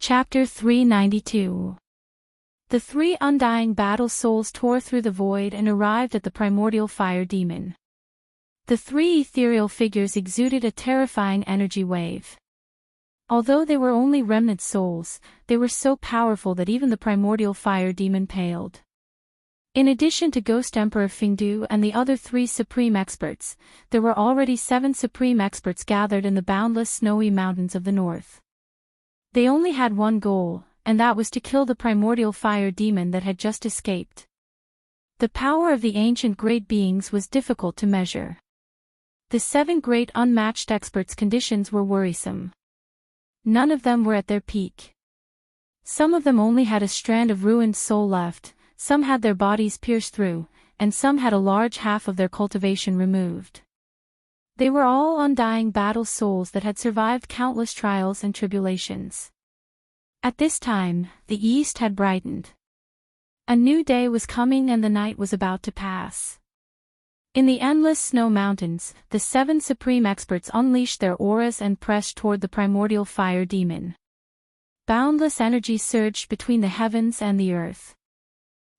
Chapter 392. The three undying battle souls tore through the void and arrived at the primordial fire demon. The three ethereal figures exuded a terrifying energy wave. Although they were only remnant souls, they were so powerful that even the primordial fire demon paled. In addition to Ghost Emperor Fingdu and the other three supreme experts, there were already 7 supreme experts gathered in the boundless snowy mountains of the north. They only had one goal, and that was to kill the primordial fire demon that had just escaped. The power of the ancient great beings was difficult to measure. The 7 great unmatched experts' conditions were worrisome. None of them were at their peak. Some of them only had a strand of ruined soul left, some had their bodies pierced through, and some had a large half of their cultivation removed. They were all undying battle souls that had survived countless trials and tribulations. At this time, the east had brightened. A new day was coming and the night was about to pass. In the endless snow mountains, the 7 supreme experts unleashed their auras and pressed toward the primordial fire demon. Boundless energy surged between the heavens and the earth.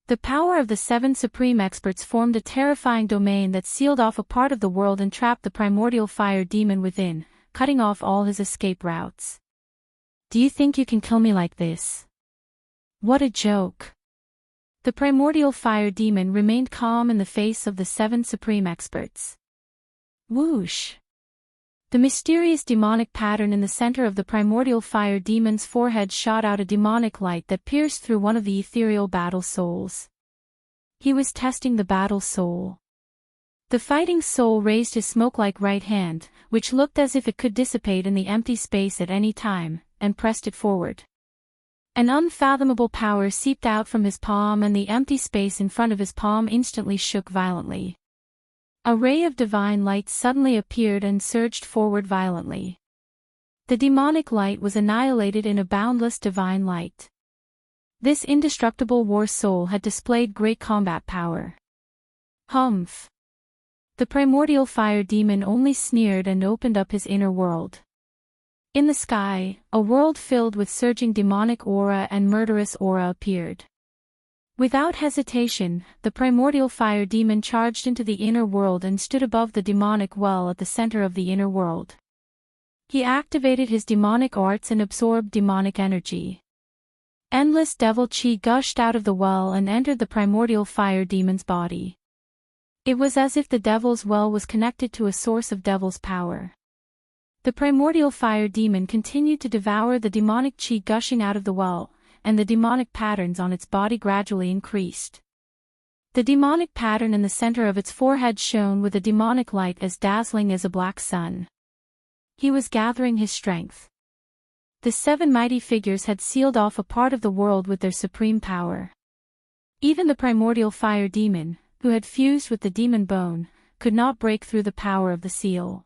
The power of the 7 supreme experts formed a terrifying domain that sealed off a part of the world and trapped the primordial fire demon within, cutting off all his escape routes. "Do you think you can kill me like this? What a joke." The primordial fire demon remained calm in the face of the 7 supreme experts. Whoosh! The mysterious demonic pattern in the center of the primordial fire demon's forehead shot out a demonic light that pierced through one of the ethereal battle souls. He was testing the battle soul. The fighting soul raised his smoke-like right hand, which looked as if it could dissipate in the empty space at any time, and pressed it forward. An unfathomable power seeped out from his palm and the empty space in front of his palm instantly shook violently. A ray of divine light suddenly appeared and surged forward violently. The demonic light was annihilated in a boundless divine light. This indestructible war soul had displayed great combat power. Humph! The primordial fire demon only sneered and opened up his inner world. In the sky, a world filled with surging demonic aura and murderous aura appeared. Without hesitation, the primordial fire demon charged into the inner world and stood above the demonic well at the center of the inner world. He activated his demonic arts and absorbed demonic energy. Endless devil chi gushed out of the well and entered the primordial fire demon's body. It was as if the devil's well was connected to a source of devil's power. The primordial fire demon continued to devour the demonic chi gushing out of the well, and the demonic patterns on its body gradually increased. The demonic pattern in the center of its forehead shone with a demonic light as dazzling as a black sun. He was gathering his strength. The 7 mighty figures had sealed off a part of the world with their supreme power. Even the primordial fire demon, who had fused with the demon bone, could not break through the power of the seal.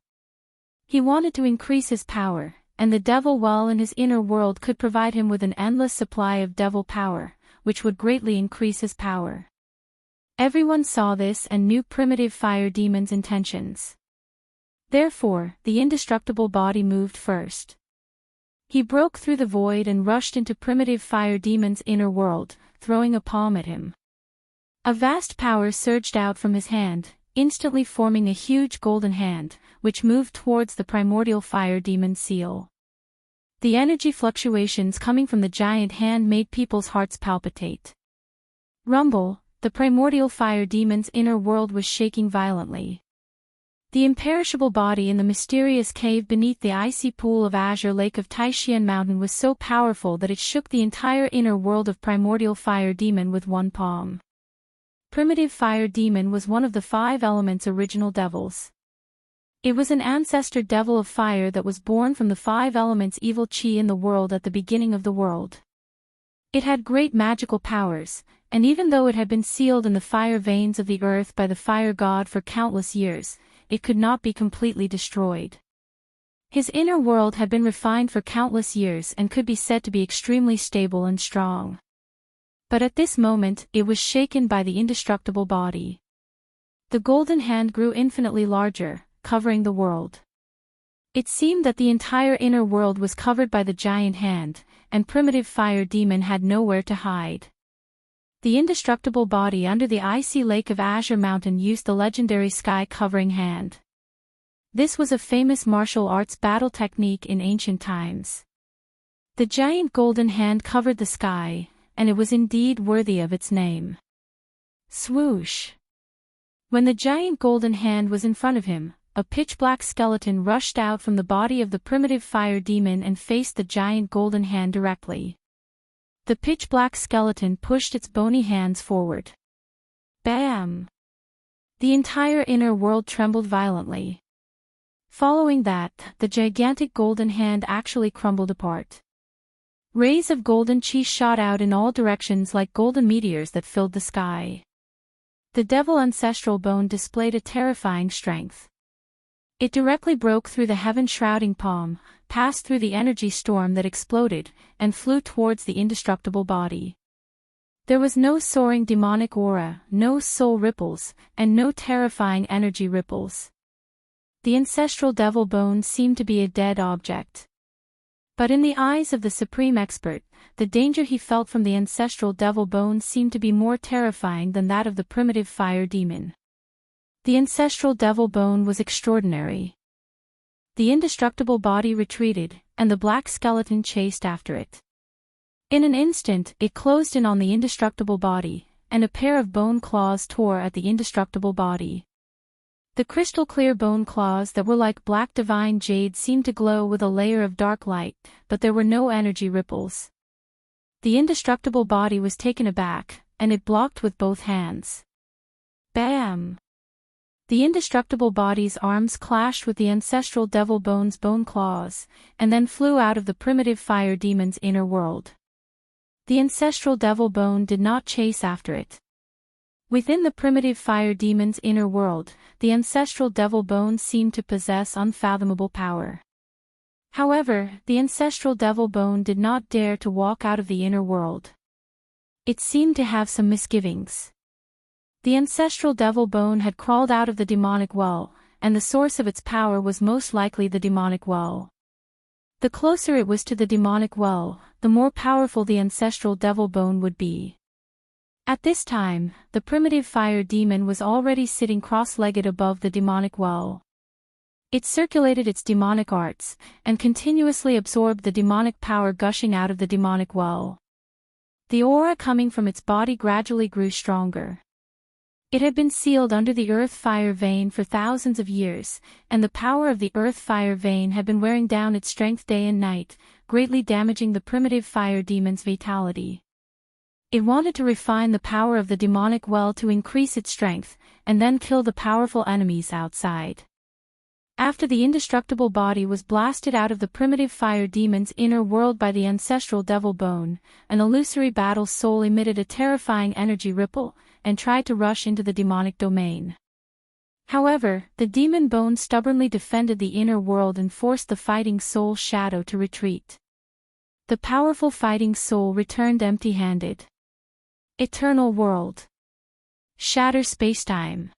He wanted to increase his power, and the devil well in his inner world could provide him with an endless supply of devil power, which would greatly increase his power. Everyone saw this and knew primitive fire demon's intentions. Therefore, the indestructible body moved first. He broke through the void and rushed into primitive fire demon's inner world, throwing a palm at him. A vast power surged out from his hand, instantly forming a huge golden hand, which moved towards the primordial fire demon's seal. The energy fluctuations coming from the giant hand made people's hearts palpitate. Rumble, the primordial fire demon's inner world was shaking violently. The imperishable body in the mysterious cave beneath the icy pool of azure lake of Taishian Mountain was so powerful that it shook the entire inner world of primordial fire demon with one palm. Primitive fire demon was one of the 5 elements' original devils. It was an ancestor devil of fire that was born from the 5 elements evil chi in the world at the beginning of the world. It had great magical powers, and even though it had been sealed in the fire veins of the earth by the fire god for countless years, it could not be completely destroyed. His inner world had been refined for countless years and could be said to be extremely stable and strong. But at this moment, it was shaken by the indestructible body. The golden hand grew infinitely larger, covering the world. It seemed that the entire inner world was covered by the giant hand, and primitive fire demon had nowhere to hide. The indestructible body under the icy lake of Azure Mountain used the legendary sky-covering hand. This was a famous martial arts battle technique in ancient times. The giant golden hand covered the sky, and it was indeed worthy of its name. Swoosh! When the giant golden hand was in front of him, a pitch-black skeleton rushed out from the body of the primitive fire demon and faced the giant golden hand directly. The pitch-black skeleton pushed its bony hands forward. Bam! The entire inner world trembled violently. Following that, the gigantic golden hand actually crumbled apart. Rays of golden chi shot out in all directions like golden meteors that filled the sky. The devil ancestral bone displayed a terrifying strength. It directly broke through the heaven-shrouding palm, passed through the energy storm that exploded, and flew towards the indestructible body. There was no soaring demonic aura, no soul ripples, and no terrifying energy ripples. The ancestral devil bone seemed to be a dead object. But in the eyes of the supreme expert, the danger he felt from the ancestral devil bone seemed to be more terrifying than that of the primitive fire demon. The ancestral devil bone was extraordinary. The indestructible body retreated, and the black skeleton chased after it. In an instant, it closed in on the indestructible body, and a pair of bone claws tore at the indestructible body. The crystal-clear bone claws that were like black divine jade seemed to glow with a layer of dark light, but there were no energy ripples. The indestructible body was taken aback, and it blocked with both hands. Bam! The indestructible body's arms clashed with the ancestral devil bone's bone claws, and then flew out of the primitive fire demon's inner world. The ancestral devil bone did not chase after it. Within the primitive fire demon's inner world, the ancestral devil bone seemed to possess unfathomable power. However, the ancestral devil bone did not dare to walk out of the inner world. It seemed to have some misgivings. The ancestral devil bone had crawled out of the demonic well, and the source of its power was most likely the demonic well. The closer it was to the demonic well, the more powerful the ancestral devil bone would be. At this time, the primitive fire demon was already sitting cross-legged above the demonic well. It circulated its demonic arts, and continuously absorbed the demonic power gushing out of the demonic well. The aura coming from its body gradually grew stronger. It had been sealed under the earth-fire vein for thousands of years, and the power of the earth-fire vein had been wearing down its strength day and night, greatly damaging the primitive fire demon's vitality. It wanted to refine the power of the demonic well to increase its strength, and then kill the powerful enemies outside. After the indestructible body was blasted out of the primitive fire demon's inner world by the ancestral devil bone, an illusory battle soul emitted a terrifying energy ripple, and tried to rush into the demonic domain. However, the demon bone stubbornly defended the inner world and forced the fighting soul shadow to retreat. The powerful fighting soul returned empty-handed. Eternal world. Shatter spacetime.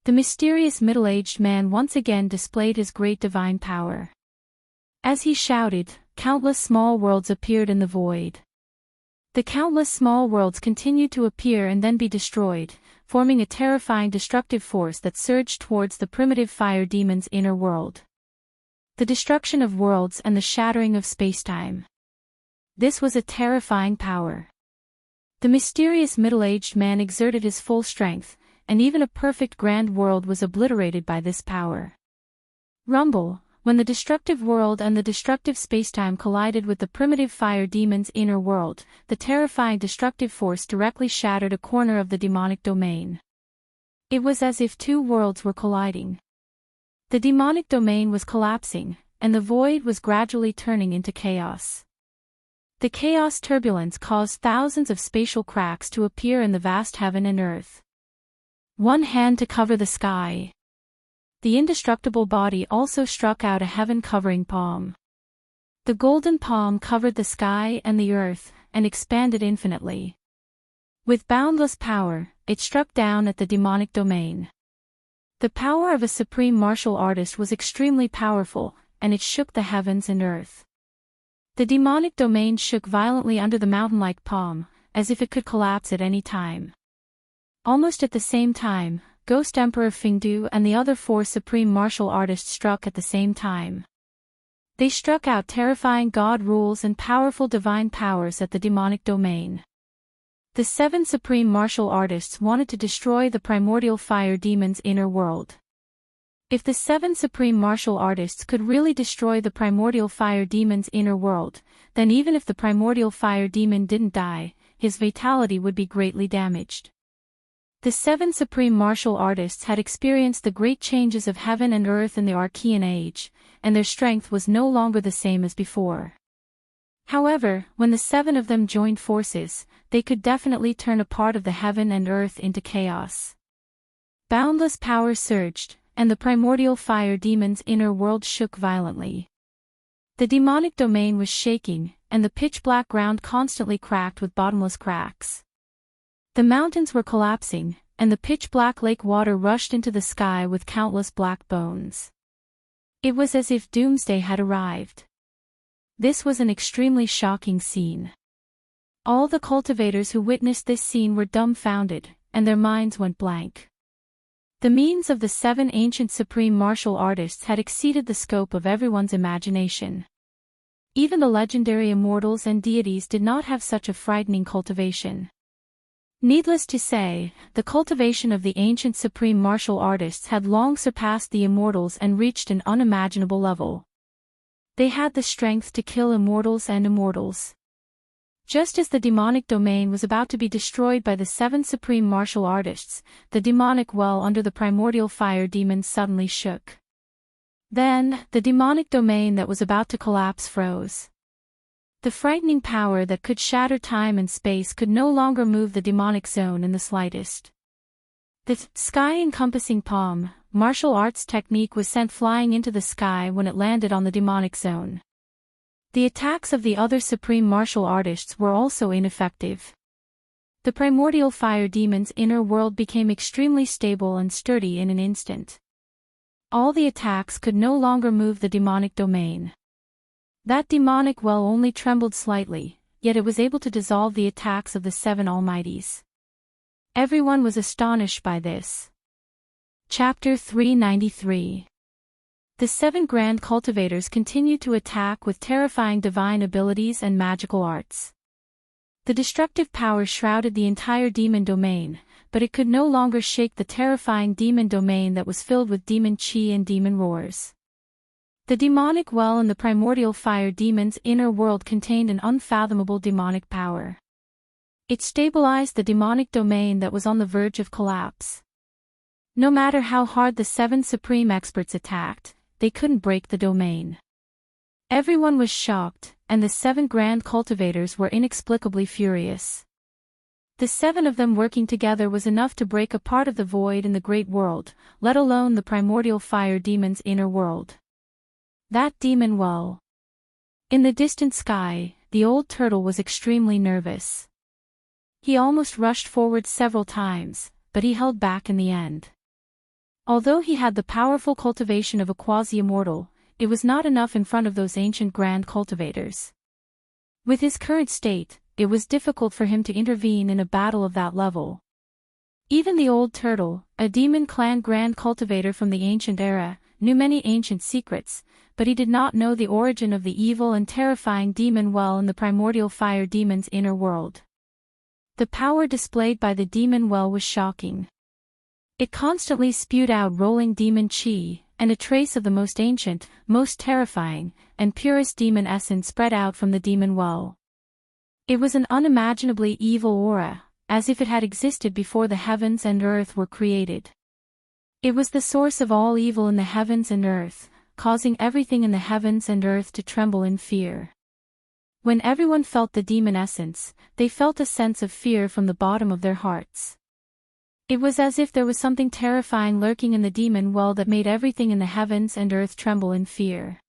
The mysterious middle-aged man once again displayed his great divine power. As he shouted, countless small worlds appeared in the void. The countless small worlds continued to appear and then be destroyed, forming a terrifying destructive force that surged towards the primitive fire demon's inner world. The destruction of worlds and the shattering of spacetime. This was a terrifying power. The mysterious middle-aged man exerted his full strength, and even a perfect grand world was obliterated by this power. Rumble. When the destructive world and the destructive spacetime collided with the primitive fire demon's inner world, the terrifying destructive force directly shattered a corner of the demonic domain. It was as if two worlds were colliding. The demonic domain was collapsing, and the void was gradually turning into chaos. The chaos turbulence caused thousands of spatial cracks to appear in the vast heaven and earth. One hand to cover the sky. The indestructible body also struck out a heaven-covering palm. The golden palm covered the sky and the earth, and expanded infinitely. With boundless power, it struck down at the demonic domain. The power of a supreme martial artist was extremely powerful, and it shook the heavens and earth. The demonic domain shook violently under the mountain-like palm, as if it could collapse at any time. Almost at the same time, Ghost Emperor Fingdu and the other 4 supreme martial artists struck at the same time. They struck out terrifying god rules and powerful divine powers at the demonic domain. The 7 supreme martial artists wanted to destroy the primordial fire demon's inner world. If the 7 supreme martial artists could really destroy the primordial fire demon's inner world, then even if the primordial fire demon didn't die, his vitality would be greatly damaged. The 7 supreme martial artists had experienced the great changes of heaven and earth in the Archean Age, and their strength was no longer the same as before. However, when the 7 of them joined forces, they could definitely turn a part of the heaven and earth into chaos. Boundless power surged, and the primordial fire demon's inner world shook violently. The demonic domain was shaking, and the pitch-black ground constantly cracked with bottomless cracks. The mountains were collapsing, and the pitch-black lake water rushed into the sky with countless black bones. It was as if doomsday had arrived. This was an extremely shocking scene. All the cultivators who witnessed this scene were dumbfounded, and their minds went blank. The means of the 7 ancient supreme martial artists had exceeded the scope of everyone's imagination. Even the legendary immortals and deities did not have such a frightening cultivation. Needless to say, the cultivation of the ancient supreme martial artists had long surpassed the immortals and reached an unimaginable level. They had the strength to kill immortals and immortals. Just as the demonic domain was about to be destroyed by the 7 supreme martial artists, the demonic well under the primordial fire demon suddenly shook. Then, the demonic domain that was about to collapse froze. The frightening power that could shatter time and space could no longer move the demonic zone in the slightest. The sky-encompassing palm, martial arts technique was sent flying into the sky when it landed on the demonic zone. The attacks of the other supreme martial artists were also ineffective. The primordial fire demon's inner world became extremely stable and sturdy in an instant. All the attacks could no longer move the demonic domain. That demonic well only trembled slightly, yet it was able to dissolve the attacks of the 7 almighties. Everyone was astonished by this. Chapter 393. The 7 grand cultivators continued to attack with terrifying divine abilities and magical arts. The destructive power shrouded the entire demon domain, but it could no longer shake the terrifying demon domain that was filled with demon chi and demon roars. The demonic well in the primordial fire demon's inner world contained an unfathomable demonic power. It stabilized the demonic domain that was on the verge of collapse. No matter how hard the 7 supreme experts attacked, they couldn't break the domain. Everyone was shocked, and the 7 grand cultivators were inexplicably furious. The 7 of them working together was enough to break a part of the void in the great world, let alone the primordial fire demon's inner world. That demon well. In the distant sky, the old turtle was extremely nervous. He almost rushed forward several times, but he held back in the end. Although he had the powerful cultivation of a quasi-immortal, it was not enough in front of those ancient grand cultivators. With his current state, it was difficult for him to intervene in a battle of that level. Even the old turtle, a demon clan grand cultivator from the ancient era, knew many ancient secrets, but he did not know the origin of the evil and terrifying demon well in the primordial fire demon's inner world. The power displayed by the demon well was shocking. It constantly spewed out rolling demon chi, and a trace of the most ancient, most terrifying, and purest demon essence spread out from the demon well. It was an unimaginably evil aura, as if it had existed before the heavens and earth were created. It was the source of all evil in the heavens and earth, causing everything in the heavens and earth to tremble in fear. When everyone felt the demon essence, they felt a sense of fear from the bottom of their hearts. It was as if there was something terrifying lurking in the demon well that made everything in the heavens and earth tremble in fear.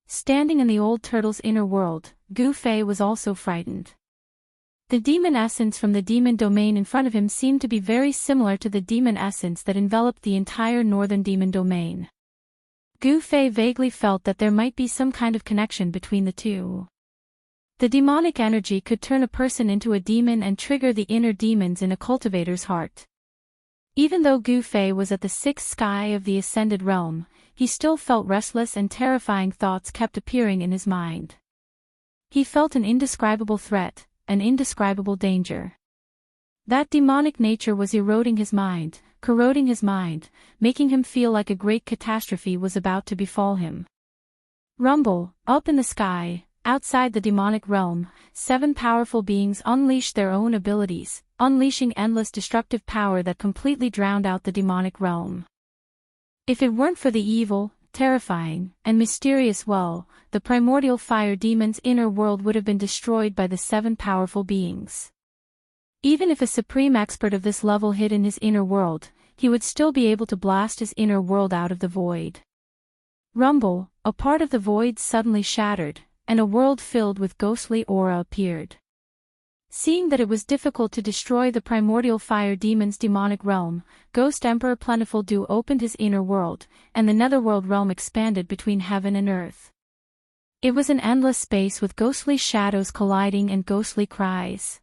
Standing in the old turtle's inner world, Gu Fei was also frightened. The demon essence from the demon domain in front of him seemed to be very similar to the demon essence that enveloped the entire northern demon domain. Gu Fei vaguely felt that there might be some kind of connection between the two. The demonic energy could turn a person into a demon and trigger the inner demons in a cultivator's heart. Even though Gu Fei was at the sixth sky of the ascended realm, he still felt restless and terrifying thoughts kept appearing in his mind. He felt an indescribable threat, an indescribable danger. That demonic nature was eroding his mind, corroding his mind, making him feel like a great catastrophe was about to befall him. Rumble, up in the sky, outside the demonic realm, 7 powerful beings unleashed their own abilities, unleashing endless destructive power that completely drowned out the demonic realm. If it weren't for the evil, terrifying, and mysterious well, the primordial fire demon's inner world would have been destroyed by the 7 powerful beings. Even if a supreme expert of this level hid in his inner world, he would still be able to blast his inner world out of the void. Rumble, a part of the void suddenly shattered, and a world filled with ghostly aura appeared. Seeing that it was difficult to destroy the primordial fire demon's demonic realm, Ghost Emperor Plentiful Dew opened his inner world, and the netherworld realm expanded between heaven and earth. It was an endless space with ghostly shadows colliding and ghostly cries.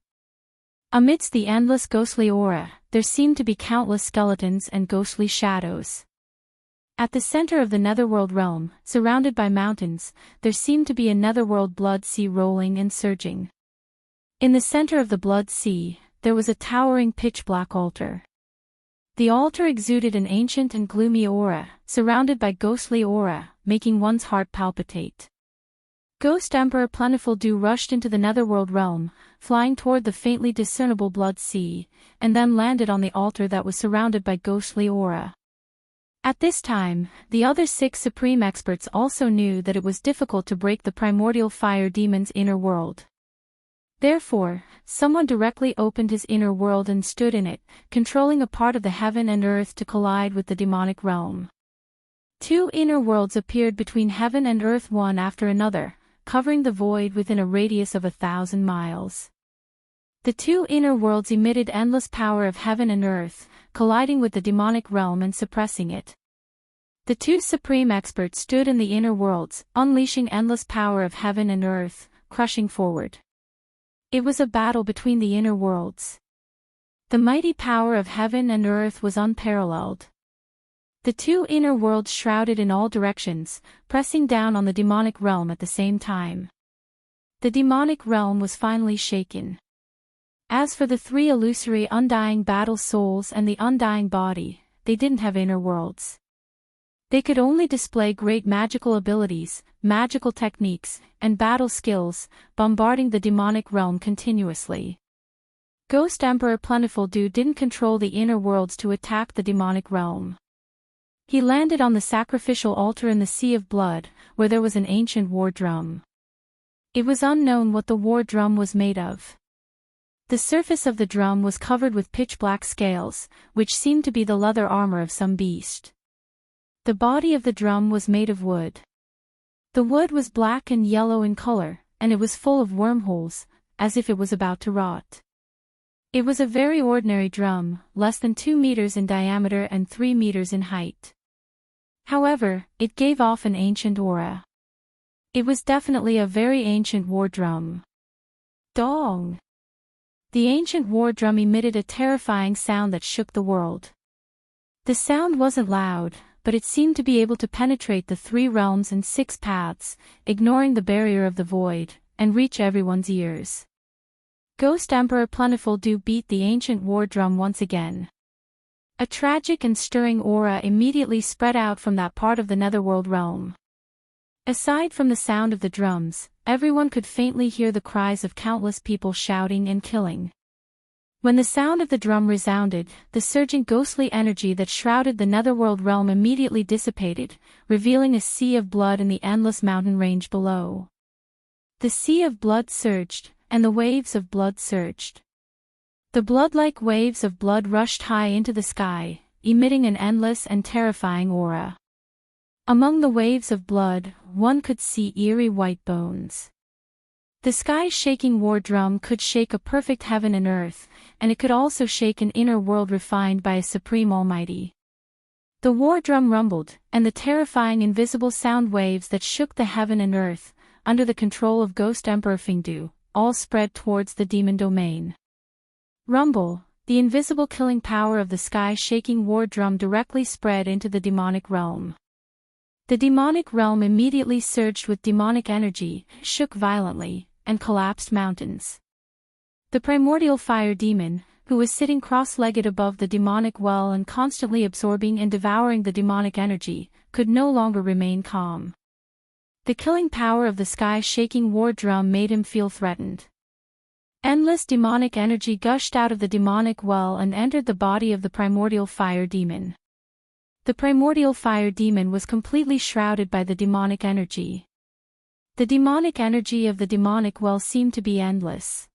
Amidst the endless ghostly aura, there seemed to be countless skeletons and ghostly shadows. At the center of the netherworld realm, surrounded by mountains, there seemed to be a netherworld blood sea rolling and surging. In the center of the blood sea, there was a towering pitch-black altar. The altar exuded an ancient and gloomy aura, surrounded by ghostly aura, making one's heart palpitate. Ghost Emperor Plentiful Dew rushed into the netherworld realm, flying toward the faintly discernible blood sea, and then landed on the altar that was surrounded by ghostly aura. At this time, the other 6 supreme experts also knew that it was difficult to break the primordial fire demon's inner world. Therefore, someone directly opened his inner world and stood in it, controlling a part of the heaven and earth to collide with the demonic realm. 2 inner worlds appeared between heaven and earth one after another, covering the void within a radius of 1,000 miles. The 2 inner worlds emitted endless power of heaven and earth, colliding with the demonic realm and suppressing it. The 2 supreme experts stood in the inner worlds, unleashing endless power of heaven and earth, crushing forward. It was a battle between the inner worlds. The mighty power of heaven and earth was unparalleled. The 2 inner worlds shrouded in all directions, pressing down on the demonic realm at the same time. The demonic realm was finally shaken. As for the 3 illusory undying battle souls and the undying body, they didn't have inner worlds. They could only display great magical abilities, magical techniques, and battle skills, bombarding the demonic realm continuously. Ghost Emperor Plentiful Dew didn't control the inner worlds to attack the demonic realm. He landed on the sacrificial altar in the Sea of Blood, where there was an ancient war drum. It was unknown what the war drum was made of. The surface of the drum was covered with pitch-black scales, which seemed to be the leather armor of some beast. The body of the drum was made of wood. The wood was black and yellow in color, and it was full of wormholes, as if it was about to rot. It was a very ordinary drum, less than 2 meters in diameter and 3 meters in height. However, it gave off an ancient aura. It was definitely a very ancient war drum. Dong! The ancient war drum emitted a terrifying sound that shook the world. The sound wasn't loud, but it seemed to be able to penetrate the 3 realms and 6 paths, ignoring the barrier of the void, and reach everyone's ears. Ghost Emperor Plentiful Dew beat the ancient war drum once again. A tragic and stirring aura immediately spread out from that part of the netherworld realm. Aside from the sound of the drums, everyone could faintly hear the cries of countless people shouting and killing. When the sound of the drum resounded, the surging ghostly energy that shrouded the netherworld realm immediately dissipated, revealing a sea of blood in the endless mountain range below. The sea of blood surged, and the waves of blood surged. The blood-like waves of blood rushed high into the sky, emitting an endless and terrifying aura. Among the waves of blood, one could see eerie white bones. The sky-shaking war drum could shake a perfect heaven and earth, and it could also shake an inner world refined by a supreme almighty. The war drum rumbled, and the terrifying invisible sound waves that shook the heaven and earth, under the control of Ghost Emperor Fingdu, all spread towards the demon domain. Rumble, the invisible killing power of the sky-shaking war drum directly spread into the demonic realm. The demonic realm immediately surged with demonic energy, shook violently, and collapsed mountains. The primordial fire demon, who was sitting cross-legged above the demonic well and constantly absorbing and devouring the demonic energy, could no longer remain calm. The killing power of the sky-shaking war drum made him feel threatened. Endless demonic energy gushed out of the demonic well and entered the body of the primordial fire demon. The primordial fire demon was completely shrouded by the demonic energy. The demonic energy of the demonic well seemed to be endless.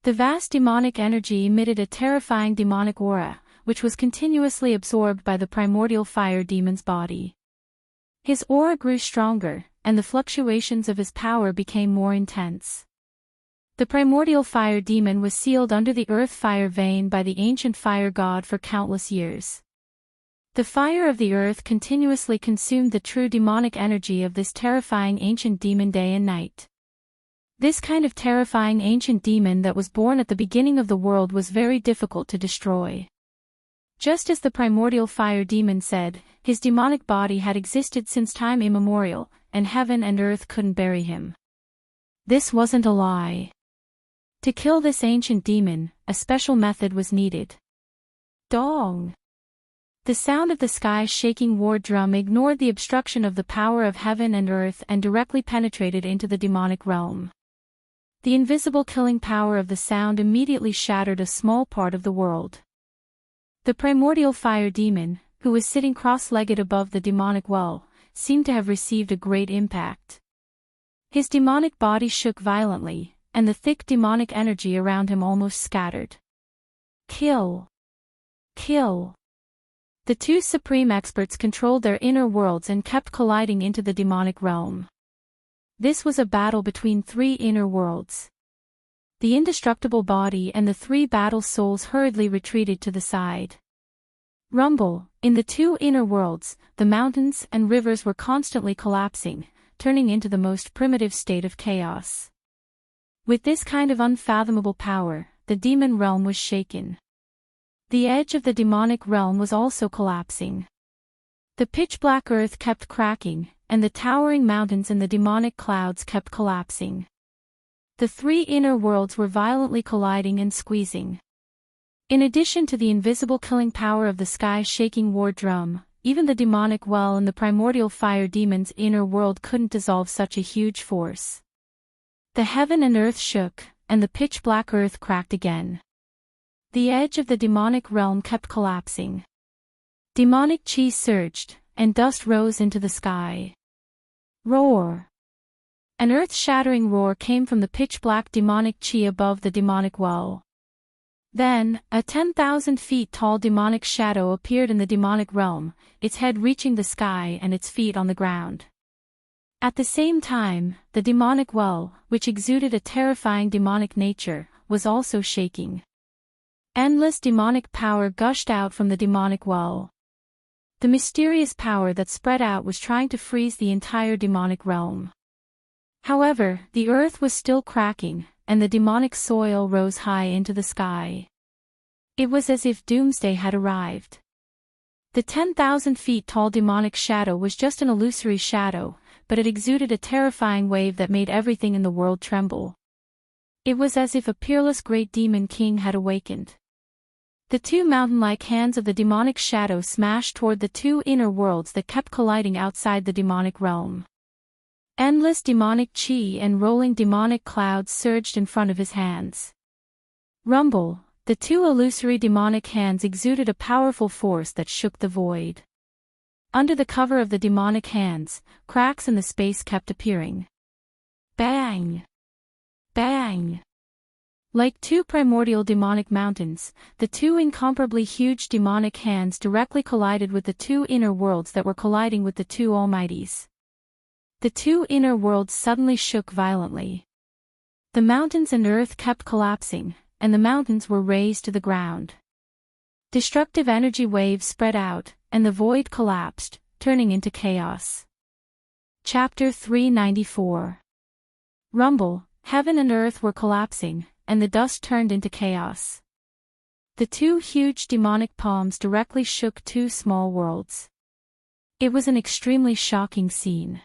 The vast demonic energy emitted a terrifying demonic aura, which was continuously absorbed by the primordial fire demon's body. His aura grew stronger, and the fluctuations of his power became more intense. The primordial fire demon was sealed under the earth fire vein by the ancient fire god for countless years. The fire of the earth continuously consumed the true demonic energy of this terrifying ancient demon day and night. This kind of terrifying ancient demon that was born at the beginning of the world was very difficult to destroy. Just as the primordial fire demon said, his demonic body had existed since time immemorial, and heaven and earth couldn't bury him. This wasn't a lie. To kill this ancient demon, a special method was needed. Dong! The sound of the sky-shaking war drum ignored the obstruction of the power of heaven and earth and directly penetrated into the demonic realm. The invisible killing power of the sound immediately shattered a small part of the world. The primordial fire demon, who was sitting cross-legged above the demonic well, seemed to have received a great impact. His demonic body shook violently, and the thick demonic energy around him almost scattered. Kill! Kill! The two supreme experts controlled their inner worlds and kept colliding into the demonic realm. This was a battle between three inner worlds. The indestructible body and the three battle souls hurriedly retreated to the side. Rumble, in the two inner worlds, the mountains and rivers were constantly collapsing, turning into the most primitive state of chaos. With this kind of unfathomable power, the demon realm was shaken. The edge of the demonic realm was also collapsing. The pitch-black earth kept cracking, and the towering mountains and the demonic clouds kept collapsing. The three inner worlds were violently colliding and squeezing. In addition to the invisible killing power of the sky-shaking war drum, even the demonic well and the primordial fire demon's inner world couldn't dissolve such a huge force. The heaven and earth shook, and the pitch-black earth cracked again. The edge of the demonic realm kept collapsing. Demonic chi surged, and dust rose into the sky. Roar! An earth-shattering roar came from the pitch-black demonic chi above the demonic well. Then, a 10,000 feet tall demonic shadow appeared in the demonic realm, its head reaching the sky and its feet on the ground. At the same time, the demonic well, which exuded a terrifying demonic nature, was also shaking. Endless demonic power gushed out from the demonic well. The mysterious power that spread out was trying to freeze the entire demonic realm. However, the earth was still cracking, and the demonic soil rose high into the sky. It was as if doomsday had arrived. The 10,000 feet tall demonic shadow was just an illusory shadow, but it exuded a terrifying wave that made everything in the world tremble. It was as if a peerless great demon king had awakened. The two mountain-like hands of the demonic shadow smashed toward the two inner worlds that kept colliding outside the demonic realm. Endless demonic chi and rolling demonic clouds surged in front of his hands. Rumble, the two illusory demonic hands exuded a powerful force that shook the void. Under the cover of the demonic hands, cracks in the space kept appearing. Bang! Bang! Like two primordial demonic mountains, the two incomparably huge demonic hands directly collided with the two inner worlds that were colliding with the two almighties. The two inner worlds suddenly shook violently. The mountains and earth kept collapsing, and the mountains were razed to the ground. Destructive energy waves spread out, and the void collapsed, turning into chaos. Chapter 394. Rumble, heaven and earth were collapsing, and the dust turned into chaos. The two huge demonic palms directly shook two small worlds. It was an extremely shocking scene.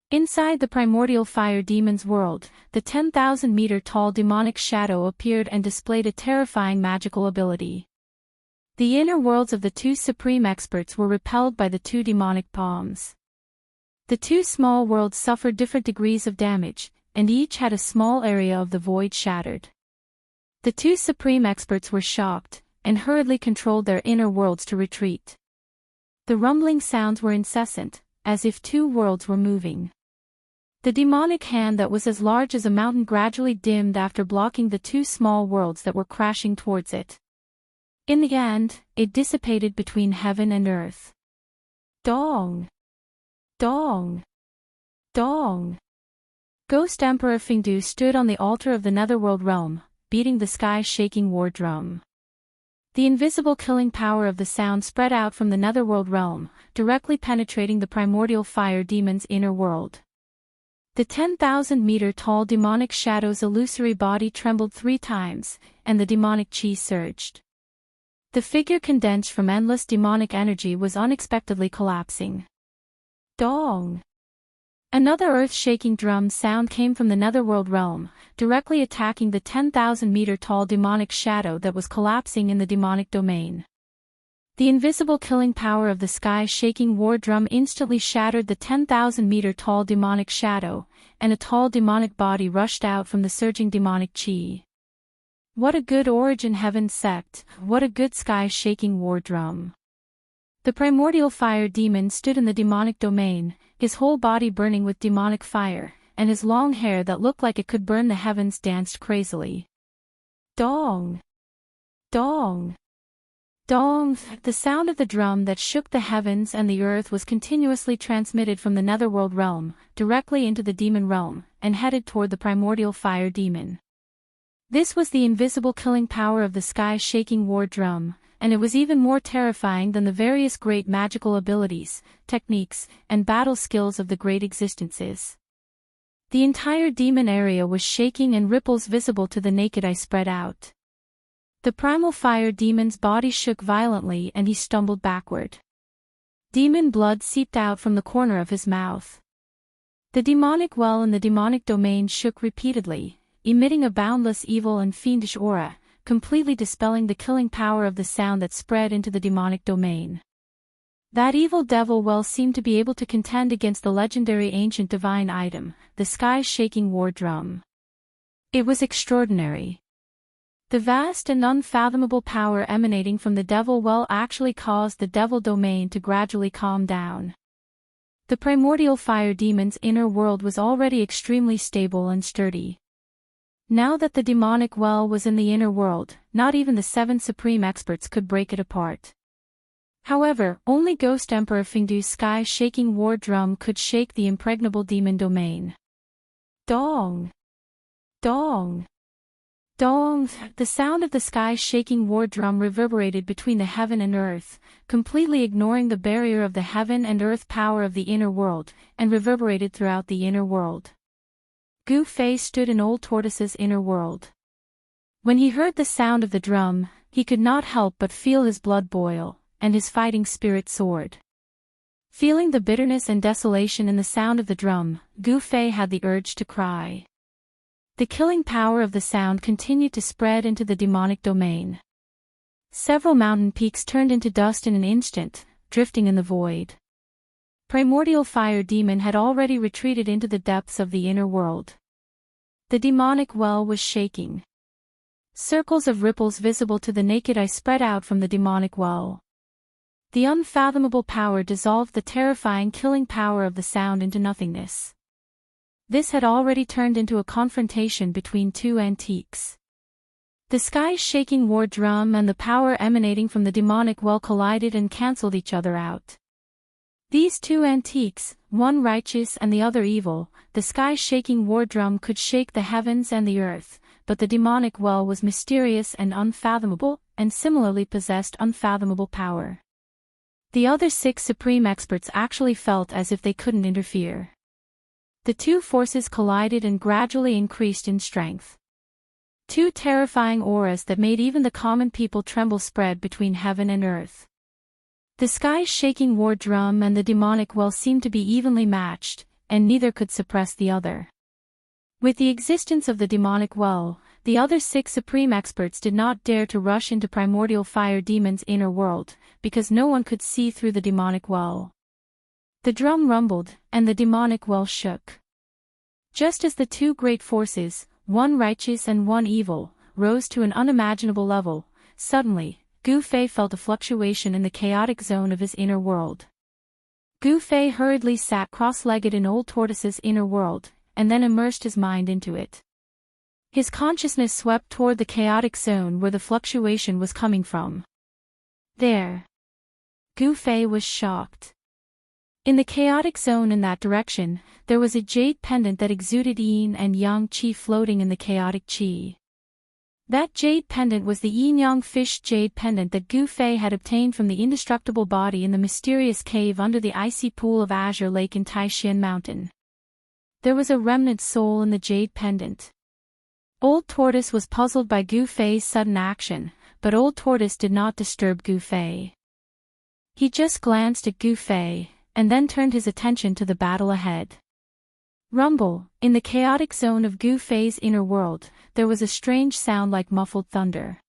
Inside the primordial fire demon's world, the 10,000-meter-tall demonic shadow appeared and displayed a terrifying magical ability. The inner worlds of the two supreme experts were repelled by the two demonic palms. The two small worlds suffered different degrees of damage, and each had a small area of the void shattered. The two supreme experts were shocked, and hurriedly controlled their inner worlds to retreat. The rumbling sounds were incessant, as if two worlds were moving. The demonic hand that was as large as a mountain gradually dimmed after blocking the two small worlds that were crashing towards it. In the end, it dissipated between heaven and earth. Dong! Dong! Dong! Ghost Emperor Fingdu stood on the altar of the netherworld realm, beating the sky-shaking war drum. The invisible killing power of the sound spread out from the netherworld realm, directly penetrating the primordial fire demon's inner world. The 10,000-meter-tall demonic shadow's illusory body trembled 3 times, and the demonic chi surged. The figure condensed from endless demonic energy was unexpectedly collapsing. Dong! Another earth-shaking drum sound came from the netherworld realm, directly attacking the 10,000-meter-tall demonic shadow that was collapsing in the demonic domain. The invisible killing power of the sky-shaking war drum instantly shattered the 10,000-meter-tall demonic shadow, and a tall demonic body rushed out from the surging demonic chi. What a good origin heaven sect, what a good sky-shaking war drum. The primordial fire demon stood in the demonic domain, his whole body burning with demonic fire, and his long hair that looked like it could burn the heavens danced crazily. Dong! Dong! Dong! The sound of the drum that shook the heavens and the earth was continuously transmitted from the netherworld realm, directly into the demon realm, and headed toward the primordial fire demon. This was the invisible killing power of the sky-shaking war drum, and it was even more terrifying than the various great magical abilities, techniques, and battle skills of the great existences. The entire demon area was shaking and ripples visible to the naked eye spread out. The primal fire demon's body shook violently and he stumbled backward. Demon blood seeped out from the corner of his mouth. The demonic well in the demonic domain shook repeatedly, emitting a boundless evil and fiendish aura, completely dispelling the killing power of the sound that spread into the demonic domain. That evil devil well seemed to be able to contend against the legendary ancient divine item, the sky-shaking war drum. It was extraordinary. The vast and unfathomable power emanating from the devil well actually caused the devil domain to gradually calm down. The primordial fire demon's inner world was already extremely stable and sturdy. Now that the demonic well was in the inner world, not even the 7 supreme experts could break it apart. However, only Ghost Emperor Fingdu's sky-shaking war drum could shake the impregnable demon domain. Dong! Dong! Dong! The sound of the sky-shaking war drum reverberated between the heaven and earth, completely ignoring the barrier of the heaven and earth power of the inner world, and reverberated throughout the inner world. Gu Fei stood in Old Tortoise's inner world. When he heard the sound of the drum, he could not help but feel his blood boil, and his fighting spirit soared. Feeling the bitterness and desolation in the sound of the drum, Gu Fei had the urge to cry. The killing power of the sound continued to spread into the demonic domain. Several mountain peaks turned into dust in an instant, drifting in the void. Primordial fire demon had already retreated into the depths of the inner world. The demonic well was shaking. Circles of ripples visible to the naked eye spread out from the demonic well. The unfathomable power dissolved the terrifying killing power of the sound into nothingness. This had already turned into a confrontation between two antiques. The sky-shaking war drum and the power emanating from the demonic well collided and cancelled each other out. These two antiques, one righteous and the other evil, the sky-shaking war drum could shake the heavens and the earth, but the demonic well was mysterious and unfathomable, and similarly possessed unfathomable power. The other 6 supreme experts actually felt as if they couldn't interfere. The two forces collided and gradually increased in strength. Two terrifying auras that made even the common people tremble spread between heaven and earth. The sky's shaking war drum and the demonic well seemed to be evenly matched, and neither could suppress the other. With the existence of the demonic well, the other 6 supreme experts did not dare to rush into primordial fire demon's inner world, because no one could see through the demonic well. The drum rumbled, and the demonic well shook. Just as the two great forces, one righteous and one evil, rose to an unimaginable level, suddenly, Gu Fei felt a fluctuation in the chaotic zone of his inner world. Gu Fei hurriedly sat cross-legged in Old Tortoise's inner world, and then immersed his mind into it. His consciousness swept toward the chaotic zone where the fluctuation was coming from. There. Gu Fei was shocked. In the chaotic zone in that direction, there was a jade pendant that exuded yin and yang qi floating in the chaotic qi. That jade pendant was the yin-yang fish jade pendant that Gu Fei had obtained from the indestructible body in the mysterious cave under the icy pool of Azure Lake in Taishan Mountain. There was a remnant soul in the jade pendant. Old Tortoise was puzzled by Gu Fei's sudden action, but Old Tortoise did not disturb Gu Fei. He just glanced at Gu Fei, and then turned his attention to the battle ahead. Rumble, in the chaotic zone of Gu Fei's inner world, there was a strange sound like muffled thunder.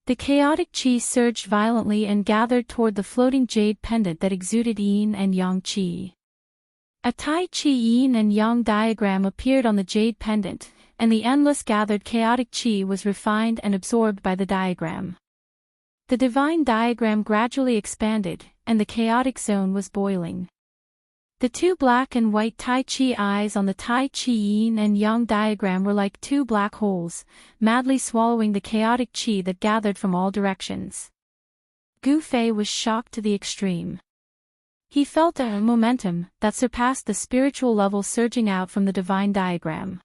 The chaotic qi surged violently and gathered toward the floating jade pendant that exuded yin and yang qi. A Tai Chi yin and yang diagram appeared on the jade pendant, and the endless gathered chaotic qi was refined and absorbed by the diagram. The divine diagram gradually expanded, and the chaotic zone was boiling. The two black and white Tai Chi eyes on the Tai Chi yin and yang diagram were like two black holes, madly swallowing the chaotic qi that gathered from all directions. Gu Fei was shocked to the extreme. He felt a momentum that surpassed the spiritual level surging out from the divine diagram.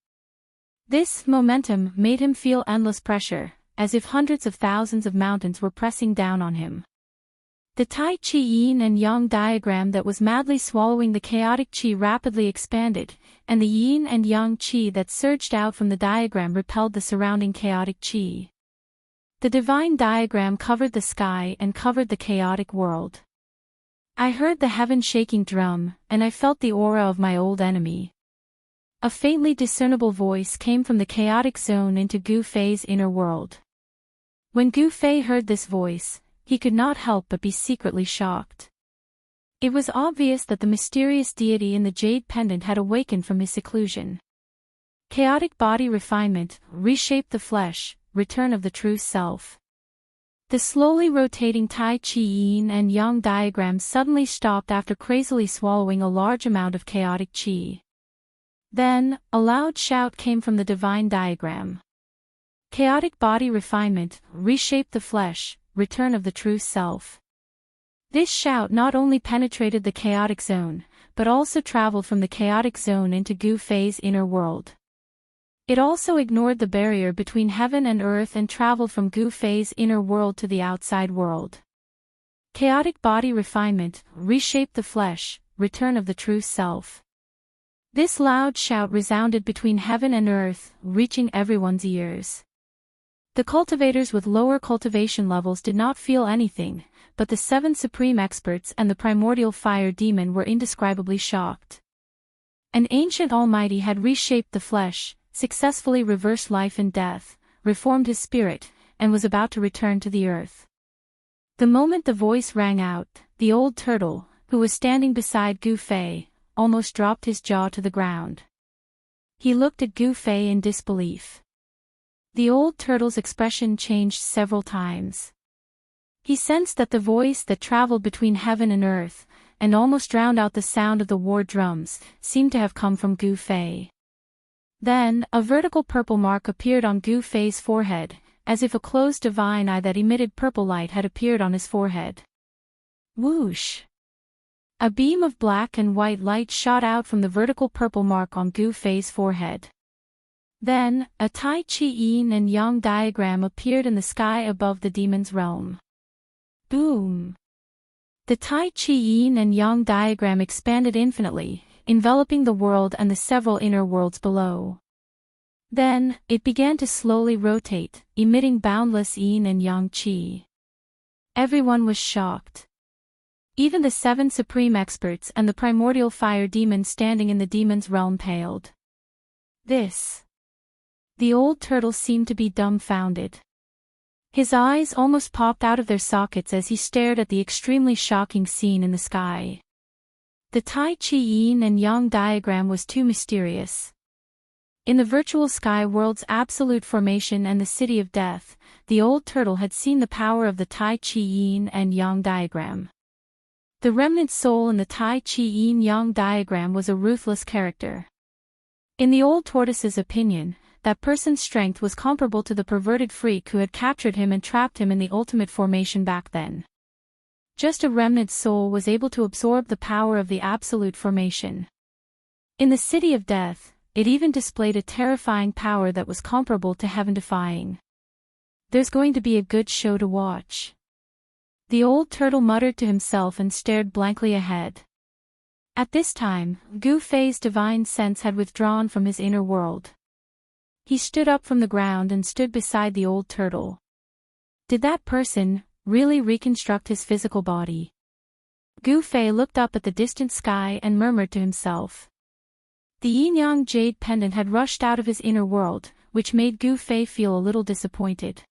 This momentum made him feel endless pressure, as if hundreds of thousands of mountains were pressing down on him. The Tai Chi yin and yang diagram that was madly swallowing the chaotic qi rapidly expanded, and the yin and yang qi that surged out from the diagram repelled the surrounding chaotic qi. The divine diagram covered the sky and covered the chaotic world. I heard the heaven-shaking drum, and I felt the aura of my old enemy. A faintly discernible voice came from the chaotic zone into Gu Fei's inner world. When Gu Fei heard this voice, he could not help but be secretly shocked. It was obvious that the mysterious deity in the jade pendant had awakened from his seclusion. Chaotic body refinement, reshape the flesh, return of the true self. The slowly rotating Tai Chi yin and yang diagram suddenly stopped after crazily swallowing a large amount of chaotic qi. Then, a loud shout came from the divine diagram. Chaotic body refinement, reshape the flesh, return of the true self. This shout not only penetrated the chaotic zone, but also traveled from the chaotic zone into Gu Fei's inner world. It also ignored the barrier between heaven and earth and traveled from Gu Fei's inner world to the outside world. Chaotic body refinement, reshape the flesh, return of the true self. This loud shout resounded between heaven and earth, reaching everyone's ears. The cultivators with lower cultivation levels did not feel anything, but the 7 supreme experts and the primordial fire demon were indescribably shocked. An ancient almighty had reshaped the flesh, successfully reversed life and death, reformed his spirit, and was about to return to the earth. The moment the voice rang out, the old turtle, who was standing beside Gu Fei, almost dropped his jaw to the ground. He looked at Gu Fei in disbelief. The old turtle's expression changed several times. He sensed that the voice that traveled between heaven and earth, and almost drowned out the sound of the war drums, seemed to have come from Gu Fei. Then, a vertical purple mark appeared on Gu Fei's forehead, as if a closed divine eye that emitted purple light had appeared on his forehead. Whoosh! A beam of black and white light shot out from the vertical purple mark on Gu Fei's forehead. Then, a Tai Chi yin and yang diagram appeared in the sky above the demon's realm. Boom! The Tai Chi yin and yang diagram expanded infinitely, enveloping the world and the several inner worlds below. Then, it began to slowly rotate, emitting boundless yin and yang qi. Everyone was shocked. Even the 7 supreme experts and the primordial fire demon standing in the demon's realm paled. This. The old turtle seemed to be dumbfounded. His eyes almost popped out of their sockets as he stared at the extremely shocking scene in the sky. The Tai Chi yin and yang diagram was too mysterious. In the virtual sky world's absolute formation and the city of death, the old turtle had seen the power of the Tai Chi yin and yang diagram. The remnant soul in the Tai Chi yin-yang diagram was a ruthless character. In the old tortoise's opinion, that person's strength was comparable to the perverted freak who had captured him and trapped him in the ultimate formation back then. Just a remnant soul was able to absorb the power of the absolute formation. In the city of death, it even displayed a terrifying power that was comparable to heaven-defying. There's going to be a good show to watch. The old turtle muttered to himself and stared blankly ahead. At this time, Gu Fei's divine sense had withdrawn from his inner world. He stood up from the ground and stood beside the old turtle. Did that person really reconstruct his physical body? Gu Fei looked up at the distant sky and murmured to himself. The yin-yang jade pendant had rushed out of his inner world, which made Gu Fei feel a little disappointed.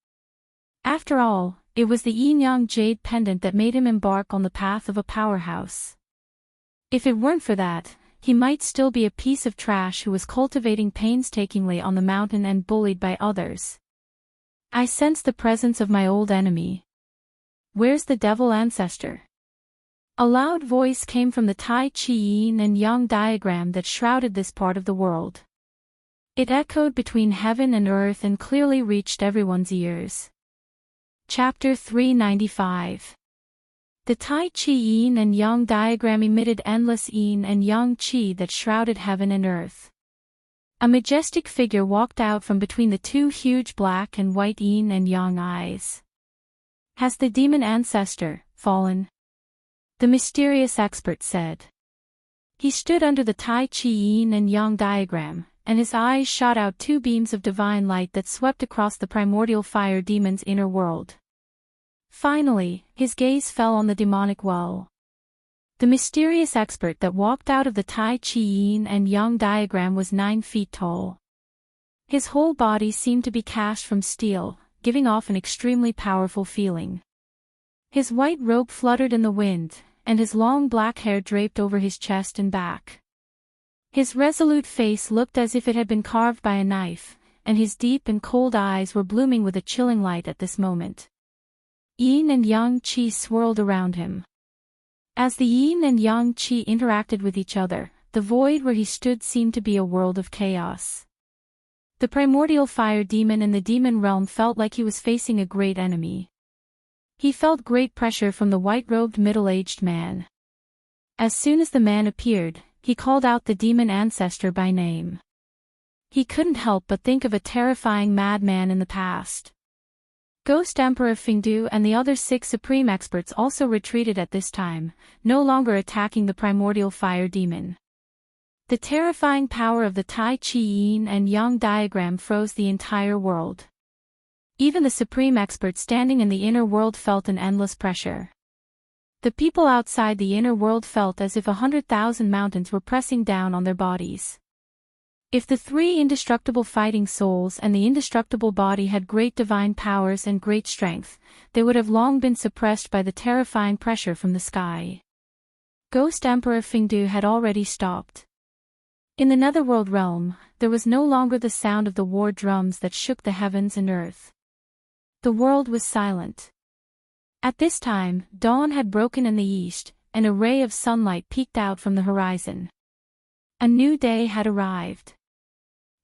After all, it was the yin-yang jade pendant that made him embark on the path of a powerhouse. If it weren't for that, he might still be a piece of trash who was cultivating painstakingly on the mountain and bullied by others. I sense the presence of my old enemy. Where's the devil ancestor? A loud voice came from the Tai Chi yin and yang diagram that shrouded this part of the world. It echoed between heaven and earth and clearly reached everyone's ears. Chapter 395. The Tai Chi yin and yang diagram emitted endless yin and yang qi that shrouded heaven and earth. A majestic figure walked out from between the 2 huge black and white yin and yang eyes. Has the demon ancestor fallen? The mysterious expert said. He stood under the Tai Chi yin and yang diagram, and his eyes shot out 2 beams of divine light that swept across the primordial fire demon's inner world. Finally, his gaze fell on the demonic well. The mysterious expert that walked out of the Tai Chi yin and yang diagram was 9 feet tall. His whole body seemed to be cast from steel, giving off an extremely powerful feeling. His white robe fluttered in the wind, and his long black hair draped over his chest and back. His resolute face looked as if it had been carved by a knife, and his deep and cold eyes were blooming with a chilling light at this moment. Yin and yang qi swirled around him. As the yin and yang qi interacted with each other, the void where he stood seemed to be a world of chaos. The primordial fire demon in the demon realm felt like he was facing a great enemy. He felt great pressure from the white-robed middle-aged man. As soon as the man appeared, he called out the demon ancestor by name. He couldn't help but think of a terrifying madman in the past. Ghost Emperor Fingdu and the other 6 supreme experts also retreated at this time, no longer attacking the primordial fire demon. The terrifying power of the Tai Chi yin and yang diagram froze the entire world. Even the supreme expert standing in the inner world felt an endless pressure. The people outside the inner world felt as if 100,000 mountains were pressing down on their bodies. If the 3 indestructible fighting souls and the indestructible body had great divine powers and great strength, they would have long been suppressed by the terrifying pressure from the sky. Ghost Emperor Fingdu had already stopped. In the netherworld realm, there was no longer the sound of the war drums that shook the heavens and earth. The world was silent. At this time, dawn had broken in the east, and a ray of sunlight peeked out from the horizon. A new day had arrived.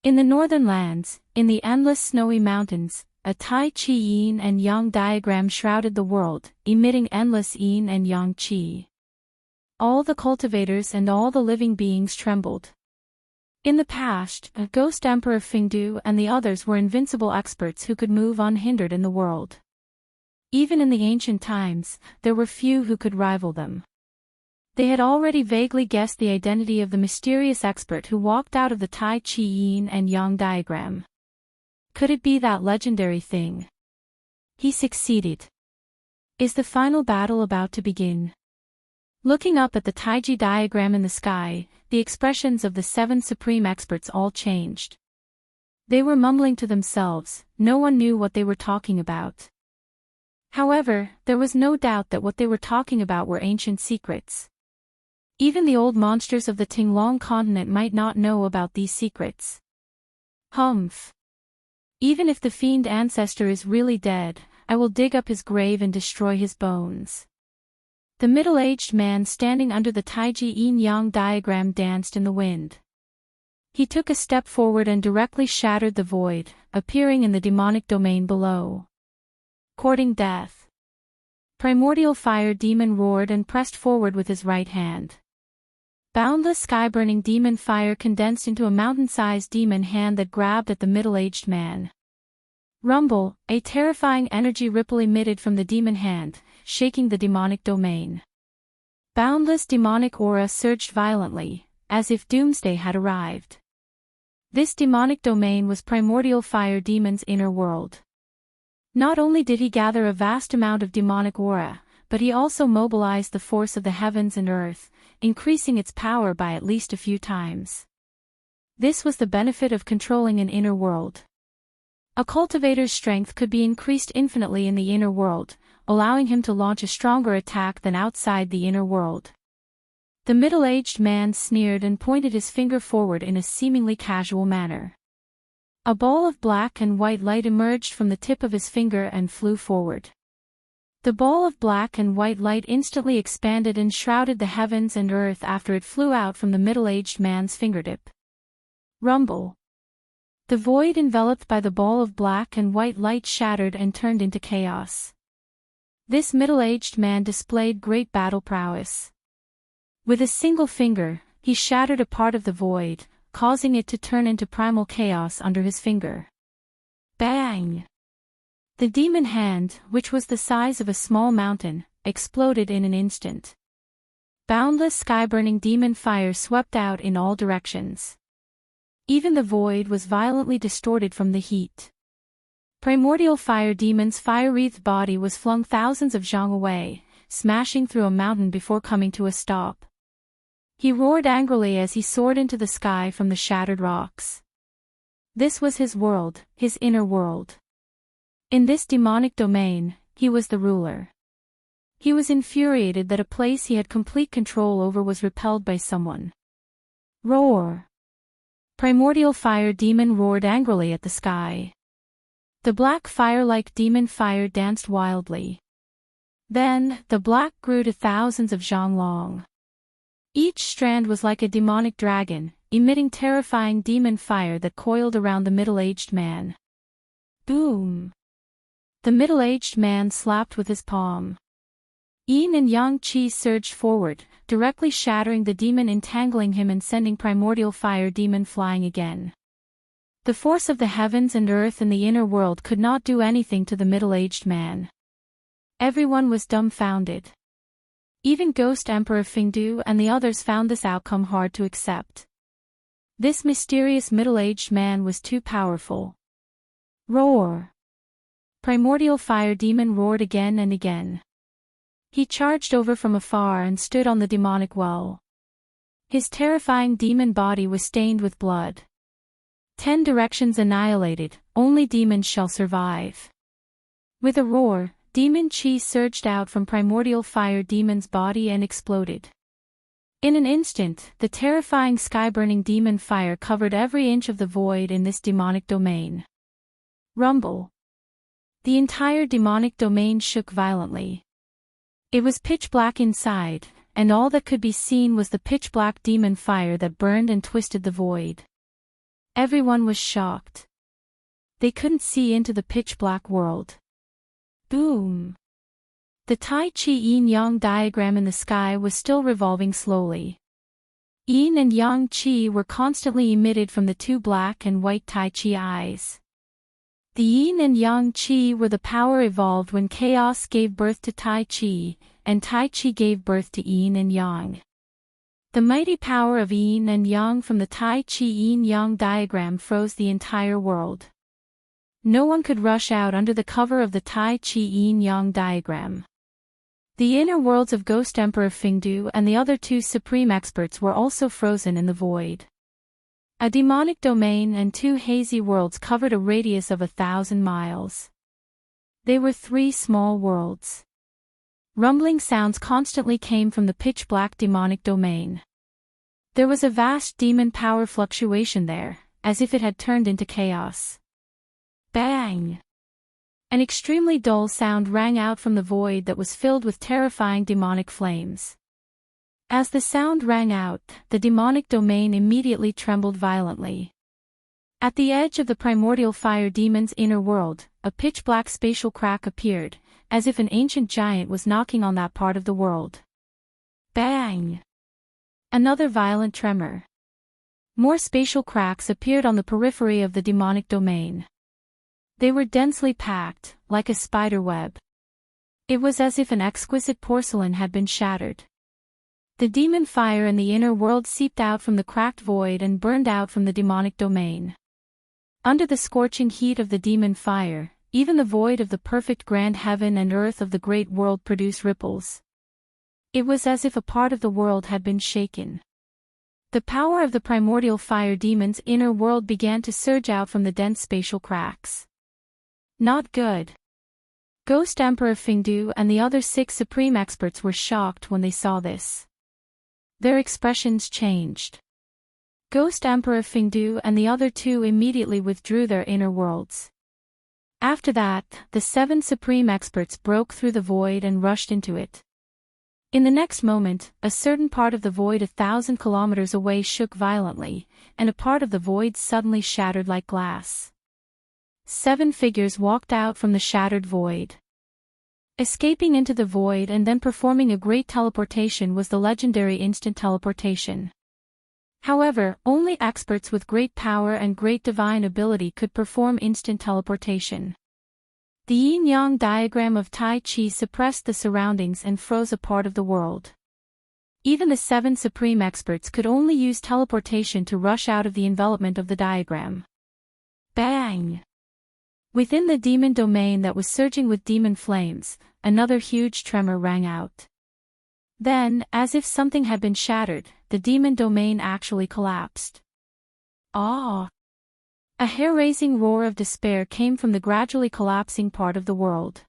In the northern lands, in the endless snowy mountains, a Tai Chi yin and yang diagram shrouded the world, emitting endless yin and yang qi. All the cultivators and all the living beings trembled. In the past, Ghost Emperor Fingdu and the others were invincible experts who could move unhindered in the world. Even in the ancient times, there were few who could rival them. They had already vaguely guessed the identity of the mysterious expert who walked out of the Tai Chi yin and yang diagram. Could it be that legendary thing? He succeeded. Is the final battle about to begin? Looking up at the Taiji diagram in the sky, the expressions of the 7 supreme experts all changed. They were mumbling to themselves, no one knew what they were talking about. However, there was no doubt that what they were talking about were ancient secrets. Even the old monsters of the Tinglong continent might not know about these secrets. Humph. Even if the fiend ancestor is really dead, I will dig up his grave and destroy his bones. The middle-aged man standing under the Taiji yin-yang diagram danced in the wind. He took a step forward and directly shattered the void, appearing in the demonic domain below. Courting death. Primordial fire demon roared and pressed forward with his right hand. Boundless sky-burning demon fire condensed into a mountain-sized demon hand that grabbed at the middle-aged man. Rumble, a terrifying energy ripple emitted from the demon hand, shaking the demonic domain. Boundless demonic aura surged violently, as if doomsday had arrived. This demonic domain was Primordial Fire Demon's inner world. Not only did he gather a vast amount of demonic aura, but he also mobilized the force of the heavens and earth, increasing its power by at least a few times. This was the benefit of controlling an inner world. A cultivator's strength could be increased infinitely in the inner world, allowing him to launch a stronger attack than outside the inner world. The middle-aged man sneered and pointed his finger forward in a seemingly casual manner. A ball of black and white light emerged from the tip of his finger and flew forward. The ball of black and white light instantly expanded and shrouded the heavens and earth after it flew out from the middle-aged man's fingertip. Rumble. The void enveloped by the ball of black and white light shattered and turned into chaos. This middle-aged man displayed great battle prowess. With a single finger, he shattered a part of the void, causing it to turn into primal chaos under his finger. Bang! The demon hand, which was the size of a small mountain, exploded in an instant. Boundless sky-burning demon fire swept out in all directions. Even the void was violently distorted from the heat. Primordial fire demon's fire-wreathed body was flung thousands of zhang away, smashing through a mountain before coming to a stop. He roared angrily as he soared into the sky from the shattered rocks. This was his world, his inner world. In this demonic domain, he was the ruler. He was infuriated that a place he had complete control over was repelled by someone. Roar! Primordial fire demon roared angrily at the sky. The black fire-like demon fire danced wildly. Then, the black grew to thousands of zhang long. Each strand was like a demonic dragon, emitting terrifying demon fire that coiled around the middle-aged man. Boom! The middle-aged man slapped with his palm. Yin and yang chi surged forward, directly shattering the demon, entangling him and sending primordial fire demon flying again. The force of the heavens and earth and the inner world could not do anything to the middle-aged man. Everyone was dumbfounded. Even Ghost Emperor Fingdu and the others found this outcome hard to accept. This mysterious middle-aged man was too powerful. Roar! Primordial fire demon roared again and again. He charged over from afar and stood on the demonic well. His terrifying demon body was stained with blood. 10 directions annihilated, only demons shall survive. With a roar, demon chi surged out from primordial fire demon's body and exploded. In an instant, the terrifying sky-burning demon fire covered every inch of the void in this demonic domain. Rumble! The entire demonic domain shook violently. It was pitch black inside, and all that could be seen was the pitch-black demon fire that burned and twisted the void. Everyone was shocked. They couldn't see into the pitch-black world. Boom! The Tai Chi yin-yang diagram in the sky was still revolving slowly. Yin and yang chi were constantly emitted from the 2 black and white Tai Chi eyes. The yin and yang chi were the power evolved when chaos gave birth to Tai Chi, and Tai Chi gave birth to yin and yang. The mighty power of yin and yang from the Tai Chi yin-yang diagram froze the entire world. No one could rush out under the cover of the Tai Chi yin-yang diagram. The inner worlds of Ghost Emperor Fingdu and the other two supreme experts were also frozen in the void. A demonic domain and two hazy worlds covered a radius of 1,000 miles. They were three small worlds. Rumbling sounds constantly came from the pitch-black demonic domain. There was a vast demon power fluctuation there, as if it had turned into chaos. Bang! An extremely dull sound rang out from the void that was filled with terrifying demonic flames. As the sound rang out, the demonic domain immediately trembled violently. At the edge of the primordial fire demon's inner world, a pitch-black spatial crack appeared, as if an ancient giant was knocking on that part of the world. Bang! Another violent tremor. More spatial cracks appeared on the periphery of the demonic domain. They were densely packed, like a spider web. It was as if an exquisite porcelain had been shattered. The demon fire in the inner world seeped out from the cracked void and burned out from the demonic domain. Under the scorching heat of the demon fire, even the void of the perfect grand heaven and earth of the great world produced ripples. It was as if a part of the world had been shaken. The power of the primordial fire demon's inner world began to surge out from the dense spatial cracks. Not good. Ghost Emperor Fingdu and the other 6 supreme experts were shocked when they saw this. Their expressions changed. Ghost Emperor Fingdu and the other 2 immediately withdrew their inner worlds. After that, the 7 supreme experts broke through the void and rushed into it. In the next moment, a certain part of the void 1,000 kilometers away shook violently, and a part of the void suddenly shattered like glass. 7 figures walked out from the shattered void. Escaping into the void and then performing a great teleportation was the legendary instant teleportation. However, only experts with great power and great divine ability could perform instant teleportation. The yin-yang diagram of Tai Chi suppressed the surroundings and froze a part of the world. Even the 7 supreme experts could only use teleportation to rush out of the envelopment of the diagram. Bang! Within the demon domain that was surging with demon flames, another huge tremor rang out. Then, as if something had been shattered, the demon domain actually collapsed. Ah! A hair-raising roar of despair came from the gradually collapsing part of the world.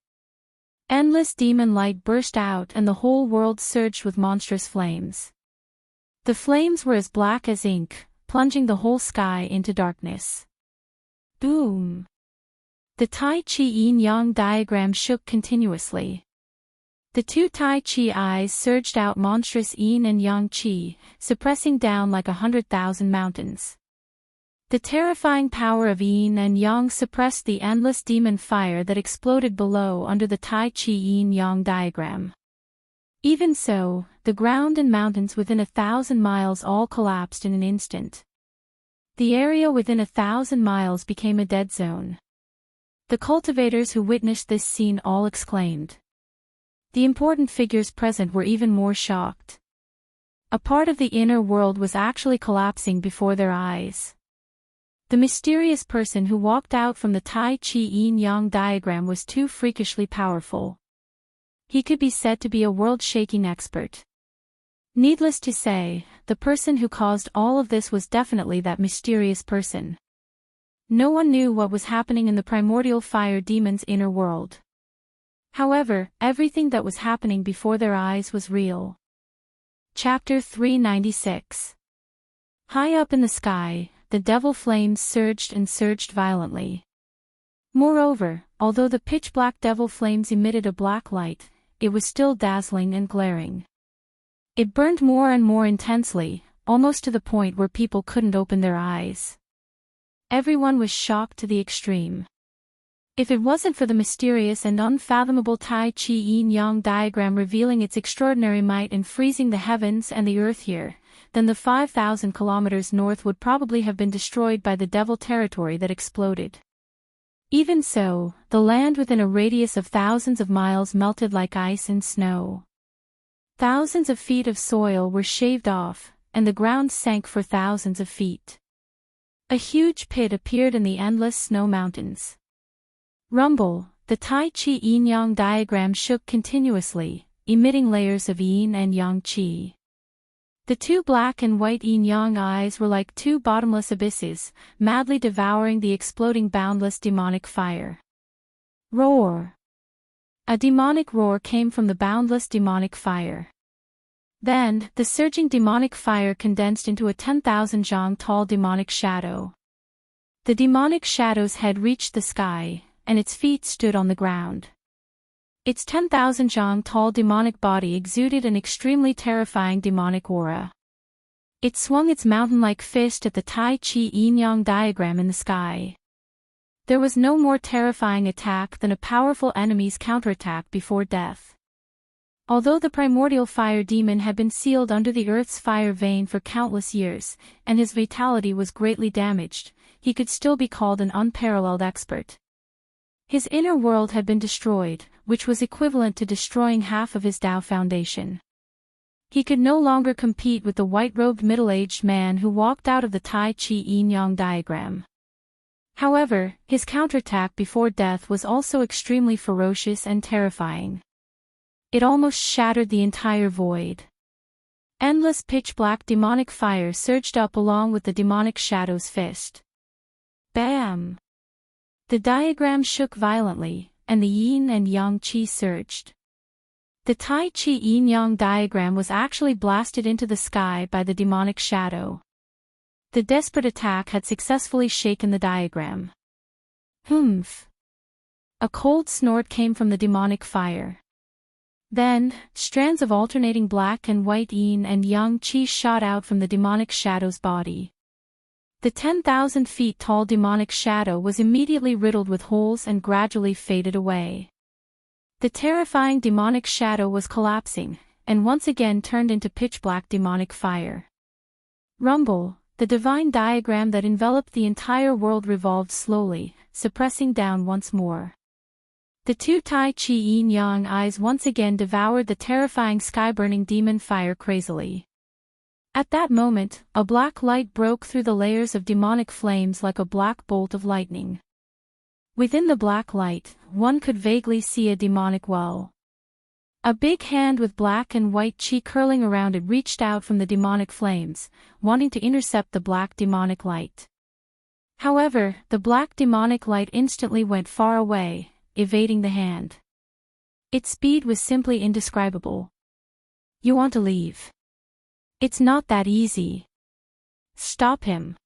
Endless demon light burst out and the whole world surged with monstrous flames. The flames were as black as ink, plunging the whole sky into darkness. Boom! The Tai Chi yin-yang diagram shook continuously. The 2 Tai Chi eyes surged out monstrous yin and yang chi, suppressing down like 100,000 mountains. The terrifying power of yin and yang suppressed the endless demon fire that exploded below under the Tai Chi yin-yang diagram. Even so, the ground and mountains within 1,000 miles all collapsed in an instant. The area within 1,000 miles became a dead zone. The cultivators who witnessed this scene all exclaimed. The important figures present were even more shocked. A part of the inner world was actually collapsing before their eyes. The mysterious person who walked out from the Tai Chi yin-yang diagram was too freakishly powerful. He could be said to be a world-shaking expert. Needless to say, the person who caused all of this was definitely that mysterious person. No one knew what was happening in the primordial fire demon's inner world. However, everything that was happening before their eyes was real. Chapter 396. High up in the sky, the devil flames surged and surged violently. Moreover, although the pitch-black devil flames emitted a black light, it was still dazzling and glaring. It burned more and more intensely, almost to the point where people couldn't open their eyes. Everyone was shocked to the extreme. If it wasn't for the mysterious and unfathomable Tai Chi yin-yang diagram revealing its extraordinary might in freezing the heavens and the earth here, then the 5,000 kilometers north would probably have been destroyed by the devil territory that exploded. Even so, the land within a radius of thousands of miles melted like ice and snow. Thousands of feet of soil were shaved off, and the ground sank for thousands of feet. A huge pit appeared in the endless snow mountains. Rumble, the Tai Chi yin-yang diagram shook continuously, emitting layers of yin and yang qi. The two black and white yin-yang eyes were like two bottomless abysses, madly devouring the exploding boundless demonic fire. Roar! A demonic roar came from the boundless demonic fire. Then, the surging demonic fire condensed into a 10,000 zhang tall demonic shadow. The demonic shadow's head reached the sky, and its feet stood on the ground. Its 10,000 zhang tall demonic body exuded an extremely terrifying demonic aura. It swung its mountain-like fist at the Tai Chi yin-yang diagram in the sky. There was no more terrifying attack than a powerful enemy's counterattack before death. Although the primordial fire demon had been sealed under the earth's fire vein for countless years, and his vitality was greatly damaged, he could still be called an unparalleled expert. His inner world had been destroyed, which was equivalent to destroying half of his Tao foundation. He could no longer compete with the white-robed middle-aged man who walked out of the Tai Chi yin-yang diagram. However, his counterattack before death was also extremely ferocious and terrifying. It almost shattered the entire void. Endless pitch-black demonic fire surged up along with the demonic shadow's fist. Bam! The diagram shook violently, and the yin and yang qi surged. The Tai Chi yin-yang diagram was actually blasted into the sky by the demonic shadow. The desperate attack had successfully shaken the diagram. Humph! A cold snort came from the demonic fire. Then, strands of alternating black and white yin and yang qi shot out from the demonic shadow's body. The 10,000 feet tall demonic shadow was immediately riddled with holes and gradually faded away. The terrifying demonic shadow was collapsing, and once again turned into pitch-black demonic fire. Rumble, the divine diagram that enveloped the entire world revolved slowly, suppressing down once more. The two Tai Chi yin-yang eyes once again devoured the terrifying sky-burning demon fire crazily. At that moment, a black light broke through the layers of demonic flames like a black bolt of lightning. Within the black light, one could vaguely see a demonic well. A big hand with black and white qi curling around it reached out from the demonic flames, wanting to intercept the black demonic light. However, the black demonic light instantly went far away, evading the hand. Its speed was simply indescribable. You want to leave? It's not that easy. Stop him.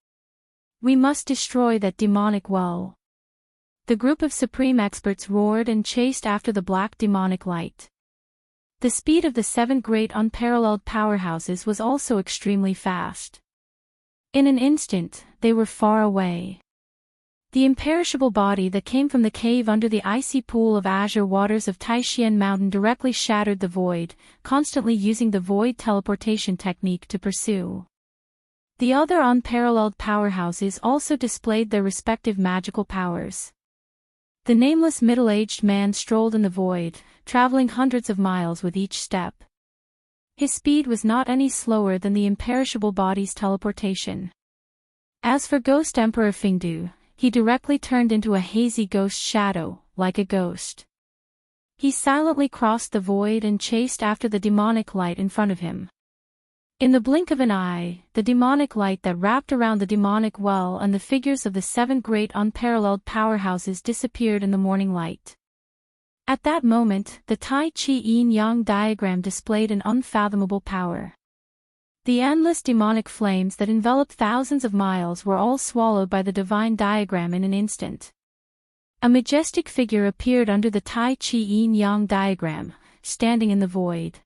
We must destroy that demonic well. The group of supreme experts roared and chased after the black demonic light. The speed of the 7 great unparalleled powerhouses was also extremely fast. In an instant, they were far away. The imperishable body that came from the cave under the icy pool of azure waters of Taishian Mountain directly shattered the void, constantly using the void teleportation technique to pursue. The other unparalleled powerhouses also displayed their respective magical powers. The nameless middle-aged man strolled in the void, traveling hundreds of miles with each step. His speed was not any slower than the imperishable body's teleportation. As for Ghost Emperor Fingdu, he directly turned into a hazy ghost shadow, like a ghost. He silently crossed the void and chased after the demonic light in front of him. In the blink of an eye, the demonic light that wrapped around the demonic well and the figures of the 7 great unparalleled powerhouses disappeared in the morning light. At that moment, the Tai Chi yin-yang diagram displayed an unfathomable power. The endless demonic flames that enveloped thousands of miles were all swallowed by the divine diagram in an instant. A majestic figure appeared under the Tai Chi yin-yang diagram, standing in the void.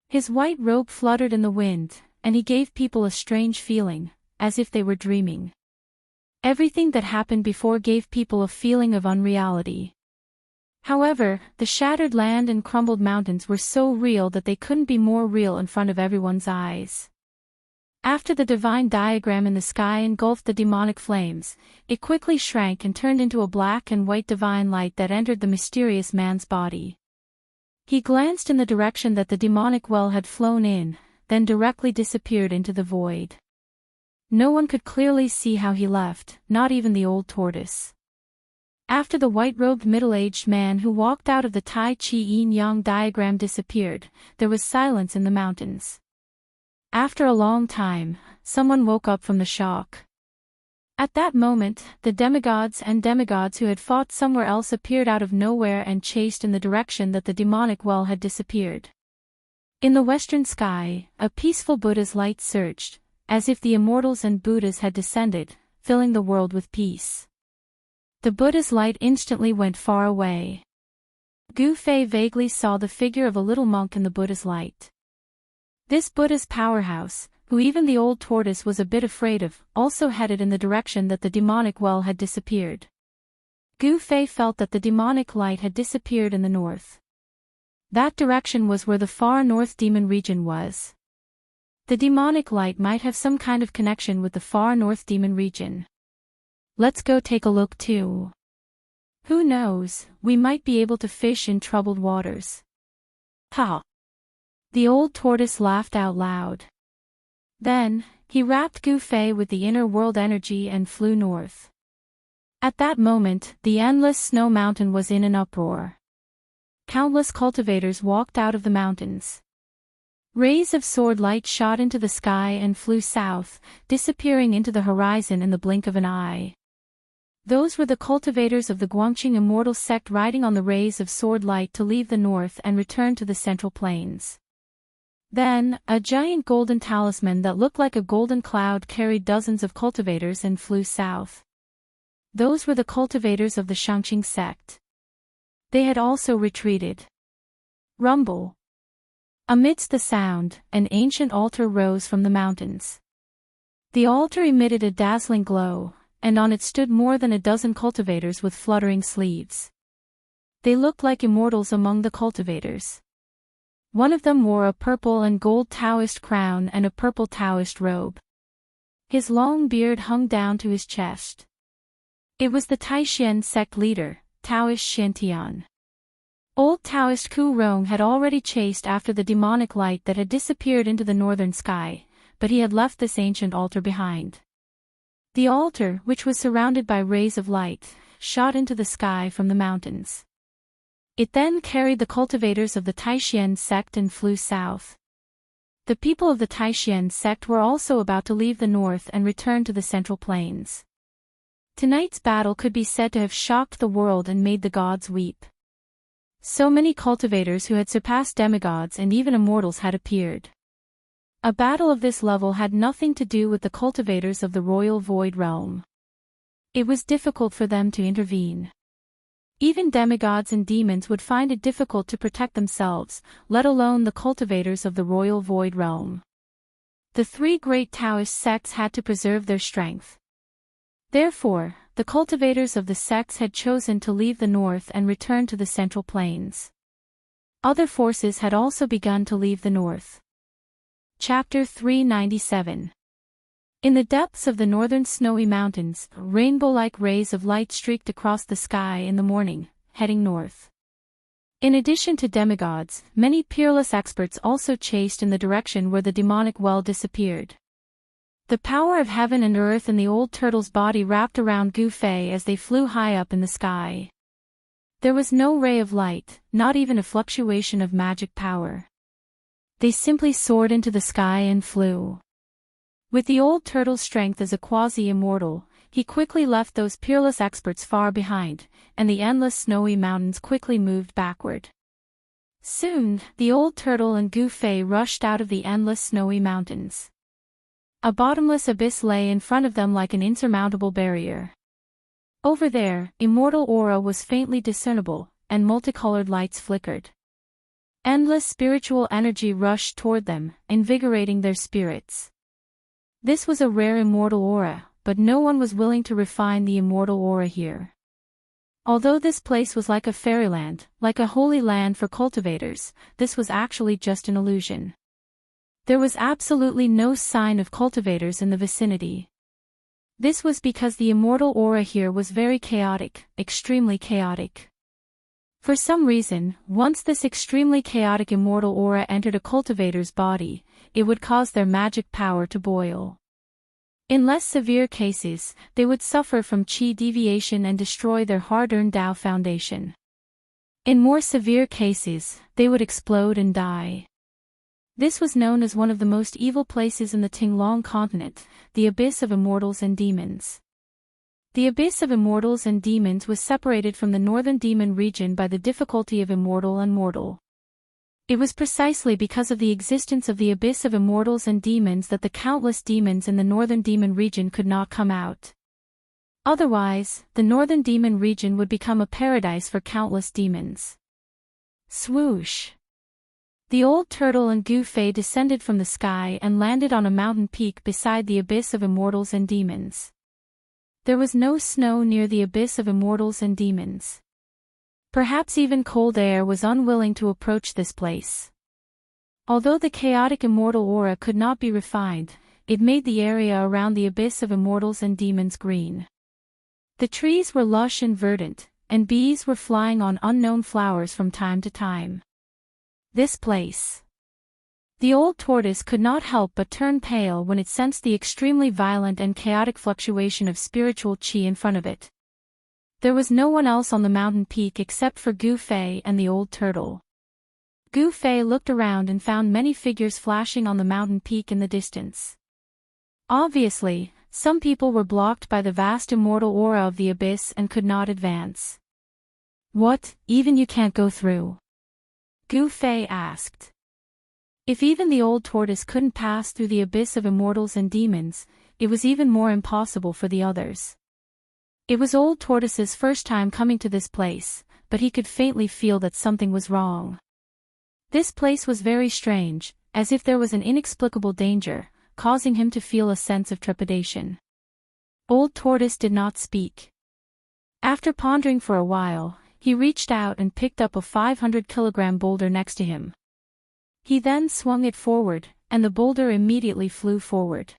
His white robe fluttered in the wind, and he gave people a strange feeling, as if they were dreaming. Everything that happened before gave people a feeling of unreality. However, the shattered land and crumbled mountains were so real that they couldn't be more real in front of everyone's eyes. After the divine diagram in the sky engulfed the demonic flames, it quickly shrank and turned into a black and white divine light that entered the mysterious man's body. He glanced in the direction that the demonic well had flown in, then directly disappeared into the void. No one could clearly see how he left, not even the old tortoise. After the white-robed middle-aged man who walked out of the Tai Chi yin-yang diagram disappeared, there was silence in the mountains. After a long time, someone woke up from the shock. At that moment, the demigods who had fought somewhere else appeared out of nowhere and chased in the direction that the demonic well had disappeared. In the western sky, a peaceful Buddha's light surged, as if the immortals and Buddhas had descended, filling the world with peace. The Buddha's light instantly went far away. Gu Fei vaguely saw the figure of a little monk in the Buddha's light. This Buddha's powerhouse, who even the old tortoise was a bit afraid of, also headed in the direction that the demonic well had disappeared. Gu Fei felt that the demonic light had disappeared in the north. That direction was where the far north demon region was. The demonic light might have some kind of connection with the far north demon region. Let's go take a look too. Who knows, we might be able to fish in troubled waters. Ha! The old tortoise laughed out loud. Then, he wrapped Gu Fei with the inner world energy and flew north. At that moment, the endless snow mountain was in an uproar. Countless cultivators walked out of the mountains. Rays of sword light shot into the sky and flew south, disappearing into the horizon in the blink of an eye. Those were the cultivators of the Guangqing Immortal sect riding on the rays of sword light to leave the north and return to the central plains. Then, a giant golden talisman that looked like a golden cloud carried dozens of cultivators and flew south. Those were the cultivators of the Shangqing sect. They had also retreated. Rumble. Amidst the sound, an ancient altar rose from the mountains. The altar emitted a dazzling glow, and on it stood more than a dozen cultivators with fluttering sleeves. They looked like immortals among the cultivators. One of them wore a purple and gold Taoist crown and a purple Taoist robe. His long beard hung down to his chest. It was the Taishan sect leader, Taoist Shantian. Old Taoist Ku Rong had already chased after the demonic light that had disappeared into the northern sky, but he had left this ancient altar behind. The altar, which was surrounded by rays of light, shot into the sky from the mountains. It then carried the cultivators of the Taishan sect and flew south. The people of the Taishan sect were also about to leave the north and return to the central plains. Tonight's battle could be said to have shocked the world and made the gods weep. So many cultivators who had surpassed demigods and even immortals had appeared. A battle of this level had nothing to do with the cultivators of the royal void realm. It was difficult for them to intervene. Even demigods and demons would find it difficult to protect themselves, let alone the cultivators of the royal void realm. The three great Taoist sects had to preserve their strength. Therefore, the cultivators of the sects had chosen to leave the north and return to the central plains. Other forces had also begun to leave the north. Chapter 397. In the depths of the northern snowy mountains, rainbow-like rays of light streaked across the sky in the morning, heading north. In addition to demigods, many peerless experts also chased in the direction where the demonic well disappeared. The power of heaven and earth in the old turtle's body wrapped around Gu Fei as they flew high up in the sky. There was no ray of light, not even a fluctuation of magic power. They simply soared into the sky and flew. With the old turtle's strength as a quasi-immortal, he quickly left those peerless experts far behind, and the endless snowy mountains quickly moved backward. Soon, the old turtle and Gu Fei rushed out of the endless snowy mountains. A bottomless abyss lay in front of them like an insurmountable barrier. Over there, immortal aura was faintly discernible, and multicolored lights flickered. Endless spiritual energy rushed toward them, invigorating their spirits. This was a rare immortal aura, but no one was willing to refine the immortal aura here. Although this place was like a fairyland, like a holy land for cultivators, this was actually just an illusion. There was absolutely no sign of cultivators in the vicinity. This was because the immortal aura here was very chaotic, extremely chaotic. For some reason, once this extremely chaotic immortal aura entered a cultivator's body, it would cause their magic power to boil. In less severe cases, they would suffer from qi deviation and destroy their hard-earned Tao foundation. In more severe cases, they would explode and die. This was known as one of the most evil places in the Tinglong continent, the Abyss of Immortals and Demons. The Abyss of Immortals and Demons was separated from the Northern Demon region by the difficulty of Immortal and Mortal. It was precisely because of the existence of the Abyss of Immortals and Demons that the countless demons in the Northern Demon region could not come out. Otherwise, the Northern Demon region would become a paradise for countless demons. Swoosh! The old turtle and Gu Fei descended from the sky and landed on a mountain peak beside the Abyss of Immortals and Demons. There was no snow near the Abyss of Immortals and Demons. Perhaps even cold air was unwilling to approach this place. Although the chaotic immortal aura could not be refined, it made the area around the Abyss of Immortals and Demons green. The trees were lush and verdant, and bees were flying on unknown flowers from time to time. This place. The old tortoise could not help but turn pale when it sensed the extremely violent and chaotic fluctuation of spiritual qi in front of it. There was no one else on the mountain peak except for Gu Fei and the old turtle. Gu Fei looked around and found many figures flashing on the mountain peak in the distance. Obviously, some people were blocked by the vast immortal aura of the abyss and could not advance. What, even you can't go through? Gu Fei asked. If even the old tortoise couldn't pass through the Abyss of Immortals and Demons, it was even more impossible for the others. It was old tortoise's first time coming to this place, but he could faintly feel that something was wrong. This place was very strange, as if there was an inexplicable danger, causing him to feel a sense of trepidation. Old tortoise did not speak. After pondering for a while, he reached out and picked up a 500-kilogram boulder next to him. He then swung it forward, and the boulder immediately flew forward.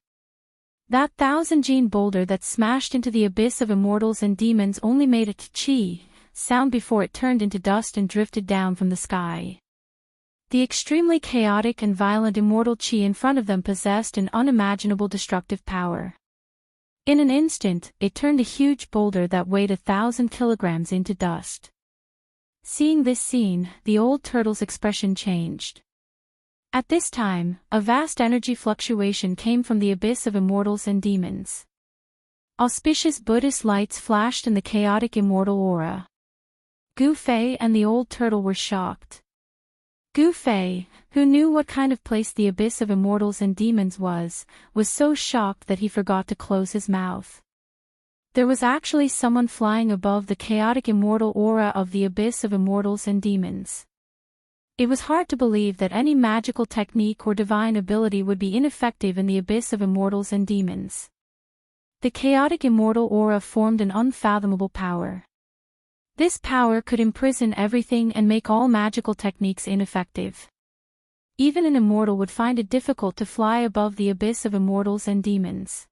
That 1,000-gene boulder that smashed into the Abyss of Immortals and Demons only made a chi sound before it turned into dust and drifted down from the sky. The extremely chaotic and violent immortal chi in front of them possessed an unimaginable destructive power. In an instant, it turned a huge boulder that weighed 1,000 kilograms into dust. Seeing this scene, the old turtle's expression changed. At this time, a vast energy fluctuation came from the Abyss of Immortals and Demons. Auspicious Buddhist lights flashed in the chaotic immortal aura. Gu Fei and the old turtle were shocked. Gu Fei, who knew what kind of place the Abyss of Immortals and Demons was so shocked that he forgot to close his mouth. There was actually someone flying above the chaotic immortal aura of the Abyss of Immortals and Demons. It was hard to believe that any magical technique or divine ability would be ineffective in the Abyss of Immortals and Demons. The chaotic immortal aura formed an unfathomable power. This power could imprison everything and make all magical techniques ineffective. Even an immortal would find it difficult to fly above the Abyss of Immortals and Demons.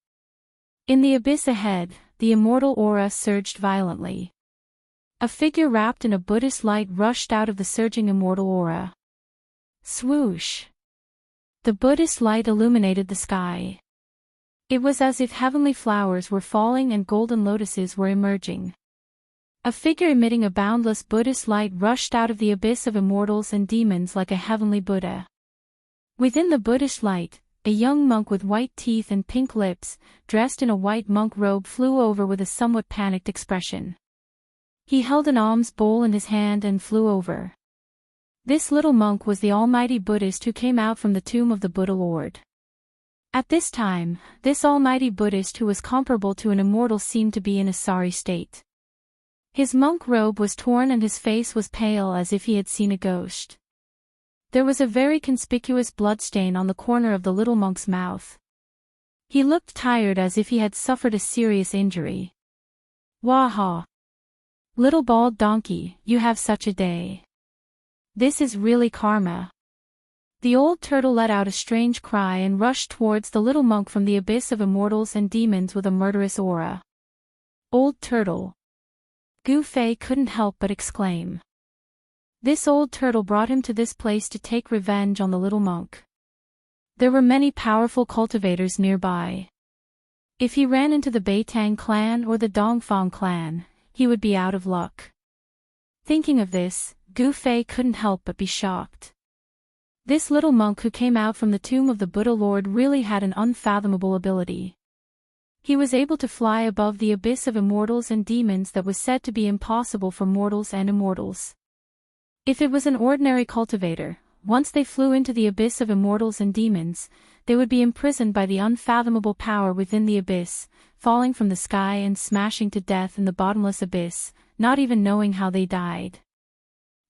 In the abyss ahead, the immortal aura surged violently. A figure wrapped in a Buddhist light rushed out of the surging immortal aura. Swoosh! The Buddhist light illuminated the sky. It was as if heavenly flowers were falling and golden lotuses were emerging. A figure emitting a boundless Buddhist light rushed out of the Abyss of Immortals and Demons like a heavenly Buddha. Within the Buddhist light, a young monk with white teeth and pink lips, dressed in a white monk robe, flew over with a somewhat panicked expression. He held an alms bowl in his hand and flew over. This little monk was the almighty Buddhist who came out from the tomb of the Buddha Lord. At this time, this almighty Buddhist who was comparable to an immortal seemed to be in a sorry state. His monk robe was torn and his face was pale as if he had seen a ghost. There was a very conspicuous bloodstain on the corner of the little monk's mouth. He looked tired as if he had suffered a serious injury. Waha! Little bald donkey, you have such a day. This is really karma. The old turtle let out a strange cry and rushed towards the little monk from the Abyss of Immortals and Demons with a murderous aura. Old turtle! Gu Fei couldn't help but exclaim. This old turtle brought him to this place to take revenge on the little monk. There were many powerful cultivators nearby. If he ran into the Beitang clan or the Dongfang clan, he would be out of luck. Thinking of this, Gu Fei couldn't help but be shocked. This little monk who came out from the tomb of the Buddha Lord really had an unfathomable ability. He was able to fly above the abyss of immortals and demons that was said to be impossible for mortals and immortals. If it was an ordinary cultivator, once they flew into the abyss of immortals and demons, they would be imprisoned by the unfathomable power within the abyss, falling from the sky and smashing to death in the bottomless abyss, not even knowing how they died.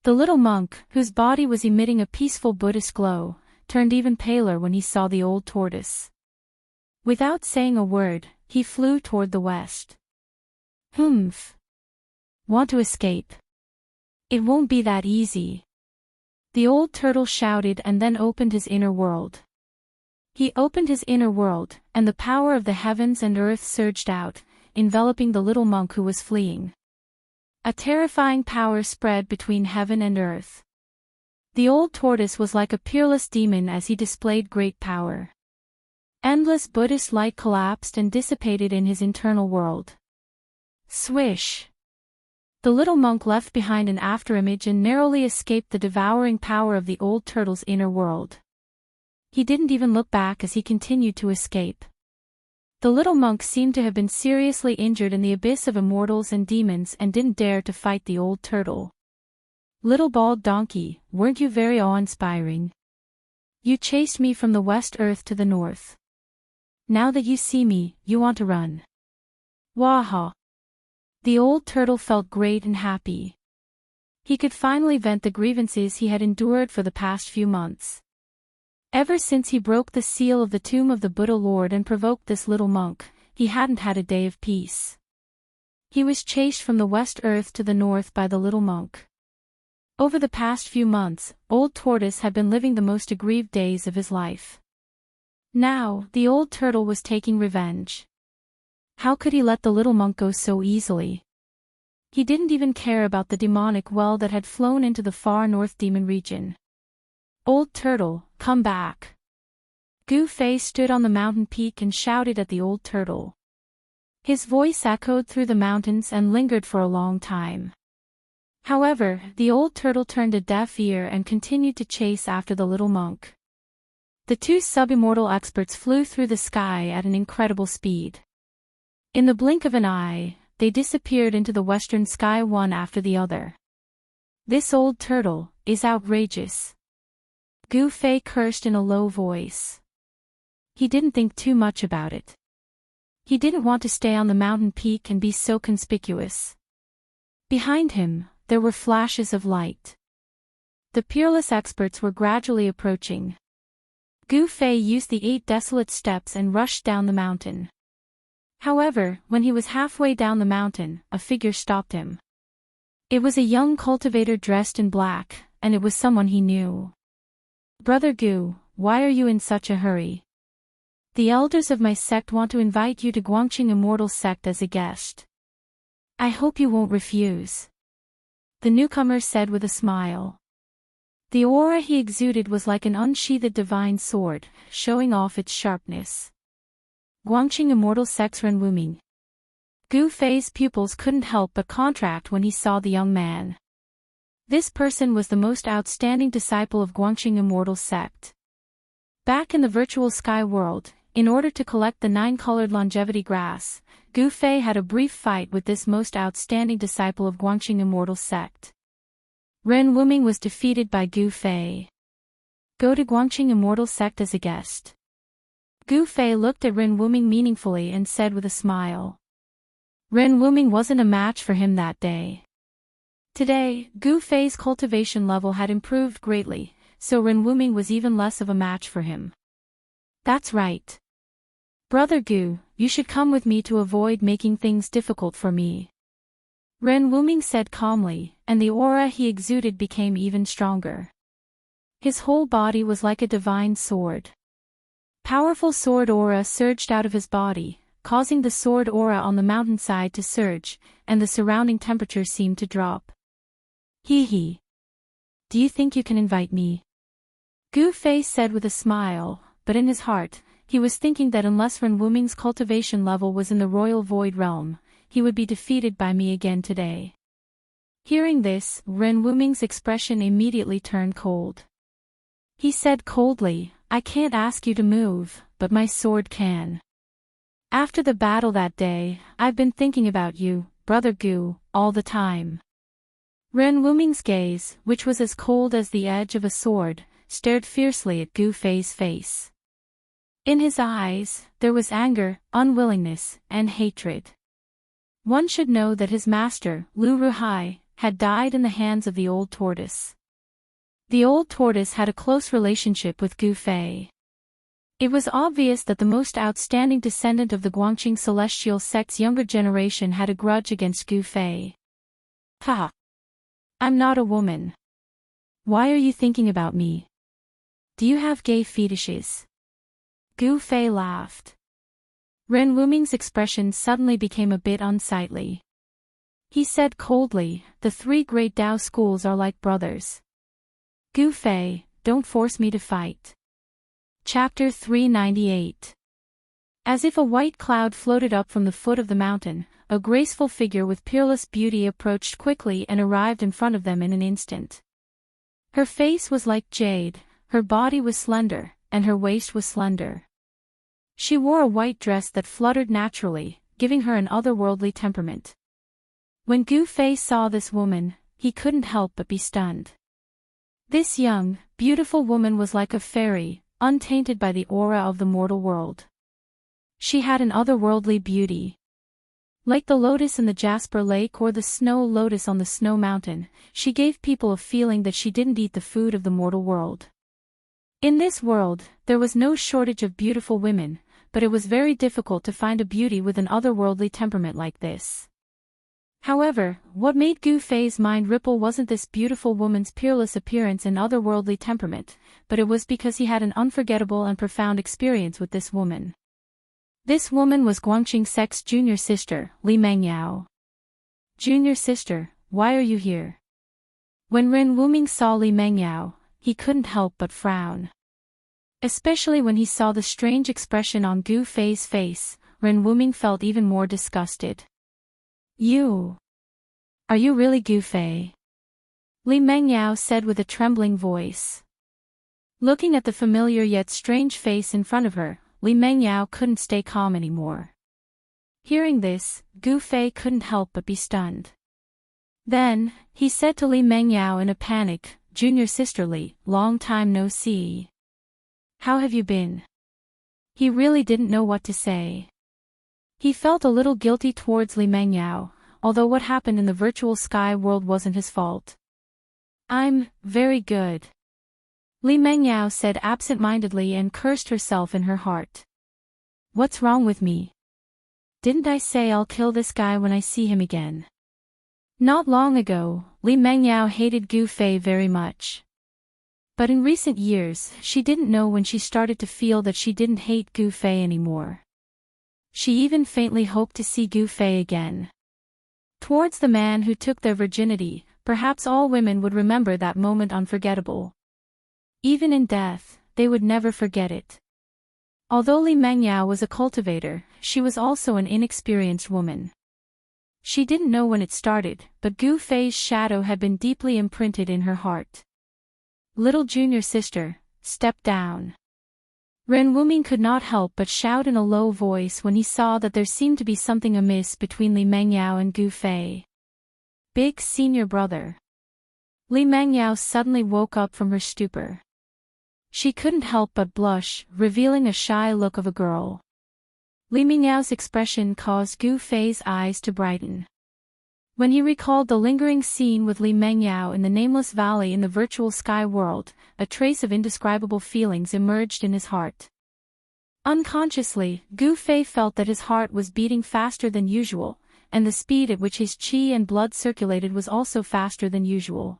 The little monk, whose body was emitting a peaceful Buddhist glow, turned even paler when he saw the old tortoise. Without saying a word, he flew toward the west. Humph. Want to escape? It won't be that easy. The old turtle shouted and then opened his inner world. He opened his inner world, and the power of the heavens and earth surged out, enveloping the little monk who was fleeing. A terrifying power spread between heaven and earth. The old tortoise was like a peerless demon as he displayed great power. Endless Buddhist light collapsed and dissipated in his internal world. Swish! The little monk left behind an afterimage and narrowly escaped the devouring power of the old turtle's inner world. He didn't even look back as he continued to escape. The little monk seemed to have been seriously injured in the abyss of immortals and demons and didn't dare to fight the old turtle. Little bald donkey, weren't you very awe-inspiring? You chased me from the west earth to the north. Now that you see me, you want to run. Waha! The old turtle felt great and happy. He could finally vent the grievances he had endured for the past few months. Ever since he broke the seal of the tomb of the Buddha Lord and provoked this little monk, he hadn't had a day of peace. He was chased from the west earth to the north by the little monk. Over the past few months, old tortoise had been living the most aggrieved days of his life. Now, the old turtle was taking revenge. How could he let the little monk go so easily? He didn't even care about the demonic well that had flown into the far north demon region. Old turtle, come back. Gu Fei stood on the mountain peak and shouted at the old turtle. His voice echoed through the mountains and lingered for a long time. However, the old turtle turned a deaf ear and continued to chase after the little monk. The two sub-immortal experts flew through the sky at an incredible speed. In the blink of an eye, they disappeared into the western sky one after the other. This old turtle is outrageous. Gu Fei cursed in a low voice. He didn't think too much about it. He didn't want to stay on the mountain peak and be so conspicuous. Behind him, there were flashes of light. The peerless experts were gradually approaching. Gu Fei used the 8 desolate steps and rushed down the mountain. However, when he was halfway down the mountain, a figure stopped him. It was a young cultivator dressed in black, and it was someone he knew. Brother Gu, why are you in such a hurry? The elders of my sect want to invite you to Guangqing Immortal sect as a guest. I hope you won't refuse. The newcomer said with a smile. The aura he exuded was like an unsheathed divine sword, showing off its sharpness. Guangqing Immortal sect's Ren Wuming. Gu Fei's pupils couldn't help but contract when he saw the young man. This person was the most outstanding disciple of Guangqing Immortal sect. Back in the virtual sky world, in order to collect the 9-colored longevity grass, Gu Fei had a brief fight with this most outstanding disciple of Guangqing Immortal sect. Ren Wuming was defeated by Gu Fei. Go to Guangqing Immortal sect as a guest. Gu Fei looked at Ren Wuming meaningfully and said with a smile. Ren Wuming wasn't a match for him that day. Today, Gu Fei's cultivation level had improved greatly, so Ren Wuming was even less of a match for him. That's right. Brother Gu, you should come with me to avoid making things difficult for me. Ren Wuming said calmly, and the aura he exuded became even stronger. His whole body was like a divine sword. Powerful sword aura surged out of his body, causing the sword aura on the mountainside to surge, and the surrounding temperature seemed to drop. Hee hee. Do you think you can invite me? Gu Fei said with a smile, but in his heart, he was thinking that unless Ren Wuming's cultivation level was in the royal void realm, he would be defeated by me again today. Hearing this, Ren Wuming's expression immediately turned cold. He said coldly, I can't ask you to move, but my sword can. After the battle that day, I've been thinking about you, Brother Gu, all the time. Ren Wuming's gaze, which was as cold as the edge of a sword, stared fiercely at Gu Fei's face. In his eyes, there was anger, unwillingness, and hatred. One should know that his master, Lu Ruhai, had died in the hands of the old tortoise. The old tortoise had a close relationship with Gu Fei. It was obvious that the most outstanding descendant of the Guangqing celestial sect's younger generation had a grudge against Gu Fei. Ha! I'm not a woman. Why are you thinking about me? Do you have gay fetishes? Gu Fei laughed. Ren Wuming's expression suddenly became a bit unsightly. He said coldly, the three great Dao schools are like brothers. Gu Fei, don't force me to fight. Chapter 398. As if a white cloud floated up from the foot of the mountain, a graceful figure with peerless beauty approached quickly and arrived in front of them in an instant. Her face was like jade, her body was slender, and her waist was slender. She wore a white dress that fluttered naturally, giving her an otherworldly temperament. When Gu Fei saw this woman, he couldn't help but be stunned. This young, beautiful woman was like a fairy, untainted by the aura of the mortal world. She had an otherworldly beauty. Like the lotus in the Jasper Lake or the snow lotus on the snow mountain, she gave people a feeling that she didn't eat the food of the mortal world. In this world, there was no shortage of beautiful women, but it was very difficult to find a beauty with an otherworldly temperament like this. However, what made Gu Fei's mind ripple wasn't this beautiful woman's peerless appearance and otherworldly temperament, but it was because he had an unforgettable and profound experience with this woman. This woman was Guangqing sect's junior sister, Li Mengyao. Junior sister, why are you here? When Ren Wuming saw Li Mengyao, he couldn't help but frown. Especially when he saw the strange expression on Gu Fei's face, Ren Wuming felt even more disgusted. Are you really Gu Fei? Li Mengyao said with a trembling voice. Looking at the familiar yet strange face in front of her, Li Mengyao couldn't stay calm anymore. Hearing this, Gu Fei couldn't help but be stunned. Then, he said to Li Mengyao in a panic, Junior sister Li, long time no see. How have you been? He really didn't know what to say. He felt a little guilty towards Li Mengyao, although what happened in the virtual sky world wasn't his fault. I'm very good. Li Mengyao said absent-mindedly and cursed herself in her heart. What's wrong with me? Didn't I say I'll kill this guy when I see him again? Not long ago, Li Mengyao hated Gu Fei very much. But in recent years, she didn't know when she started to feel that she didn't hate Gu Fei anymore. She even faintly hoped to see Gu Fei again. Towards the man who took their virginity, perhaps all women would remember that moment unforgettable. Even in death, they would never forget it. Although Li Mengyao was a cultivator, she was also an inexperienced woman. She didn't know when it started, but Gu Fei's shadow had been deeply imprinted in her heart. Little junior sister, step down. Ren Wuming could not help but shout in a low voice when he saw that there seemed to be something amiss between Li Mengyao and Gu Fei. Big senior brother. Li Mengyao suddenly woke up from her stupor. She couldn't help but blush, revealing a shy look of a girl. Li Mengyao's expression caused Gu Fei's eyes to brighten. When he recalled the lingering scene with Li Mengyao in the nameless valley in the virtual sky world, a trace of indescribable feelings emerged in his heart. Unconsciously, Gu Fei felt that his heart was beating faster than usual, and the speed at which his qi and blood circulated was also faster than usual.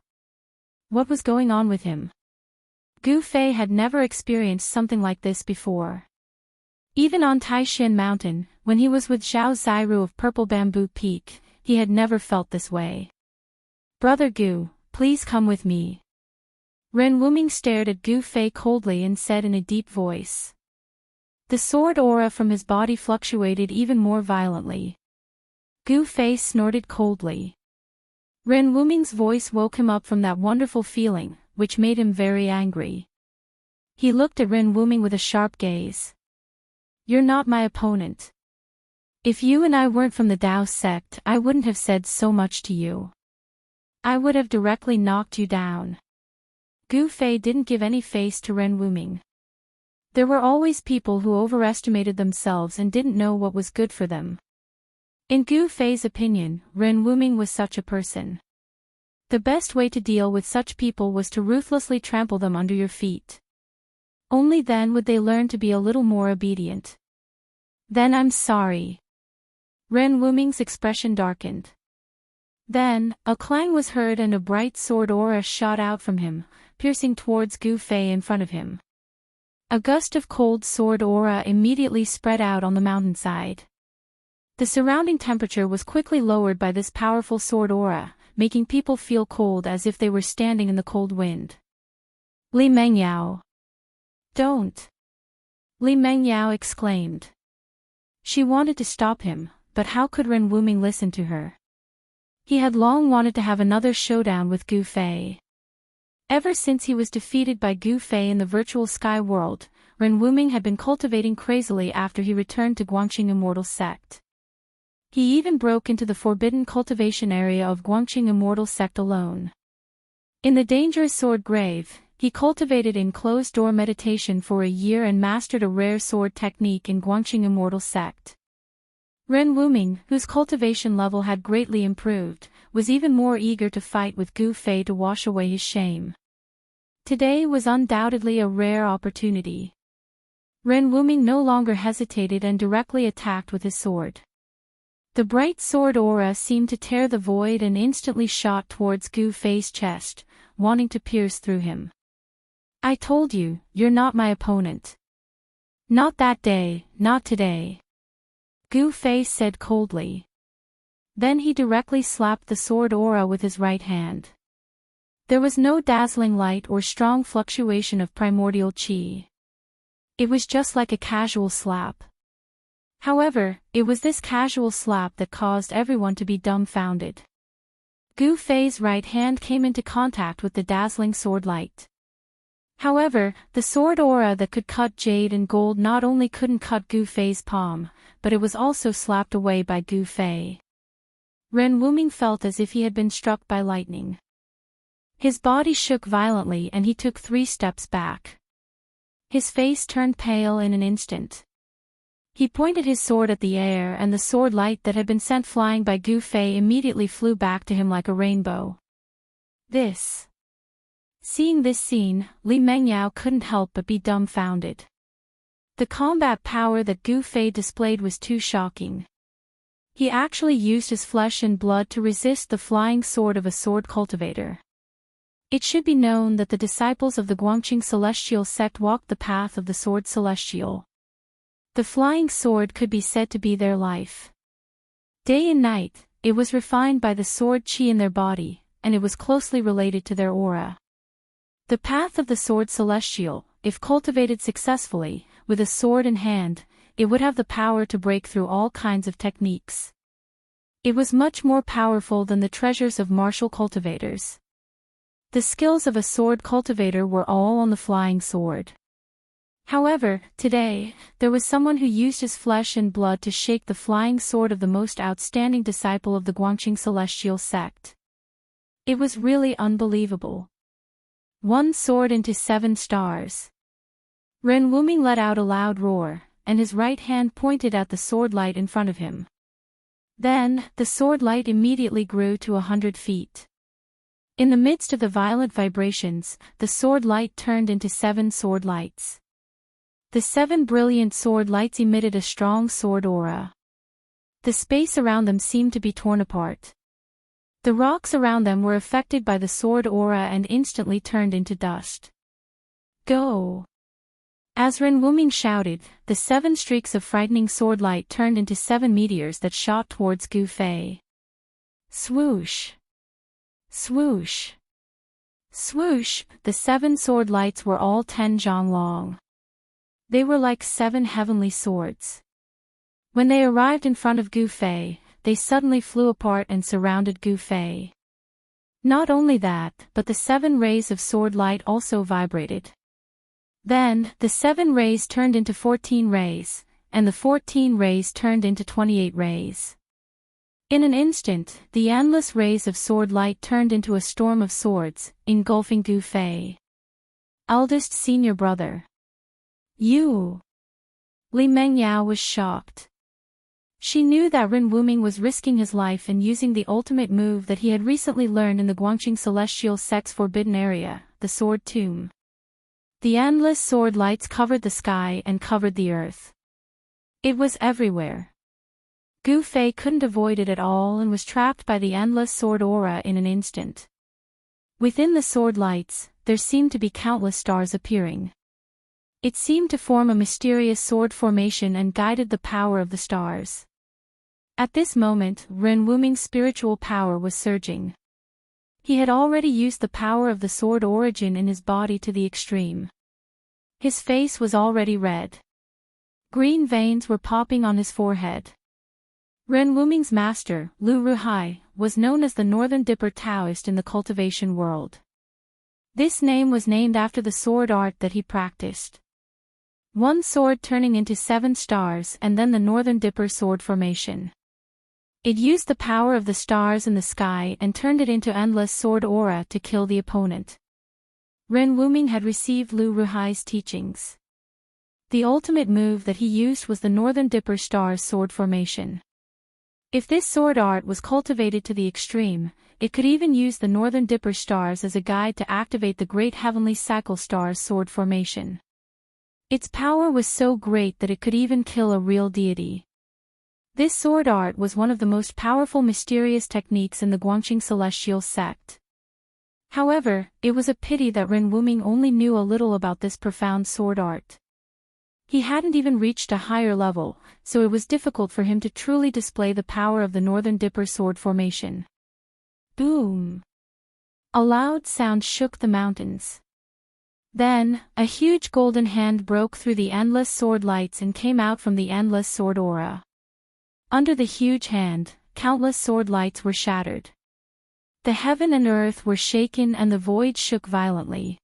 What was going on with him? Gu Fei had never experienced something like this before. Even on Taishan Mountain, when he was with Zhao Zairu of Purple Bamboo Peak, he had never felt this way. Brother Gu, please come with me. Ren Wuming stared at Gu Fei coldly and said in a deep voice. The sword aura from his body fluctuated even more violently. Gu Fei snorted coldly. Ren Wuming's voice woke him up from that wonderful feeling, which made him very angry. He looked at Ren Wuming with a sharp gaze. You're not my opponent. If you and I weren't from the Dao sect, I wouldn't have said so much to you. I would have directly knocked you down. Gu Fei didn't give any face to Ren Wuming. There were always people who overestimated themselves and didn't know what was good for them. In Gu Fei's opinion, Ren Wuming was such a person. The best way to deal with such people was to ruthlessly trample them under your feet. Only then would they learn to be a little more obedient. Then I'm sorry. Ren Wuming's expression darkened. Then, a clang was heard and a bright sword aura shot out from him, piercing towards Gu Fei in front of him. A gust of cold sword aura immediately spread out on the mountainside. The surrounding temperature was quickly lowered by this powerful sword aura, making people feel cold as if they were standing in the cold wind. Li Mengyao. Don't! Li Mengyao exclaimed. She wanted to stop him, but how could Ren Wuming listen to her? He had long wanted to have another showdown with Gu Fei. Ever since he was defeated by Gu Fei in the virtual sky world, Ren Wuming had been cultivating crazily after he returned to Guangqing Immortal sect. He even broke into the forbidden cultivation area of Guangqing Immortal sect alone. In the dangerous sword grave, he cultivated in closed-door meditation for a year and mastered a rare sword technique in Guangqing Immortal sect. Ren Wuming, whose cultivation level had greatly improved, was even more eager to fight with Gu Fei to wash away his shame. Today was undoubtedly a rare opportunity. Ren Wuming no longer hesitated and directly attacked with his sword. The bright sword aura seemed to tear the void and instantly shot towards Gu Fei's chest, wanting to pierce through him. I told you, you're not my opponent. Not that day, not today. Gu Fei said coldly. Then he directly slapped the sword aura with his right hand. There was no dazzling light or strong fluctuation of primordial qi. It was just like a casual slap. However, it was this casual slap that caused everyone to be dumbfounded. Gu Fei's right hand came into contact with the dazzling sword light. However, the sword aura that could cut jade and gold not only couldn't cut Gu Fei's palm, but it was also slapped away by Gu Fei. Ren Wuming felt as if he had been struck by lightning. His body shook violently and he took 3 steps back. His face turned pale in an instant. He pointed his sword at the air and the sword light that had been sent flying by Gu Fei immediately flew back to him like a rainbow. Seeing this scene, Li Mengyao couldn't help but be dumbfounded. The combat power that Gu Fei displayed was too shocking. He actually used his flesh and blood to resist the flying sword of a sword cultivator. It should be known that the disciples of the Guangqing Celestial sect walked the path of the sword celestial. The flying sword could be said to be their life. Day and night, it was refined by the sword qi in their body, and it was closely related to their aura. The path of the sword celestial, if cultivated successfully, with a sword in hand, it would have the power to break through all kinds of techniques. It was much more powerful than the treasures of martial cultivators. The skills of a sword cultivator were all on the flying sword. However, today, there was someone who used his flesh and blood to shake the flying sword of the most outstanding disciple of the Guangqing Celestial sect. It was really unbelievable. 1 sword into 7 stars. Ren Wuming let out a loud roar, and his right hand pointed at the sword light in front of him. Then, the sword light immediately grew to 100 feet. In the midst of the violent vibrations, the sword light turned into 7 sword lights. The 7 brilliant sword lights emitted a strong sword aura. The space around them seemed to be torn apart. The rocks around them were affected by the sword aura and instantly turned into dust. Go! As Ren Wuming shouted, the 7 streaks of frightening sword light turned into 7 meteors that shot towards Gu Fei. Swoosh! Swoosh! Swoosh, the 7 sword lights were all 10 zhang long. They were like 7 heavenly swords. When they arrived in front of Gu Fei, they suddenly flew apart and surrounded Gu Fei. Not only that, but the 7 rays of sword light also vibrated. Then, the 7 rays turned into 14 rays, and the 14 rays turned into 28 rays. In an instant, the endless rays of sword light turned into a storm of swords, engulfing Gu Fei. Eldest senior brother. You! Li Mengyao was shocked. She knew that Ren Wuming was risking his life and using the ultimate move that he had recently learned in the Guangqing Celestial Sect's forbidden area, the Sword Tomb. The endless sword lights covered the sky and covered the earth. It was everywhere. Gu Fei couldn't avoid it at all and was trapped by the endless sword aura in an instant. Within the sword lights, there seemed to be countless stars appearing. It seemed to form a mysterious sword formation and guided the power of the stars. At this moment, Ren Wuming's spiritual power was surging. He had already used the power of the sword origin in his body to the extreme. His face was already red. Green veins were popping on his forehead. Ren Wuming's master, Lu Ruhai, was known as the Northern Dipper Taoist in the cultivation world. This name was named after the sword art that he practiced. One sword turning into 7 stars and then the Northern Dipper sword formation. It used the power of the stars in the sky and turned it into endless sword aura to kill the opponent. Ren Wuming had received Lu Ruhai's teachings. The ultimate move that he used was the Northern Dipper Stars sword formation. If this sword art was cultivated to the extreme, it could even use the Northern Dipper Stars as a guide to activate the Great Heavenly Cycle Stars sword formation. Its power was so great that it could even kill a real deity. This sword art was one of the most powerful mysterious techniques in the Guangqing Celestial Sect. However, it was a pity that Ren Wuming only knew a little about this profound sword art. He hadn't even reached a higher level, so it was difficult for him to truly display the power of the Northern Dipper sword formation. Boom! A loud sound shook the mountains. Then, a huge golden hand broke through the endless sword lights and came out from the endless sword aura. Under the huge hand, countless sword lights were shattered. The heaven and earth were shaken and the void shook violently.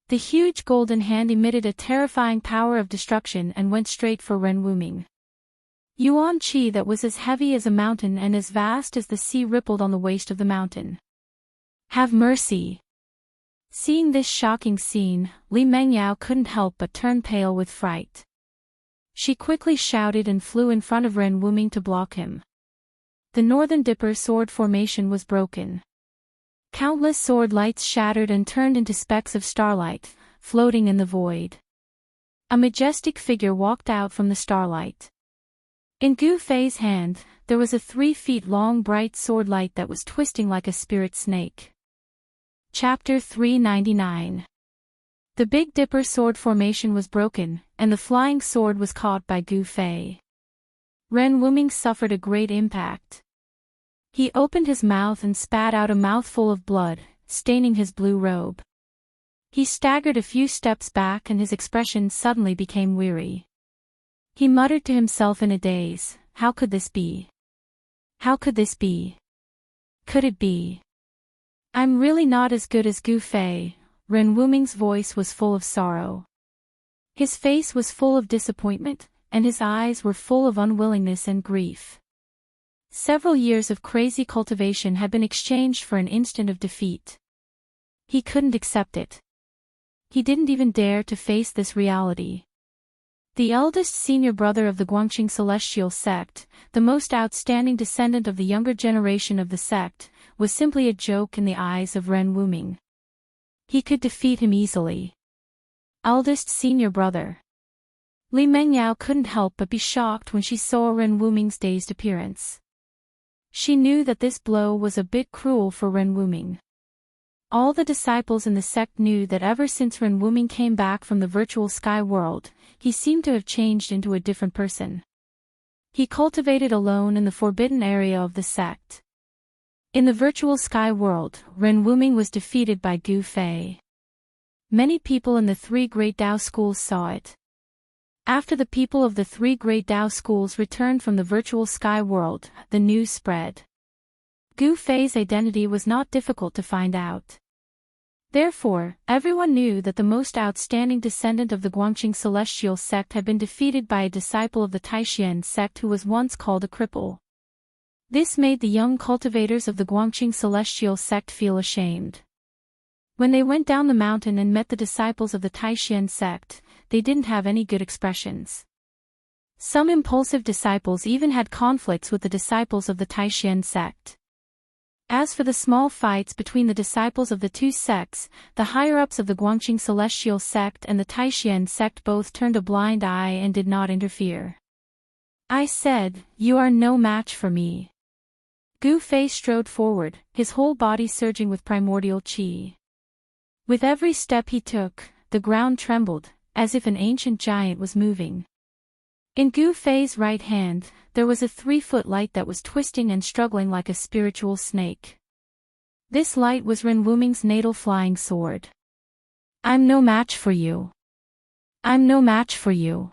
The huge golden hand emitted a terrifying power of destruction and went straight for Ren Wuming. Yuan qi that was as heavy as a mountain and as vast as the sea rippled on the waist of the mountain. Have mercy! Seeing this shocking scene, Li Mengyao couldn't help but turn pale with fright. She quickly shouted and flew in front of Ren Wuming to block him. The Northern Dipper sword formation was broken. Countless sword lights shattered and turned into specks of starlight, floating in the void. A majestic figure walked out from the starlight. In Gu Fei's hand, there was a 3 feet long bright sword light that was twisting like a spirit snake. Chapter 399. The Big Dipper sword formation was broken, and the flying sword was caught by Gu Fei. Ren Wuming suffered a great impact. He opened his mouth and spat out a mouthful of blood, staining his blue robe. He staggered a few steps back and his expression suddenly became weary. He muttered to himself in a daze, "How could this be? How could this be? Could it be? I'm really not as good as Gu Fei." Ren Wuming's voice was full of sorrow. His face was full of disappointment, and his eyes were full of unwillingness and grief. Several years of crazy cultivation had been exchanged for an instant of defeat. He couldn't accept it. He didn't even dare to face this reality. The eldest senior brother of the Guangqing Celestial Sect, the most outstanding descendant of the younger generation of the sect, was simply a joke in the eyes of Ren Wuming. He could defeat him easily. Eldest senior brother. Li Mengyao couldn't help but be shocked when she saw Ren Wuming's dazed appearance. She knew that this blow was a bit cruel for Ren Wuming. All the disciples in the sect knew that ever since Ren Wuming came back from the virtual sky world, he seemed to have changed into a different person. He cultivated alone in the forbidden area of the sect. In the virtual sky world, Ren Wuming was defeated by Gu Fei. Many people in the three great Dao schools saw it. After the people of the three great Dao schools returned from the virtual sky world, the news spread. Gu Fei's identity was not difficult to find out. Therefore, everyone knew that the most outstanding descendant of the Guangqing celestial sect had been defeated by a disciple of the Taishan sect who was once called a cripple. This made the young cultivators of the Guangqing celestial sect feel ashamed. When they went down the mountain and met the disciples of the Taishan sect, they didn't have any good expressions. Some impulsive disciples even had conflicts with the disciples of the Taishan sect. As for the small fights between the disciples of the two sects, the higher-ups of the Guangqing celestial sect and the Taishan sect both turned a blind eye and did not interfere. I said, "You are no match for me." Gu Fei strode forward, his whole body surging with primordial qi. With every step he took, the ground trembled, as if an ancient giant was moving. In Gu Fei's right hand, there was a 3-foot light that was twisting and struggling like a spiritual snake. This light was Ren Wuming's natal flying sword. "I'm no match for you. I'm no match for you."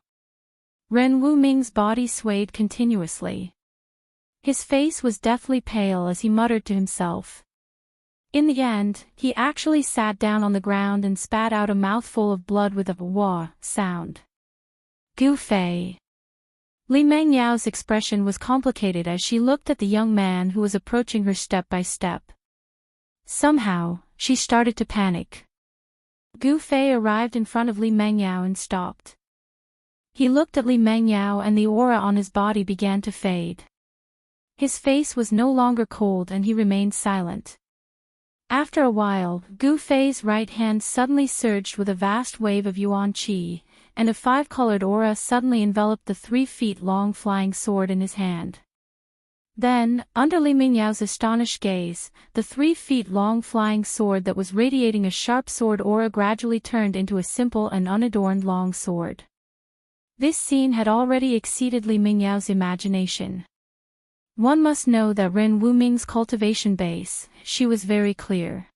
Ren Wuming's body swayed continuously. His face was deathly pale as he muttered to himself. In the end, he actually sat down on the ground and spat out a mouthful of blood with a wah sound. Gu Fei. Li Mengyao's expression was complicated as she looked at the young man who was approaching her step by step. Somehow, she started to panic. Gu Fei arrived in front of Li Mengyao and stopped. He looked at Li Mengyao and the aura on his body began to fade. His face was no longer cold and he remained silent. After a while, Gu Fei's right hand suddenly surged with a vast wave of yuan qi, and a 5-colored aura suddenly enveloped the 3-feet-long flying sword in his hand. Then, under Li Mengyao's astonished gaze, the 3-feet-long flying sword that was radiating a sharp sword aura gradually turned into a simple and unadorned long sword. This scene had already exceeded Li Mengyao's imagination. One must know that Ren Wuming's cultivation base, she was very clear.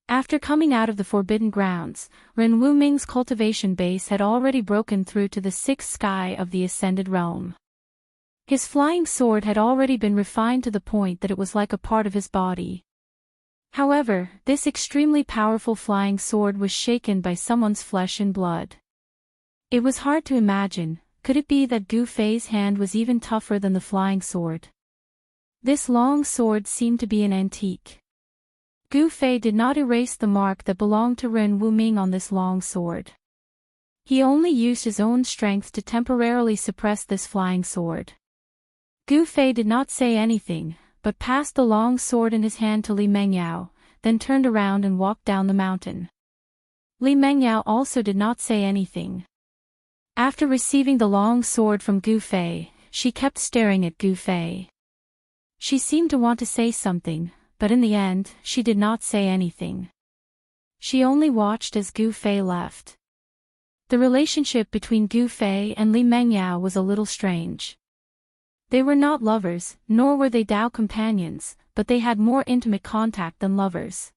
After coming out of the Forbidden Grounds, Ren Wuming's cultivation base had already broken through to the 6th sky of the Ascended Realm. His flying sword had already been refined to the point that it was like a part of his body. However, this extremely powerful flying sword was shaken by someone's flesh and blood. It was hard to imagine, could it be that Gu Fei's hand was even tougher than the flying sword? This long sword seemed to be an antique. Gu Fei did not erase the mark that belonged to Ren Wuming on this long sword. He only used his own strength to temporarily suppress this flying sword. Gu Fei did not say anything, but passed the long sword in his hand to Li Mengyao, then turned around and walked down the mountain. Li Mengyao also did not say anything. After receiving the long sword from Gu Fei, she kept staring at Gu Fei. She seemed to want to say something, but in the end, she did not say anything. She only watched as Gu Fei left. The relationship between Gu Fei and Li Mengyao was a little strange. They were not lovers, nor were they Dao companions, but they had more intimate contact than lovers.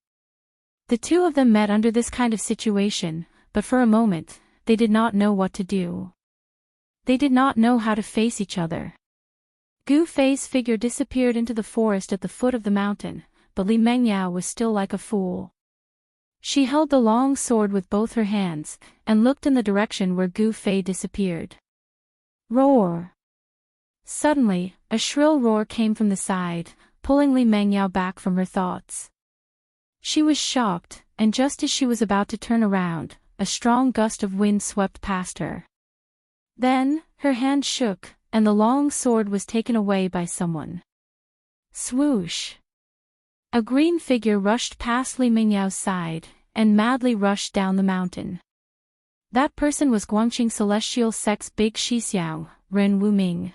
The two of them met under this kind of situation, but for a moment, they did not know what to do. They did not know how to face each other. Gu Fei's figure disappeared into the forest at the foot of the mountain, but Li Mengyao was still like a fool. She held the long sword with both her hands, and looked in the direction where Gu Fei disappeared. Roar! Suddenly, a shrill roar came from the side, pulling Li Mengyao back from her thoughts. She was shocked, and just as she was about to turn around, a strong gust of wind swept past her. Then, her hand shook, and the long sword was taken away by someone. Swoosh! A green figure rushed past Li Mengyao's side, and madly rushed down the mountain. That person was Guangqing Celestial Sect's Big Shixiang, Ren Wuming.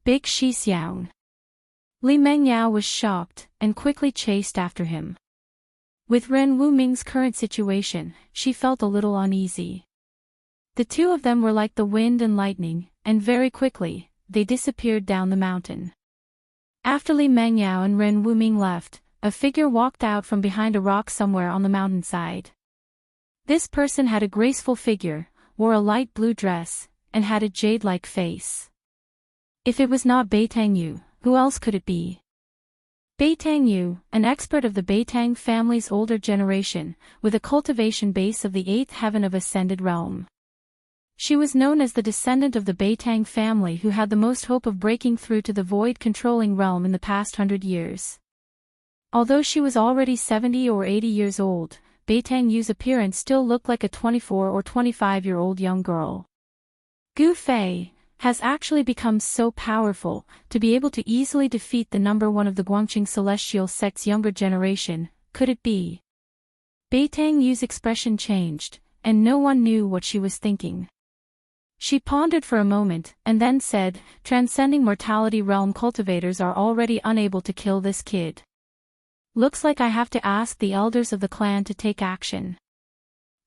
Big Shixiang. Li Mengyao was shocked, and quickly chased after him. With Ren Wuming's current situation, she felt a little uneasy. The two of them were like the wind and lightning, and very quickly, they disappeared down the mountain. After Li Mengyao and Ren Wuming left, a figure walked out from behind a rock somewhere on the mountainside. This person had a graceful figure, wore a light blue dress, and had a jade-like face. If it was not Beitang Yu, who else could it be? Beitang Yu, an expert of the Beitang family's older generation, with a cultivation base of the eighth heaven of ascended realm. She was known as the descendant of the Beitang family who had the most hope of breaking through to the void-controlling realm in the past 100 years. Although she was already 70 or 80 years old, Beitang Yu's appearance still looked like a 24 or 25-year-old young girl. Gu Fei has actually become so powerful to be able to easily defeat the number one of the Guangqing celestial sect's younger generation. Could it be? Beitang Yu's expression changed, and no one knew what she was thinking. She pondered for a moment, and then said, "Transcending mortality realm cultivators are already unable to kill this kid. Looks like I have to ask the elders of the clan to take action.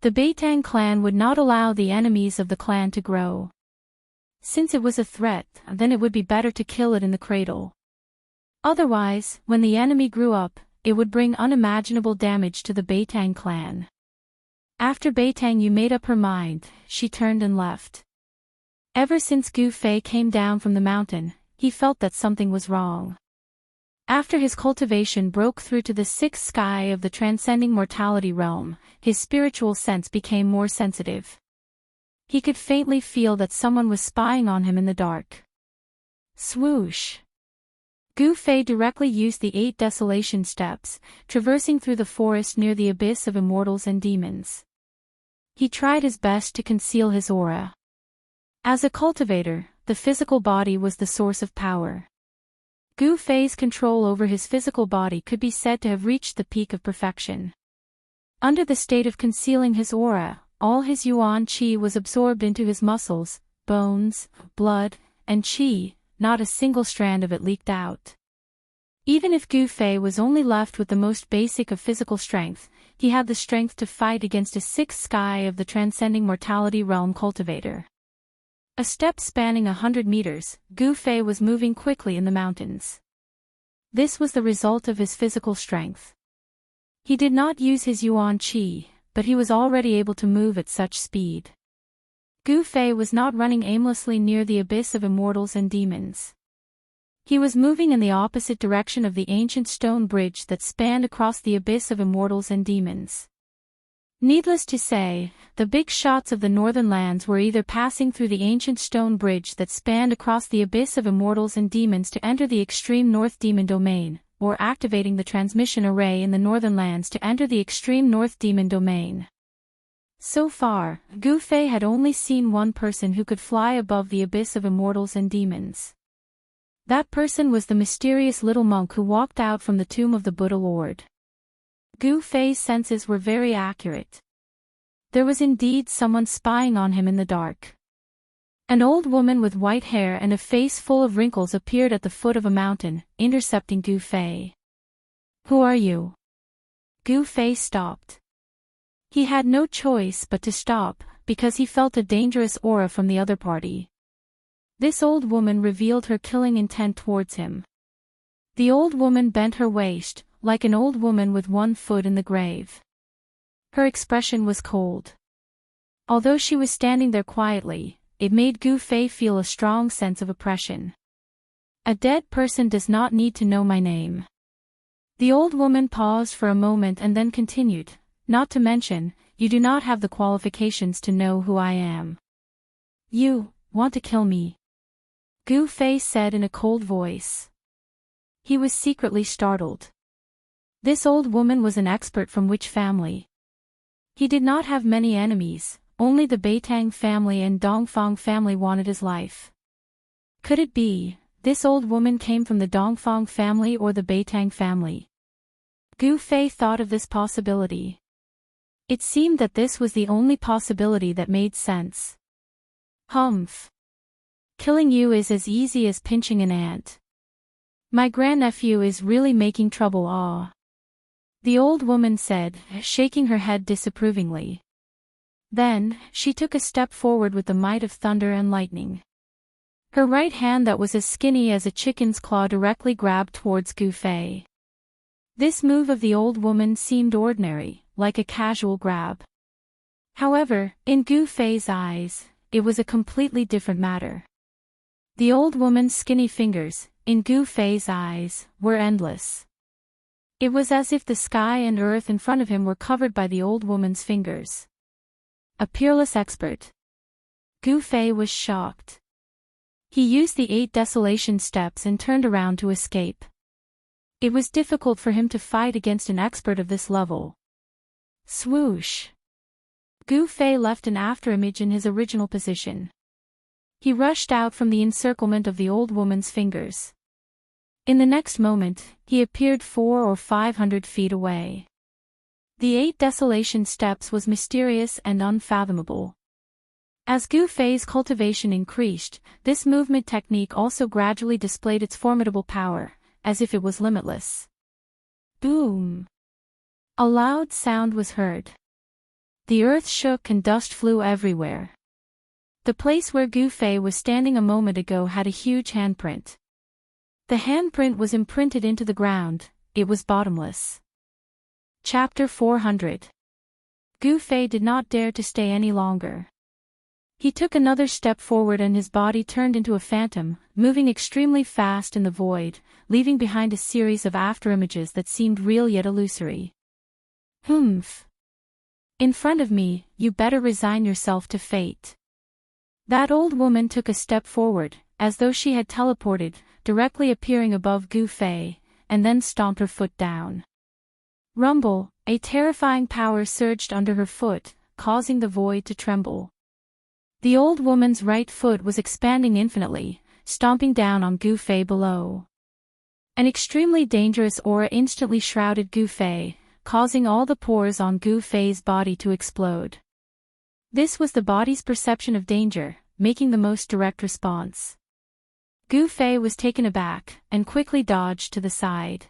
The Beitang clan would not allow the enemies of the clan to grow. Since it was a threat, then it would be better to kill it in the cradle. Otherwise, when the enemy grew up, it would bring unimaginable damage to the Beitang clan." After Beitang Yu made up her mind, she turned and left. Ever since Gu Fei came down from the mountain, he felt that something was wrong. After his cultivation broke through to the sixth sky of the transcending mortality realm, his spiritual sense became more sensitive. He could faintly feel that someone was spying on him in the dark. Swoosh! Gu Fei directly used the 8 desolation steps, traversing through the forest near the abyss of immortals and demons. He tried his best to conceal his aura. As a cultivator, the physical body was the source of power. Gu Fei's control over his physical body could be said to have reached the peak of perfection. Under the state of concealing his aura, all his yuan qi was absorbed into his muscles, bones, blood, and qi, not a single strand of it leaked out. Even if Gu Fei was only left with the most basic of physical strength, he had the strength to fight against a sixth sky of the transcending mortality realm cultivator. A step spanning 100 meters, Gu Fei was moving quickly in the mountains. This was the result of his physical strength. He did not use his yuan qi, but he was already able to move at such speed. Gu Fei was not running aimlessly near the abyss of immortals and demons. He was moving in the opposite direction of the ancient stone bridge that spanned across the abyss of immortals and demons. Needless to say, the big shots of the northern lands were either passing through the ancient stone bridge that spanned across the abyss of immortals and demons to enter the extreme north demon domain, or activating the transmission array in the northern lands to enter the extreme north demon domain. So far, Gu Fei had only seen one person who could fly above the abyss of immortals and demons. That person was the mysterious little monk who walked out from the tomb of the Buddha Lord. Gu Fei's senses were very accurate. There was indeed someone spying on him in the dark. An old woman with white hair and a face full of wrinkles appeared at the foot of a mountain, intercepting Gu Fei. "Who are you?" Gu Fei stopped. He had no choice but to stop, because he felt a dangerous aura from the other party. This old woman revealed her killing intent towards him. The old woman bent her waist, like an old woman with one foot in the grave. Her expression was cold. Although she was standing there quietly, it made Gu Fei feel a strong sense of oppression. "A dead person does not need to know my name." The old woman paused for a moment and then continued, "Not to mention, you do not have the qualifications to know who I am." "You want to kill me?" Gu Fei said in a cold voice. He was secretly startled. This old woman was an expert from which family? He did not have many enemies, only the Beitang family and Dongfang family wanted his life. Could it be, this old woman came from the Dongfang family or the Beitang family? Gu Fei thought of this possibility. It seemed that this was the only possibility that made sense. Humph. Killing you is as easy as pinching an ant. My grandnephew is really making trouble. The old woman said, shaking her head disapprovingly. Then, she took a step forward with the might of thunder and lightning. Her right hand that was as skinny as a chicken's claw directly grabbed towards Gu Fei. This move of the old woman seemed ordinary, like a casual grab. However, in Gu Fei's eyes, it was a completely different matter. The old woman's skinny fingers, in Gu Fei's eyes, were endless. It was as if the sky and earth in front of him were covered by the old woman's fingers. A peerless expert. Gu Fei was shocked. He used the 8 desolation steps and turned around to escape. It was difficult for him to fight against an expert of this level. Swoosh! Gu Fei left an afterimage in his original position. He rushed out from the encirclement of the old woman's fingers. In the next moment, he appeared 400 or 500 feet away. The 8 desolation steps was mysterious and unfathomable. As Gu Fei's cultivation increased, this movement technique also gradually displayed its formidable power, as if it was limitless. Boom! A loud sound was heard. The earth shook and dust flew everywhere. The place where Gu Fei was standing a moment ago had a huge handprint. The handprint was imprinted into the ground, it was bottomless. Chapter 400. Gu Fei did not dare to stay any longer. He took another step forward and his body turned into a phantom, moving extremely fast in the void, leaving behind a series of afterimages that seemed real yet illusory. Humph! In front of me, you better resign yourself to fate. That old woman took a step forward, as though she had teleported, directly appearing above Gu Fei, and then stomped her foot down. Rumble, a terrifying power surged under her foot, causing the void to tremble. The old woman's right foot was expanding infinitely, stomping down on Gu Fei below. An extremely dangerous aura instantly shrouded Gu Fei, causing all the pores on Gu Fei's body to explode. This was the body's perception of danger, making the most direct response. Gu Fei was taken aback, and quickly dodged to the side.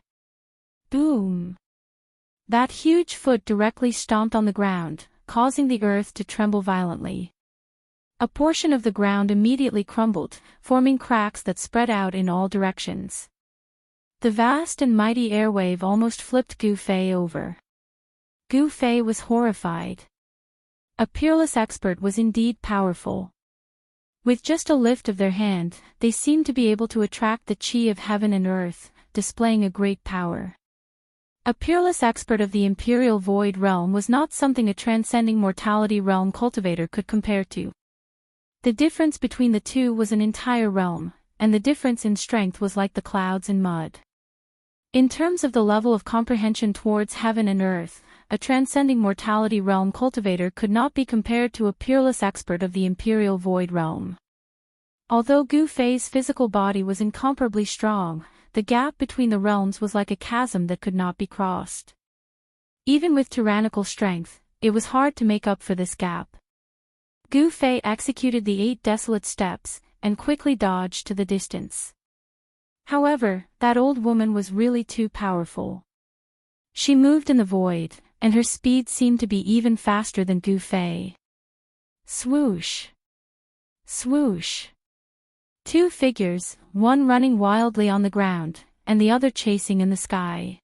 Boom! That huge foot directly stomped on the ground, causing the earth to tremble violently. A portion of the ground immediately crumbled, forming cracks that spread out in all directions. The vast and mighty airwave almost flipped Gu Fei over. Gu Fei was horrified. A peerless expert was indeed powerful. With just a lift of their hand, they seemed to be able to attract the chi of heaven and earth, displaying a great power. A peerless expert of the Imperial Void Realm was not something a transcending mortality realm cultivator could compare to. The difference between the two was an entire realm, and the difference in strength was like the clouds and mud. In terms of the level of comprehension towards heaven and earth, a transcending mortality realm cultivator could not be compared to a peerless expert of the Imperial Void Realm. Although Gu Fei's physical body was incomparably strong, the gap between the realms was like a chasm that could not be crossed. Even with tyrannical strength, it was hard to make up for this gap. Gu Fei executed the 8 desolate steps, and quickly dodged to the distance. However, that old woman was really too powerful. She moved in the void, and her speed seemed to be even faster than Gu Fei. Swoosh! Swoosh! 2 figures, one running wildly on the ground, and the other chasing in the sky.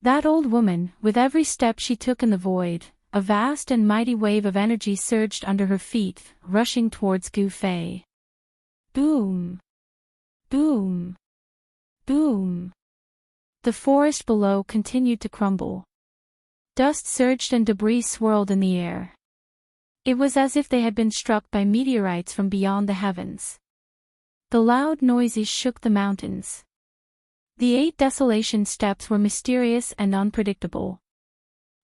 That old woman, with every step she took in the void, a vast and mighty wave of energy surged under her feet, rushing towards Gu Fei. Boom! Boom! Boom! The forest below continued to crumble. Dust surged and debris swirled in the air. It was as if they had been struck by meteorites from beyond the heavens. The loud noises shook the mountains. The 8 desolation steps were mysterious and unpredictable.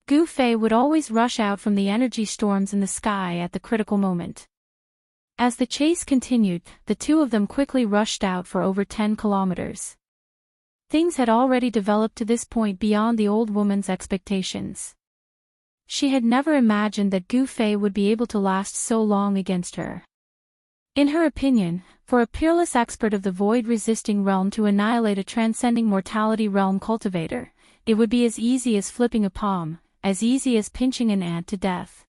Gu Fei would always rush out from the energy storms in the sky at the critical moment. As the chase continued, the two of them quickly rushed out for over 10 kilometers. Things had already developed to this point beyond the old woman's expectations. She had never imagined that Gu Fei would be able to last so long against her. In her opinion, for a peerless expert of the void-resisting realm to annihilate a transcending mortality realm cultivator, it would be as easy as flipping a palm, as easy as pinching an ant to death.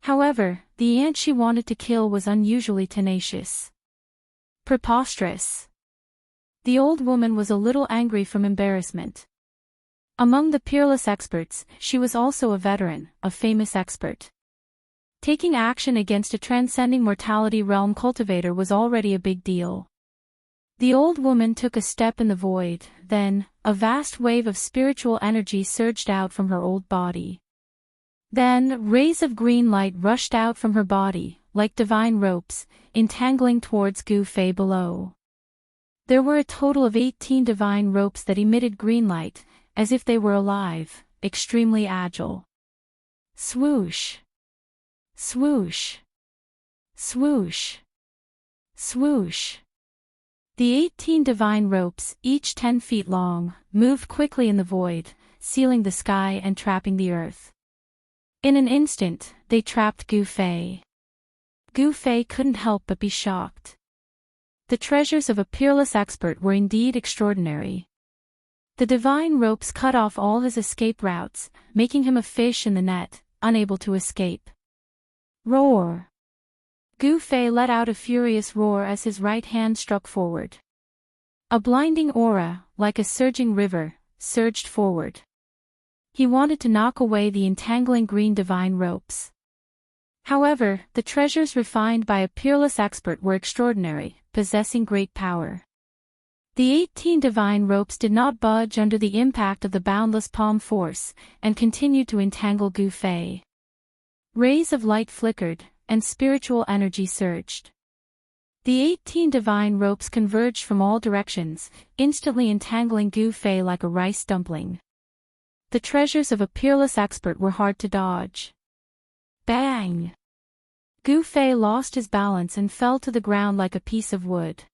However, the ant she wanted to kill was unusually tenacious. Preposterous. The old woman was a little angry from embarrassment. Among the peerless experts, she was also a veteran, a famous expert. Taking action against a transcending mortality realm cultivator was already a big deal. The old woman took a step in the void, then, a vast wave of spiritual energy surged out from her old body. Then, rays of green light rushed out from her body, like divine ropes, entangling towards Gu Fei below. There were a total of 18 divine ropes that emitted green light, as if they were alive, extremely agile. Swoosh! Swoosh! Swoosh! Swoosh! The 18 divine ropes, each 10 feet long, moved quickly in the void, sealing the sky and trapping the earth. In an instant, they trapped Gu Fei. Gu Fei couldn't help but be shocked. The treasures of a peerless expert were indeed extraordinary. The divine ropes cut off all his escape routes, making him a fish in the net, unable to escape. Roar! Gu Fei let out a furious roar as his right hand struck forward. A blinding aura, like a surging river, surged forward. He wanted to knock away the entangling green divine ropes. However, the treasures refined by a peerless expert were extraordinary, possessing great power. The 18 divine ropes did not budge under the impact of the boundless palm force, and continued to entangle Gu Fei. Rays of light flickered, and spiritual energy surged. The 18 divine ropes converged from all directions, instantly entangling Gu Fei like a rice dumpling. The treasures of a peerless expert were hard to dodge. Bang! Gu Fei lost his balance and fell to the ground like a piece of wood.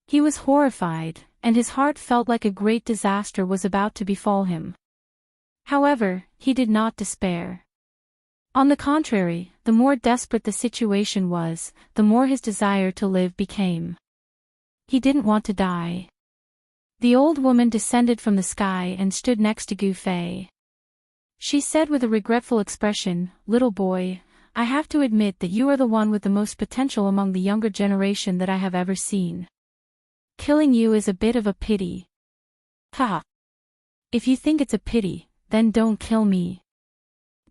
He was horrified, and his heart felt like a great disaster was about to befall him. However, he did not despair. On the contrary, the more desperate the situation was, the more his desire to live became. He didn't want to die. The old woman descended from the sky and stood next to Gu Fei. She said with a regretful expression, "Little boy, I have to admit that you are the one with the most potential among the younger generation that I have ever seen. Killing you is a bit of a pity." Ha! If you think it's a pity, then don't kill me.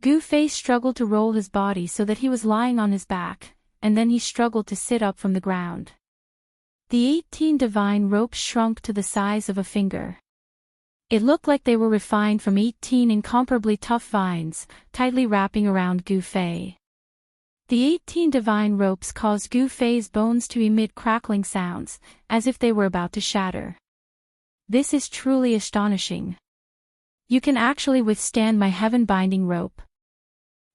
Gu Fei struggled to roll his body so that he was lying on his back, and then he struggled to sit up from the ground. The 18 divine ropes shrunk to the size of a finger. It looked like they were refined from 18 incomparably tough vines, tightly wrapping around Gu Fei. The 18 divine ropes caused Gu Fei's bones to emit crackling sounds, as if they were about to shatter. This is truly astonishing. You can actually withstand my heaven-binding rope.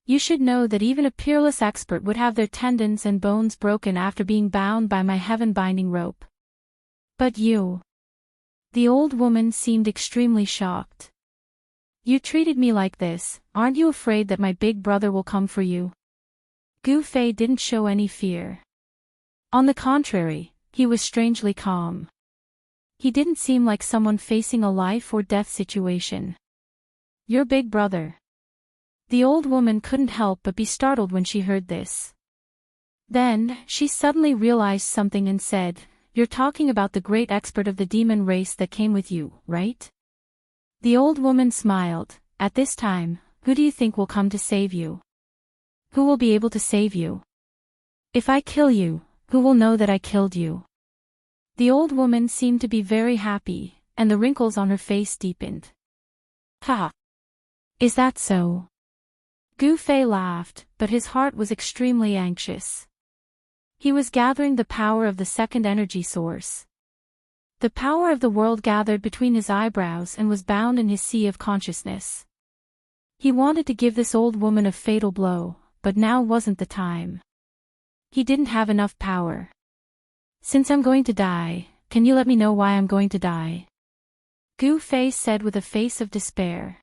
You should know that even a peerless expert would have their tendons and bones broken after being bound by my heaven-binding rope. But you... The old woman seemed extremely shocked. You treated me like this, aren't you afraid that my big brother will come for you? Gu Fei didn't show any fear. On the contrary, he was strangely calm. He didn't seem like someone facing a life or death situation. Your big brother. The old woman couldn't help but be startled when she heard this. Then, she suddenly realized something and said, "You're talking about the great expert of the demon race that came with you, right?" The old woman smiled. "At this time, who do you think will come to save you? Who will be able to save you? If I kill you, who will know that I killed you?" The old woman seemed to be very happy, and the wrinkles on her face deepened. "Ha! Is that so?" Gu Fei laughed, but his heart was extremely anxious. He was gathering the power of the second energy source. The power of the world gathered between his eyebrows and was bound in his sea of consciousness. He wanted to give this old woman a fatal blow, but now wasn't the time. He didn't have enough power. "Since I'm going to die, can you let me know why I'm going to die?" Gu Fei said with a face of despair.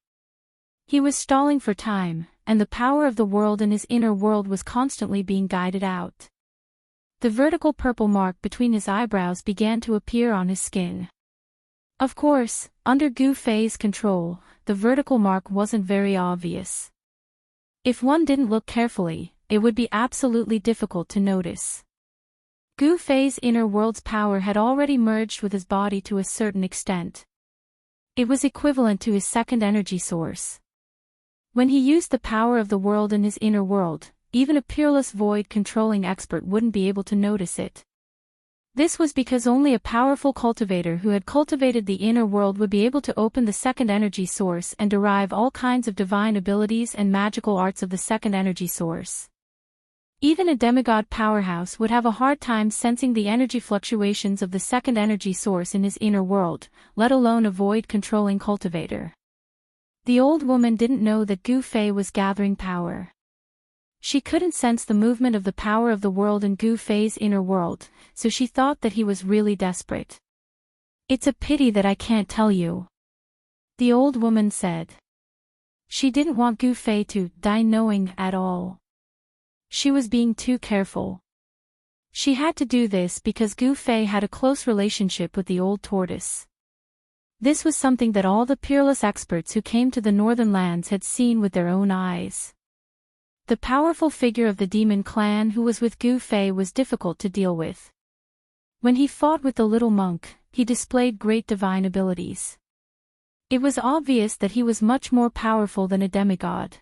He was stalling for time, and the power of the world in his inner world was constantly being guided out. The vertical purple mark between his eyebrows began to appear on his skin. Of course, under Gu Fei's control, the vertical mark wasn't very obvious. If one didn't look carefully, it would be absolutely difficult to notice. Gu Fei's inner world's power had already merged with his body to a certain extent. It was equivalent to his second energy source. When he used the power of the world in his inner world, even a peerless void-controlling expert wouldn't be able to notice it. This was because only a powerful cultivator who had cultivated the inner world would be able to open the second energy source and derive all kinds of divine abilities and magical arts of the second energy source. Even a demigod powerhouse would have a hard time sensing the energy fluctuations of the second energy source in his inner world, let alone a void-controlling cultivator. The old woman didn't know that Gu Fei was gathering power. She couldn't sense the movement of the power of the world in Gu Fei's inner world, so she thought that he was really desperate. "It's a pity that I can't tell you," the old woman said. She didn't want Gu Fei to die knowing at all. She was being too careful. She had to do this because Gu Fei had a close relationship with the old tortoise. This was something that all the peerless experts who came to the northern lands had seen with their own eyes. The powerful figure of the demon clan who was with Gu Fei was difficult to deal with. When he fought with the little monk, he displayed great divine abilities. It was obvious that he was much more powerful than a demigod.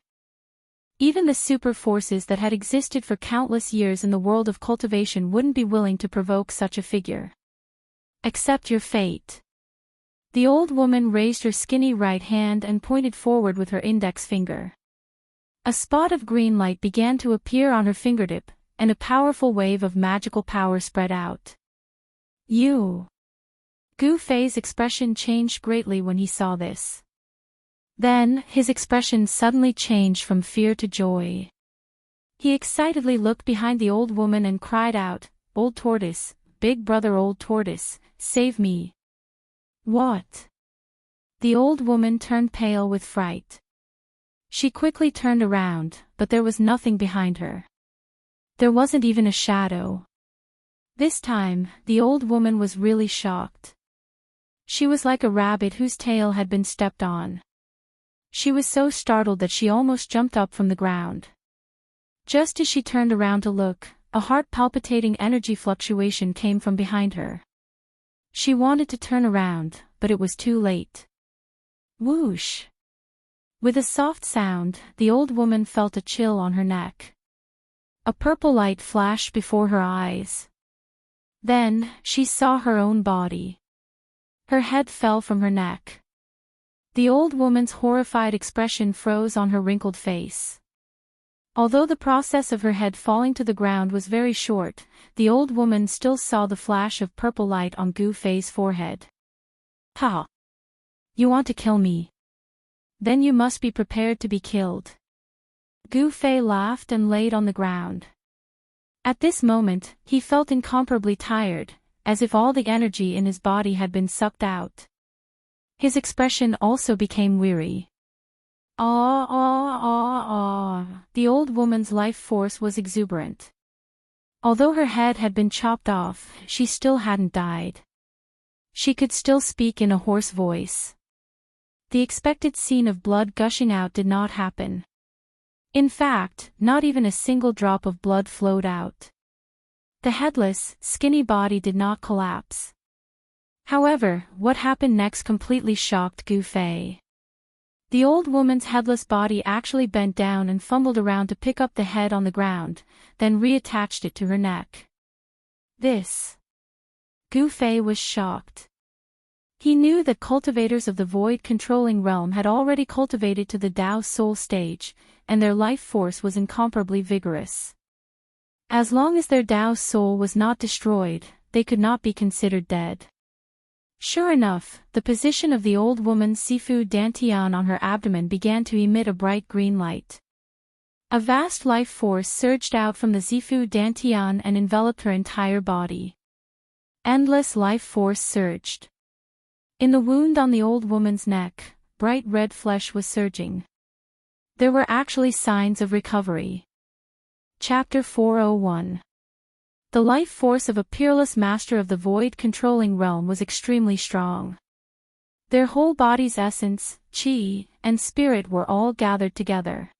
Even the super forces that had existed for countless years in the world of cultivation wouldn't be willing to provoke such a figure. "Accept your fate." The old woman raised her skinny right hand and pointed forward with her index finger. A spot of green light began to appear on her fingertip, and a powerful wave of magical power spread out. "You." Gu Fei's expression changed greatly when he saw this. Then, his expression suddenly changed from fear to joy. He excitedly looked behind the old woman and cried out, "Old Tortoise, big brother Old Tortoise, save me." "What?" The old woman turned pale with fright. She quickly turned around, but there was nothing behind her. There wasn't even a shadow. This time, the old woman was really shocked. She was like a rabbit whose tail had been stepped on. She was so startled that she almost jumped up from the ground. Just as she turned around to look, a heart-palpitating energy fluctuation came from behind her. She wanted to turn around, but it was too late. Whoosh! With a soft sound, the old woman felt a chill on her neck. A purple light flashed before her eyes. Then, she saw her own body. Her head fell from her neck. The old woman's horrified expression froze on her wrinkled face. Although the process of her head falling to the ground was very short, the old woman still saw the flash of purple light on Gu Fei's forehead. "Ha! You want to kill me? Then you must be prepared to be killed." Gu Fei laughed and laid on the ground. At this moment, he felt incomparably tired, as if all the energy in his body had been sucked out. His expression also became weary. The old woman's life force was exuberant. Although her head had been chopped off, she still hadn't died. She could still speak in a hoarse voice. The expected scene of blood gushing out did not happen. In fact, not even a single drop of blood flowed out. The headless, skinny body did not collapse. However, what happened next completely shocked Gu Fei. The old woman's headless body actually bent down and fumbled around to pick up the head on the ground, then reattached it to her neck. Gu Fei was shocked. He knew that cultivators of the void-controlling realm had already cultivated to the Tao Soul stage, and their life force was incomparably vigorous. As long as their Tao Soul was not destroyed, they could not be considered dead. Sure enough, the position of the old woman's Sifu Dantian on her abdomen began to emit a bright green light. A vast life force surged out from the Sifu Dantian and enveloped her entire body. Endless life force surged. In the wound on the old woman's neck, bright red flesh was surging. There were actually signs of recovery. Chapter 401. The life force of a peerless master of the void-controlling realm was extremely strong. Their whole body's essence, qi, and spirit were all gathered together.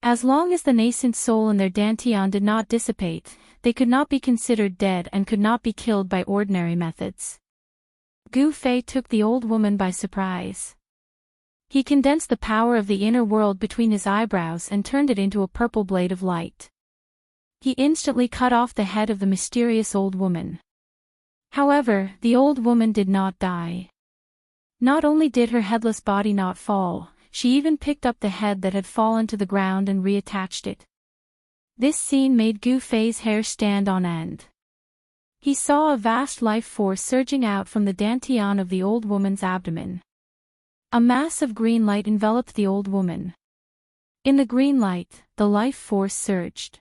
As long as the nascent soul in their dantian did not dissipate, they could not be considered dead and could not be killed by ordinary methods. Gu Fei took the old woman by surprise. He condensed the power of the inner world between his eyebrows and turned it into a purple blade of light. He instantly cut off the head of the mysterious old woman. However, the old woman did not die. Not only did her headless body not fall, she even picked up the head that had fallen to the ground and reattached it. This scene made Gu Fei's hair stand on end. He saw a vast life force surging out from the dantian of the old woman's abdomen. A mass of green light enveloped the old woman. In the green light, the life force surged.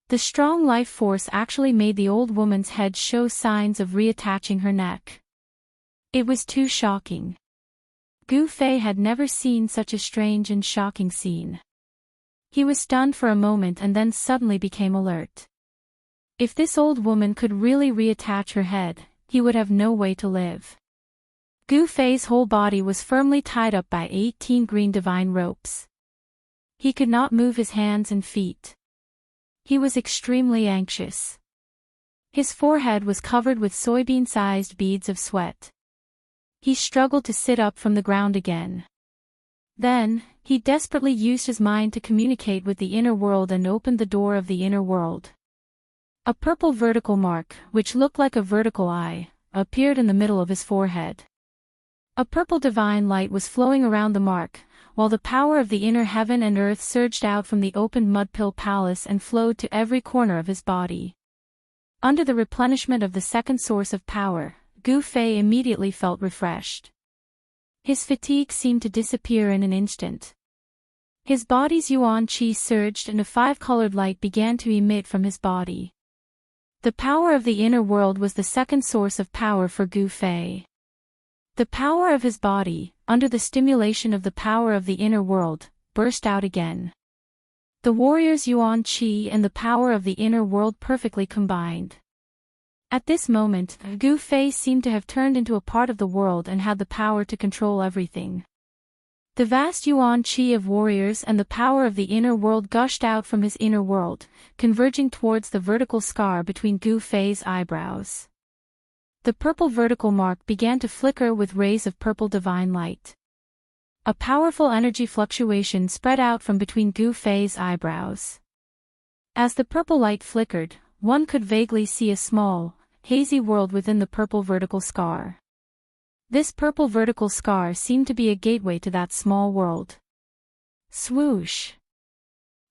The strong life force actually made the old woman's head show signs of reattaching her neck. It was too shocking. Gu Fei had never seen such a strange and shocking scene. He was stunned for a moment and then suddenly became alert. If this old woman could really reattach her head, he would have no way to live. Gu Fei's whole body was firmly tied up by 18 green divine ropes. He could not move his hands and feet. He was extremely anxious. His forehead was covered with soybean-sized beads of sweat. He struggled to sit up from the ground again. Then, he desperately used his mind to communicate with the inner world and opened the door of the inner world. A purple vertical mark, which looked like a vertical eye, appeared in the middle of his forehead. A purple divine light was flowing around the mark, while the power of the inner heaven and earth surged out from the opened mud-pill palace and flowed to every corner of his body. Under the replenishment of the second source of power, Gu Fei immediately felt refreshed. His fatigue seemed to disappear in an instant. His body's yuan qi surged and a five-colored light began to emit from his body. The power of the inner world was the second source of power for Gu Fei. The power of his body, under the stimulation of the power of the inner world, burst out again. The warrior's yuan qi and the power of the inner world perfectly combined. At this moment, Gu Fei seemed to have turned into a part of the world and had the power to control everything. The vast yuan qi of warriors and the power of the inner world gushed out from his inner world, converging towards the vertical scar between Gu Fei's eyebrows. The purple vertical mark began to flicker with rays of purple divine light. A powerful energy fluctuation spread out from between Gu Fei's eyebrows. As the purple light flickered, one could vaguely see a small, hazy world within the purple vertical scar. This purple vertical scar seemed to be a gateway to that small world. Swoosh!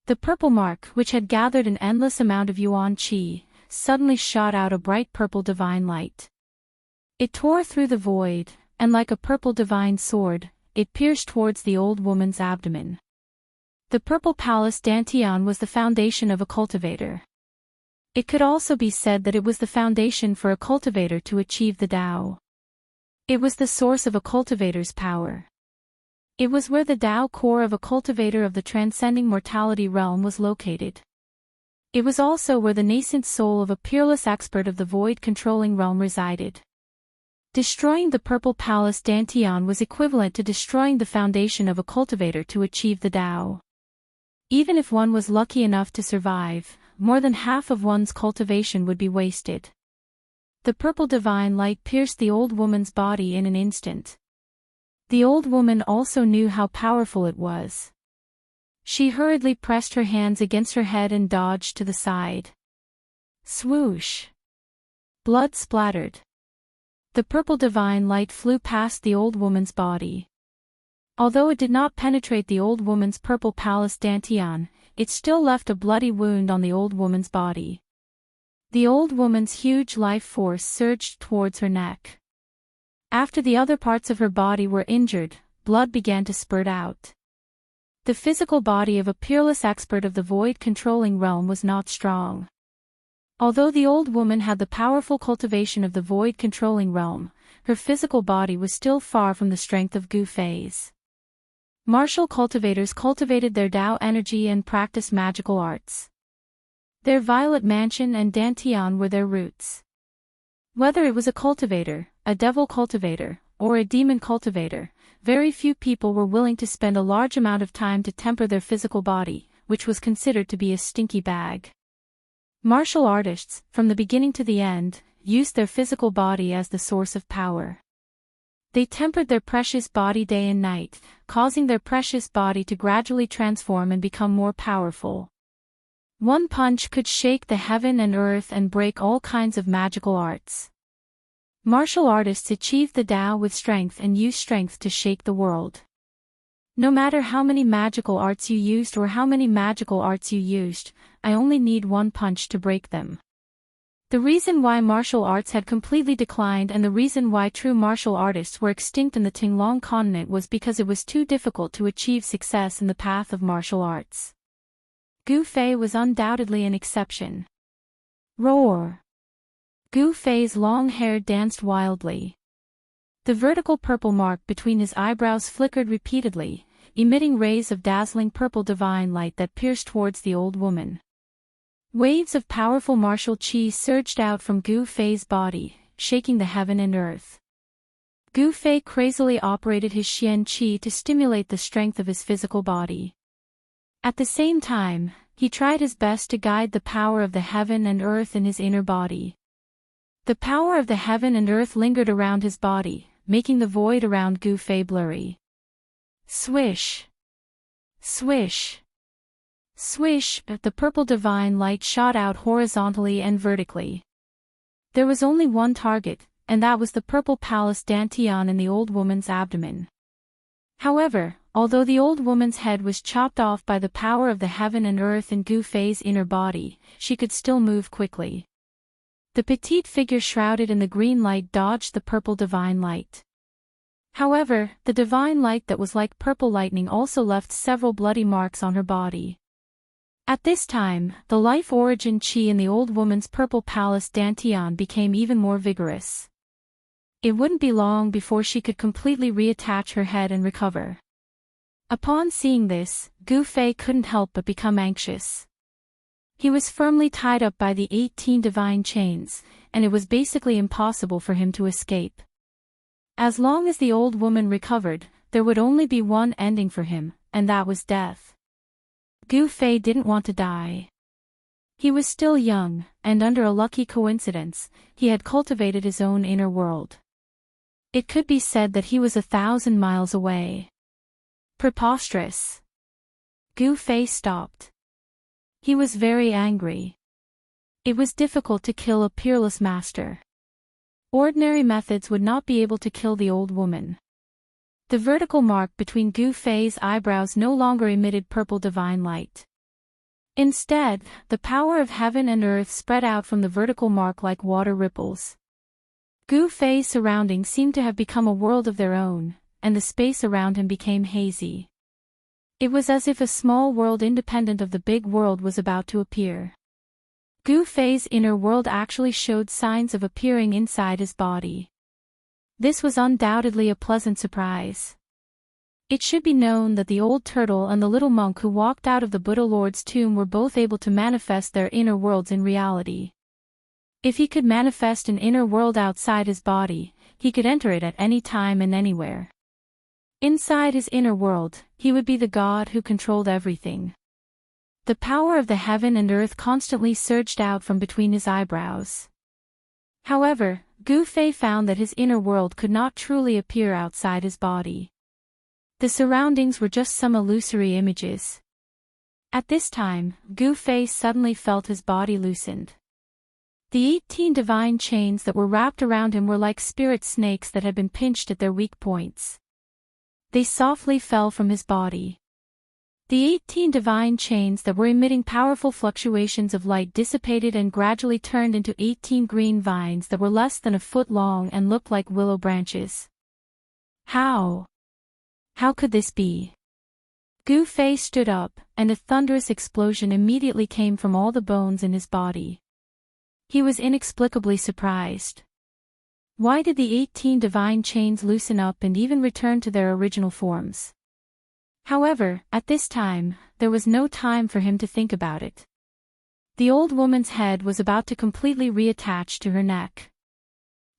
The purple mark, which had gathered an endless amount of yuan qi, suddenly shot out a bright purple divine light. It tore through the void, and like a purple divine sword, it pierced towards the old woman's abdomen. The purple palace dantian was the foundation of a cultivator. It could also be said that it was the foundation for a cultivator to achieve the Tao. It was the source of a cultivator's power. It was where the Tao core of a cultivator of the transcending mortality realm was located. It was also where the nascent soul of a peerless expert of the void-controlling realm resided. Destroying the purple palace dantian was equivalent to destroying the foundation of a cultivator to achieve the Tao. Even if one was lucky enough to survive, more than half of one's cultivation would be wasted. The purple divine light pierced the old woman's body in an instant. The old woman also knew how powerful it was. She hurriedly pressed her hands against her head and dodged to the side. Swoosh! Blood splattered. The purple divine light flew past the old woman's body. Although it did not penetrate the old woman's purple palace dantian, it still left a bloody wound on the old woman's body. The old woman's huge life force surged towards her neck. After the other parts of her body were injured, blood began to spurt out. The physical body of a peerless expert of the void-controlling realm was not strong. Although the old woman had the powerful cultivation of the void-controlling realm, her physical body was still far from the strength of Gu Fei's. Martial cultivators cultivated their Tao energy and practiced magical arts. Their violet mansion and dantian were their roots. Whether it was a cultivator, a devil cultivator, or a demon cultivator, very few people were willing to spend a large amount of time to temper their physical body, which was considered to be a stinky bag. Martial artists, from the beginning to the end, used their physical body as the source of power. They tempered their precious body day and night, causing their precious body to gradually transform and become more powerful. One punch could shake the heaven and earth and break all kinds of magical arts. Martial artists achieved the Tao with strength and used strength to shake the world. No matter how many magical arts you used or how many magical arts you used, I only need one punch to break them. The reason why martial arts had completely declined and the reason why true martial artists were extinct in the Tinglong continent was because it was too difficult to achieve success in the path of martial arts. Gu Fei was undoubtedly an exception. Roar! Gu Fei's long hair danced wildly. The vertical purple mark between his eyebrows flickered repeatedly, emitting rays of dazzling purple divine light that pierced towards the old woman. Waves of powerful martial qi surged out from Gu Fei's body, shaking the heaven and earth. Gu Fei crazily operated his xian qi to stimulate the strength of his physical body. At the same time, he tried his best to guide the power of the heaven and earth in his inner body. The power of the heaven and earth lingered around his body, making the void around Gu Fei blurry. Swish! Swish! Swish! The purple divine light shot out horizontally and vertically. There was only one target, and that was the purple palace dantian in the old woman's abdomen. However, although the old woman's head was chopped off by the power of the heaven and earth in Gu Fei's inner body, she could still move quickly. The petite figure shrouded in the green light dodged the purple divine light. However, the divine light that was like purple lightning also left several bloody marks on her body. At this time, the life origin qi in the old woman's purple palace dantian became even more vigorous. It wouldn't be long before she could completely reattach her head and recover. Upon seeing this, Gu Fei couldn't help but become anxious. He was firmly tied up by the 18 divine chains, and it was basically impossible for him to escape. As long as the old woman recovered, there would only be one ending for him, and that was death. Gu Fei didn't want to die. He was still young, and under a lucky coincidence, he had cultivated his own inner world. It could be said that he was 1,000 miles away. Preposterous. Gu Fei stopped. He was very angry. It was difficult to kill a peerless master. Ordinary methods would not be able to kill the old woman. The vertical mark between Gu Fei's eyebrows no longer emitted purple divine light. Instead, the power of heaven and earth spread out from the vertical mark like water ripples. Gu Fei's surroundings seemed to have become a world of their own, and the space around him became hazy. It was as if a small world independent of the big world was about to appear. Gu Fei's inner world actually showed signs of appearing inside his body. This was undoubtedly a pleasant surprise. It should be known that the old turtle and the little monk who walked out of the Buddha Lord's tomb were both able to manifest their inner worlds in reality. If he could manifest an inner world outside his body, he could enter it at any time and anywhere. Inside his inner world, he would be the god who controlled everything. The power of the heaven and earth constantly surged out from between his eyebrows. However, Gu Fei found that his inner world could not truly appear outside his body. The surroundings were just some illusory images. At this time, Gu Fei suddenly felt his body loosened. The 18 divine chains that were wrapped around him were like spirit snakes that had been pinched at their weak points. They softly fell from his body. The 18 divine chains that were emitting powerful fluctuations of light dissipated and gradually turned into 18 green vines that were less than a foot long and looked like willow branches. How? How could this be? Gu Fei stood up, and a thunderous explosion immediately came from all the bones in his body. He was inexplicably surprised. Why did the 18 divine chains loosen up and even return to their original forms? However, at this time, there was no time for him to think about it. The old woman's head was about to completely reattach to her neck.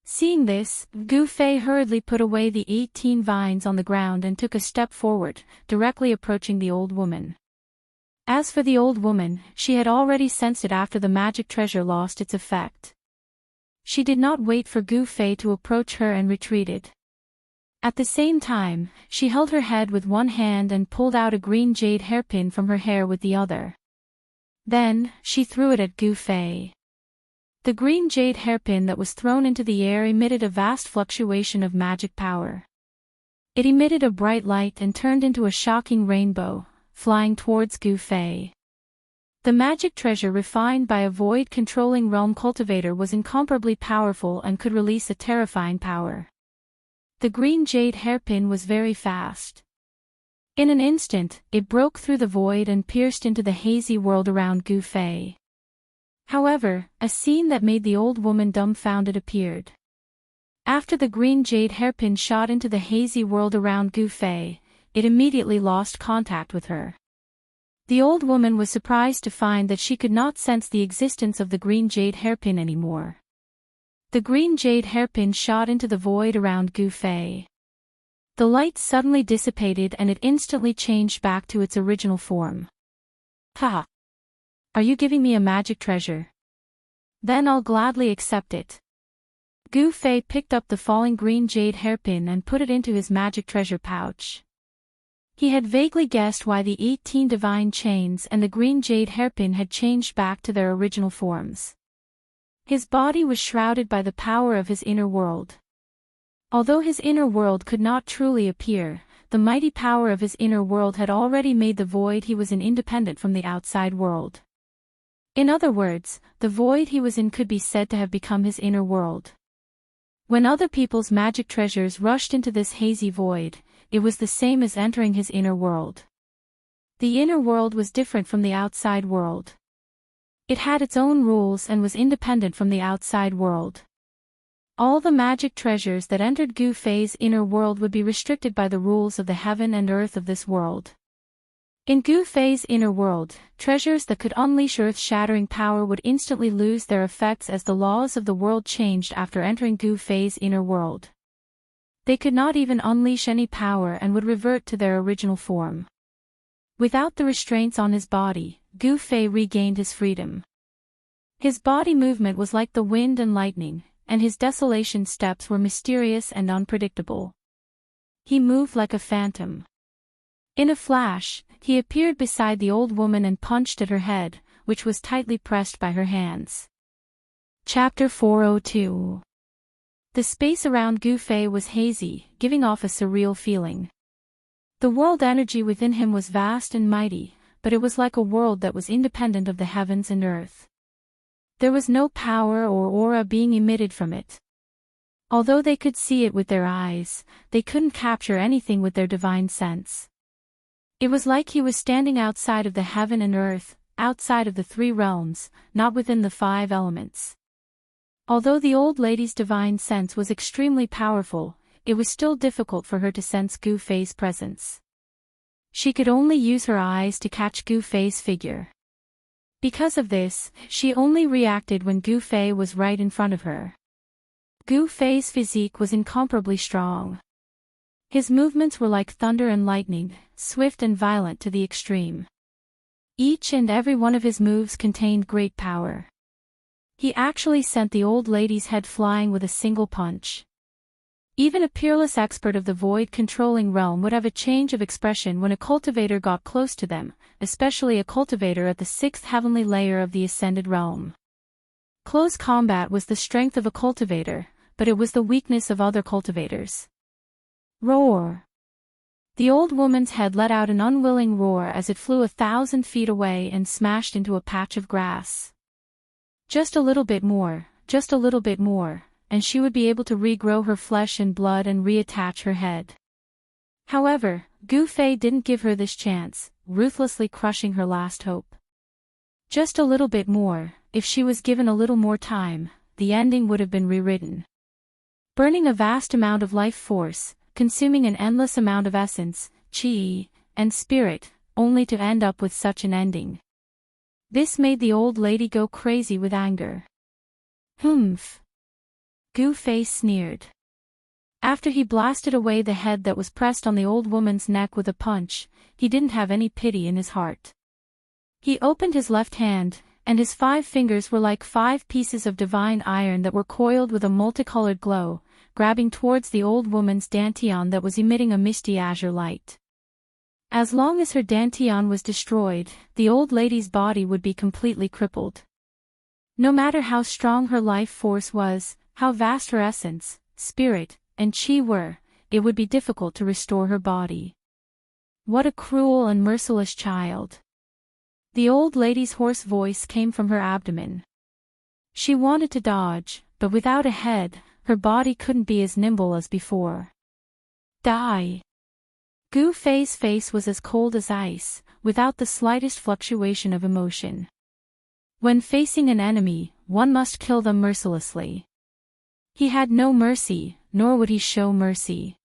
Seeing this, Gu Fei hurriedly put away the 18 vines on the ground and took a step forward, directly approaching the old woman. As for the old woman, she had already sensed it after the magic treasure lost its effect. She did not wait for Gu Fei to approach her and retreated. At the same time, she held her head with one hand and pulled out a green jade hairpin from her hair with the other. Then, she threw it at Gu Fei. The green jade hairpin that was thrown into the air emitted a vast fluctuation of magic power. It emitted a bright light and turned into a shocking rainbow, flying towards Gu Fei. The magic treasure refined by a void-controlling realm cultivator was incomparably powerful and could release a terrifying power. The green jade hairpin was very fast. In an instant, it broke through the void and pierced into the hazy world around Gu Fei. However, a scene that made the old woman dumbfounded appeared. After the green jade hairpin shot into the hazy world around Gu Fei, it immediately lost contact with her. The old woman was surprised to find that she could not sense the existence of the green jade hairpin anymore. The green jade hairpin shot into the void around Gu Fei. The light suddenly dissipated and it instantly changed back to its original form. Ha! Are you giving me a magic treasure? Then I'll gladly accept it. Gu Fei picked up the falling green jade hairpin and put it into his magic treasure pouch. He had vaguely guessed why the 18 divine chains and the green jade hairpin had changed back to their original forms. His body was shrouded by the power of his inner world. Although his inner world could not truly appear, the mighty power of his inner world had already made the void he was in independent from the outside world. In other words, the void he was in could be said to have become his inner world. When other people's magic treasures rushed into this hazy void, it was the same as entering his inner world. The inner world was different from the outside world. It had its own rules and was independent from the outside world. All the magic treasures that entered Gu Fei's inner world would be restricted by the rules of the heaven and earth of this world. In Gu Fei's inner world, treasures that could unleash earth-shattering power would instantly lose their effects as the laws of the world changed after entering Gu Fei's inner world. They could not even unleash any power and would revert to their original form. Without the restraints on his body, Gu Fei regained his freedom. His body movement was like the wind and lightning, and his desolation steps were mysterious and unpredictable. He moved like a phantom. In a flash, he appeared beside the old woman and punched at her head, which was tightly pressed by her hands. Chapter 402. The space around Gu Fei was hazy, giving off a surreal feeling. The world energy within him was vast and mighty, but it was like a world that was independent of the heavens and earth. There was no power or aura being emitted from it. Although they could see it with their eyes, they couldn't capture anything with their divine sense. It was like he was standing outside of the heaven and earth, outside of the three realms, not within the five elements. Although the old lady's divine sense was extremely powerful, it was still difficult for her to sense Gu Fei's presence. She could only use her eyes to catch Gu Fei's figure. Because of this, she only reacted when Gu Fei was right in front of her. Gu Fei's physique was incomparably strong. His movements were like thunder and lightning, swift and violent to the extreme. Each and every one of his moves contained great power. He actually sent the old lady's head flying with a single punch. Even a peerless expert of the void-controlling realm would have a change of expression when a cultivator got close to them, especially a cultivator at the sixth heavenly layer of the ascended realm. Close combat was the strength of a cultivator, but it was the weakness of other cultivators. Roar! The old woman's head let out an unwilling roar as it flew 1,000 feet away and smashed into a patch of grass. Just a little bit more, and she would be able to regrow her flesh and blood and reattach her head. However, Gu Fei didn't give her this chance, ruthlessly crushing her last hope. Just a little bit more, if she was given a little more time, the ending would have been rewritten. Burning a vast amount of life force, consuming an endless amount of essence, qi, and spirit, only to end up with such an ending. This made the old lady go crazy with anger. Humph! Gu Fei sneered. After he blasted away the head that was pressed on the old woman's neck with a punch, he didn't have any pity in his heart. He opened his left hand, and his 5 fingers were like 5 pieces of divine iron that were coiled with a multicolored glow, grabbing towards the old woman's dantian that was emitting a misty azure light. As long as her dantian was destroyed, the old lady's body would be completely crippled. No matter how strong her life force was, how vast her essence, spirit, and chi were, it would be difficult to restore her body. What a cruel and merciless child. The old lady's hoarse voice came from her abdomen. She wanted to dodge, but without a head, her body couldn't be as nimble as before. Die. Gu Fei's face was as cold as ice, without the slightest fluctuation of emotion. When facing an enemy, one must kill them mercilessly. He had no mercy, nor would he show mercy.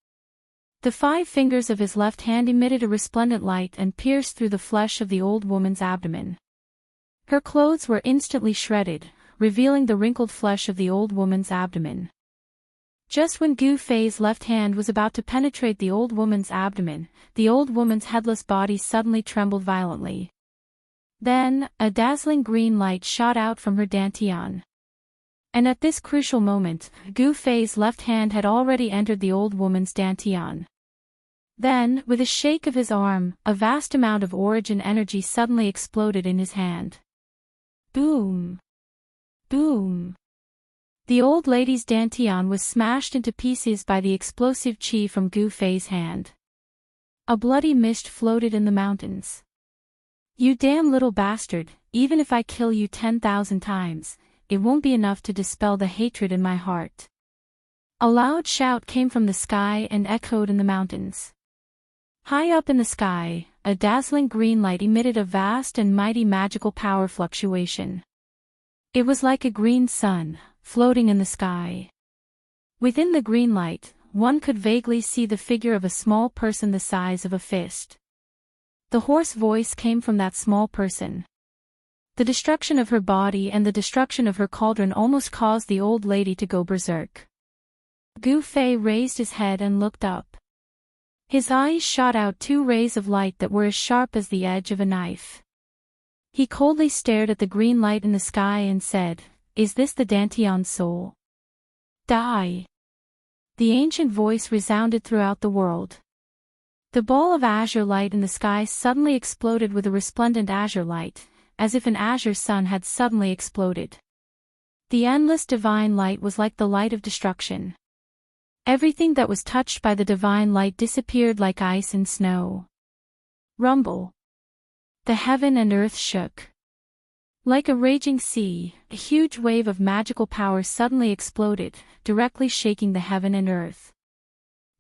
The 5 fingers of his left hand emitted a resplendent light and pierced through the flesh of the old woman's abdomen. Her clothes were instantly shredded, revealing the wrinkled flesh of the old woman's abdomen. Just when Gu Fei's left hand was about to penetrate the old woman's abdomen, the old woman's headless body suddenly trembled violently. Then, a dazzling green light shot out from her dantian. And at this crucial moment, Gu Fei's left hand had already entered the old woman's dantian. Then, with a shake of his arm, a vast amount of origin energy suddenly exploded in his hand. Boom! Boom! The old lady's dantian was smashed into pieces by the explosive chi from Gu Fei's hand. A bloody mist floated in the mountains. You damn little bastard, even if I kill you 10,000 times, it won't be enough to dispel the hatred in my heart. A loud shout came from the sky and echoed in the mountains. High up in the sky, a dazzling green light emitted a vast and mighty magical power fluctuation. It was like a green sun, floating in the sky. Within the green light, one could vaguely see the figure of a small person the size of a fist. The hoarse voice came from that small person. The destruction of her body and the destruction of her cauldron almost caused the old lady to go berserk. Gu Fei raised his head and looked up. His eyes shot out 2 rays of light that were as sharp as the edge of a knife. He coldly stared at the green light in the sky and said, "Is this the Dantian's soul? Die!" The ancient voice resounded throughout the world. The ball of azure light in the sky suddenly exploded with a resplendent azure light, as if an azure sun had suddenly exploded. The endless divine light was like the light of destruction. Everything that was touched by the divine light disappeared like ice and snow. Rumble. The heaven and earth shook. Like a raging sea, a huge wave of magical power suddenly exploded, directly shaking the heaven and earth.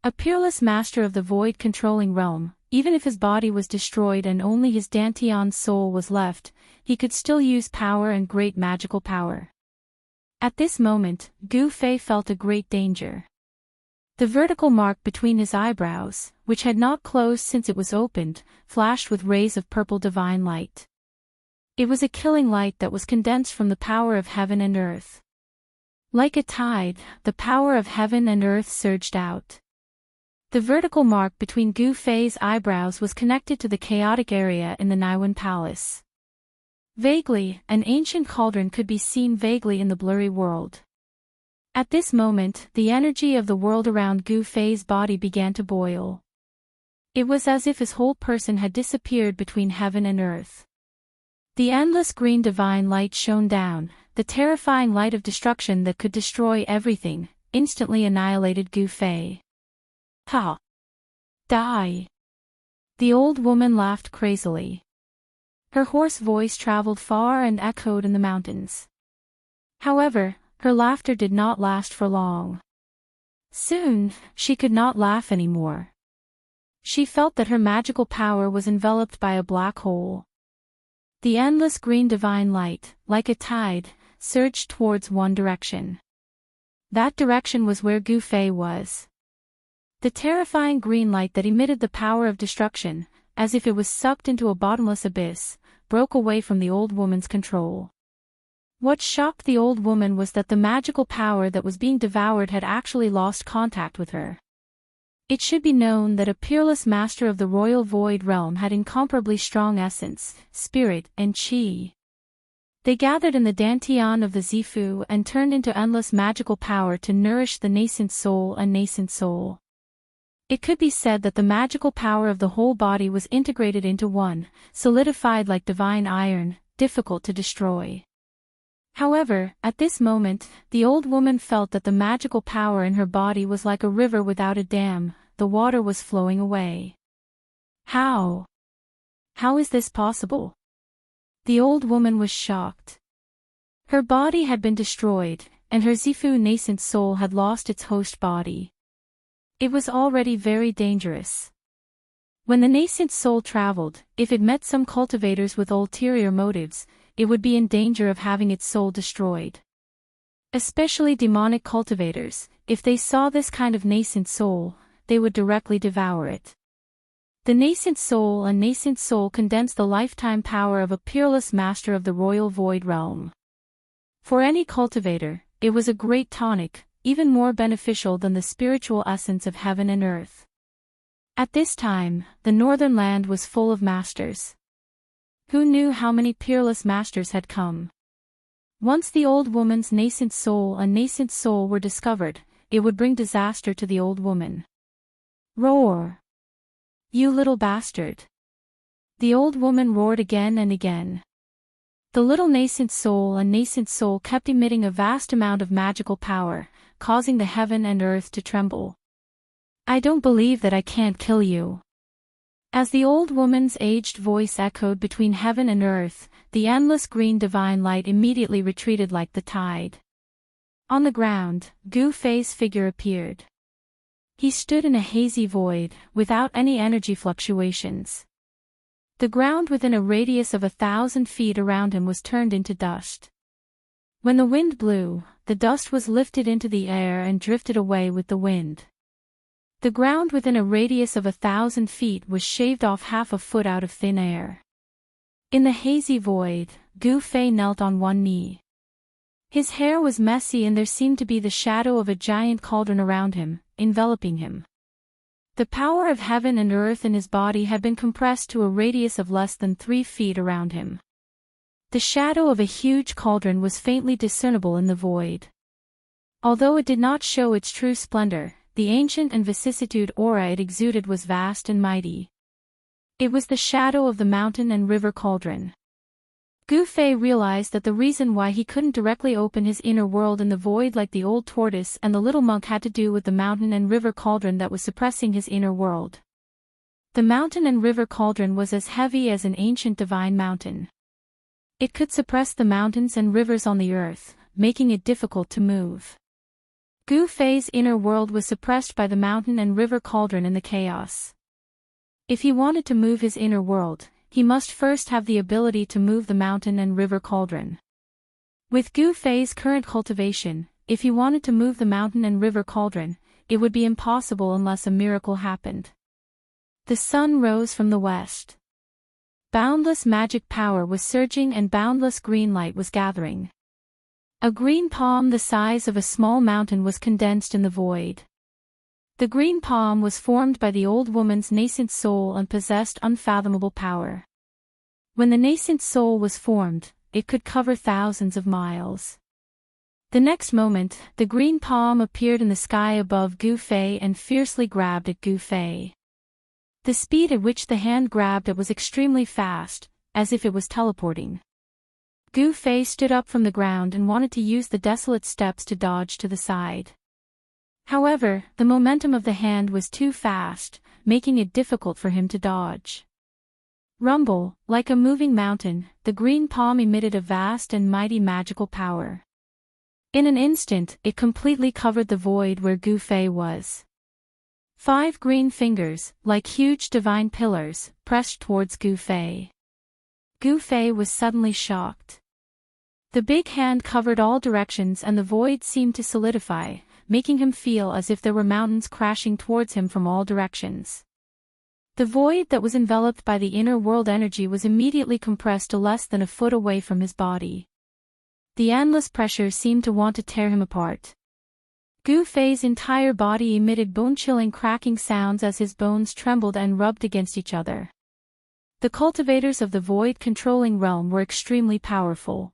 A peerless master of the void-controlling realm, even if his body was destroyed and only his Dantian's soul was left, he could still use power and great magical power. At this moment, Gu Fei felt a great danger. The vertical mark between his eyebrows, which had not closed since it was opened, flashed with rays of purple divine light. It was a killing light that was condensed from the power of heaven and earth. Like a tide, the power of heaven and earth surged out. The vertical mark between Gu Fei's eyebrows was connected to the chaotic area in the Naiwan Palace. Vaguely, an ancient cauldron could be seen vaguely in the blurry world. At this moment, the energy of the world around Gu Fei's body began to boil. It was as if his whole person had disappeared between heaven and earth. The endless green divine light shone down, the terrifying light of destruction that could destroy everything, instantly annihilated Gu Fei. Ha! Die! The old woman laughed crazily. Her hoarse voice traveled far and echoed in the mountains. However, her laughter did not last for long. Soon, she could not laugh anymore. She felt that her magical power was enveloped by a black hole. The endless green divine light, like a tide, surged towards one direction. That direction was where Gu Fei was. The terrifying green light that emitted the power of destruction, as if it was sucked into a bottomless abyss, broke away from the old woman's control. What shocked the old woman was that the magical power that was being devoured had actually lost contact with her. It should be known that a peerless master of the royal void realm had incomparably strong essence, spirit, and chi. They gathered in the dantian of the Zifu and turned into endless magical power to nourish the nascent soul and nascent soul. It could be said that the magical power of the whole body was integrated into one, solidified like divine iron, difficult to destroy. However, at this moment, the old woman felt that the magical power in her body was like a river without a dam, the water was flowing away. How? How is this possible? The old woman was shocked. Her body had been destroyed, and her Zifu nascent soul had lost its host body. It was already very dangerous. When the nascent soul traveled, if it met some cultivators with ulterior motives, it would be in danger of having its soul destroyed. Especially demonic cultivators, if they saw this kind of nascent soul, they would directly devour it. The nascent soul and nascent soul condense the lifetime power of a peerless master of the royal void realm. For any cultivator, it was a great tonic, even more beneficial than the spiritual essence of heaven and earth. At this time, the northern land was full of masters. Who knew how many peerless masters had come? Once the old woman's nascent soul and nascent soul were discovered, it would bring disaster to the old woman. Roar! You little bastard! The old woman roared again and again. The little nascent soul and nascent soul kept emitting a vast amount of magical power, causing the heaven and earth to tremble. I don't believe that I can't kill you. As the old woman's aged voice echoed between heaven and earth, the endless green divine light immediately retreated like the tide. On the ground, Gu Fei's figure appeared. He stood in a hazy void, without any energy fluctuations. The ground within a radius of 1,000 feet around him was turned into dust. When the wind blew, the dust was lifted into the air and drifted away with the wind. The ground within a radius of 1,000 feet was shaved off half a foot out of thin air. In the hazy void, Gu Fei knelt on one knee. His hair was messy and there seemed to be the shadow of a giant cauldron around him, enveloping him. The power of heaven and earth in his body had been compressed to a radius of less than 3 feet around him. The shadow of a huge cauldron was faintly discernible in the void. Although it did not show its true splendor, the ancient and vicissitude aura it exuded was vast and mighty. It was the shadow of the mountain and river cauldron. Gu Fei realized that the reason why he couldn't directly open his inner world in the void like the old tortoise and the little monk had to do with the mountain and river cauldron that was suppressing his inner world. The mountain and river cauldron was as heavy as an ancient divine mountain. It could suppress the mountains and rivers on the earth, making it difficult to move. Gu Fei's inner world was suppressed by the mountain and river cauldron in the chaos. If he wanted to move his inner world, he must first have the ability to move the mountain and river cauldron. With Gu Fei's current cultivation, if he wanted to move the mountain and river cauldron, it would be impossible unless a miracle happened. The sun rose from the west. Boundless magic power was surging and boundless green light was gathering. A green palm the size of a small mountain was condensed in the void. The green palm was formed by the old woman's nascent soul and possessed unfathomable power. When the nascent soul was formed, it could cover thousands of miles. The next moment, the green palm appeared in the sky above Gu Fei and fiercely grabbed at Gu Fei. The speed at which the hand grabbed it was extremely fast, as if it was teleporting. Gu Fei stood up from the ground and wanted to use the desolate steps to dodge to the side. However, the momentum of the hand was too fast, making it difficult for him to dodge. Rumble, like a moving mountain, the green palm emitted a vast and mighty magical power. In an instant, it completely covered the void where Gu Fei was. 5 green fingers, like huge divine pillars, pressed towards Gu Fei. Gu Fei was suddenly shocked. The big hand covered all directions and the void seemed to solidify, making him feel as if there were mountains crashing towards him from all directions. The void that was enveloped by the inner world energy was immediately compressed to less than a foot away from his body. The endless pressure seemed to want to tear him apart. Gu Fei's entire body emitted bone-chilling cracking sounds as his bones trembled and rubbed against each other. The cultivators of the void-controlling realm were extremely powerful.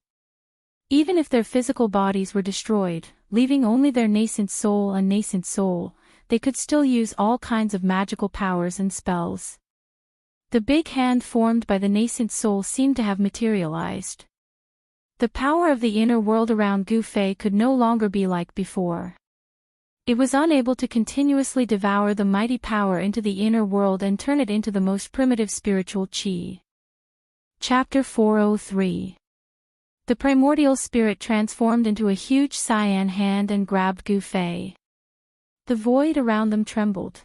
Even if their physical bodies were destroyed, leaving only their nascent soul, they could still use all kinds of magical powers and spells. The big hand formed by the nascent soul seemed to have materialized. The power of the inner world around Gu Fei could no longer be like before. It was unable to continuously devour the mighty power into the inner world and turn it into the most primitive spiritual qi. Chapter 403. The primordial spirit transformed into a huge cyan hand and grabbed Gu Fei. The void around them trembled.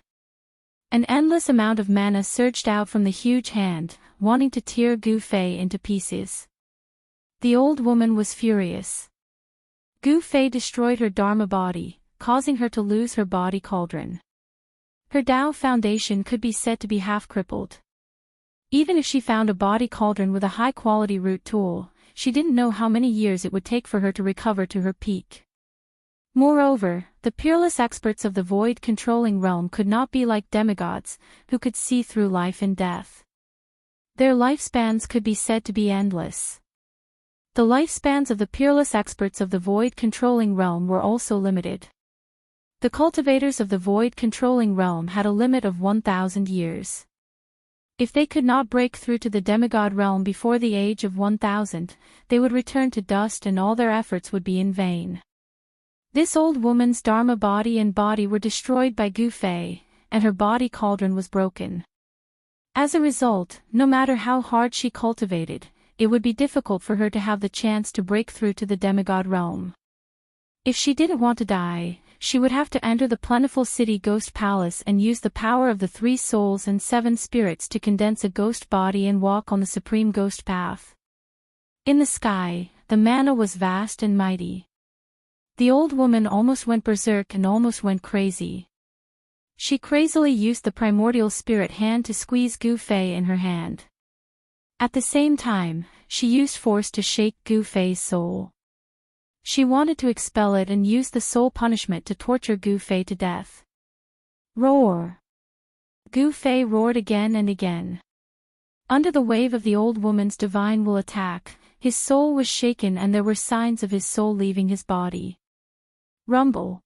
An endless amount of mana surged out from the huge hand, wanting to tear Gu Fei into pieces. The old woman was furious. Gu Fei destroyed her Dharma body, causing her to lose her body cauldron. Her Tao foundation could be said to be half crippled. Even if she found a body cauldron with a high-quality root tool, she didn't know how many years it would take for her to recover to her peak. Moreover, the peerless experts of the void-controlling realm could not be like demigods, who could see through life and death. Their lifespans could be said to be endless. The lifespans of the peerless experts of the void-controlling realm were also limited. The cultivators of the void-controlling realm had a limit of 1,000 years. If they could not break through to the demigod realm before the age of 1,000, they would return to dust and all their efforts would be in vain. This old woman's Dharma body and body were destroyed by Gu Fei, and her body cauldron was broken. As a result, no matter how hard she cultivated, it would be difficult for her to have the chance to break through to the demigod realm. If she didn't want to die, she would have to enter the plentiful city ghost palace and use the power of the 3 souls and 7 spirits to condense a ghost body and walk on the supreme ghost path. In the sky, the mana was vast and mighty. The old woman almost went berserk and almost went crazy. She crazily used the primordial spirit hand to squeeze Gu Fei in her hand. At the same time, she used force to shake Gu Fei's soul. She wanted to expel it and use the soul punishment to torture Gu Fei to death. Roar! Gu Fei roared again and again. Under the wave of the old woman's divine will attack, his soul was shaken and there were signs of his soul leaving his body. Rumble!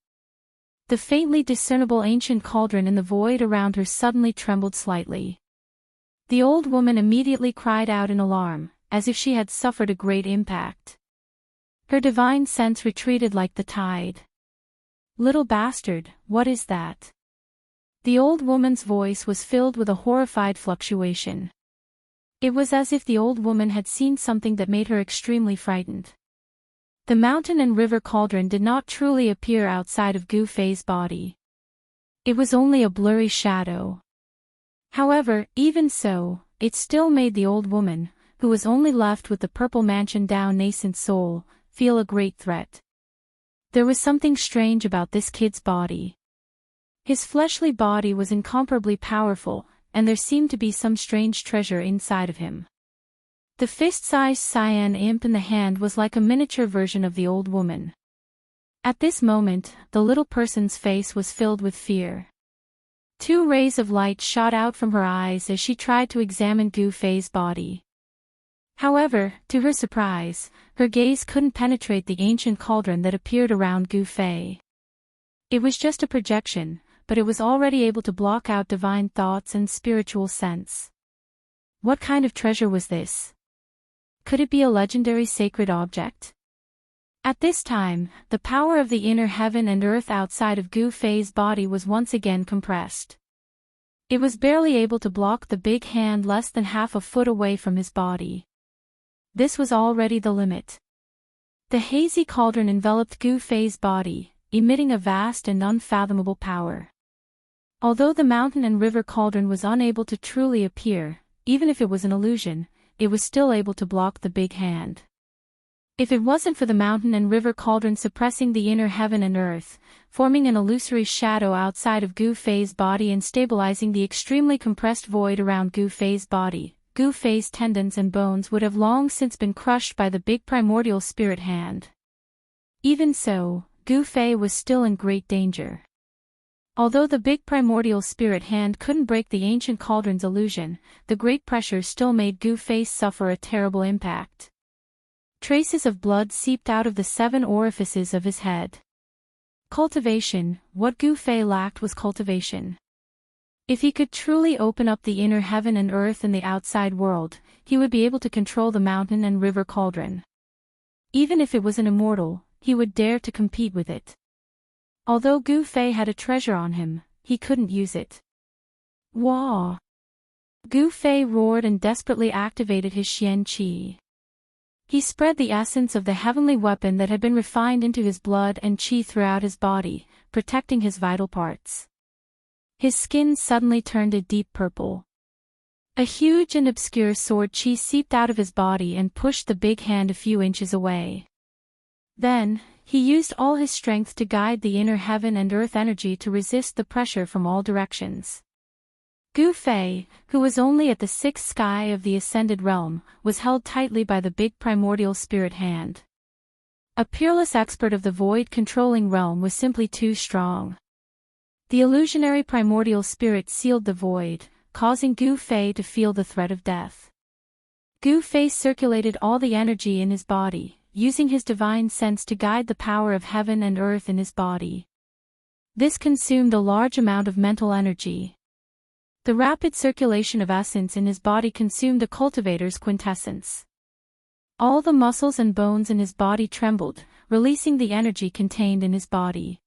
The faintly discernible ancient cauldron in the void around her suddenly trembled slightly. The old woman immediately cried out in alarm, as if she had suffered a great impact. Her divine sense retreated like the tide. Little bastard, what is that? The old woman's voice was filled with a horrified fluctuation. It was as if the old woman had seen something that made her extremely frightened. The mountain and river cauldron did not truly appear outside of Gu Fei's body. It was only a blurry shadow. However, even so, it still made the old woman, who was only left with the purple mansion Tao nascent soul, feel a great threat. There was something strange about this kid's body. His fleshly body was incomparably powerful, and there seemed to be some strange treasure inside of him. The fist-sized cyan imp in the hand was like a miniature version of the old woman. At this moment, the little person's face was filled with fear. 2 rays of light shot out from her eyes as she tried to examine Gu Fei's body. However, to her surprise, her gaze couldn't penetrate the ancient cauldron that appeared around Gu Fei. It was just a projection, but it was already able to block out divine thoughts and spiritual sense. What kind of treasure was this? Could it be a legendary sacred object? At this time, the power of the inner heaven and earth outside of Gu Fei's body was once again compressed. It was barely able to block the big hand less than half a foot away from his body. This was already the limit. The hazy cauldron enveloped Gu Fei's body, emitting a vast and unfathomable power. Although the mountain and river cauldron was unable to truly appear, even if it was an illusion, it was still able to block the big hand. If it wasn't for the mountain and river cauldron suppressing the inner heaven and earth, forming an illusory shadow outside of Gu Fei's body and stabilizing the extremely compressed void around Gu Fei's body, Gu Fei's tendons and bones would have long since been crushed by the big primordial spirit hand. Even so, Gu Fei was still in great danger. Although the big primordial spirit hand couldn't break the ancient cauldron's illusion, the great pressure still made Gu Fei suffer a terrible impact. Traces of blood seeped out of the 7 orifices of his head. Cultivation. What Gu Fei lacked was cultivation. If he could truly open up the inner heaven and earth in the outside world, he would be able to control the mountain and river cauldron. Even if it was an immortal, he would dare to compete with it. Although Gu Fei had a treasure on him, he couldn't use it. Wah! Gu Fei roared and desperately activated his Xian Qi. He spread the essence of the heavenly weapon that had been refined into his blood and qi throughout his body, protecting his vital parts. His skin suddenly turned a deep purple. A huge and obscure sword qi seeped out of his body and pushed the big hand a few inches away. Then, he used all his strength to guide the inner heaven and earth energy to resist the pressure from all directions. Gu Fei, who was only at the 6th sky of the ascended realm, was held tightly by the big primordial spirit hand. A peerless expert of the void-controlling realm was simply too strong. The illusionary primordial spirit sealed the void, causing Gu Fei to feel the threat of death. Gu Fei circulated all the energy in his body, using his divine sense to guide the power of heaven and earth in his body. This consumed a large amount of mental energy. The rapid circulation of essence in his body consumed a cultivator's quintessence. All the muscles and bones in his body trembled, releasing the energy contained in his body.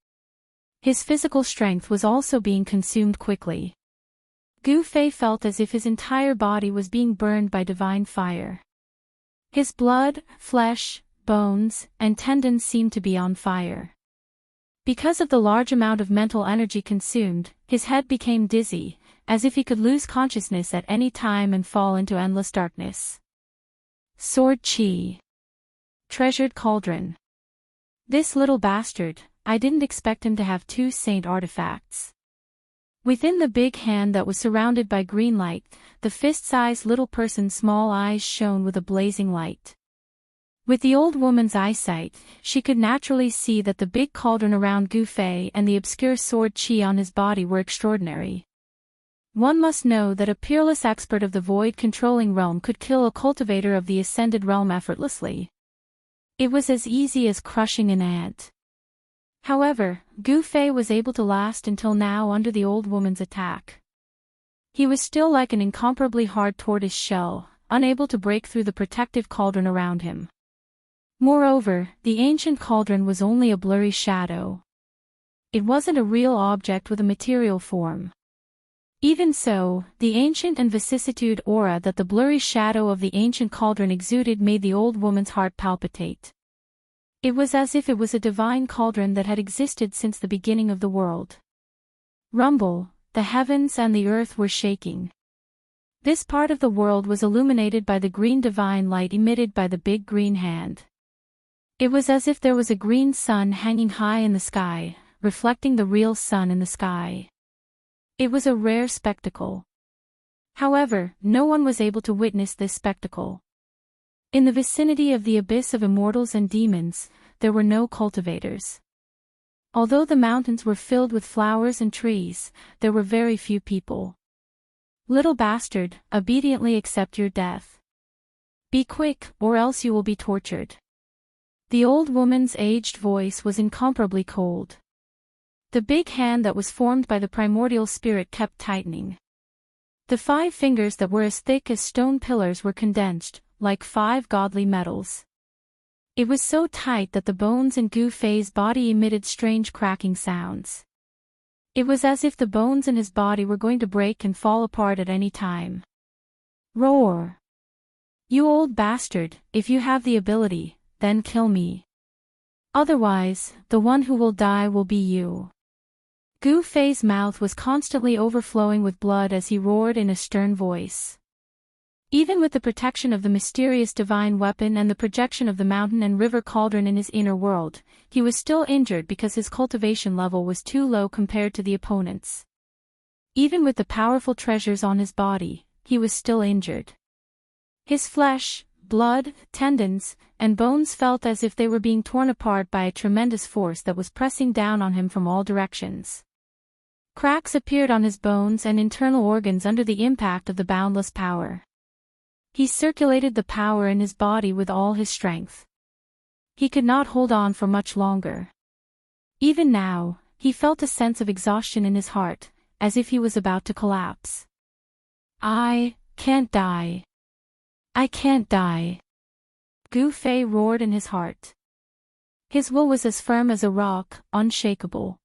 His physical strength was also being consumed quickly. Gu Fei felt as if his entire body was being burned by divine fire. His blood, flesh, bones, and tendons seemed to be on fire. Because of the large amount of mental energy consumed, his head became dizzy, as if he could lose consciousness at any time and fall into endless darkness. Sword Qi. Treasured cauldron. This little bastard, I didn't expect him to have 2 saint artifacts. Within the big hand that was surrounded by green light, the fist-sized little person's small eyes shone with a blazing light. With the old woman's eyesight, she could naturally see that the big cauldron around Gu Fei and the obscure sword Qi on his body were extraordinary. One must know that a peerless expert of the void-controlling realm could kill a cultivator of the ascended realm effortlessly. It was as easy as crushing an ant. However, Gu Fei was able to last until now under the old woman's attack. He was still like an incomparably hard tortoise shell, unable to break through the protective cauldron around him. Moreover, the ancient cauldron was only a blurry shadow. It wasn't a real object with a material form. Even so, the ancient and vicissitude aura that the blurry shadow of the ancient cauldron exuded made the old woman's heart palpitate. It was as if it was a divine cauldron that had existed since the beginning of the world. Rumble, the heavens and the earth were shaking. This part of the world was illuminated by the green divine light emitted by the big green hand. It was as if there was a green sun hanging high in the sky, reflecting the real sun in the sky. It was a rare spectacle. However, no one was able to witness this spectacle. In the vicinity of the abyss of immortals and demons, there were no cultivators. Although the mountains were filled with flowers and trees, there were very few people. Little bastard, obediently accept your death. Be quick, or else you will be tortured. The old woman's aged voice was incomparably cold. The big hand that was formed by the primordial spirit kept tightening. The 5 fingers that were as thick as stone pillars were condensed, like 5 godly metals. It was so tight that the bones in Gu Fei's body emitted strange cracking sounds. It was as if the bones in his body were going to break and fall apart at any time. Roar! You old bastard, if you have the ability, then kill me. Otherwise, the one who will die will be you. Gu Fei's mouth was constantly overflowing with blood as he roared in a stern voice. Even with the protection of the mysterious divine weapon and the projection of the mountain and river cauldron in his inner world, he was still injured because his cultivation level was too low compared to the opponent's. Even with the powerful treasures on his body, he was still injured. His flesh, blood, tendons, and bones felt as if they were being torn apart by a tremendous force that was pressing down on him from all directions. Cracks appeared on his bones and internal organs under the impact of the boundless power. He circulated the power in his body with all his strength. He could not hold on for much longer. Even now, he felt a sense of exhaustion in his heart, as if he was about to collapse. "I can't die. I can't die," Gu Fei roared in his heart. His will was as firm as a rock, unshakable.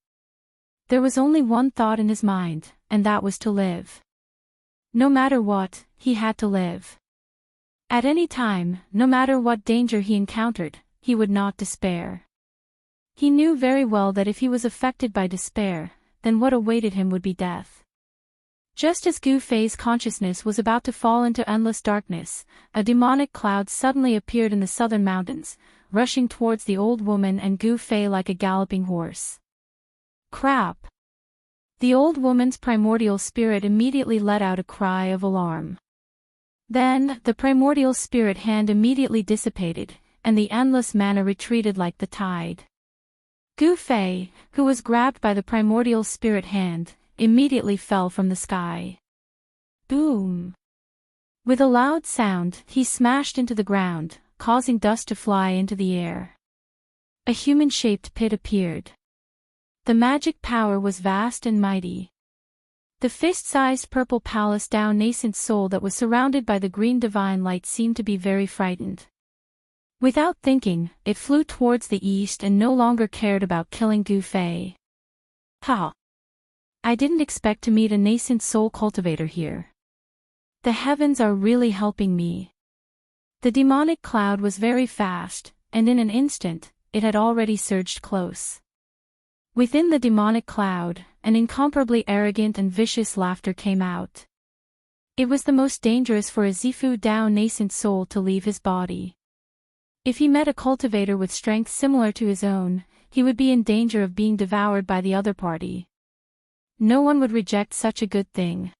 There was only one thought in his mind, and that was to live. No matter what, he had to live. At any time, no matter what danger he encountered, he would not despair. He knew very well that if he was affected by despair, then what awaited him would be death. Just as Gu Fei's consciousness was about to fall into endless darkness, a demonic cloud suddenly appeared in the southern mountains, rushing towards the old woman and Gu Fei like a galloping horse. Crap! The old woman's primordial spirit immediately let out a cry of alarm. Then, the primordial spirit hand immediately dissipated, and the endless mana retreated like the tide. Gu Fei, who was grabbed by the primordial spirit hand, immediately fell from the sky. Boom! With a loud sound, he smashed into the ground, causing dust to fly into the air. A human-shaped pit appeared. The magic power was vast and mighty. The fist-sized purple palace-dow nascent soul that was surrounded by the green divine light seemed to be very frightened. Without thinking, it flew towards the east and no longer cared about killing Gu Fei. Ha! I didn't expect to meet a nascent soul cultivator here. The heavens are really helping me. The demonic cloud was very fast, and in an instant, it had already surged close. Within the demonic cloud, an incomparably arrogant and vicious laughter came out. It was the most dangerous for a Zifu Dao nascent soul to leave his body. If he met a cultivator with strength similar to his own, he would be in danger of being devoured by the other party. No one would reject such a good thing.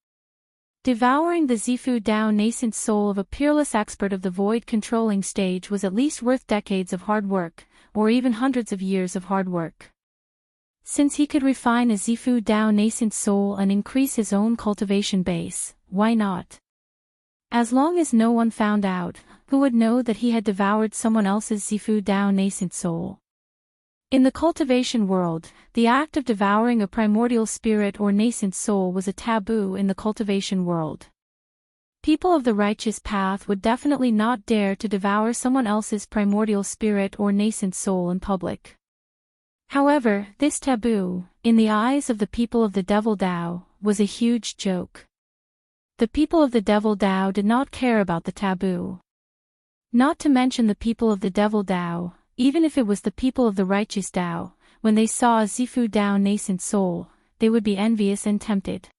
Devouring the Zifu Dao nascent soul of a peerless expert of the void controlling stage was at least worth decades of hard work, or even hundreds of years of hard work. Since he could refine a Zifu Dao nascent soul and increase his own cultivation base, why not? As long as no one found out, who would know that he had devoured someone else's Zifu Dao nascent soul? In the cultivation world, the act of devouring a primordial spirit or nascent soul was a taboo in the cultivation world. People of the righteous path would definitely not dare to devour someone else's primordial spirit or nascent soul in public. However, this taboo, in the eyes of the people of the Devil Dao, was a huge joke. The people of the Devil Dao did not care about the taboo. Not to mention the people of the Devil Dao, even if it was the people of the righteous Dao, when they saw a Zifu Dao nascent soul, they would be envious and tempted.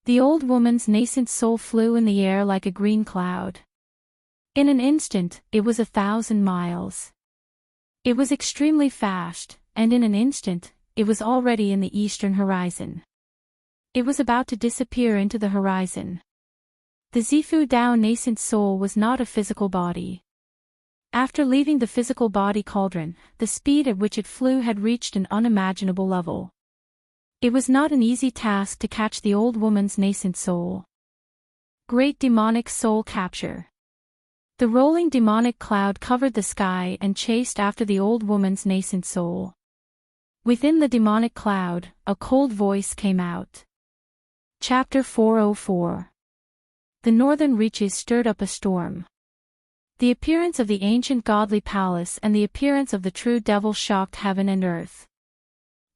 The old woman's nascent soul flew in the air like a green cloud. In an instant, it was 1,000 miles. It was extremely fast, and in an instant, it was already in the eastern horizon. It was about to disappear into the horizon. The Zifu Dao nascent soul was not a physical body. After leaving the physical body cauldron, the speed at which it flew had reached an unimaginable level. It was not an easy task to catch the old woman's nascent soul. Great demonic soul capture. The rolling demonic cloud covered the sky and chased after the old woman's nascent soul. Within the demonic cloud, a cold voice came out. Chapter 404. The northern reaches stirred up a storm. The appearance of the ancient godly palace and the appearance of the true devil shocked heaven and earth.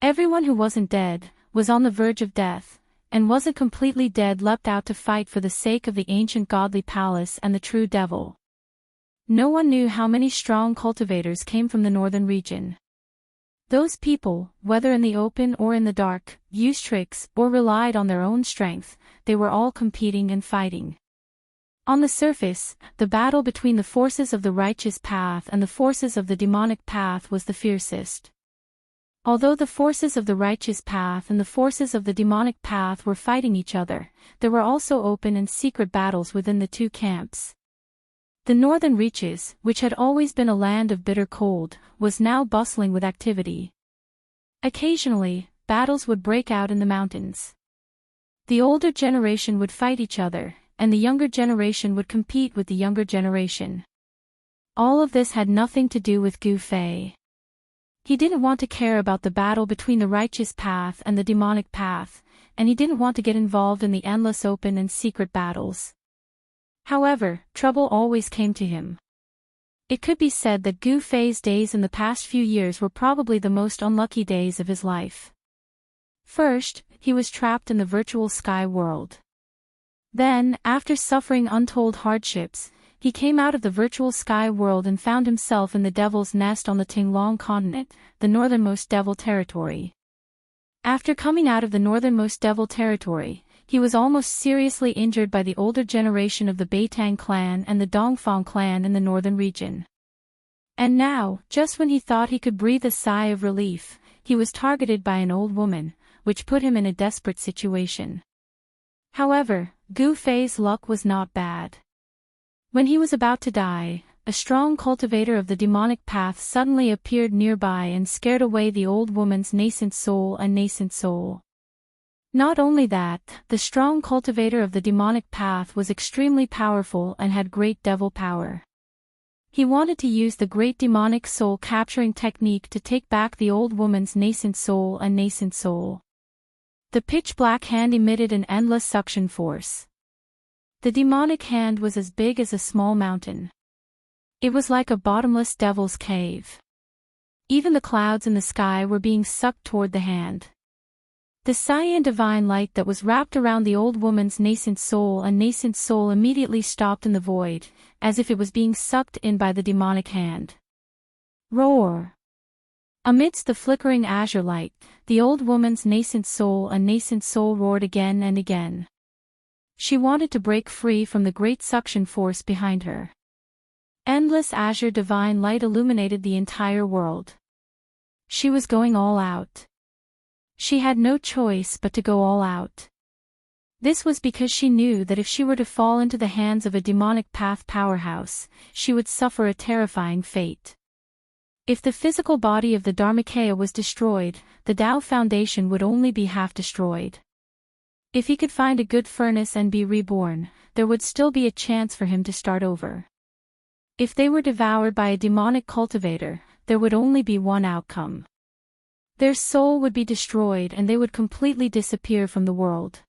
Everyone who wasn't dead, was on the verge of death, and wasn't completely dead leapt out to fight for the sake of the ancient godly palace and the true devil. No one knew how many strong cultivators came from the northern region. Those people, whether in the open or in the dark, used tricks or relied on their own strength, they were all competing and fighting. On the surface, the battle between the forces of the righteous path and the forces of the demonic path was the fiercest. Although the forces of the righteous path and the forces of the demonic path were fighting each other, there were also open and secret battles within the two camps. The northern reaches, which had always been a land of bitter cold, was now bustling with activity. Occasionally, battles would break out in the mountains. The older generation would fight each other, and the younger generation would compete with the younger generation. All of this had nothing to do with Gu Fei. He didn't want to care about the battle between the righteous path and the demonic path, and he didn't want to get involved in the endless open and secret battles. However, trouble always came to him. It could be said that Gu Fei's days in the past few years were probably the most unlucky days of his life. First, he was trapped in the virtual sky world. Then, after suffering untold hardships, he came out of the virtual sky world and found himself in the Devil's Nest on the Tinglong continent, the northernmost Devil territory. After coming out of the northernmost Devil territory, he was almost seriously injured by the older generation of the Beitang clan and the Dongfang clan in the northern region. And now, just when he thought he could breathe a sigh of relief, he was targeted by an old woman, which put him in a desperate situation. However, Gu Fei's luck was not bad. When he was about to die, a strong cultivator of the demonic path suddenly appeared nearby and scared away the old woman's nascent soul. Not only that, the strong cultivator of the demonic path was extremely powerful and had great devil power. He wanted to use the great demonic soul capturing technique to take back the old woman's nascent soul. The pitch-black hand emitted an endless suction force. The demonic hand was as big as a small mountain. It was like a bottomless devil's cave. Even the clouds in the sky were being sucked toward the hand. The cyan divine light that was wrapped around the old woman's nascent soul immediately stopped in the void, as if it was being sucked in by the demonic hand. Roar! Amidst the flickering azure light, the old woman's nascent soul roared again and again. She wanted to break free from the great suction force behind her. Endless azure divine light illuminated the entire world. She was going all out. She had no choice but to go all out. This was because she knew that if she were to fall into the hands of a demonic path powerhouse, she would suffer a terrifying fate. If the physical body of the Dharmakaya was destroyed, the Tao Foundation would only be half destroyed. If he could find a good furnace and be reborn, there would still be a chance for him to start over. If they were devoured by a demonic cultivator, there would only be one outcome. Their soul would be destroyed and they would completely disappear from the world.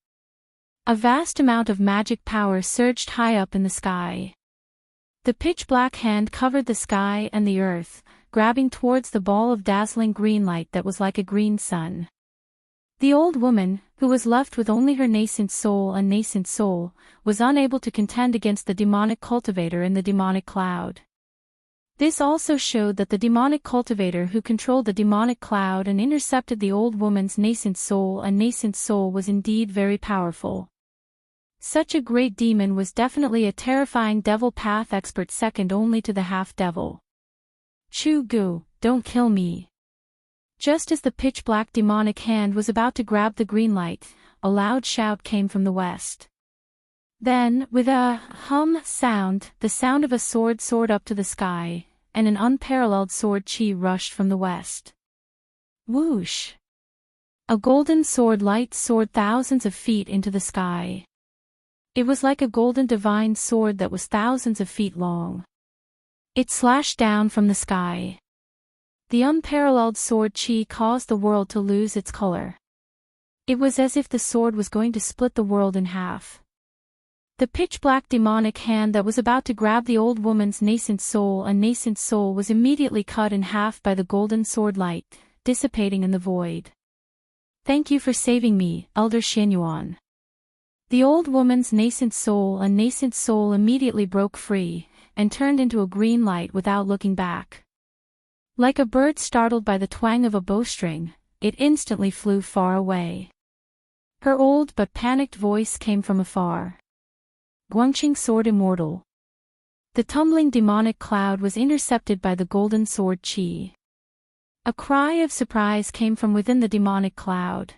A vast amount of magic power surged high up in the sky. The pitch-black hand covered the sky and the earth, grabbing towards the ball of dazzling green light that was like a green sun. The old woman, who was left with only her nascent soul, was unable to contend against the demonic cultivator in the demonic cloud. This also showed that the demonic cultivator who controlled the demonic cloud and intercepted the old woman's nascent soul was indeed very powerful. Such a great demon was definitely a terrifying devil path expert, second only to the half-devil. Chu Gu, don't kill me. Just as the pitch-black demonic hand was about to grab the green light, a loud shout came from the west. Then, with a sound, the sound of a sword soared up to the sky, and an unparalleled sword chi rushed from the west. Whoosh! A golden sword light soared thousands of feet into the sky. It was like a golden divine sword that was thousands of feet long. It slashed down from the sky. The unparalleled sword chi caused the world to lose its color. It was as if the sword was going to split the world in half. The pitch-black demonic hand that was about to grab the old woman's nascent soul was immediately cut in half by the golden sword light, dissipating in the void. Thank you for saving me, Elder Xianyuan. The old woman's nascent soul immediately broke free, and turned into a green light without looking back. Like a bird startled by the twang of a bowstring, it instantly flew far away. Her old but panicked voice came from afar. Guangqing Sword Immortal. The tumbling demonic cloud was intercepted by the golden sword chi. A cry of surprise came from within the demonic cloud.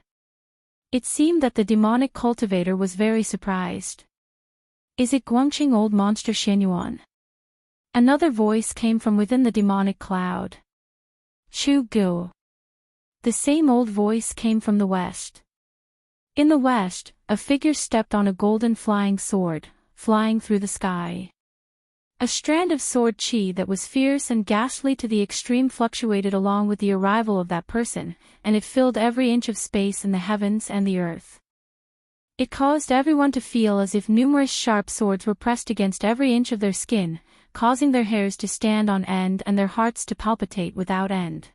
It seemed that the demonic cultivator was very surprised. Is it Guangqing old monster Xianyuan? Another voice came from within the demonic cloud. Chu-gu. The same old voice came from the west. In the west, a figure stepped on a golden flying sword, flying through the sky. A strand of sword chi that was fierce and ghastly to the extreme fluctuated along with the arrival of that person, and it filled every inch of space in the heavens and the earth. It caused everyone to feel as if numerous sharp swords were pressed against every inch of their skin, causing their hairs to stand on end and their hearts to palpitate without end.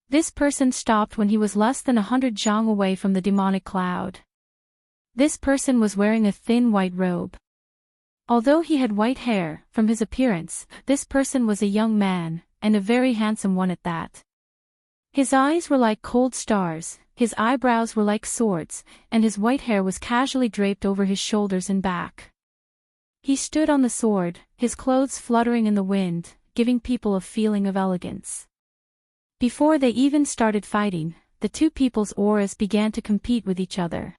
This person stopped when he was less than 100 zhang away from the demonic cloud. This person was wearing a thin white robe. Although he had white hair, from his appearance, this person was a young man, and a very handsome one at that. His eyes were like cold stars, his eyebrows were like swords, and his white hair was casually draped over his shoulders and back. He stood on the sword, his clothes fluttering in the wind, giving people a feeling of elegance. Before they even started fighting, the two people's auras began to compete with each other.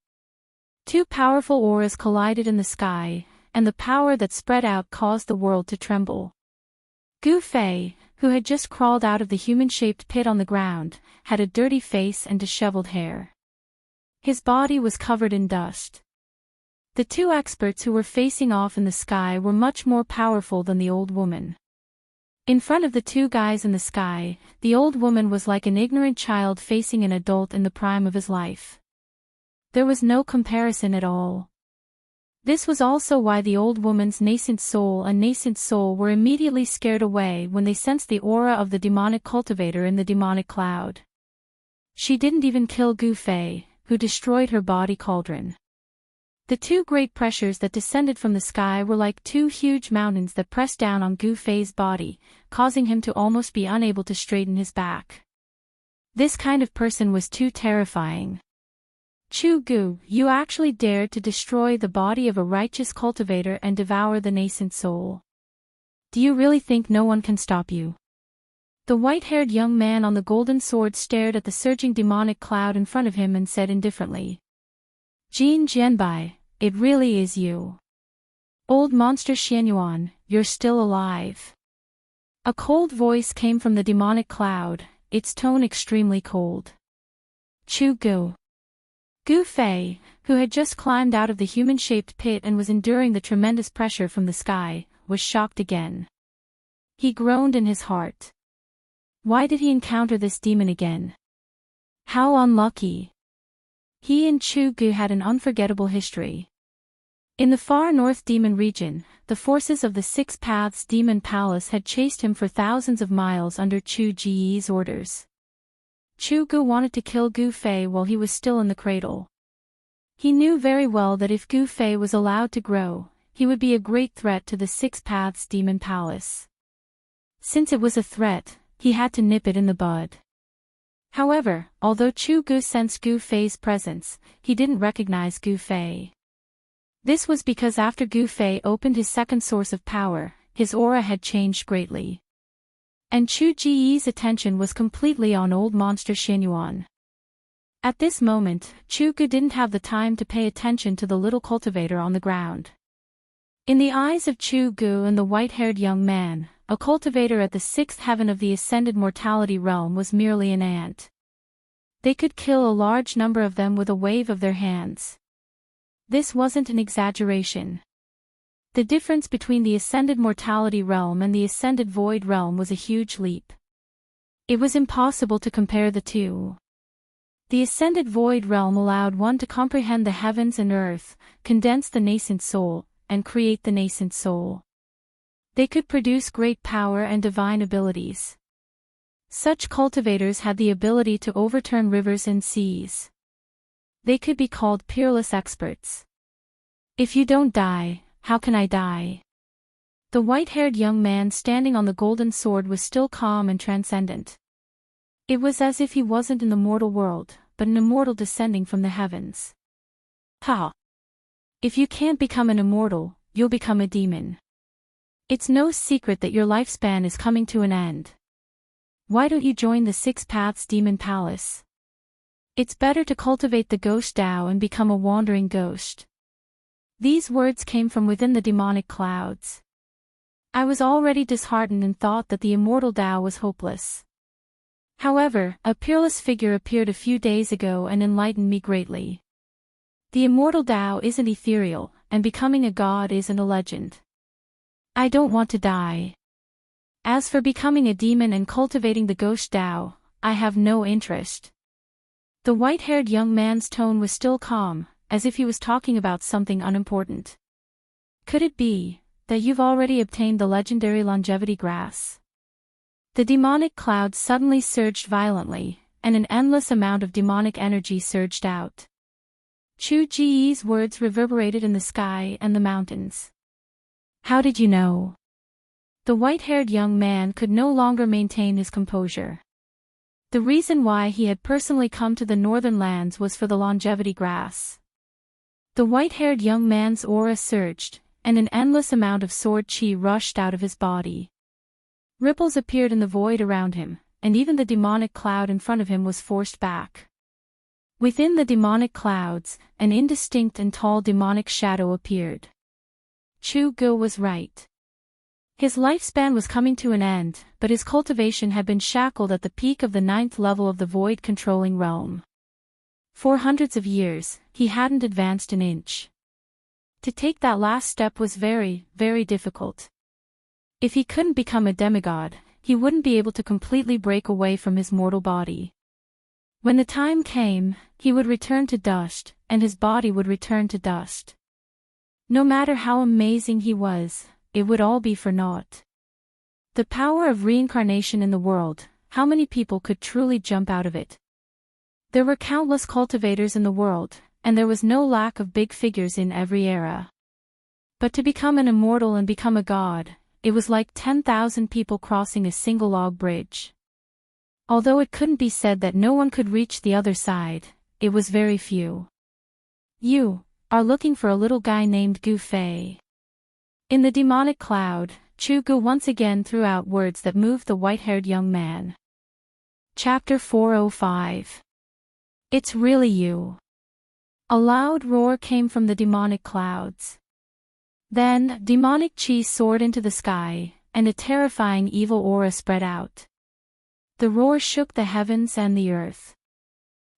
Two powerful auras collided in the sky, and the power that spread out caused the world to tremble. Gu Fei, who had just crawled out of the human-shaped pit on the ground, had a dirty face and disheveled hair. His body was covered in dust. The two experts who were facing off in the sky were much more powerful than the old woman. In front of the two guys in the sky, the old woman was like an ignorant child facing an adult in the prime of his life. There was no comparison at all. This was also why the old woman's nascent soul were immediately scared away when they sensed the aura of the demonic cultivator in the demonic cloud. She didn't even kill Gu Fei, who destroyed her body cauldron. The two great pressures that descended from the sky were like two huge mountains that pressed down on Gu Fei's body, causing him to almost be unable to straighten his back. This kind of person was too terrifying. Chu-gu, you actually dared to destroy the body of a righteous cultivator and devour the nascent soul. Do you really think no one can stop you? The white-haired young man on the golden sword stared at the surging demonic cloud in front of him and said indifferently. Jin Jianbai, it really is you. Old monster Xianyuan, you're still alive. A cold voice came from the demonic cloud, its tone extremely cold. Chu-gu. Gu Fei, who had just climbed out of the human-shaped pit and was enduring the tremendous pressure from the sky, was shocked again. He groaned in his heart. Why did he encounter this demon again? How unlucky. He and Chu-gu had an unforgettable history. In the far north demon region, the forces of the Six Paths Demon Palace had chased him for thousands of miles under Chu-ji's orders. Chu-gu wanted to kill Gu Fei while he was still in the cradle. He knew very well that if Gu Fei was allowed to grow, he would be a great threat to the Six Paths Demon Palace. Since it was a threat, he had to nip it in the bud. However, although Chu-gu sensed Gu Fei's presence, he didn't recognize Gu Fei. This was because after Gu Fei opened his second source of power, his aura had changed greatly. And Chu-ji's attention was completely on old monster Xianyuan. At this moment, Chu-gu didn't have the time to pay attention to the little cultivator on the ground. In the eyes of Chu-gu and the white-haired young man, a cultivator at the sixth heaven of the ascended mortality realm was merely an ant. They could kill a large number of them with a wave of their hands. This wasn't an exaggeration. The difference between the ascended mortality realm and the ascended void realm was a huge leap. It was impossible to compare the two. The ascended void realm allowed one to comprehend the heavens and earth, condense the nascent soul, and create the nascent soul. They could produce great power and divine abilities. Such cultivators had the ability to overturn rivers and seas. They could be called peerless experts. If you don't die, how can I die? The white-haired young man standing on the golden sword was still calm and transcendent. It was as if he wasn't in the mortal world, but an immortal descending from the heavens. Ha! If you can't become an immortal, you'll become a demon. It's no secret that your lifespan is coming to an end. Why don't you join the Six Paths Demon Palace? It's better to cultivate the ghost Tao and become a wandering ghost. These words came from within the demonic clouds. I was already disheartened and thought that the immortal Tao was hopeless. However, a peerless figure appeared a few days ago and enlightened me greatly. The immortal Tao isn't ethereal, and becoming a god isn't a legend. I don't want to die. As for becoming a demon and cultivating the ghost Tao, I have no interest. The white-haired young man's tone was still calm, as if he was talking about something unimportant. Could it be that you've already obtained the legendary longevity grass? The demonic cloud suddenly surged violently, and an endless amount of demonic energy surged out. Chu Ji's words reverberated in the sky and the mountains. How did you know? The white-haired young man could no longer maintain his composure. The reason why he had personally come to the northern lands was for the longevity grass. The white-haired young man's aura surged, and an endless amount of sword chi rushed out of his body. Ripples appeared in the void around him, and even the demonic cloud in front of him was forced back. Within the demonic clouds, an indistinct and tall demonic shadow appeared. Chu Gu was right. His lifespan was coming to an end, but his cultivation had been shackled at the peak of the 9th level of the void-controlling realm. For hundreds of years, he hadn't advanced an inch. To take that last step was very, very difficult. If he couldn't become a demigod, he wouldn't be able to completely break away from his mortal body. When the time came, he would return to dust, and his body would return to dust. No matter how amazing he was, it would all be for naught. The power of reincarnation in the world, how many people could truly jump out of it? There were countless cultivators in the world, and there was no lack of big figures in every era. But to become an immortal and become a god, it was like 10,000 people crossing a single log bridge. Although it couldn't be said that no one could reach the other side, it was very few. You are looking for a little guy named Gu Fei. In the demonic cloud, Chu Gu once again threw out words that moved the white-haired young man. Chapter 405. It's really you. A loud roar came from the demonic clouds. Then, demonic chi soared into the sky, and a terrifying evil aura spread out. The roar shook the heavens and the earth.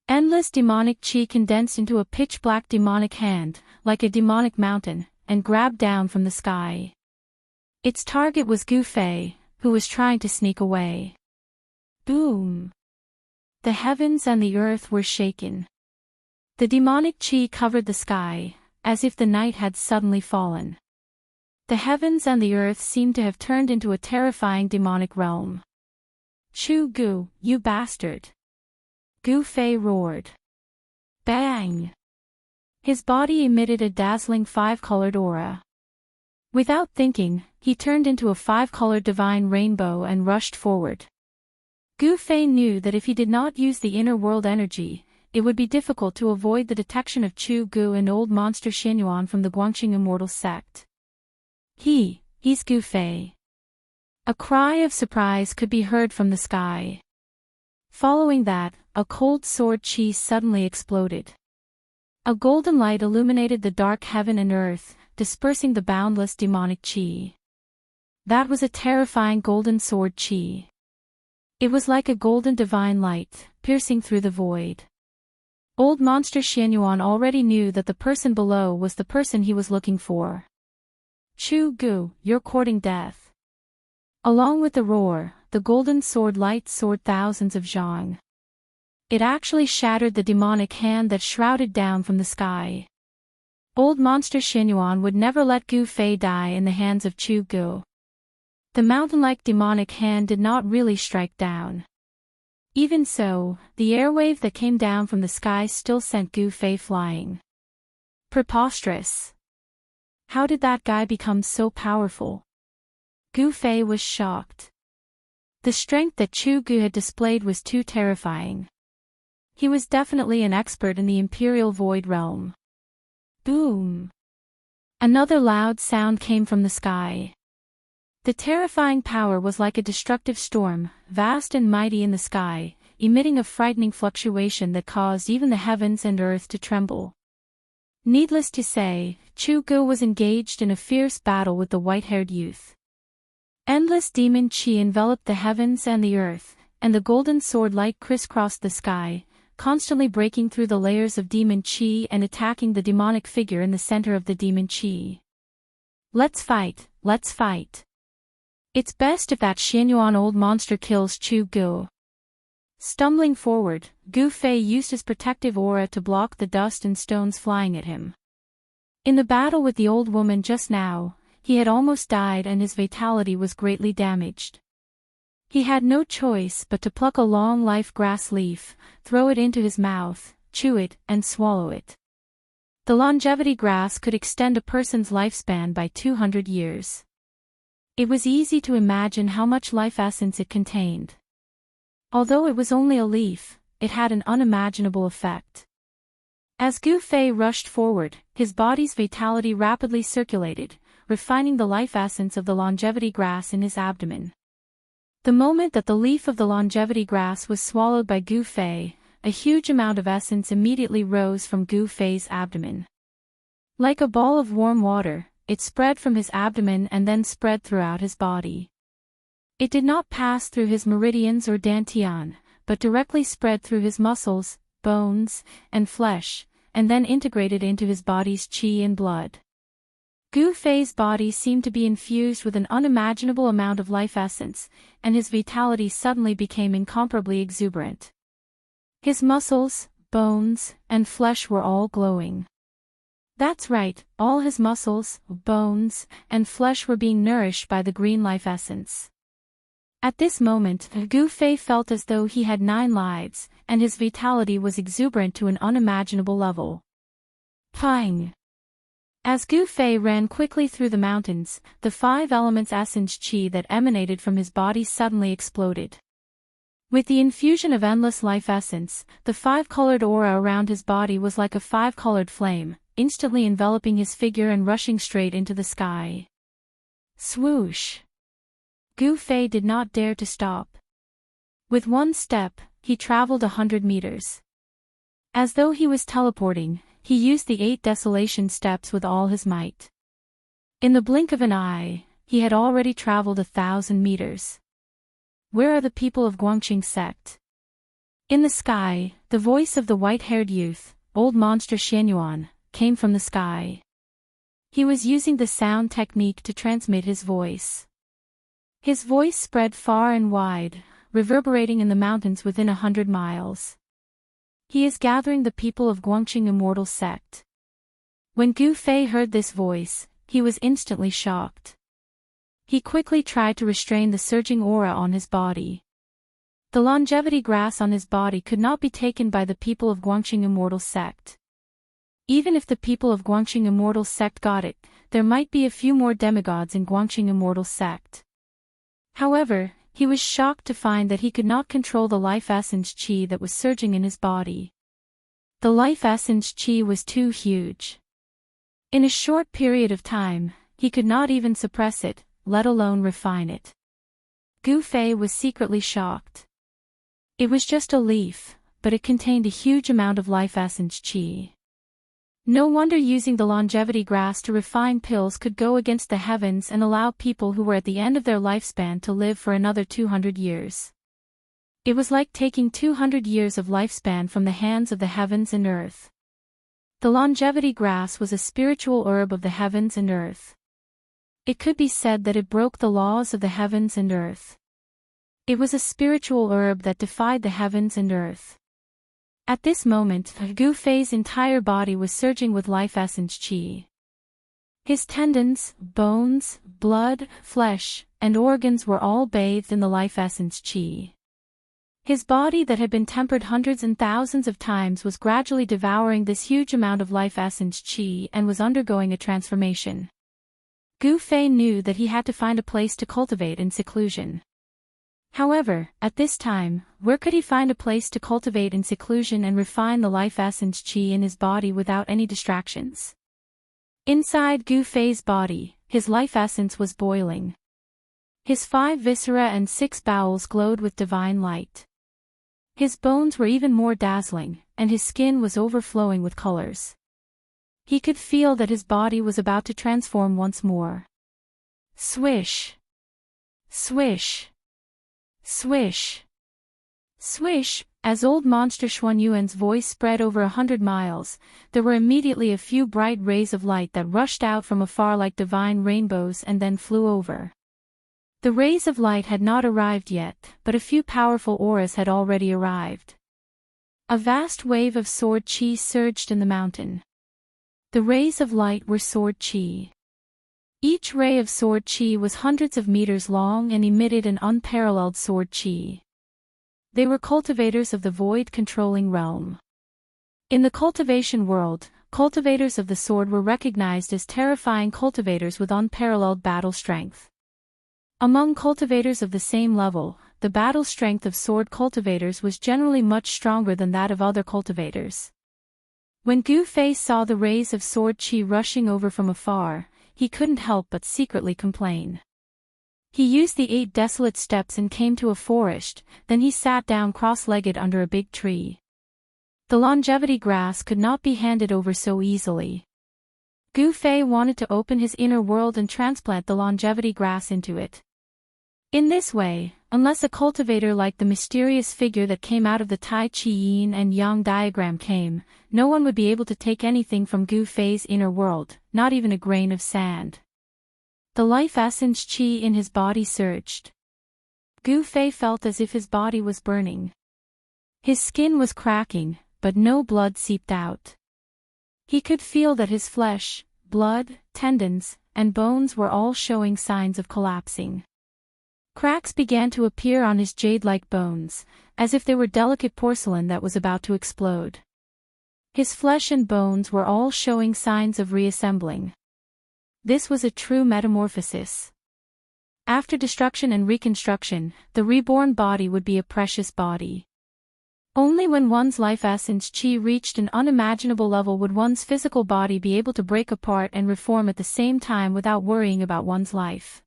Endless demonic chi condensed into a pitch-black demonic hand, like a demonic mountain, and grabbed down from the sky. Its target was Gu Fei, who was trying to sneak away. Boom! The heavens and the earth were shaken. The demonic chi covered the sky, as if the night had suddenly fallen. The heavens and the earth seemed to have turned into a terrifying demonic realm. Chu Gu, you bastard! Gu Fei roared. Bang! His body emitted a dazzling 5-colored aura. Without thinking, he turned into a 5-colored divine rainbow and rushed forward. Gu Fei knew that if he did not use the inner world energy, it would be difficult to avoid the detection of Chu Gu and old monster Xianyuan from the Guangqing Immortal sect. He's Gu Fei. A cry of surprise could be heard from the sky. Following that, a cold sword chi suddenly exploded. A golden light illuminated the dark heaven and earth, dispersing the boundless demonic chi. That was a terrifying golden sword chi. It was like a golden divine light, piercing through the void. Old monster Xianyuan already knew that the person below was the person he was looking for. Chu Gu, you're courting death. Along with the roar, the golden sword light soared thousands of zhang. It actually shattered the demonic hand that shrouded down from the sky. Old monster Xianyuan would never let Gu Fei die in the hands of Chu Gu. The mountain-like demonic hand did not really strike down. Even so, the airwave that came down from the sky still sent Gu Fei flying. Preposterous. How did that guy become so powerful? Gu Fei was shocked. The strength that Chu Gu had displayed was too terrifying. He was definitely an expert in the Imperial Void Realm. Boom! Another loud sound came from the sky. The terrifying power was like a destructive storm, vast and mighty in the sky, emitting a frightening fluctuation that caused even the heavens and earth to tremble. Needless to say, Chu Gu was engaged in a fierce battle with the white-haired youth. Endless demon chi enveloped the heavens and the earth, and the golden sword light crisscrossed the sky, constantly breaking through the layers of demon chi and attacking the demonic figure in the center of the demon chi. Let's fight, let's fight. It's best if that Xianyuan old monster kills Chu Gu. Stumbling forward, Gu Fei used his protective aura to block the dust and stones flying at him. In the battle with the old woman just now, he had almost died and his vitality was greatly damaged. He had no choice but to pluck a long life grass leaf, throw it into his mouth, chew it, and swallow it. The longevity grass could extend a person's lifespan by 200 years. It was easy to imagine how much life essence it contained. Although it was only a leaf, it had an unimaginable effect. As Gu Fei rushed forward, his body's vitality rapidly circulated, refining the life essence of the longevity grass in his abdomen. The moment that the leaf of the longevity grass was swallowed by Gu Fei, a huge amount of essence immediately rose from Gu Fei's abdomen. Like a ball of warm water, it spread from his abdomen and then spread throughout his body. It did not pass through his meridians or dantian, but directly spread through his muscles, bones, and flesh, and then integrated into his body's qi and blood. Gu Fei's body seemed to be infused with an unimaginable amount of life essence, and his vitality suddenly became incomparably exuberant. His muscles, bones, and flesh were all glowing. That's right, all his muscles, bones, and flesh were being nourished by the green life essence. At this moment, Gu Fei felt as though he had 9 lives, and his vitality was exuberant to an unimaginable level. Pang! As Gu Fei ran quickly through the mountains, the 5 elements essence qi that emanated from his body suddenly exploded. With the infusion of endless life essence, the 5-colored aura around his body was like a 5-colored flame, instantly enveloping his figure and rushing straight into the sky. Swoosh! Gu Fei did not dare to stop. With one step, he traveled 100 meters. As though he was teleporting, he used the 8 desolation steps with all his might. In the blink of an eye, he had already traveled 1,000 meters. Where are the people of Guangqing sect? In the sky, the voice of the white-haired youth, old monster Xianyuan, came from the sky. He was using the sound technique to transmit his voice. His voice spread far and wide, reverberating in the mountains within 100 miles. He is gathering the people of Guangqing Immortal sect. When Gu Fei heard this voice, he was instantly shocked. He quickly tried to restrain the surging aura on his body. The longevity grass on his body could not be taken by the people of Guangqing Immortal sect. Even if the people of Guangqing Immortal sect got it, there might be a few more demigods in Guangqing Immortal sect. However, he was shocked to find that he could not control the life essence qi that was surging in his body. The life essence qi was too huge. In a short period of time, he could not even suppress it, let alone refine it. Gu Fei was secretly shocked. It was just a leaf, but it contained a huge amount of life essence qi. No wonder using the longevity grass to refine pills could go against the heavens and allow people who were at the end of their lifespan to live for another 200 years. It was like taking 200 years of lifespan from the hands of the heavens and earth. The longevity grass was a spiritual herb of the heavens and earth. It could be said that it broke the laws of the heavens and earth. It was a spiritual herb that defied the heavens and earth. At this moment, Gu Fei's entire body was surging with life essence qi. His tendons, bones, blood, flesh, and organs were all bathed in the life essence qi. His body that had been tempered hundreds and thousands of times was gradually devouring this huge amount of life essence qi and was undergoing a transformation. Gu Fei knew that he had to find a place to cultivate in seclusion. However, at this time, where could he find a place to cultivate in seclusion and refine the life essence qi in his body without any distractions? Inside Gu Fei's body, his life essence was boiling. His 5 viscera and 6 bowels glowed with divine light. His bones were even more dazzling, and his skin was overflowing with colors. He could feel that his body was about to transform once more. Swish! Swish! Swish! Swish! As old monster Xuanyuan's voice spread over 100 miles, there were immediately a few bright rays of light that rushed out from afar like divine rainbows and then flew over. The rays of light had not arrived yet, but a few powerful auras had already arrived. A vast wave of sword chi surged in the mountain. The rays of light were sword chi. Each ray of sword chi was hundreds of meters long and emitted an unparalleled sword chi. They were cultivators of the void-controlling realm. In the cultivation world, cultivators of the sword were recognized as terrifying cultivators with unparalleled battle strength. Among cultivators of the same level, the battle strength of sword cultivators was generally much stronger than that of other cultivators. When Gu Fei saw the rays of sword chi rushing over from afar, he couldn't help but secretly complain. He used the 8 desolate steps and came to a forest, then he sat down cross-legged under a big tree. The longevity grass could not be handed over so easily. Gu Fei wanted to open his inner world and transplant the longevity grass into it. In this way, unless a cultivator like the mysterious figure that came out of the Tai Chi Yin and Yang diagram came, no one would be able to take anything from Gu Fei's inner world, not even a grain of sand. The life essence chi in his body surged. Gu Fei felt as if his body was burning. His skin was cracking, but no blood seeped out. He could feel that his flesh, blood, tendons, and bones were all showing signs of collapsing. Cracks began to appear on his jade-like bones, as if they were delicate porcelain that was about to explode. His flesh and bones were all showing signs of reassembling. This was a true metamorphosis. After destruction and reconstruction, the reborn body would be a precious body. Only when one's life essence chi reached an unimaginable level would one's physical body be able to break apart and reform at the same time without worrying about one's life.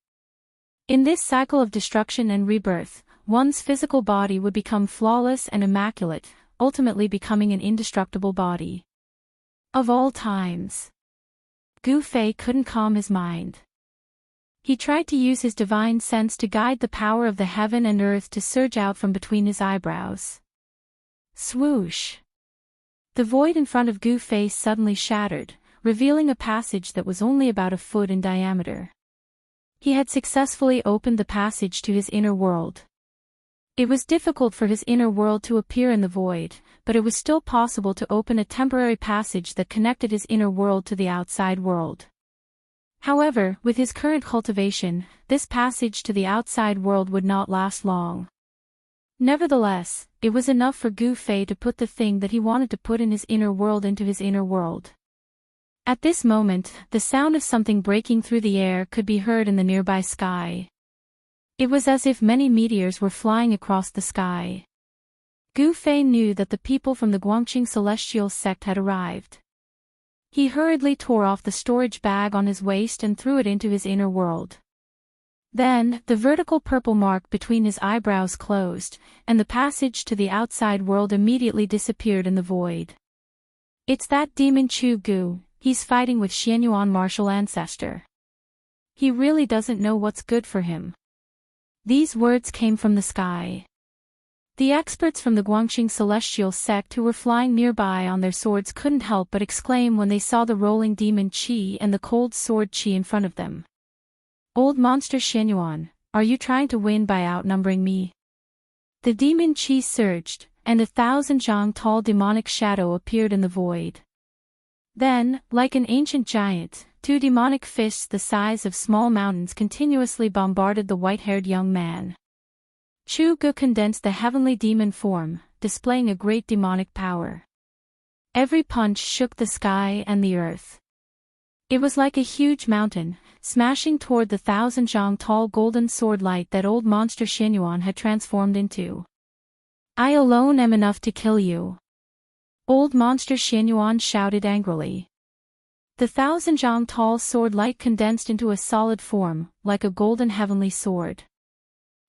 In this cycle of destruction and rebirth, one's physical body would become flawless and immaculate, ultimately becoming an indestructible body. Of all times, Gu Fei couldn't calm his mind. He tried to use his divine sense to guide the power of the heaven and earth to surge out from between his eyebrows. Swoosh! The void in front of Gu Fei suddenly shattered, revealing a passage that was only about a foot in diameter. He had successfully opened the passage to his inner world. It was difficult for his inner world to appear in the void, but it was still possible to open a temporary passage that connected his inner world to the outside world. However, with his current cultivation, this passage to the outside world would not last long. Nevertheless, it was enough for Gu Fei to put the thing that he wanted to put in his inner world into his inner world. At this moment, the sound of something breaking through the air could be heard in the nearby sky. It was as if many meteors were flying across the sky. Gu Fei knew that the people from the Guangqing Celestial sect had arrived. He hurriedly tore off the storage bag on his waist and threw it into his inner world. Then, the vertical purple mark between his eyebrows closed, and the passage to the outside world immediately disappeared in the void. It's that demon Chu Gu, he's fighting with Xianyuan martial ancestor. He really doesn't know what's good for him. These words came from the sky. The experts from the Guangqing Celestial sect who were flying nearby on their swords couldn't help but exclaim when they saw the rolling demon chi and the cold sword chi in front of them. Old monster Xianyuan, are you trying to win by outnumbering me? The demon chi surged, and 1,000 zhang tall demonic shadow appeared in the void. Then, like an ancient giant, 2 demonic fists the size of small mountains continuously bombarded the white-haired young man. Chu Gu condensed the heavenly demon form, displaying a great demonic power. Every punch shook the sky and the earth. It was like a huge mountain, smashing toward the 1,000 zhang tall golden sword light that old monster Xianyuan had transformed into. I alone am enough to kill you. Old monster Xianyuan shouted angrily. The 1,000 zhang tall sword light condensed into a solid form, like a golden heavenly sword.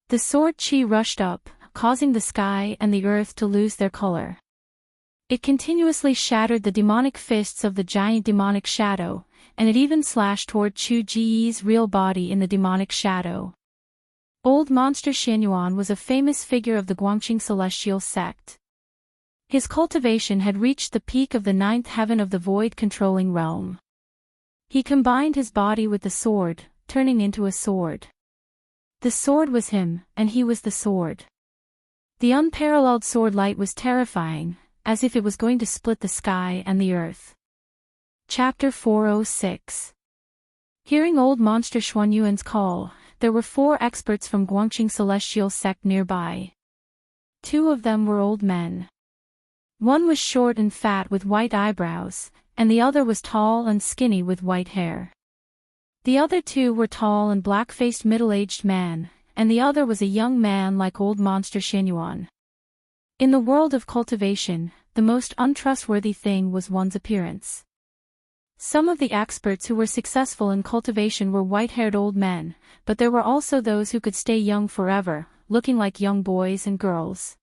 The sword chi rushed up, causing the sky and the earth to lose their color. It continuously shattered the demonic fists of the giant demonic shadow, and it even slashed toward Chu Ji's real body in the demonic shadow. Old Monster Xianyuan was a famous figure of the Guangqing celestial sect. His cultivation had reached the peak of the ninth heaven of the void-controlling realm. He combined his body with the sword, turning into a sword. The sword was him, and he was the sword. The unparalleled sword light was terrifying, as if it was going to split the sky and the earth. Chapter 406. Hearing Old Monster Xuanyuan's call, there were 4 experts from Guangqing celestial sect nearby. 2 of them were old men. One was short and fat with white eyebrows, and the other was tall and skinny with white hair. The other 2 were tall and black-faced middle-aged men, and the other was a young man like Old Monster Xianyuan. In the world of cultivation, the most untrustworthy thing was one's appearance. Some of the experts who were successful in cultivation were white-haired old men, but there were also those who could stay young forever, looking like young boys and girls.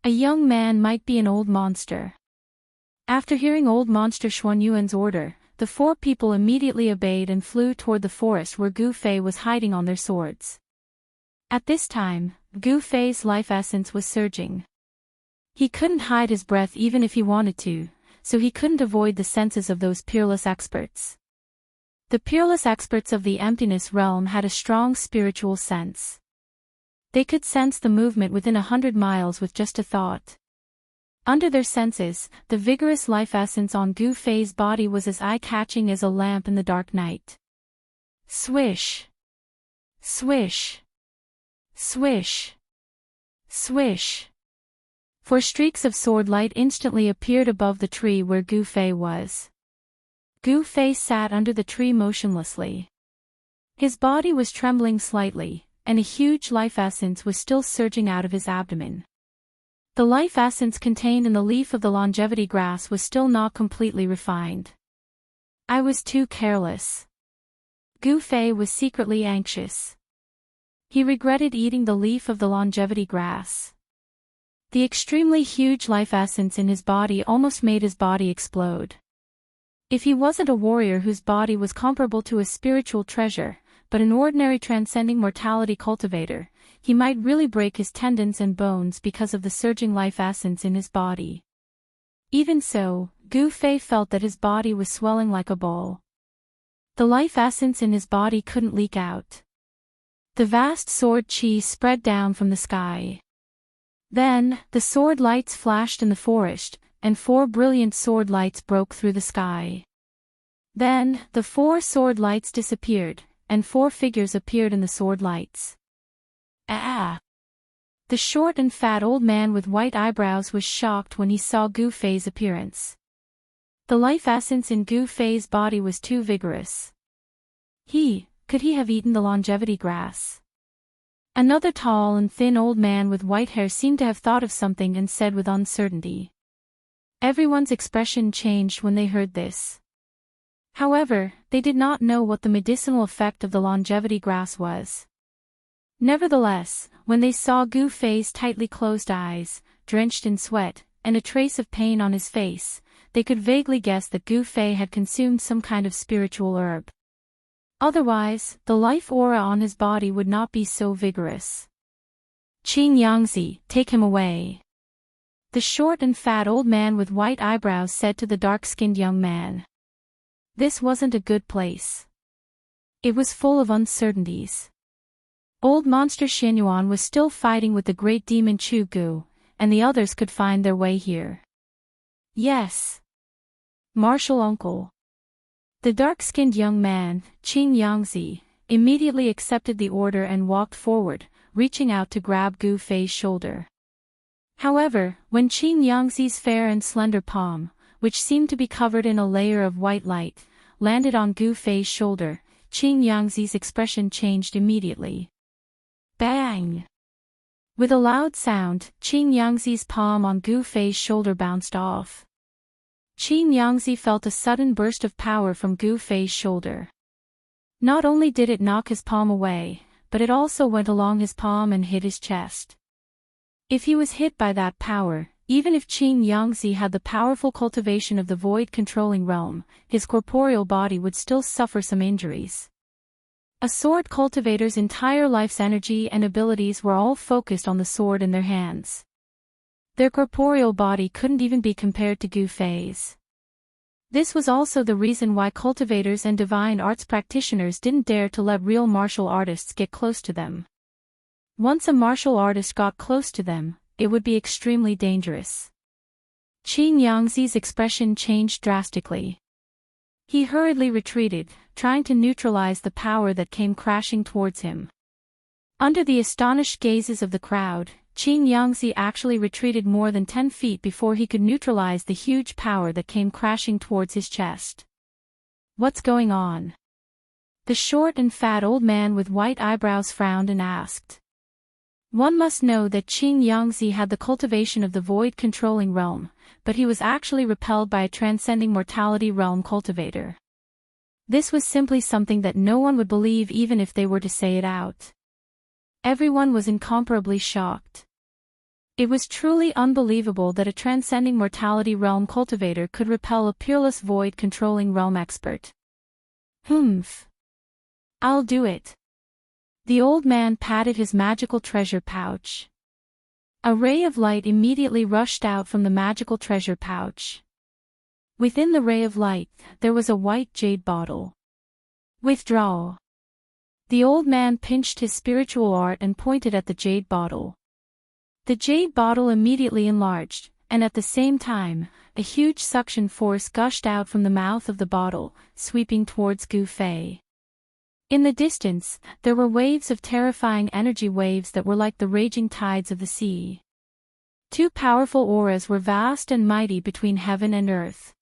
A young man might be an old monster. After hearing Old Monster Xuanyuan's order, the 4 people immediately obeyed and flew toward the forest where Gu Fei was hiding on their swords. At this time, Gu Fei's life essence was surging. He couldn't hide his breath even if he wanted to, so he couldn't avoid the senses of those peerless experts. The peerless experts of the emptiness realm had a strong spiritual sense. They could sense the movement within 100 miles with just a thought. Under their senses, the vigorous life essence on Gu Fei's body was as eye-catching as a lamp in the dark night. Swish! Swish! Swish! Swish! 4 streaks of sword light instantly appeared above the tree where Gu Fei was. Gu Fei sat under the tree motionlessly. His body was trembling slightly, and a huge life essence was still surging out of his abdomen. The life essence contained in the leaf of the longevity grass was still not completely refined. I was too careless. Gu Fei was secretly anxious. He regretted eating the leaf of the longevity grass. The extremely huge life essence in his body almost made his body explode. If he wasn't a warrior whose body was comparable to a spiritual treasure, but an ordinary transcending mortality cultivator, he might really break his tendons and bones because of the surging life essence in his body. Even so, Gu Fei felt that his body was swelling like a ball. The life essence in his body couldn't leak out. The vast sword chi spread down from the sky. Then, the sword lights flashed in the forest, and 4 brilliant sword lights broke through the sky. Then, the 4 sword lights disappeared, and 4 figures appeared in the sword lights. Ah! The short and fat old man with white eyebrows was shocked when he saw Gu Fei's appearance. The life essence in Gu Fei's body was too vigorous. Could he have eaten the longevity grass? Another tall and thin old man with white hair seemed to have thought of something and said with uncertainty. Everyone's expression changed when they heard this. However, they did not know what the medicinal effect of the longevity grass was. Nevertheless, when they saw Gu Fei's tightly closed eyes, drenched in sweat, and a trace of pain on his face, they could vaguely guess that Gu Fei had consumed some kind of spiritual herb. Otherwise, the life aura on his body would not be so vigorous. Qing Yangzi, take him away. The short and fat old man with white eyebrows said to the dark-skinned young man. This wasn't a good place. It was full of uncertainties. Old Monster Xianyuan was still fighting with the great demon Chu Gu, and the others could find their way here. Yes. Martial uncle. The dark-skinned young man, Qing Yangzi, immediately accepted the order and walked forward, reaching out to grab Gu Fei's shoulder. However, when Qing Yangzi's fair and slender palm, which seemed to be covered in a layer of white light, landed on Gu Fei's shoulder, Qing Yangzi's expression changed immediately. Bang! With a loud sound, Qing Yangzi's palm on Gu Fei's shoulder bounced off. Qing Yangzi felt a sudden burst of power from Gu Fei's shoulder. Not only did it knock his palm away, but it also went along his palm and hit his chest. If he was hit by that power, even if Qing Yangzi had the powerful cultivation of the void-controlling realm, his corporeal body would still suffer some injuries. A sword cultivator's entire life's energy and abilities were all focused on the sword in their hands. Their corporeal body couldn't even be compared to Gu Fei's. This was also the reason why cultivators and divine arts practitioners didn't dare to let real martial artists get close to them. Once a martial artist got close to them, it would be extremely dangerous. Qin Yangzi's expression changed drastically. He hurriedly retreated, trying to neutralize the power that came crashing towards him. Under the astonished gazes of the crowd, Qin Yangzi actually retreated more than 10 feet before he could neutralize the huge power that came crashing towards his chest. What's going on? The short and fat old man with white eyebrows frowned and asked. One must know that Qin Yangzi had the cultivation of the void-controlling realm, but he was actually repelled by a transcending mortality realm cultivator. This was simply something that no one would believe even if they were to say it out. Everyone was incomparably shocked. It was truly unbelievable that a transcending mortality realm cultivator could repel a peerless void-controlling realm expert. Humph. I'll do it. The old man patted his magical treasure pouch. A ray of light immediately rushed out from the magical treasure pouch. Within the ray of light, there was a white jade bottle. Withdraw. The old man pinched his spiritual art and pointed at the jade bottle. The jade bottle immediately enlarged, and at the same time, a huge suction force gushed out from the mouth of the bottle, sweeping towards Gu Fei. In the distance, there were waves of terrifying energy waves that were like the raging tides of the sea. Two powerful auras were vast and mighty between heaven and earth.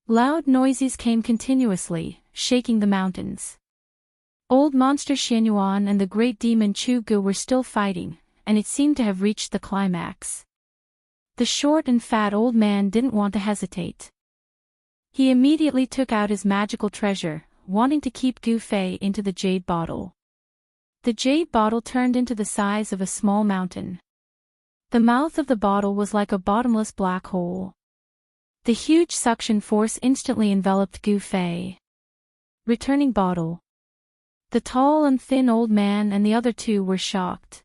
Loud noises came continuously, shaking the mountains. Old monster Xianyuan and the great demon Chu Gu were still fighting, and it seemed to have reached the climax. The short and fat old man didn't want to hesitate. He immediately took out his magical treasure, wanting to keep Gu Fei into the jade bottle. The jade bottle turned into the size of a small mountain. The mouth of the bottle was like a bottomless black hole. The huge suction force instantly enveloped Gu Fei. Returning bottle. The tall and thin old man and the other two were shocked.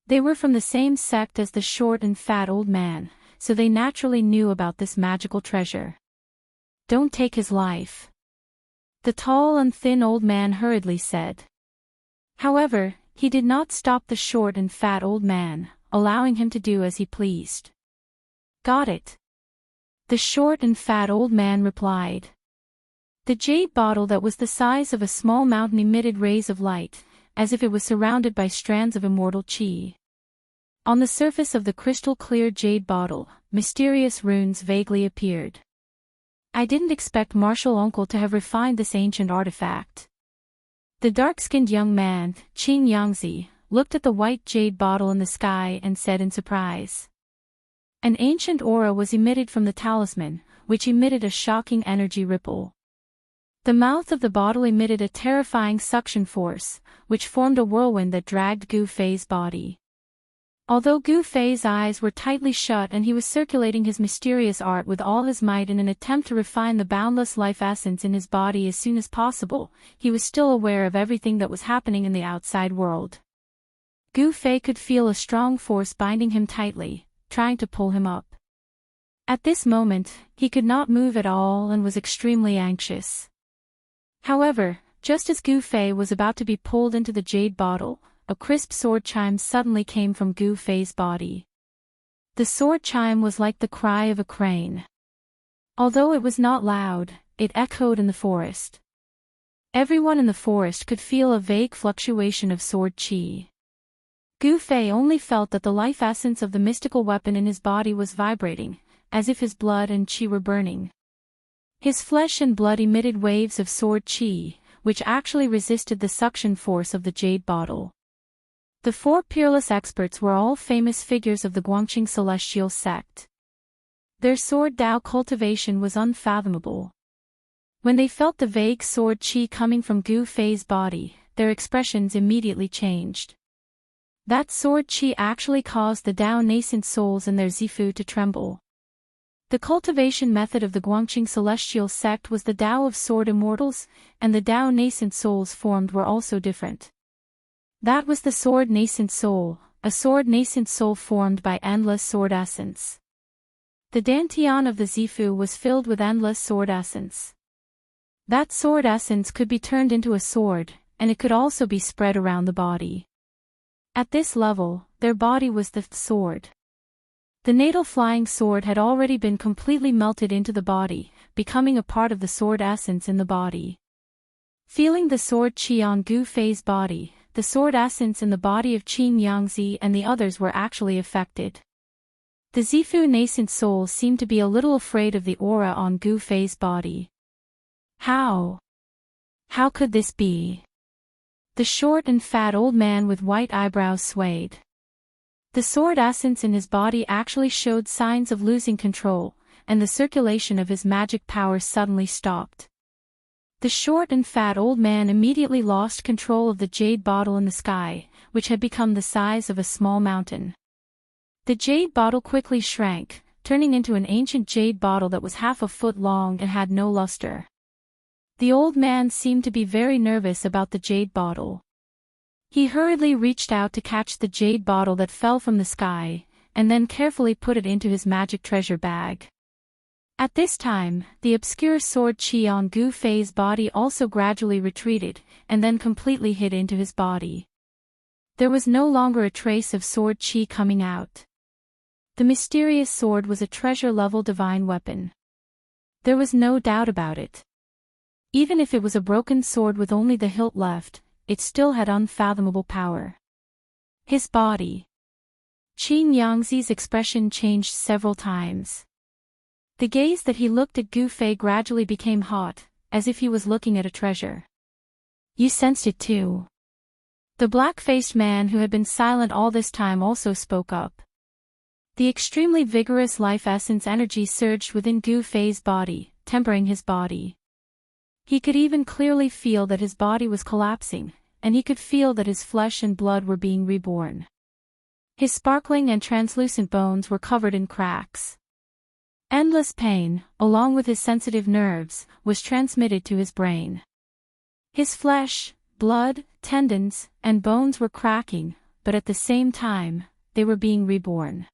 They were from the same sect as the short and fat old man, so they naturally knew about this magical treasure. Don't take his life. The tall and thin old man hurriedly said. However, he did not stop the short and fat old man, allowing him to do as he pleased. Got it. The short and fat old man replied. The jade bottle that was the size of a small mountain emitted rays of light, as if it was surrounded by strands of immortal qi. On the surface of the crystal-clear jade bottle, mysterious runes vaguely appeared. I didn't expect Martial Uncle to have refined this ancient artifact. The dark-skinned young man, Qin Yangzi, looked at the white jade bottle in the sky and said in surprise. An ancient aura was emitted from the talisman, which emitted a shocking energy ripple. The mouth of the bottle emitted a terrifying suction force, which formed a whirlwind that dragged Gu Fei's body. Although Gu Fei's eyes were tightly shut and he was circulating his mysterious art with all his might in an attempt to refine the boundless life essence in his body as soon as possible, he was still aware of everything that was happening in the outside world. Gu Fei could feel a strong force binding him tightly, trying to pull him up. At this moment, he could not move at all and was extremely anxious. However, just as Gu Fei was about to be pulled into the jade bottle, a crisp sword chime suddenly came from Gu Fei's body. The sword chime was like the cry of a crane. Although it was not loud, it echoed in the forest. Everyone in the forest could feel a vague fluctuation of sword qi. Gu Fei only felt that the life essence of the mystical weapon in his body was vibrating, as if his blood and qi were burning. His flesh and blood emitted waves of sword qi, which actually resisted the suction force of the jade bottle. The four peerless experts were all famous figures of the Guangqing celestial sect. Their sword Dao cultivation was unfathomable. When they felt the vague sword qi coming from Gu Fei's body, their expressions immediately changed. That sword qi actually caused the Dao nascent souls in their Zifu to tremble. The cultivation method of the Guangqing celestial sect was the Tao of sword immortals, and the Tao nascent souls formed were also different. That was the sword nascent soul, a sword nascent soul formed by endless sword essence. The dantian of the Zifu was filled with endless sword essence. That sword essence could be turned into a sword, and it could also be spread around the body. At this level, their body was the sword. The natal flying sword had already been completely melted into the body, becoming a part of the sword essence in the body. Feeling the sword qi on Gu Fei's body, the sword essence in the body of Qin Yangzi and the others were actually affected. The Zifu nascent soul seemed to be a little afraid of the aura on Gu Fei's body. How could this be? The short and fat old man with white eyebrows swayed. The sword essence in his body actually showed signs of losing control, and the circulation of his magic power suddenly stopped. The short and fat old man immediately lost control of the jade bottle in the sky, which had become the size of a small mountain. The jade bottle quickly shrank, turning into an ancient jade bottle that was half a foot long and had no luster. The old man seemed to be very nervous about the jade bottle. He hurriedly reached out to catch the jade bottle that fell from the sky, and then carefully put it into his magic treasure bag. At this time, the obscure sword qi on Gu Fei's body also gradually retreated, and then completely hid into his body. There was no longer a trace of sword qi coming out. The mysterious sword was a treasure-level divine weapon. There was no doubt about it. Even if it was a broken sword with only the hilt left, it still had unfathomable power. His body. Qin Yangzi's expression changed several times. The gaze that he looked at Gu Fei gradually became hot, as if he was looking at a treasure. You sensed it too. The black-faced man who had been silent all this time also spoke up. The extremely vigorous life essence energy surged within Gu Fei's body, tempering his body. He could even clearly feel that his body was collapsing, and he could feel that his flesh and blood were being reborn. His sparkling and translucent bones were covered in cracks. Endless pain, along with his sensitive nerves, was transmitted to his brain. His flesh, blood, tendons, and bones were cracking, but at the same time, they were being reborn.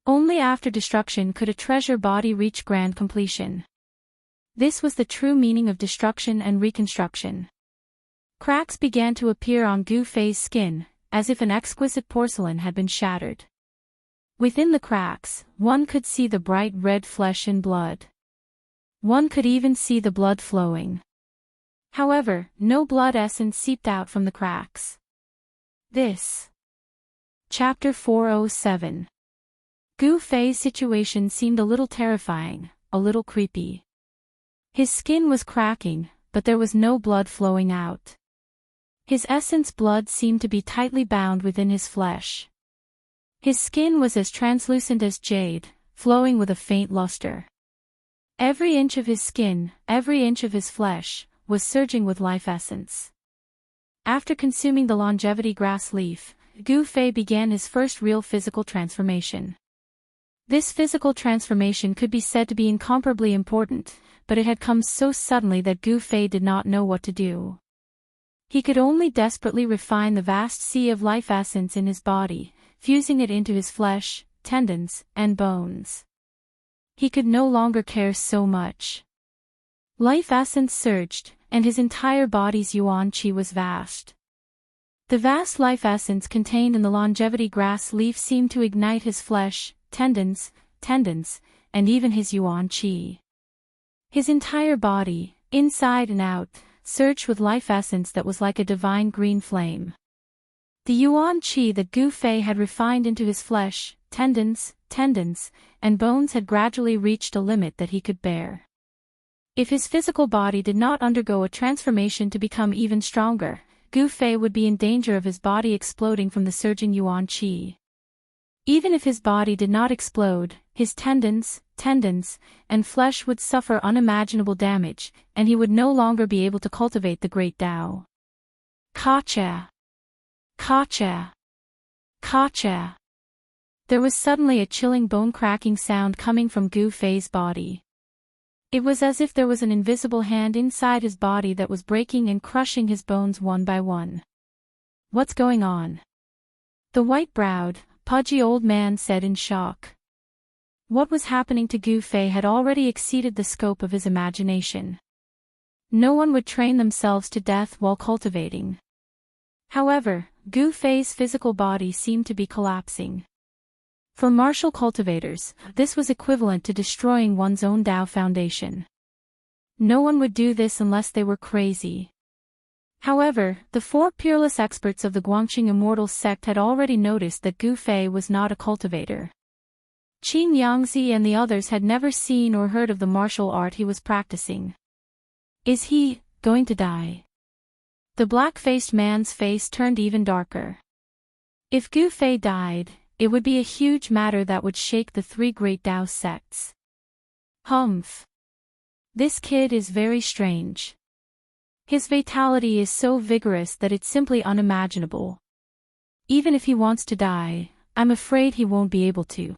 Only after destruction could a treasure body reach grand completion. This was the true meaning of destruction and reconstruction. Cracks began to appear on Gu Fei's skin, as if an exquisite porcelain had been shattered. Within the cracks, one could see the bright red flesh and blood. One could even see the blood flowing. However, no blood essence seeped out from the cracks. This. Chapter 407. Gu Fei's situation seemed a little terrifying, a little creepy. His skin was cracking, but there was no blood flowing out. His essence blood seemed to be tightly bound within his flesh. His skin was as translucent as jade, flowing with a faint luster. Every inch of his skin, every inch of his flesh, was surging with life essence. After consuming the longevity grass leaf, Gu Fei began his first real physical transformation. This physical transformation could be said to be incomparably important, but it had come so suddenly that Gu Fei did not know what to do. He could only desperately refine the vast sea of life essence in his body, fusing it into his flesh, tendons, and bones. He could no longer care so much. Life essence surged, and his entire body's yuan qi was vast. The vast life essence contained in the longevity grass leaf seemed to ignite his flesh, tendons, and even his yuan qi. His entire body, inside and out, surged with life essence that was like a divine green flame. The yuan qi that Gu Fei had refined into his flesh, tendons, and bones had gradually reached a limit that he could bear. If his physical body did not undergo a transformation to become even stronger, Gu Fei would be in danger of his body exploding from the surging yuan qi. Even if his body did not explode, his tendons, and flesh would suffer unimaginable damage, and he would no longer be able to cultivate the great Tao. Kacha! Kacha! Kacha! The There was suddenly a chilling bone-cracking sound coming from Gu Fei's body. It was as if there was an invisible hand inside his body that was breaking and crushing his bones one by one. "What's going on?" the white-browed, pudgy old man said in shock. What was happening to Gu Fei had already exceeded the scope of his imagination. No one would train themselves to death while cultivating. However, Gu Fei's physical body seemed to be collapsing. For martial cultivators, this was equivalent to destroying one's own Tao foundation. No one would do this unless they were crazy. However, the four peerless experts of the Guangqing Immortal sect had already noticed that Gu Fei was not a cultivator. Qin Yangzi and the others had never seen or heard of the martial art he was practicing. "Is he going to die?" The black-faced man's face turned even darker. If Gu Fei died, it would be a huge matter that would shake the three great Tao sects. Humph. This kid is very strange. His vitality is so vigorous that it's simply unimaginable. Even if he wants to die, I'm afraid he won't be able to.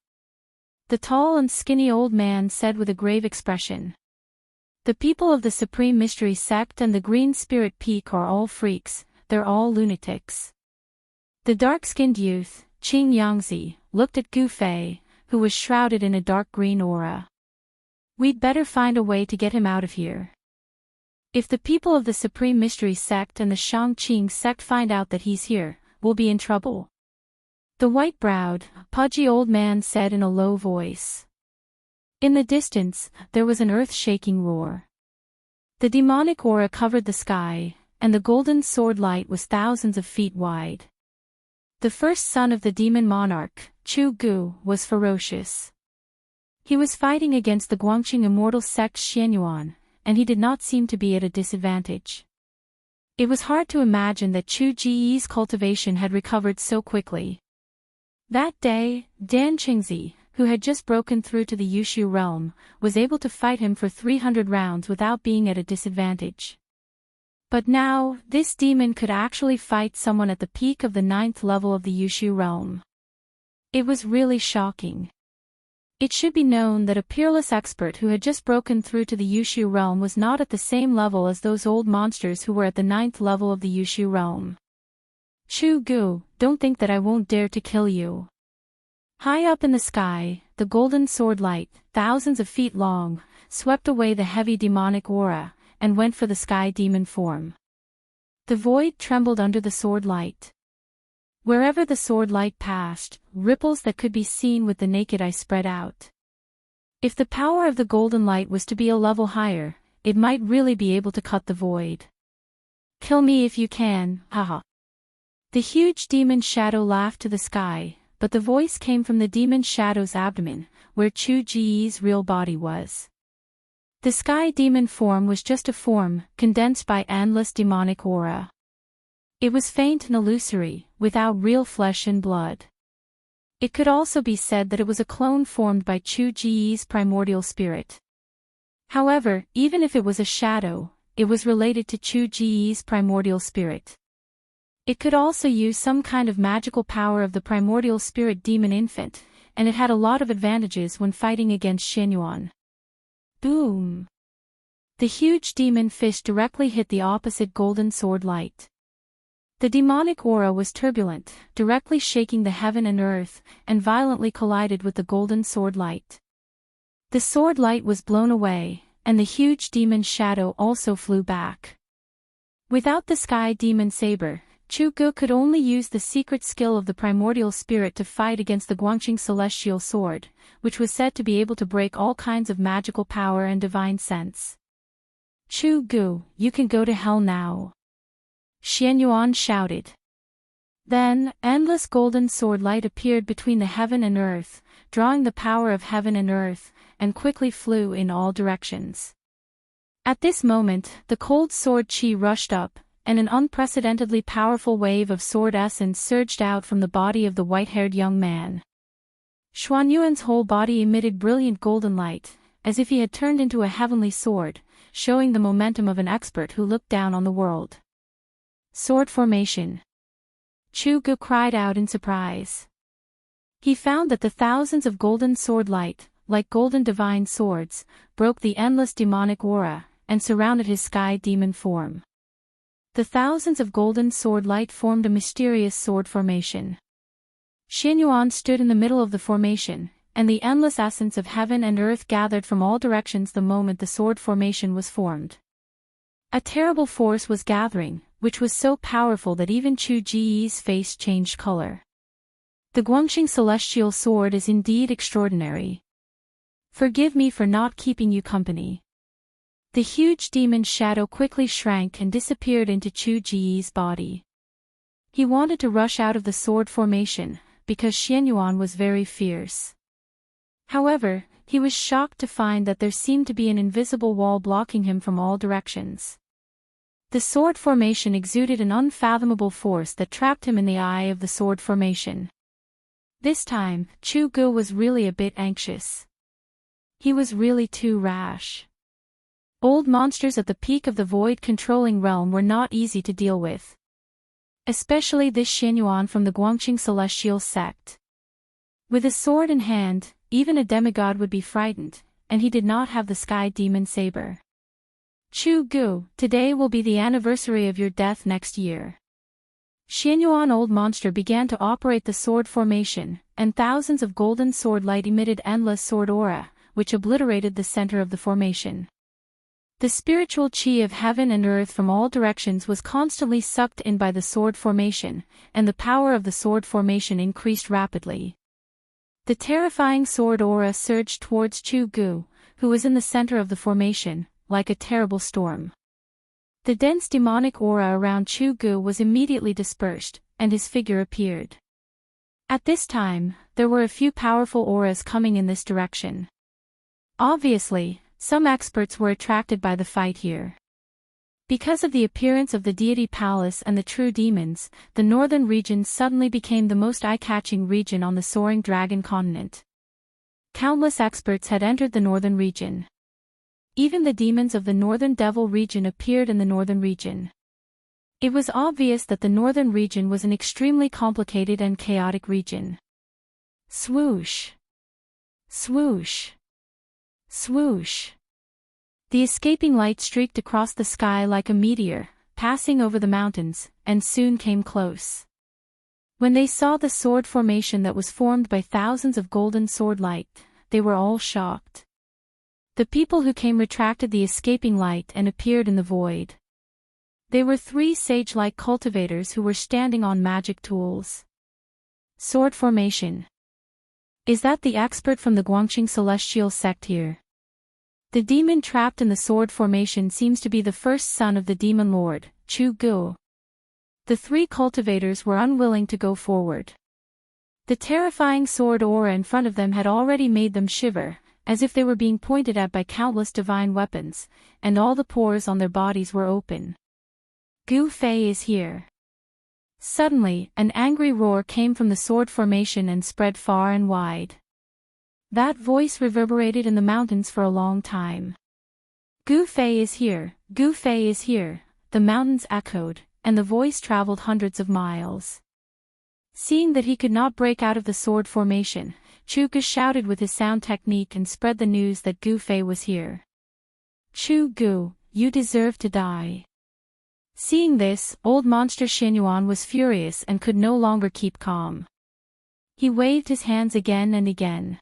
The tall and skinny old man said with a grave expression. The people of the Supreme Mystery Sect and the Green Spirit Peak are all freaks, they're all lunatics. The dark-skinned youth, Qin Yangzi, looked at Gu Fei, who was shrouded in a dark green aura. "We'd better find a way to get him out of here. If the people of the Supreme Mystery Sect and the Shangqing sect find out that he's here, we'll be in trouble," the white-browed, pudgy old man said in a low voice. In the distance, there was an earth-shaking roar. The demonic aura covered the sky, and the golden sword light was thousands of feet wide. The first son of the demon monarch, Chu Gu, was ferocious. He was fighting against the Guangqing Immortal sect Xianyuan, and he did not seem to be at a disadvantage. It was hard to imagine that Chu Ji's cultivation had recovered so quickly. That day, Dan Qingzi, who had just broken through to the Yushu realm, was able to fight him for 300 rounds without being at a disadvantage. But now, this demon could actually fight someone at the peak of the 9th level of the Yushu realm. It was really shocking. It should be known that a peerless expert who had just broken through to the Yushu realm was not at the same level as those old monsters who were at the 9th level of the Yushu realm. "Chu Gu, don't think that I won't dare to kill you." High up in the sky, the golden sword light, thousands of feet long, swept away the heavy demonic aura, and went for the sky demon form. The void trembled under the sword light. Wherever the sword light passed, ripples that could be seen with the naked eye spread out. If the power of the golden light was to be a level higher, it might really be able to cut the void. "Kill me if you can, haha." The huge demon shadow laughed to the sky, but the voice came from the demon shadow's abdomen, where Chu Ji's real body was. The sky demon form was just a form, condensed by endless demonic aura. It was faint and illusory, without real flesh and blood. It could also be said that it was a clone formed by Chu Ji's primordial spirit. However, even if it was a shadow, it was related to Chu Ji's primordial spirit. It could also use some kind of magical power of the primordial spirit demon infant, and it had a lot of advantages when fighting against Xianyuan. Boom! The huge demon fish directly hit the opposite golden sword light. The demonic aura was turbulent, directly shaking the heaven and earth, and violently collided with the golden sword light. The sword light was blown away, and the huge demon shadow also flew back. Without the sky demon saber, Chu Gu could only use the secret skill of the primordial spirit to fight against the Guangqing celestial sword, which was said to be able to break all kinds of magical power and divine sense. "Chu Gu, you can go to hell now," Xianyuan shouted. Then, endless golden sword light appeared between the heaven and earth, drawing the power of heaven and earth, and quickly flew in all directions. At this moment, the cold sword chi rushed up, and an unprecedentedly powerful wave of sword essence surged out from the body of the white-haired young man. Xuanyuan's whole body emitted brilliant golden light, as if he had turned into a heavenly sword, showing the momentum of an expert who looked down on the world. "Sword formation!" Chu Gu cried out in surprise. He found that the thousands of golden sword light, like golden divine swords, broke the endless demonic aura, and surrounded his sky demon form. The thousands of golden sword light formed a mysterious sword formation. Xianyuan stood in the middle of the formation, and the endless essence of heaven and earth gathered from all directions the moment the sword formation was formed. A terrible force was gathering, which was so powerful that even Chu Ji's face changed color. The Guangxing celestial sword is indeed extraordinary. Forgive me for not keeping you company. The huge demon's shadow quickly shrank and disappeared into Chu Ji's body. He wanted to rush out of the sword formation, because Xianyuan was very fierce. However, he was shocked to find that there seemed to be an invisible wall blocking him from all directions. The sword formation exuded an unfathomable force that trapped him in the eye of the sword formation. This time, Chu Gu was really a bit anxious. He was really too rash. Old monsters at the peak of the void-controlling realm were not easy to deal with. Especially this Xianyuan from the Guangxing celestial sect. With a sword in hand, even a demigod would be frightened, and he did not have the sky demon saber. Chu Gu, today will be the anniversary of your death next year. Xianyuan old monster began to operate the sword formation, and thousands of golden sword light emitted endless sword aura, which obliterated the center of the formation. The spiritual chi of heaven and earth from all directions was constantly sucked in by the sword formation, and the power of the sword formation increased rapidly. The terrifying sword aura surged towards Chu Gu, who was in the center of the formation, like a terrible storm. The dense demonic aura around Chu Gu was immediately dispersed, and his figure appeared. At this time, there were a few powerful auras coming in this direction. Obviously, some experts were attracted by the fight here. Because of the appearance of the deity palace and the true demons, the northern region suddenly became the most eye-catching region on the soaring dragon continent. Countless experts had entered the northern region. Even the demons of the northern devil region appeared in the northern region. It was obvious that the northern region was an extremely complicated and chaotic region. Swoosh! Swoosh! Swoosh! The escaping light streaked across the sky like a meteor, passing over the mountains, and soon came close. When they saw the sword formation that was formed by thousands of golden sword light, they were all shocked. The people who came retracted the escaping light and appeared in the void. They were three sage-like cultivators who were standing on magic tools. Sword formation. Is that the expert from the Guangxing celestial sect here? The demon trapped in the sword formation seems to be the first son of the demon lord, Chu Gu. The three cultivators were unwilling to go forward. The terrifying sword aura in front of them had already made them shiver, as if they were being pointed at by countless divine weapons, and all the pores on their bodies were open. Gu Fei is here. Suddenly, an angry roar came from the sword formation and spread far and wide. That voice reverberated in the mountains for a long time. Gu Fei is here, Gu Fei is here, the mountains echoed, and the voice traveled hundreds of miles. Seeing that he could not break out of the sword formation, Chu Gu shouted with his sound technique and spread the news that Gu Fei was here. Chu Gu, you deserve to die. Seeing this, old monster Xianyuan was furious and could no longer keep calm. He waved his hands again and again.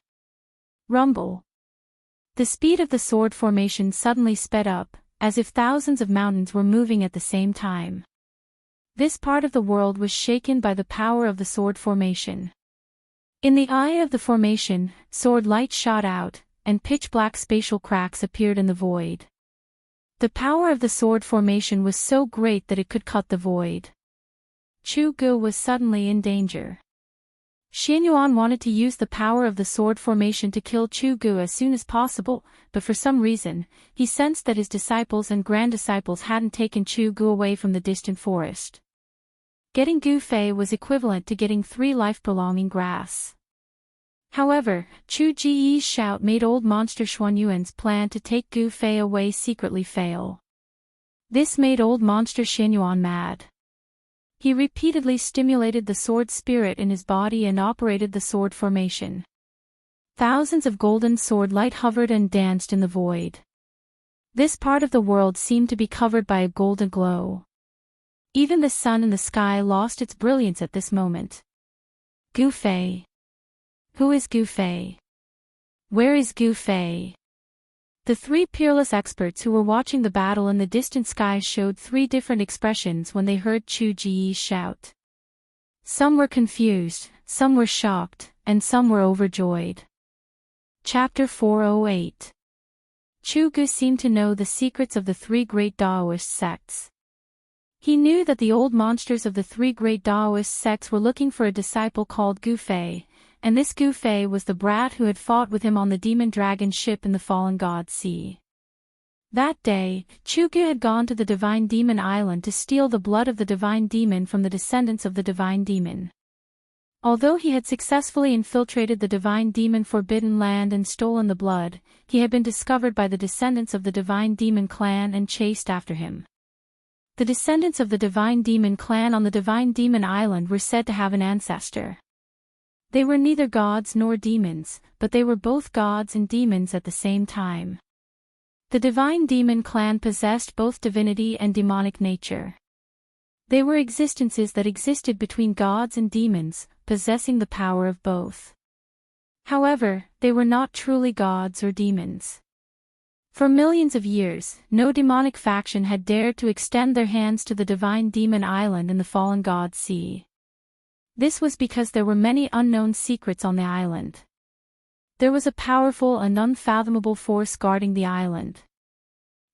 Rumble. The speed of the sword formation suddenly sped up, as if thousands of mountains were moving at the same time. This part of the world was shaken by the power of the sword formation. In the eye of the formation, sword light shot out, and pitch-black spatial cracks appeared in the void. The power of the sword formation was so great that it could cut the void. Chu Gu was suddenly in danger. Xianyuan wanted to use the power of the sword formation to kill Chu Gu as soon as possible, but for some reason, he sensed that his disciples and grand-disciples hadn't taken Chu Gu away from the distant forest. Getting Gu Fei was equivalent to getting 3 life-prolonging grass. However, Chu Ji's shout made old monster Xuanyuan's plan to take Gu Fei away secretly fail. This made old monster Xianyuan mad. He repeatedly stimulated the sword spirit in his body and operated the sword formation. Thousands of golden sword light hovered and danced in the void. This part of the world seemed to be covered by a golden glow. Even the sun in the sky lost its brilliance at this moment. Gu Fei. Who is Gu Fei? Where is Gu Fei? The three peerless experts who were watching the battle in the distant sky showed three different expressions when they heard Chu Jiyi shout. Some were confused, some were shocked, and some were overjoyed. Chapter 408. Chu Gu seemed to know the secrets of the three great Taoist sects. He knew that the old monsters of the three great Taoist sects were looking for a disciple called Gu Fei, and this Gu Fei was the brat who had fought with him on the demon dragon ship in the Fallen God Sea. That day, Chu Gu had gone to the Divine Demon Island to steal the blood of the Divine Demon from the descendants of the Divine Demon. Although he had successfully infiltrated the Divine Demon Forbidden Land and stolen the blood, he had been discovered by the descendants of the Divine Demon clan and chased after him. The descendants of the Divine Demon clan on the Divine Demon Island were said to have an ancestor. They were neither gods nor demons, but they were both gods and demons at the same time. The Divine Demon clan possessed both divinity and demonic nature. They were existences that existed between gods and demons, possessing the power of both. However, they were not truly gods or demons. For millions of years, no demonic faction had dared to extend their hands to the Divine Demon Island in the Fallen God Sea. This was because there were many unknown secrets on the island. There was a powerful and unfathomable force guarding the island.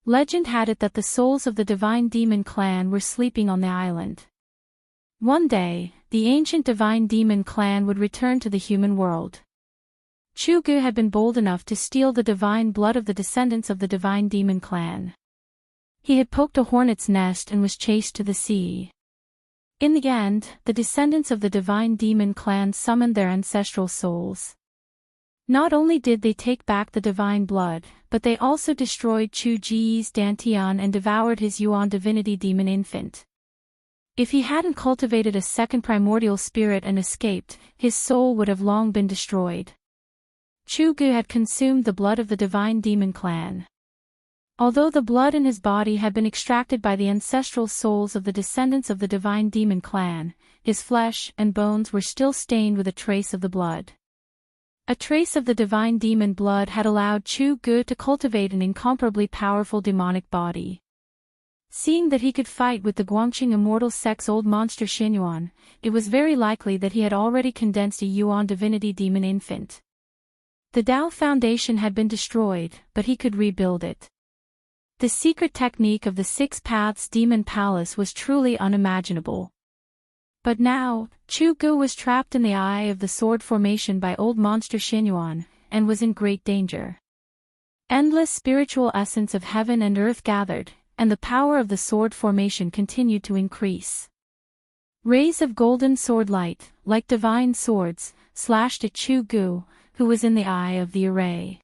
Legend had it that the souls of the Divine Demon clan were sleeping on the island. One day, the ancient Divine Demon clan would return to the human world. Chu Gu had been bold enough to steal the divine blood of the descendants of the Divine Demon clan. He had poked a hornet's nest and was chased to the sea. In the end, the descendants of the Divine Demon clan summoned their ancestral souls. Not only did they take back the divine blood, but they also destroyed Chu Jiyi's Dantian and devoured his Yuan divinity demon infant. If he hadn't cultivated a second primordial spirit and escaped, his soul would have long been destroyed. Chu Gu had consumed the blood of the Divine Demon clan. Although the blood in his body had been extracted by the ancestral souls of the descendants of the Divine Demon clan, his flesh and bones were still stained with a trace of the blood. A trace of the Divine Demon blood had allowed Chu Gu to cultivate an incomparably powerful demonic body. Seeing that he could fight with the Guangqing Immortal sect's old monster Xinyuan, it was very likely that he had already condensed a Yuan divinity demon infant. The Dao Foundation had been destroyed, but he could rebuild it. The secret technique of the Six Paths Demon Palace was truly unimaginable. But now, Chu Gu was trapped in the eye of the sword formation by old monster Xinyuan, and was in great danger. Endless spiritual essence of heaven and earth gathered, and the power of the sword formation continued to increase. Rays of golden sword light, like divine swords, slashed at Chu Gu, who was in the eye of the array.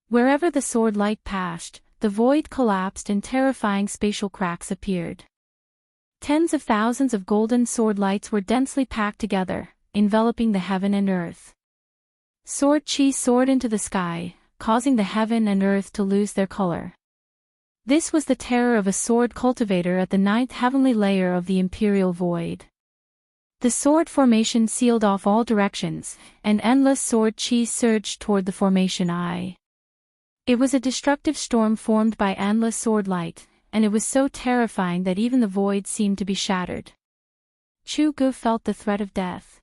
Wherever the sword light passed, the void collapsed and terrifying spatial cracks appeared. Tens of thousands of golden sword lights were densely packed together, enveloping the heaven and earth. Sword chi soared into the sky, causing the heaven and earth to lose their color. This was the terror of a sword cultivator at the ninth heavenly layer of the imperial void. The sword formation sealed off all directions, and endless sword chi surged toward the formation eye. It was a destructive storm formed by endless sword light, and it was so terrifying that even the void seemed to be shattered. Chu Gu felt the threat of death.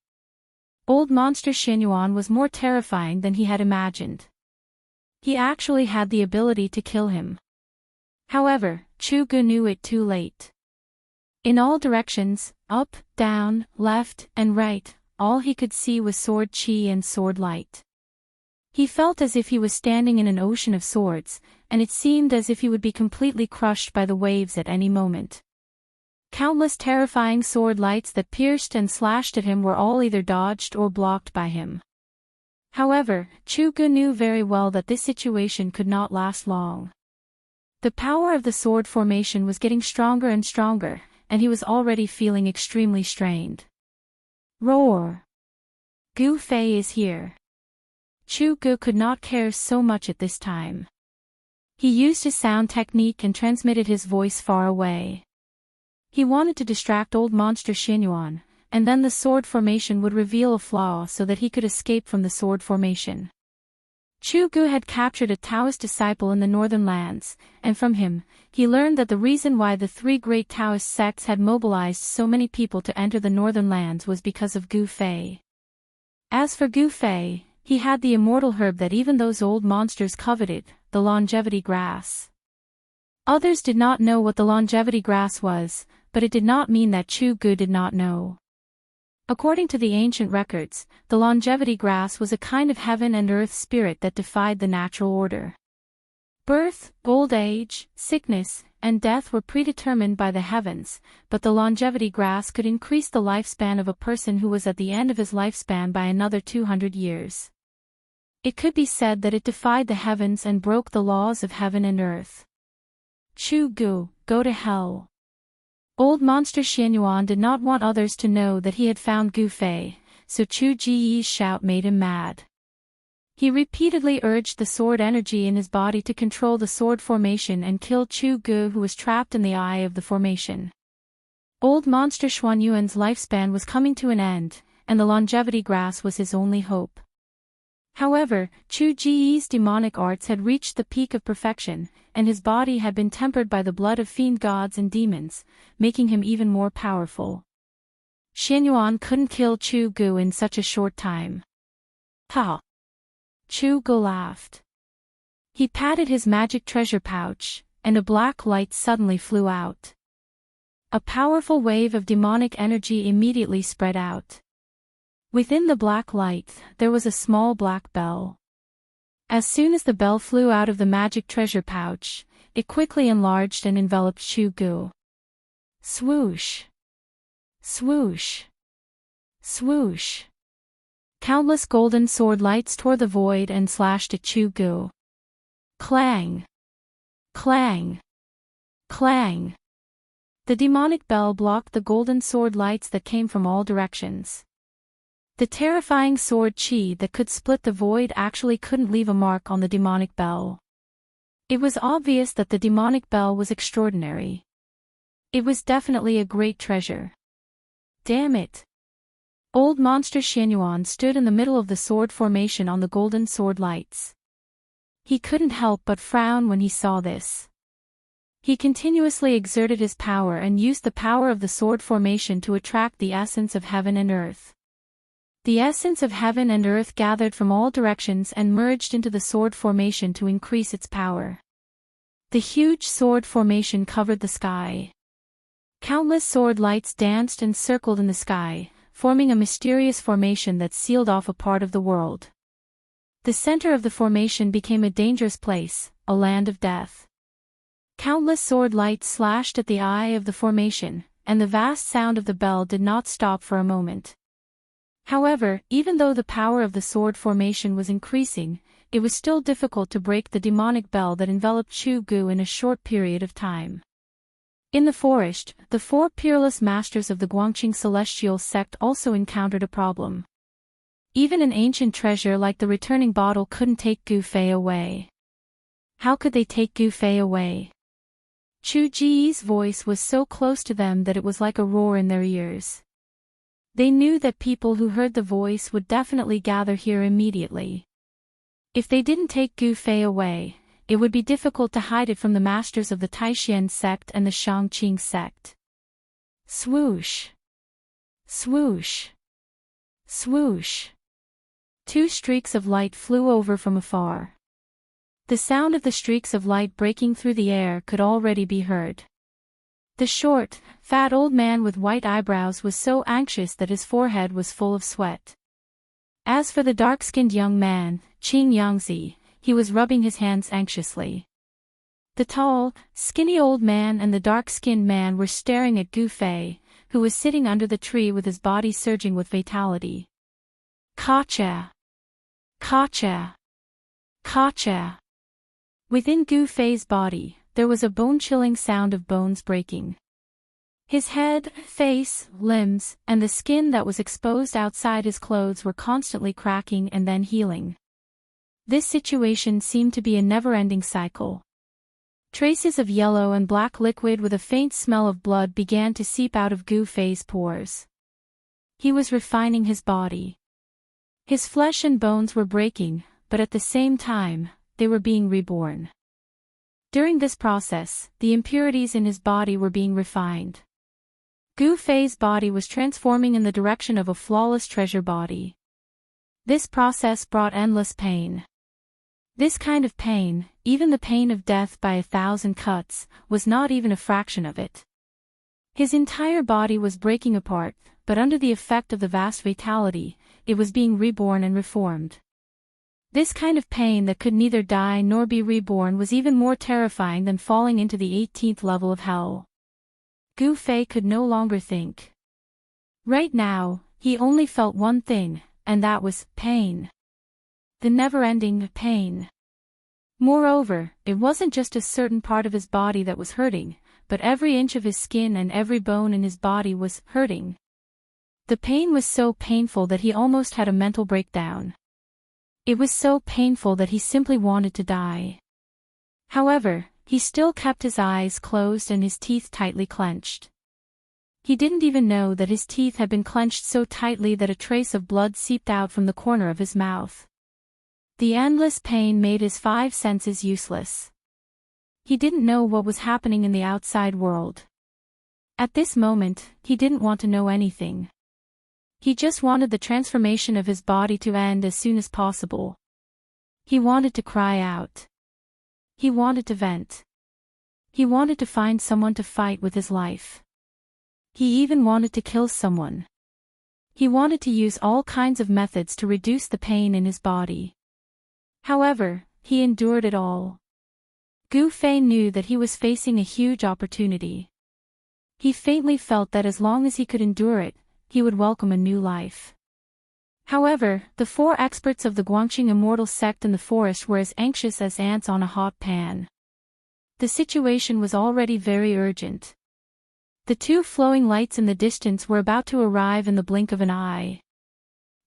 Old monster Xinyuan was more terrifying than he had imagined. He actually had the ability to kill him. However, Chu Gu knew it too late. In all directions, up, down, left, and right, all he could see was sword chi and sword light. He felt as if he was standing in an ocean of swords, and it seemed as if he would be completely crushed by the waves at any moment. Countless terrifying sword lights that pierced and slashed at him were all either dodged or blocked by him. However, Chu Gu knew very well that this situation could not last long. The power of the sword formation was getting stronger and stronger, and he was already feeling extremely strained. Roar! Gu Fei is here. Chu Gu could not care so much at this time. He used his sound technique and transmitted his voice far away. He wanted to distract old monster Xianyuan, and then the sword formation would reveal a flaw so that he could escape from the sword formation. Chu Gu had captured a Taoist disciple in the northern lands, and from him, he learned that the reason why the three great Taoist sects had mobilized so many people to enter the northern lands was because of Gu Fei. As for Gu Fei, he had the immortal herb that even those old monsters coveted, the longevity grass. Others did not know what the longevity grass was, but it did not mean that Chu Gu did not know. According to the ancient records, the longevity grass was a kind of heaven and earth spirit that defied the natural order. Birth, old age, sickness, and death were predetermined by the heavens, but the longevity grass could increase the lifespan of a person who was at the end of his lifespan by another 200 years. It could be said that it defied the heavens and broke the laws of heaven and earth. Chu Gu, go to hell. Old monster Xianyuan did not want others to know that he had found Gu Fei, so Chu Ji's shout made him mad. He repeatedly urged the sword energy in his body to control the sword formation and kill Chu Gu, who was trapped in the eye of the formation. Old monster Xuanyuan's lifespan was coming to an end, and the longevity grass was his only hope. However, Chu Ji's demonic arts had reached the peak of perfection, and his body had been tempered by the blood of fiend gods and demons, making him even more powerful. Xianyuan couldn't kill Chu Gu in such a short time. Ha! Chu Gu laughed. He patted his magic treasure pouch, and a black light suddenly flew out. A powerful wave of demonic energy immediately spread out. Within the black light, there was a small black bell. As soon as the bell flew out of the magic treasure pouch, it quickly enlarged and enveloped Chu Gu. Swoosh! Swoosh! Swoosh! Countless golden sword lights tore the void and slashed at Chu Gu. Clang! Clang! Clang! The demonic bell blocked the golden sword lights that came from all directions. The terrifying sword chi that could split the void actually couldn't leave a mark on the demonic bell. It was obvious that the demonic bell was extraordinary. It was definitely a great treasure. Damn it! Old monster Xianyuan stood in the middle of the sword formation on the golden sword lights. He couldn't help but frown when he saw this. He continuously exerted his power and used the power of the sword formation to attract the essence of heaven and earth. The essence of heaven and earth gathered from all directions and merged into the sword formation to increase its power. The huge sword formation covered the sky. Countless sword lights danced and circled in the sky, forming a mysterious formation that sealed off a part of the world. The center of the formation became a dangerous place, a land of death. Countless sword lights slashed at the eye of the formation, and the vast sound of the bell did not stop for a moment. However, even though the power of the sword formation was increasing, it was still difficult to break the demonic bell that enveloped Chu Gu in a short period of time. In the forest, the four peerless masters of the Guangqing celestial sect also encountered a problem. Even an ancient treasure like the returning bottle couldn't take Gu Fei away. How could they take Gu Fei away? Chu Ji's voice was so close to them that it was like a roar in their ears. They knew that people who heard the voice would definitely gather here immediately. If they didn't take Gu Fei away, it would be difficult to hide it from the masters of the Taishan sect and the Shangqing sect. Swoosh! Swoosh! Swoosh! Two streaks of light flew over from afar. The sound of the streaks of light breaking through the air could already be heard. The short, fat old man with white eyebrows was so anxious that his forehead was full of sweat. As for the dark-skinned young man, Qing Yangzi, he was rubbing his hands anxiously. The tall, skinny old man and the dark-skinned man were staring at Gu Fei, who was sitting under the tree with his body surging with vitality. Kacha! Kacha! Kacha! Within Gu Fei's body, there was a bone-chilling sound of bones breaking. His head, face, limbs, and the skin that was exposed outside his clothes were constantly cracking and then healing. This situation seemed to be a never-ending cycle. Traces of yellow and black liquid with a faint smell of blood began to seep out of Gu Fei's pores. He was refining his body. His flesh and bones were breaking, but at the same time, they were being reborn. During this process, the impurities in his body were being refined. Gu Fei's body was transforming in the direction of a flawless treasure body. This process brought endless pain. This kind of pain, even the pain of death by 1,000 cuts, was not even a fraction of it. His entire body was breaking apart, but under the effect of the vast vitality, it was being reborn and reformed. This kind of pain that could neither die nor be reborn was even more terrifying than falling into the 18th level of hell. Gu Fei could no longer think. Right now, he only felt one thing, and that was pain. The never-ending pain. Moreover, it wasn't just a certain part of his body that was hurting, but every inch of his skin and every bone in his body was hurting. The pain was so painful that he almost had a mental breakdown. It was so painful that he simply wanted to die. However, he still kept his eyes closed and his teeth tightly clenched. He didn't even know that his teeth had been clenched so tightly that a trace of blood seeped out from the corner of his mouth. The endless pain made his 5 senses useless. He didn't know what was happening in the outside world. At this moment, he didn't want to know anything. He just wanted the transformation of his body to end as soon as possible. He wanted to cry out. He wanted to vent. He wanted to find someone to fight with his life. He even wanted to kill someone. He wanted to use all kinds of methods to reduce the pain in his body. However, he endured it all. Gu Fei knew that he was facing a huge opportunity. He faintly felt that as long as he could endure it, he would welcome a new life. However, the 4 experts of the Guangxing Immortal sect in the forest were as anxious as ants on a hot pan. The situation was already very urgent. The 2 flowing lights in the distance were about to arrive in the blink of an eye.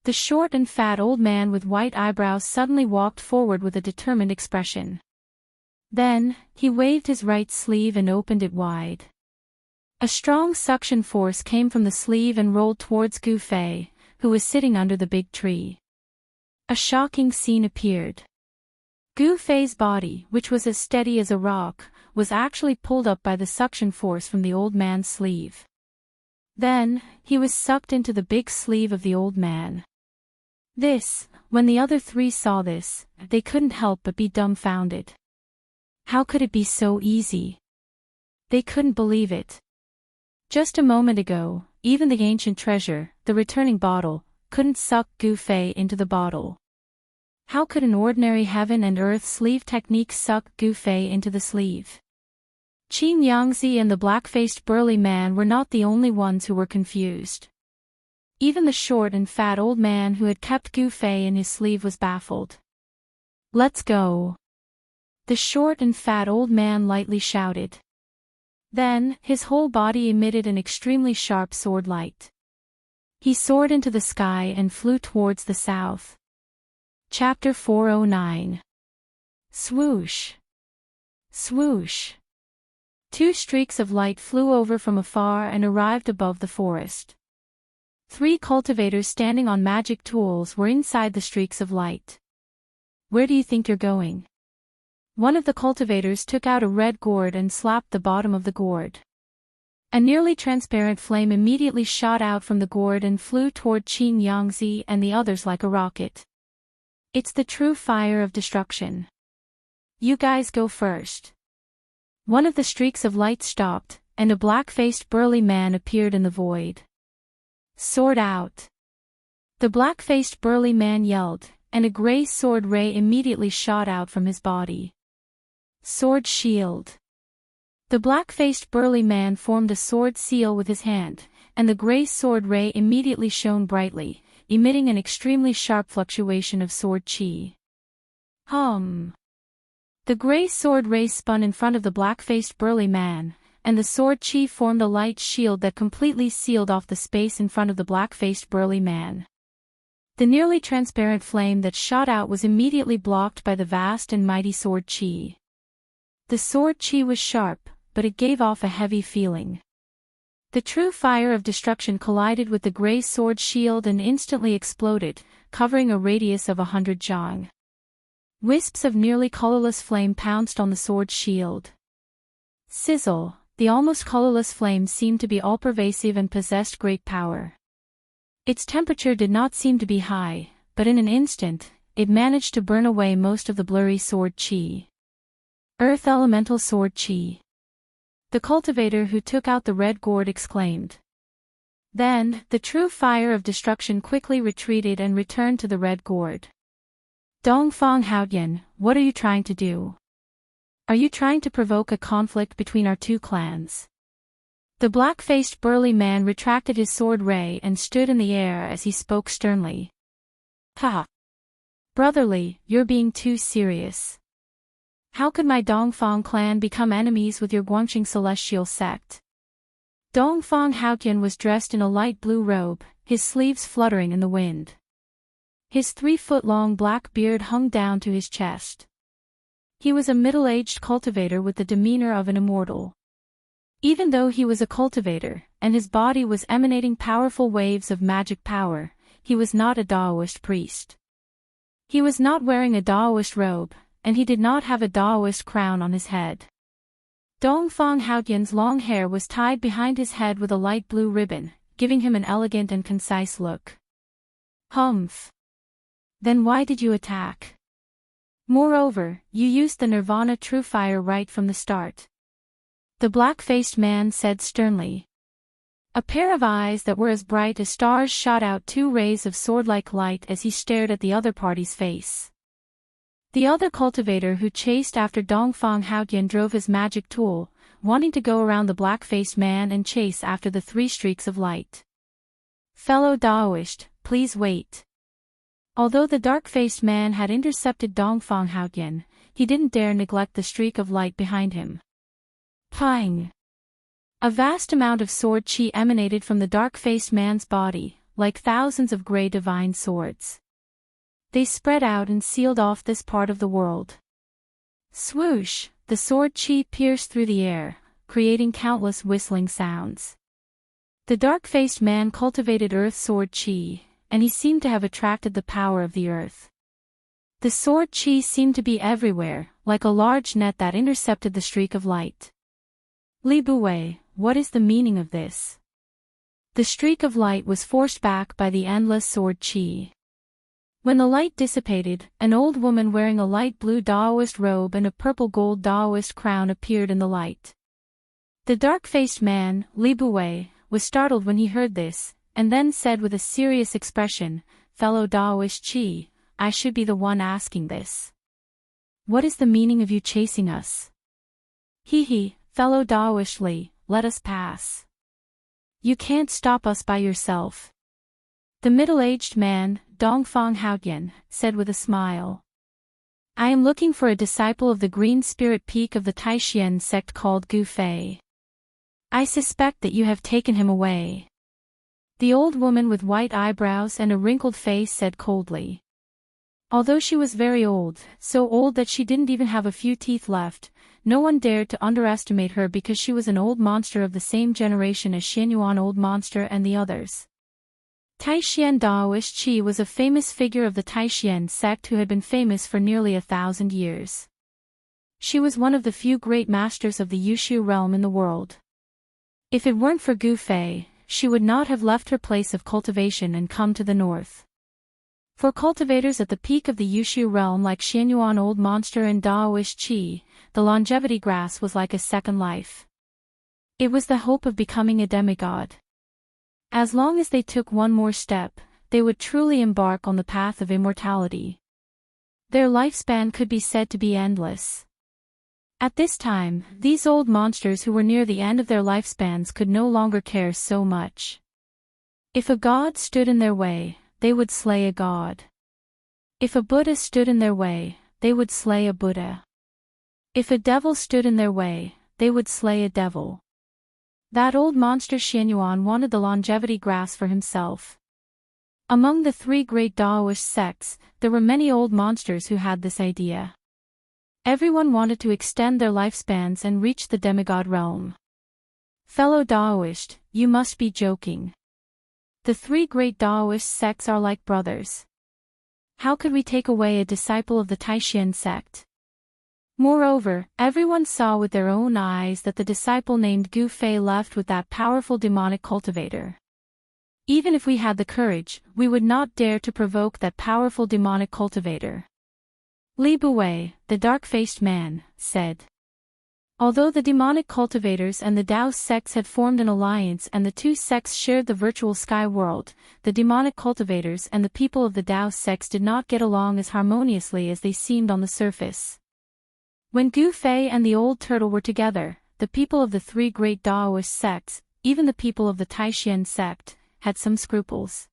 The short and fat old man with white eyebrows suddenly walked forward with a determined expression. Then, he waved his right sleeve and opened it wide. A strong suction force came from the sleeve and rolled towards Gu Fei, who was sitting under the big tree. A shocking scene appeared. Gu Fei's body, which was as steady as a rock, was actually pulled up by the suction force from the old man's sleeve. Then, he was sucked into the big sleeve of the old man. When the other 3 saw this, they couldn't help but be dumbfounded. How could it be so easy? They couldn't believe it. Just a moment ago, even the ancient treasure, the returning bottle, couldn't suck Gu Fei into the bottle. How could an ordinary heaven and earth sleeve technique suck Gu Fei into the sleeve? Qin Yangzi and the black-faced burly man were not the only ones who were confused. Even the short and fat old man who had kept Gu Fei in his sleeve was baffled. "Let's go!" The short and fat old man lightly shouted. Then, his whole body emitted an extremely sharp sword light. He soared into the sky and flew towards the south. Chapter 409. Swoosh! Swoosh! 2 streaks of light flew over from afar and arrived above the forest. 3 cultivators standing on magic tools were inside the streaks of light. "Where do you think you're going?" One of the cultivators took out a red gourd and slapped the bottom of the gourd. A nearly transparent flame immediately shot out from the gourd and flew toward Qin Yangzi and the others like a rocket. "It's the true fire of destruction. You guys go first." One of the streaks of light stopped, and a black-faced burly man appeared in the void. "Sword out!" The black-faced burly man yelled, and a gray sword ray immediately shot out from his body. Sword shield. The black-faced burly man formed a sword seal with his hand, and the gray sword ray immediately shone brightly, emitting an extremely sharp fluctuation of sword chi. The gray sword ray spun in front of the black-faced burly man, and the sword chi formed a light shield that completely sealed off the space in front of the black-faced burly man. The nearly transparent flame that shot out was immediately blocked by the vast and mighty sword chi. The sword chi was sharp, but it gave off a heavy feeling. The true fire of destruction collided with the gray sword shield and instantly exploded, covering a radius of 100 jang. Wisps of nearly colorless flame pounced on the sword shield. Sizzle, the almost colorless flame seemed to be all-pervasive and possessed great power. Its temperature did not seem to be high, but in an instant, it managed to burn away most of the blurry sword chi. Earth Elemental Sword Chi. The cultivator who took out the red gourd exclaimed. Then, the true fire of destruction quickly retreated and returned to the red gourd. Dongfang Haoyan, what are you trying to do? Are you trying to provoke a conflict between our two clans? The black-faced burly man retracted his sword ray and stood in the air as he spoke sternly. Ha! Brotherly, you're being too serious. How could my Dongfang clan become enemies with your Guangxing celestial sect? Dongfang Haoyan was dressed in a light blue robe, his sleeves fluttering in the wind. His 3-foot-long black beard hung down to his chest. He was a middle-aged cultivator with the demeanor of an immortal. Even though he was a cultivator, and his body was emanating powerful waves of magic power, he was not a Daoist priest. He was not wearing a Daoist robe, and he did not have a Daoist crown on his head. Dongfang Haoyan's long hair was tied behind his head with a light blue ribbon, giving him an elegant and concise look. Humph. Then why did you attack? Moreover, you used the Nirvana True Fire right from the start. The black-faced man said sternly. A pair of eyes that were as bright as stars shot out 2 rays of sword-like light as he stared at the other party's face. The other cultivator who chased after Dongfang Haoyan drove his magic tool, wanting to go around the black-faced man and chase after the 3 streaks of light. Fellow Daoist, please wait. Although the dark-faced man had intercepted Dongfang Haoyan, he didn't dare neglect the streak of light behind him. Pang! A vast amount of sword chi emanated from the dark-faced man's body, like thousands of gray divine swords. They spread out and sealed off this part of the world. Swoosh! The sword chi pierced through the air, creating countless whistling sounds. The dark-faced man cultivated earth sword chi, and he seemed to have attracted the power of the earth. The sword chi seemed to be everywhere, like a large net that intercepted the streak of light. Li Buwei, what is the meaning of this? The streak of light was forced back by the endless sword chi. When the light dissipated, an old woman wearing a light blue Daoist robe and a purple gold Daoist crown appeared in the light. The dark-faced man, Li Buwei, was startled when he heard this, and then said with a serious expression, Fellow Daoist chi, I should be the one asking this. What is the meaning of you chasing us? He, fellow Daoist Li, let us pass. You can't stop us by yourself. The middle-aged man, Dongfang Haoyan, said with a smile. I am looking for a disciple of the green spirit peak of the Taishan sect called Gu Fei. I suspect that you have taken him away. The old woman with white eyebrows and a wrinkled face said coldly. Although she was very old, so old that she didn't even have a few teeth left, no one dared to underestimate her because she was an old monster of the same generation as Xianyuan Old Monster and the others. Taishan Daoist Chi was a famous figure of the Taishan sect who had been famous for nearly 1,000 years. She was one of the few great masters of the Yushu realm in the world. If it weren't for Gu Fei, she would not have left her place of cultivation and come to the north. For cultivators at the peak of the Yushu realm like Xianyuan Old Monster and Daoist Chi, the longevity grass was like a second life. It was the hope of becoming a demigod. As long as they took one more step, they would truly embark on the path of immortality. Their lifespan could be said to be endless. At this time, these old monsters who were near the end of their lifespans could no longer care so much. If a god stood in their way, they would slay a god. If a Buddha stood in their way, they would slay a Buddha. If a devil stood in their way, they would slay a devil. That old monster Xianyuan wanted the longevity grass for himself. Among the three great Daoist sects, there were many old monsters who had this idea. Everyone wanted to extend their lifespans and reach the demigod realm. Fellow Daoist, you must be joking. The three great Daoist sects are like brothers. How could we take away a disciple of the Taishan sect? Moreover, everyone saw with their own eyes that the disciple named Gu Fei left with that powerful demonic cultivator. Even if we had the courage, we would not dare to provoke that powerful demonic cultivator. Li Buwei, the dark-faced man, said. Although the demonic cultivators and the Dao sects had formed an alliance and the two sects shared the virtual sky world, the demonic cultivators and the people of the Dao sects did not get along as harmoniously as they seemed on the surface. When Gu Fei and the old turtle were together, the people of the three great Daoist sects, even the people of the Taishan sect, had some scruples.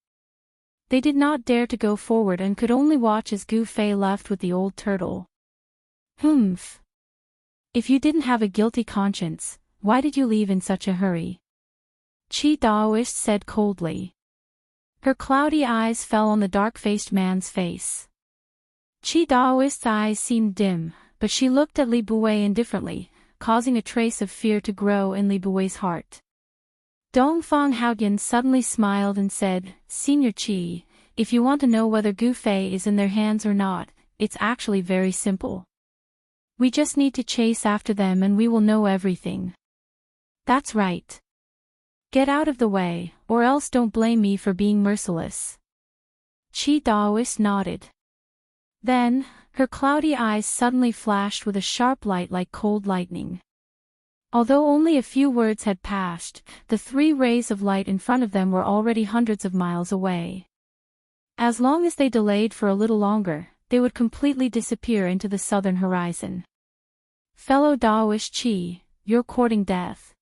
They did not dare to go forward and could only watch as Gu Fei left with the old turtle. Humph. If you didn't have a guilty conscience, why did you leave in such a hurry? Qi Daoist said coldly. Her cloudy eyes fell on the dark-faced man's face. Qi Daoist's eyes seemed dim, but she looked at Li Buwei indifferently, causing a trace of fear to grow in Li Buwei's heart. Dongfang Haoyan suddenly smiled and said, Senior Qi, if you want to know whether Gu Fei is in their hands or not, it's actually very simple. We just need to chase after them and we will know everything. That's right. Get out of the way, or else don't blame me for being merciless. Qi Daoist nodded. Then, her cloudy eyes suddenly flashed with a sharp light like cold lightning. Although only a few words had passed, the three rays of light in front of them were already hundreds of miles away. As long as they delayed for a little longer, they would completely disappear into the southern horizon. Fellow Daoist Qi, you're courting death.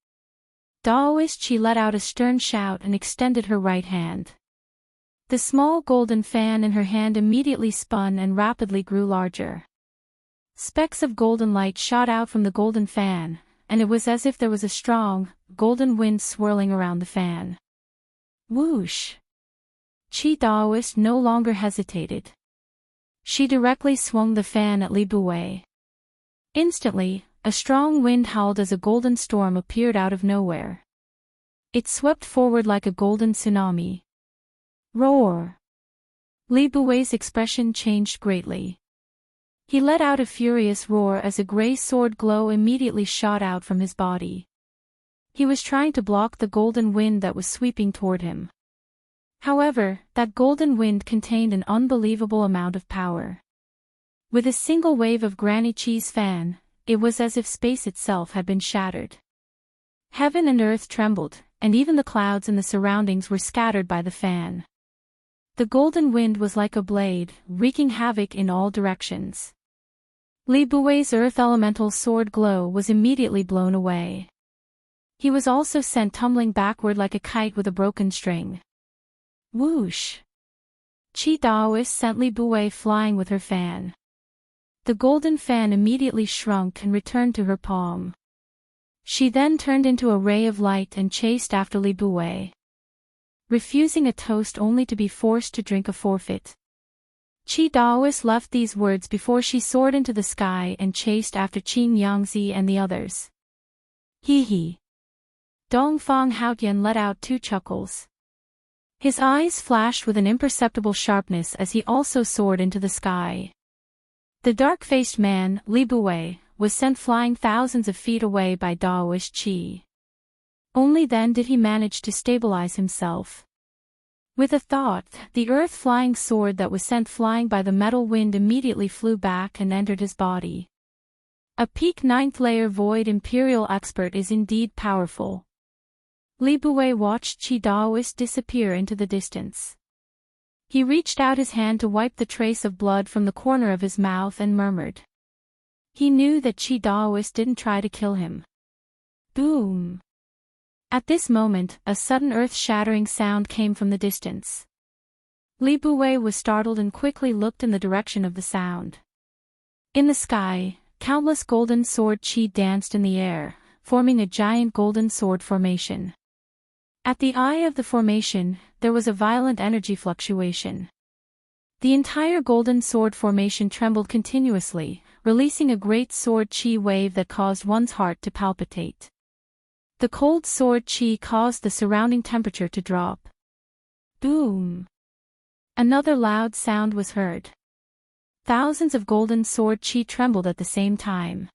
Daoist Qi let out a stern shout and extended her right hand. The small golden fan in her hand immediately spun and rapidly grew larger. Specks of golden light shot out from the golden fan, and it was as if there was a strong, golden wind swirling around the fan. Whoosh! Qi Daoist no longer hesitated. She directly swung the fan at Li Buwei. Instantly, a strong wind howled as a golden storm appeared out of nowhere. It swept forward like a golden tsunami. Roar! Li Buwei's expression changed greatly. He let out a furious roar as a gray sword glow immediately shot out from his body. He was trying to block the golden wind that was sweeping toward him. However, that golden wind contained an unbelievable amount of power. With a single wave of Granny Qi's fan, it was as if space itself had been shattered. Heaven and earth trembled, and even the clouds in the surroundings were scattered by the fan. The golden wind was like a blade, wreaking havoc in all directions. Li Buwei's earth elemental sword glow was immediately blown away. He was also sent tumbling backward like a kite with a broken string. Whoosh! Qi Daoist sent Li Buwei flying with her fan. The golden fan immediately shrunk and returned to her palm. She then turned into a ray of light and chased after Li Buwei. Refusing a toast only to be forced to drink a forfeit. Qi Daoist left these words before she soared into the sky and chased after Qin Yangzi and the others. Hee hee. Dongfang Haoyan let out two chuckles. His eyes flashed with an imperceptible sharpness as he also soared into the sky. The dark-faced man, Li Buwei, was sent flying thousands of feet away by Daoist Qi. Only then did he manage to stabilize himself. With a thought, the earth-flying sword that was sent flying by the metal wind immediately flew back and entered his body. A peak 9th layer void imperial expert is indeed powerful. Li Buwei watched Qi Daoist disappear into the distance. He reached out his hand to wipe the trace of blood from the corner of his mouth and murmured. He knew that Qi Daoist didn't try to kill him. Boom! At this moment, a sudden earth-shattering sound came from the distance. Li Buwei was startled and quickly looked in the direction of the sound. In the sky, countless golden sword qi danced in the air, forming a giant golden sword formation. At the eye of the formation, there was a violent energy fluctuation. The entire golden sword formation trembled continuously, releasing a great sword chi wave that caused one's heart to palpitate. The cold sword chi caused the surrounding temperature to drop. Boom! Another loud sound was heard. Thousands of golden sword chi trembled at the same time.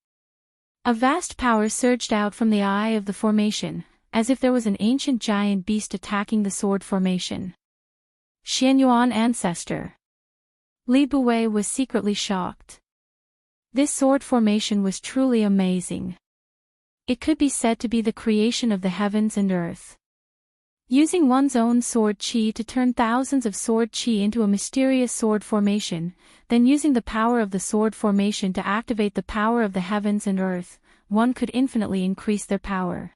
A vast power surged out from the eye of the formation, as if there was an ancient giant beast attacking the sword formation. Xianyuan ancestor. Li Buwei was secretly shocked. This sword formation was truly amazing. It could be said to be the creation of the heavens and earth. Using one's own sword chi to turn thousands of sword chi into a mysterious sword formation, then using the power of the sword formation to activate the power of the heavens and earth, one could infinitely increase their power.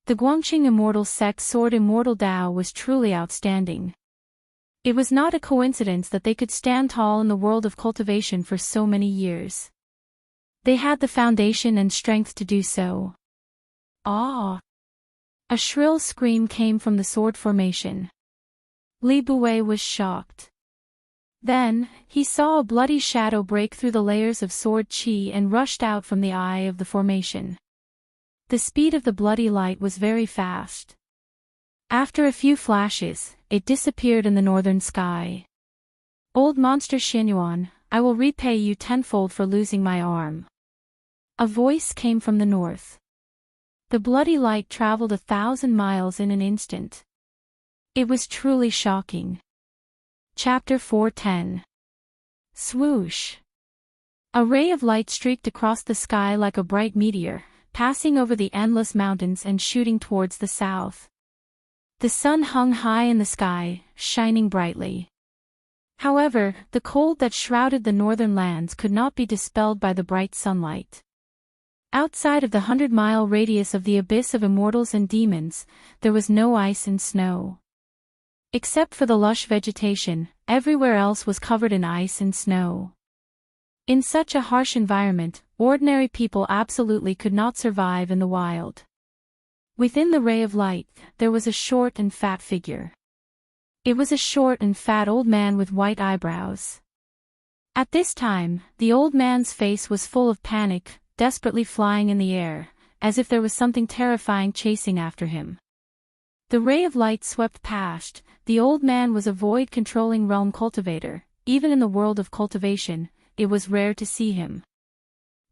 The Guangxing Immortal sect sword Immortal Dao was truly outstanding. It was not a coincidence that they could stand tall in the world of cultivation for so many years. They had the foundation and strength to do so. Ah! A shrill scream came from the sword formation. Li Buwei was shocked. Then, he saw a bloody shadow break through the layers of sword chi and rushed out from the eye of the formation. The speed of the bloody light was very fast. After a few flashes, it disappeared in the northern sky. Old monster Xianyuan, I will repay you tenfold for losing my arm. A voice came from the north. The bloody light traveled 1,000 miles in an instant. It was truly shocking. Chapter 410. Swoosh! A ray of light streaked across the sky like a bright meteor, passing over the endless mountains and shooting towards the south. The sun hung high in the sky, shining brightly. However, the cold that shrouded the northern lands could not be dispelled by the bright sunlight. Outside of the 100-mile radius of the abyss of immortals and demons, there was no ice and snow. Except for the lush vegetation, everywhere else was covered in ice and snow. In such a harsh environment, ordinary people absolutely could not survive in the wild. Within the ray of light, there was a short and fat figure. It was a short and fat old man with white eyebrows. At this time, the old man's face was full of panic, desperately flying in the air, as if there was something terrifying chasing after him. The ray of light swept past. The old man was a void-controlling realm cultivator. Even in the world of cultivation, it was rare to see him.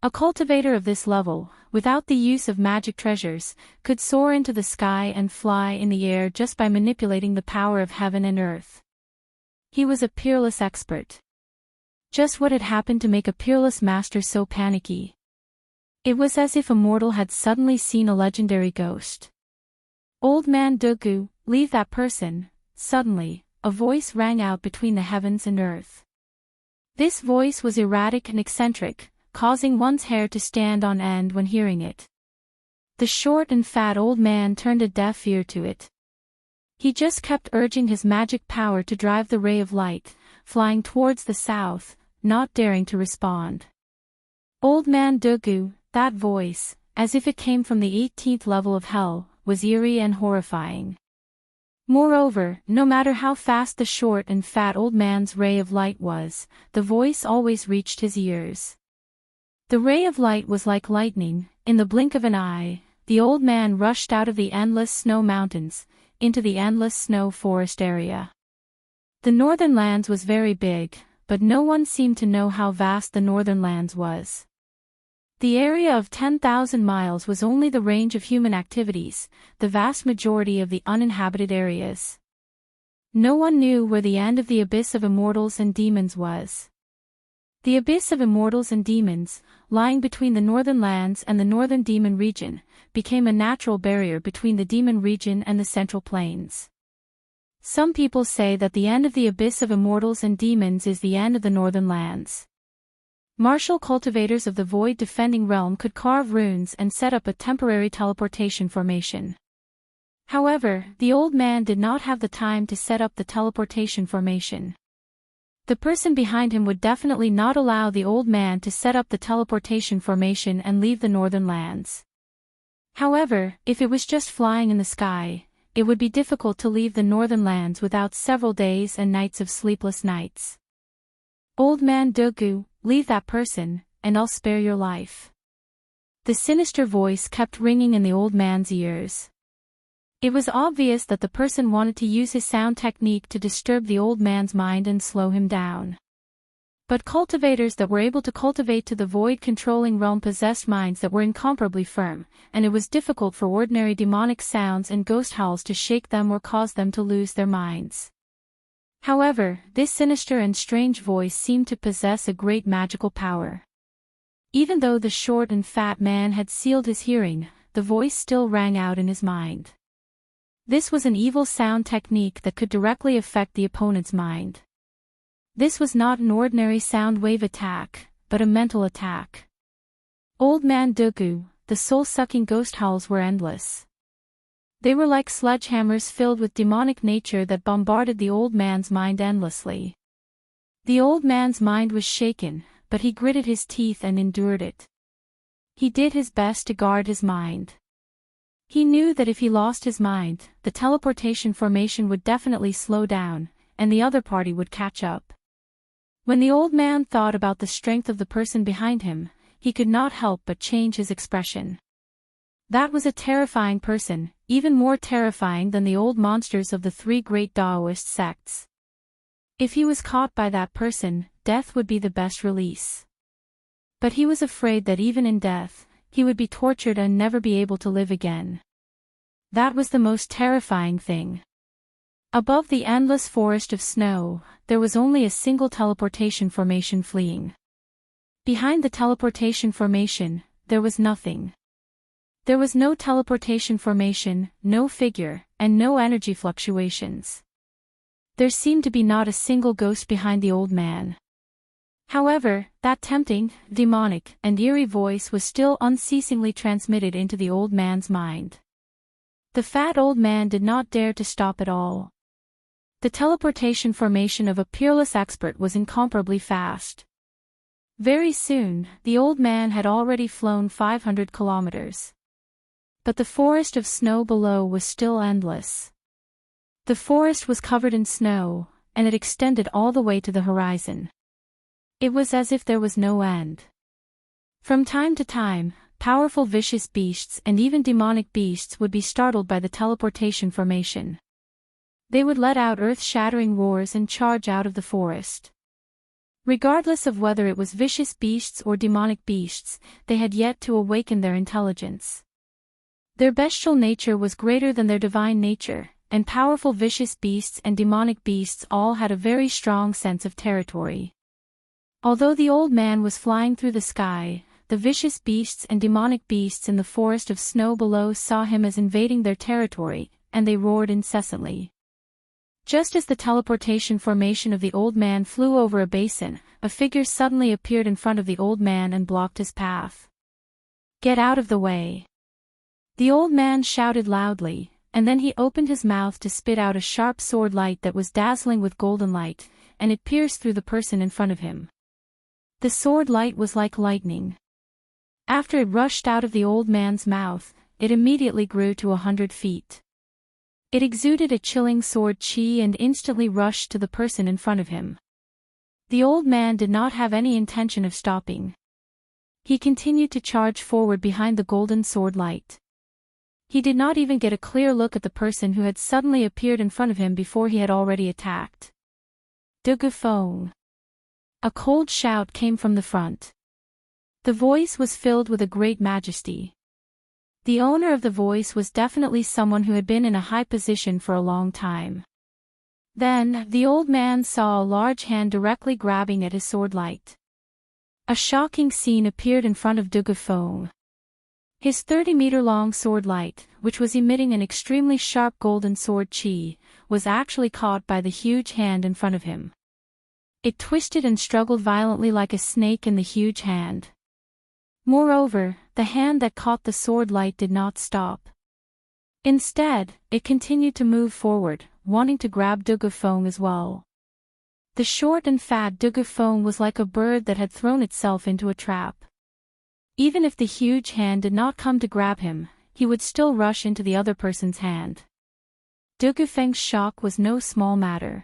A cultivator of this level, without the use of magic treasures, could soar into the sky and fly in the air just by manipulating the power of heaven and earth. He was a peerless expert. Just what had happened to make a peerless master so panicky? It was as if a mortal had suddenly seen a legendary ghost. Old man Dugu, leave that person. Suddenly, a voice rang out between the heavens and earth. This voice was erratic and eccentric, causing one's hair to stand on end when hearing it. The short and fat old man turned a deaf ear to it. He just kept urging his magic power to drive the ray of light, flying towards the south, not daring to respond. Old man Dugu, that voice, as if it came from the 18th level of hell, was eerie and horrifying. Moreover, no matter how fast the short and fat old man's ray of light was, the voice always reached his ears. The ray of light was like lightning. In the blink of an eye, the old man rushed out of the endless snow mountains, into the endless snow forest area. The northern lands was very big, but no one seemed to know how vast the northern lands was. The area of 10,000 miles was only the range of human activities, the vast majority of the uninhabited areas. No one knew where the end of the abyss of immortals and demons was. The abyss of immortals and demons, lying between the northern lands and the northern demon region, became a natural barrier between the demon region and the central plains. Some people say that the end of the abyss of immortals and demons is the end of the northern lands. Martial cultivators of the void defending realm could carve runes and set up a temporary teleportation formation. However, the old man did not have the time to set up the teleportation formation. The person behind him would definitely not allow the old man to set up the teleportation formation and leave the northern lands. However, if it was just flying in the sky, it would be difficult to leave the northern lands without several days and nights of sleepless nights. Old man Dugu, leave that person, and I'll spare your life. The sinister voice kept ringing in the old man's ears. It was obvious that the person wanted to use his sound technique to disturb the old man's mind and slow him down. But cultivators that were able to cultivate to the void-controlling realm possessed minds that were incomparably firm, and it was difficult for ordinary demonic sounds and ghost howls to shake them or cause them to lose their minds. However, this sinister and strange voice seemed to possess a great magical power. Even though the short and fat man had sealed his hearing, the voice still rang out in his mind. This was an evil sound technique that could directly affect the opponent's mind. This was not an ordinary sound wave attack, but a mental attack. Old man Dugu, the soul-sucking ghost howls were endless. They were like sledgehammers filled with demonic nature that bombarded the old man's mind endlessly. The old man's mind was shaken, but he gritted his teeth and endured it. He did his best to guard his mind. He knew that if he lost his mind, the teleportation formation would definitely slow down, and the other party would catch up. When the old man thought about the strength of the person behind him, he could not help but change his expression. That was a terrifying person, even more terrifying than the old monsters of the three great Taoist sects. If he was caught by that person, death would be the best release. But he was afraid that even in death, he would be tortured and never be able to live again. That was the most terrifying thing. Above the endless forest of snow, there was only a single teleportation formation fleeing. Behind the teleportation formation, there was nothing. There was no teleportation formation, no figure, and no energy fluctuations. There seemed to be not a single ghost behind the old man. However, that tempting, demonic, and eerie voice was still unceasingly transmitted into the old man's mind. The fat old man did not dare to stop at all. The teleportation formation of a peerless expert was incomparably fast. Very soon, the old man had already flown 500 kilometers. But the forest of snow below was still endless. The forest was covered in snow, and it extended all the way to the horizon. It was as if there was no end. From time to time, powerful vicious beasts and even demonic beasts would be startled by the teleportation formation. They would let out earth-shattering roars and charge out of the forest. Regardless of whether it was vicious beasts or demonic beasts, they had yet to awaken their intelligence. Their bestial nature was greater than their divine nature, and powerful vicious beasts and demonic beasts all had a very strong sense of territory. Although the old man was flying through the sky, the vicious beasts and demonic beasts in the forest of snow below saw him as invading their territory, and they roared incessantly. Just as the teleportation formation of the old man flew over a basin, a figure suddenly appeared in front of the old man and blocked his path. "Get out of the way!" The old man shouted loudly, and then he opened his mouth to spit out a sharp sword light that was dazzling with golden light, and it pierced through the person in front of him. The sword light was like lightning. After it rushed out of the old man's mouth, it immediately grew to 100 feet. It exuded a chilling sword chi and instantly rushed to the person in front of him. The old man did not have any intention of stopping. He continued to charge forward behind the golden sword light. He did not even get a clear look at the person who had suddenly appeared in front of him before he had already attacked. "Dugufeng!" A cold shout came from the front. The voice was filled with a great majesty. The owner of the voice was definitely someone who had been in a high position for a long time. Then, the old man saw a large hand directly grabbing at his sword light. A shocking scene appeared in front of Dugufeng. His 30-meter-long sword light, which was emitting an extremely sharp golden sword chi, was actually caught by the huge hand in front of him. It twisted and struggled violently like a snake in the huge hand. Moreover, the hand that caught the sword light did not stop. Instead, it continued to move forward, wanting to grab Dugufeng as well. The short and fat Dugufeng was like a bird that had thrown itself into a trap. Even if the huge hand did not come to grab him, he would still rush into the other person's hand. Du Gufeng's shock was no small matter.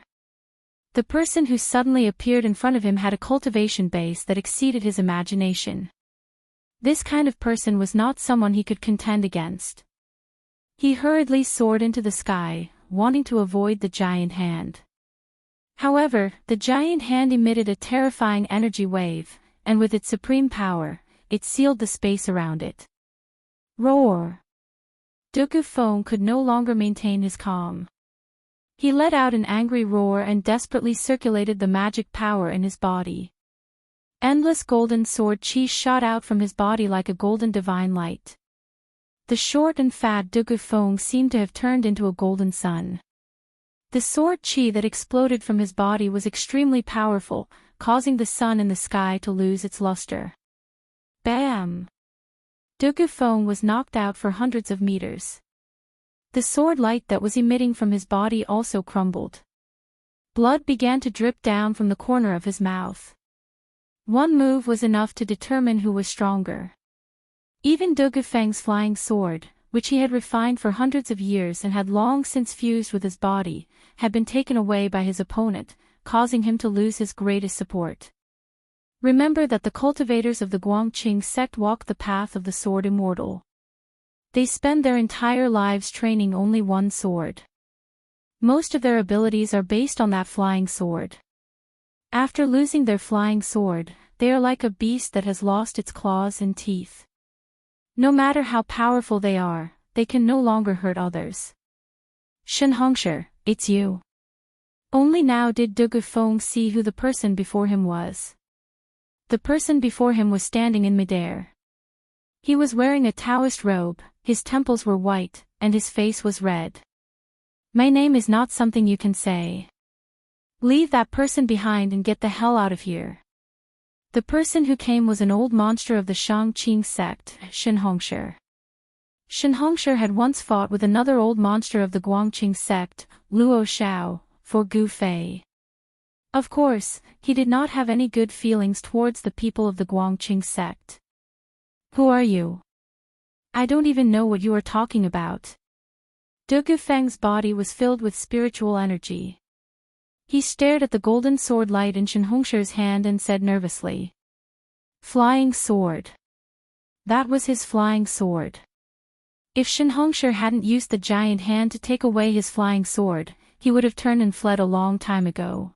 The person who suddenly appeared in front of him had a cultivation base that exceeded his imagination. This kind of person was not someone he could contend against. He hurriedly soared into the sky, wanting to avoid the giant hand. However, the giant hand emitted a terrifying energy wave, and with its supreme power, it sealed the space around it. Roar! Du Gufeng could no longer maintain his calm. He let out an angry roar and desperately circulated the magic power in his body. Endless golden sword chi shot out from his body like a golden divine light. The short and fat Du Gufeng seemed to have turned into a golden sun. The sword chi that exploded from his body was extremely powerful, causing the sun in the sky to lose its luster. Bam! Du Gufeng was knocked out for hundreds of meters. The sword light that was emitting from his body also crumbled. Blood began to drip down from the corner of his mouth. One move was enough to determine who was stronger. Even Du Gufeng's flying sword, which he had refined for hundreds of years and had long since fused with his body, had been taken away by his opponent, causing him to lose his greatest support. Remember that the cultivators of the Guangqing sect walk the path of the sword Immortal. They spend their entire lives training only one sword. Most of their abilities are based on that flying sword. After losing their flying sword, they are like a beast that has lost its claws and teeth. No matter how powerful they are, they can no longer hurt others. Shen Hongshi, it's you. Only now did Du Gufeng see who the person before him was. The person before him was standing in midair. He was wearing a Taoist robe, his temples were white, and his face was red. My name is not something you can say. Leave that person behind and get the hell out of here. The person who came was an old monster of the Shangqing sect, Shen Hongshi. Shen Hongshi had once fought with another old monster of the Guangqing sect, Luo Xiao, for Gu Fei. Of course, he did not have any good feelings towards the people of the Guangqing sect. Who are you? I don't even know what you are talking about. Du Gufeng's body was filled with spiritual energy. He stared at the golden sword light in Shen Hongshi's hand and said nervously. Flying sword. That was his flying sword. If Shen Hongshi hadn't used the giant hand to take away his flying sword, he would have turned and fled a long time ago.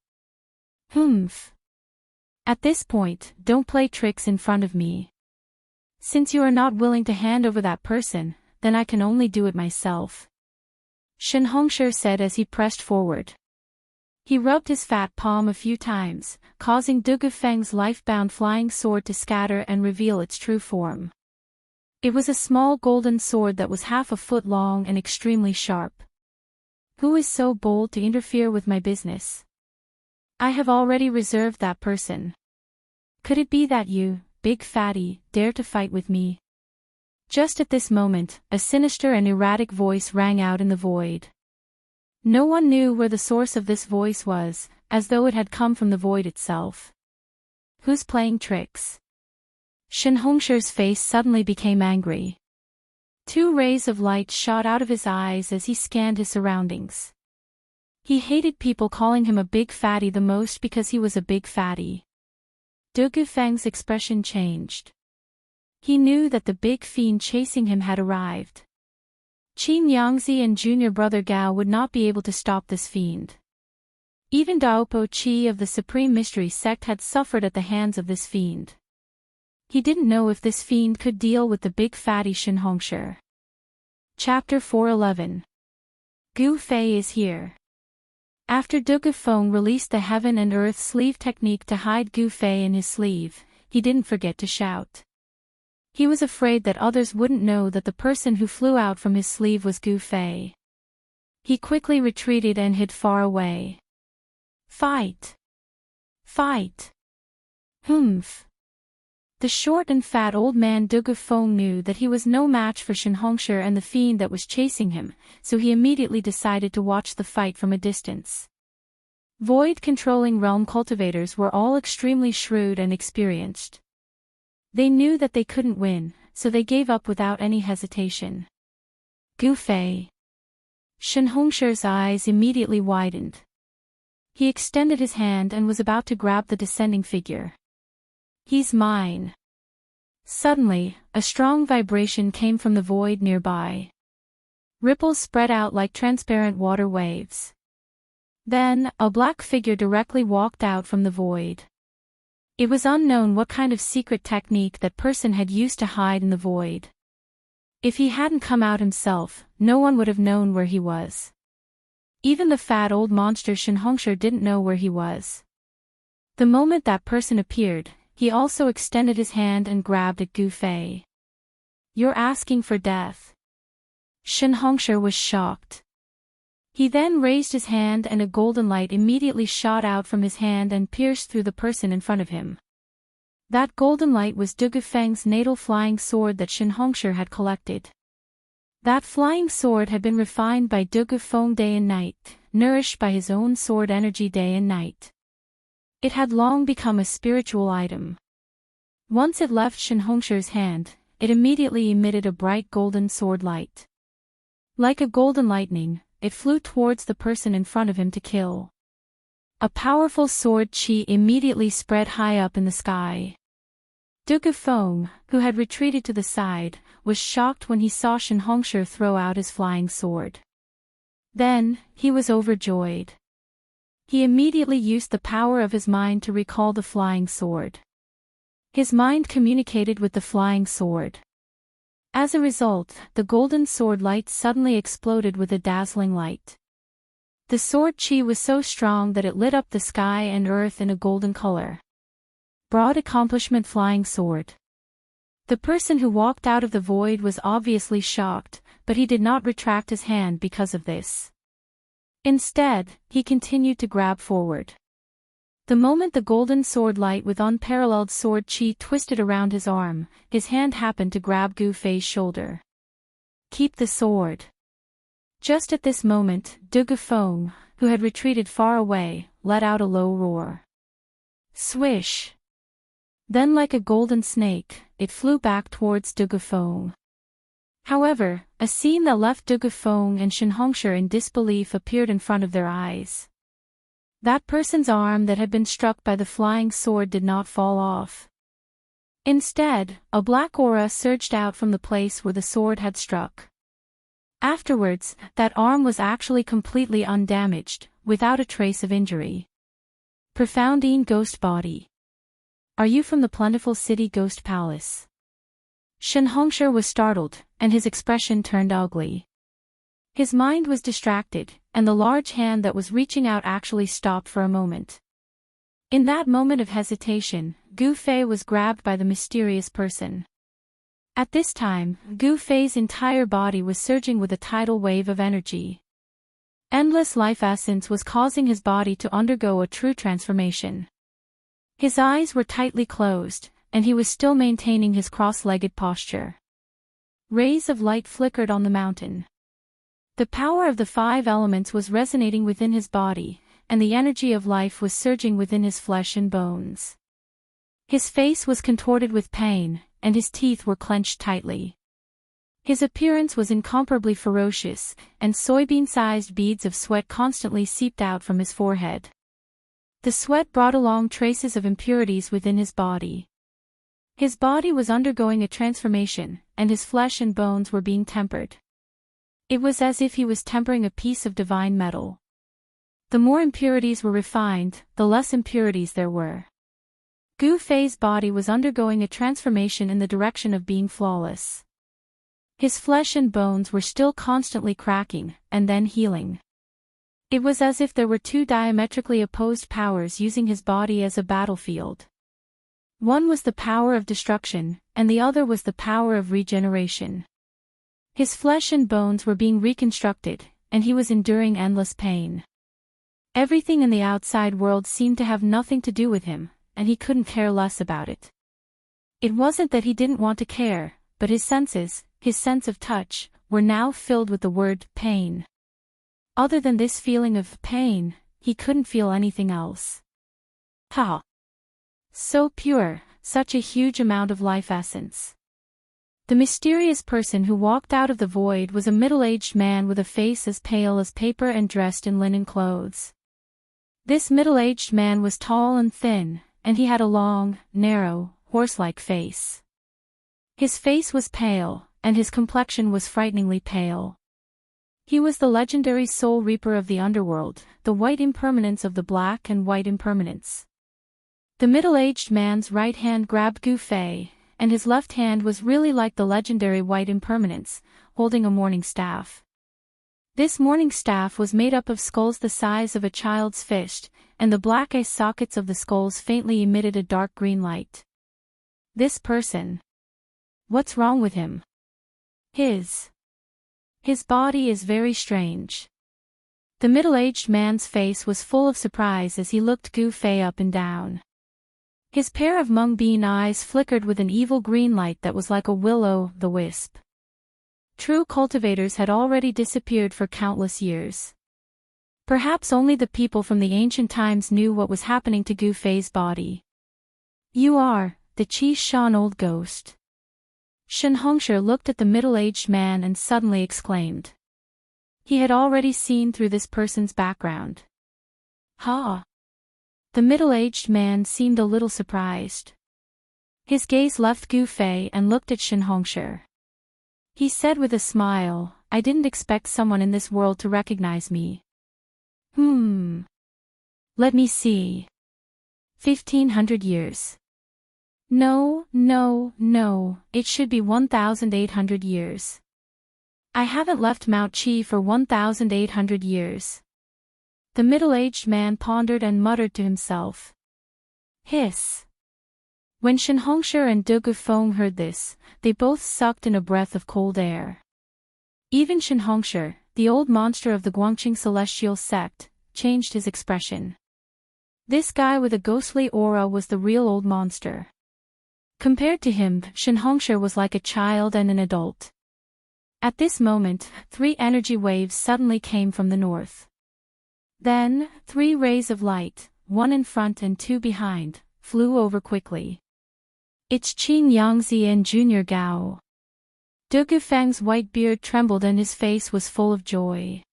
Humph. At this point, don't play tricks in front of me. Since you are not willing to hand over that person, then I can only do it myself. Shen Hongshi said as he pressed forward. He rubbed his fat palm a few times, causing Du Gufeng's life-bound flying sword to scatter and reveal its true form. It was a small golden sword that was half a foot long and extremely sharp. Who is so bold to interfere with my business? I have already reserved that person. Could it be that you, big fatty, dare to fight with me? Just at this moment, a sinister and erratic voice rang out in the void. No one knew where the source of this voice was, as though it had come from the void itself. Who's playing tricks? Shen Hongshi's face suddenly became angry. Two rays of light shot out of his eyes as he scanned his surroundings. He hated people calling him a big fatty the most because he was a big fatty. Du Gufeng's expression changed. He knew that the big fiend chasing him had arrived. Qin Yangzi and junior brother Gao would not be able to stop this fiend. Even Daopo Qi of the Supreme Mystery Sect had suffered at the hands of this fiend. He didn't know if this fiend could deal with the big fatty Shen Hongshi. Chapter 411. Gu Fei is here. After Du Gufeng released the Heaven and Earth sleeve technique to hide Gu Fei in his sleeve, he didn't forget to shout. He was afraid that others wouldn't know that the person who flew out from his sleeve was Gu Fei. He quickly retreated and hid far away. Fight! Fight! Humph! The short and fat old man Du Gufeng knew that he was no match for Shen Hongshi and the fiend that was chasing him, so he immediately decided to watch the fight from a distance. Void-controlling realm cultivators were all extremely shrewd and experienced. They knew that they couldn't win, so they gave up without any hesitation. Gu Fei. Shen Hongshi's eyes immediately widened. He extended his hand and was about to grab the descending figure. He's mine. Suddenly, a strong vibration came from the void nearby. Ripples spread out like transparent water waves. Then, a black figure directly walked out from the void. It was unknown what kind of secret technique that person had used to hide in the void. If he hadn't come out himself, no one would have known where he was. Even the fat old monster Shen Hongshi didn't know where he was. The moment that person appeared, he also extended his hand and grabbed at Gu Fei. You're asking for death. Shen Hongshi was shocked. He then raised his hand and a golden light immediately shot out from his hand and pierced through the person in front of him. That golden light was Du Gufeng's natal flying sword that Shen Hongshi had collected. That flying sword had been refined by Du Gufeng day and night, nourished by his own sword energy day and night. It had long become a spiritual item. Once it left Shen Hongshi's hand, it immediately emitted a bright golden sword light. Like a golden lightning, it flew towards the person in front of him to kill. A powerful sword chi immediately spread high up in the sky. Du Gufeng, who had retreated to the side, was shocked when he saw Shen Hongshi throw out his flying sword. Then, he was overjoyed. He immediately used the power of his mind to recall the flying sword. His mind communicated with the flying sword. As a result, the golden sword light suddenly exploded with a dazzling light. The sword chi was so strong that it lit up the sky and earth in a golden color. Broad accomplishment flying sword. The person who walked out of the void was obviously shocked, but he did not retract his hand because of this. Instead, he continued to grab forward. The moment the golden sword light with unparalleled sword chi twisted around his arm, his hand happened to grab Gu Fei's shoulder. Keep the sword. Just at this moment, Du Gufeng, who had retreated far away, let out a low roar. Swish! Then like a golden snake, it flew back towards Du Gufeng. However, a scene that left Du Gufeng and Shen Hongshi in disbelief appeared in front of their eyes. That person's arm that had been struck by the flying sword did not fall off. Instead, a black aura surged out from the place where the sword had struck. Afterwards, that arm was actually completely undamaged, without a trace of injury. Profoundine Ghost Body. Are you from the plentiful city Ghost Palace? Shen Hongshi was startled, and his expression turned ugly. His mind was distracted, and the large hand that was reaching out actually stopped for a moment. In that moment of hesitation, Gu Fei was grabbed by the mysterious person. At this time, Gu Fei's entire body was surging with a tidal wave of energy. Endless life essence was causing his body to undergo a true transformation. His eyes were tightly closed, and he was still maintaining his cross-legged posture. Rays of light flickered on the mountain. The power of the 5 elements was resonating within his body, and the energy of life was surging within his flesh and bones. His face was contorted with pain, and his teeth were clenched tightly. His appearance was incomparably ferocious, and soybean-sized beads of sweat constantly seeped out from his forehead. The sweat brought along traces of impurities within his body. His body was undergoing a transformation, and his flesh and bones were being tempered. It was as if he was tempering a piece of divine metal. The more impurities were refined, the less impurities there were. Gu Fei's body was undergoing a transformation in the direction of being flawless. His flesh and bones were still constantly cracking, and then healing. It was as if there were 2 diametrically opposed powers using his body as a battlefield. One was the power of destruction, and the other was the power of regeneration. His flesh and bones were being reconstructed, and he was enduring endless pain. Everything in the outside world seemed to have nothing to do with him, and he couldn't care less about it. It wasn't that he didn't want to care, but his senses, his sense of touch, were now filled with the word pain. Other than this feeling of pain, he couldn't feel anything else. Ha! So pure, such a huge amount of life essence. The mysterious person who walked out of the void was a middle-aged man with a face as pale as paper and dressed in linen clothes. This middle-aged man was tall and thin, and he had a long, narrow, horse-like face. His face was pale, and his complexion was frighteningly pale. He was the legendary soul reaper of the underworld, the white impermanence of the black and white impermanence. The middle-aged man's right hand grabbed Gu Fei, and his left hand was really like the legendary white impermanence, holding a morning staff. This morning staff was made up of skulls the size of a child's fist, and the black eye sockets of the skulls faintly emitted a dark green light. This person. What's wrong with him? His body is very strange. The middle-aged man's face was full of surprise as he looked Gu Fei up and down. His pair of mung bean eyes flickered with an evil green light that was like a will-o'-the-wisp. True cultivators had already disappeared for countless years. Perhaps only the people from the ancient times knew what was happening to Gu Fei's body. You are the Qi Shan old ghost. Shen Hongshi looked at the middle-aged man and suddenly exclaimed. He had already seen through this person's background. Ha! The middle-aged man seemed a little surprised. His gaze left Gu Fei and looked at Shen Hongshi. He said with a smile, I didn't expect someone in this world to recognize me. Let me see. 1,500 years. No, it should be 1,800 years. I haven't left Mount Qi for 1,800 years. The middle-aged man pondered and muttered to himself. Hiss. When Shen Hongshi and De Gufeng heard this, they both sucked in a breath of cold air. Even Shen Hongshi, the old monster of the Guangqing celestial sect, changed his expression. This guy with a ghostly aura was the real old monster. Compared to him, Shen Hongshi was like a child and an adult. At this moment, 3 energy waves suddenly came from the north. Then, 3 rays of light, 1 in front and 2 behind, flew over quickly. It's Qin Yangzi and Junior Gao. De Gufeng's white beard trembled and his face was full of joy.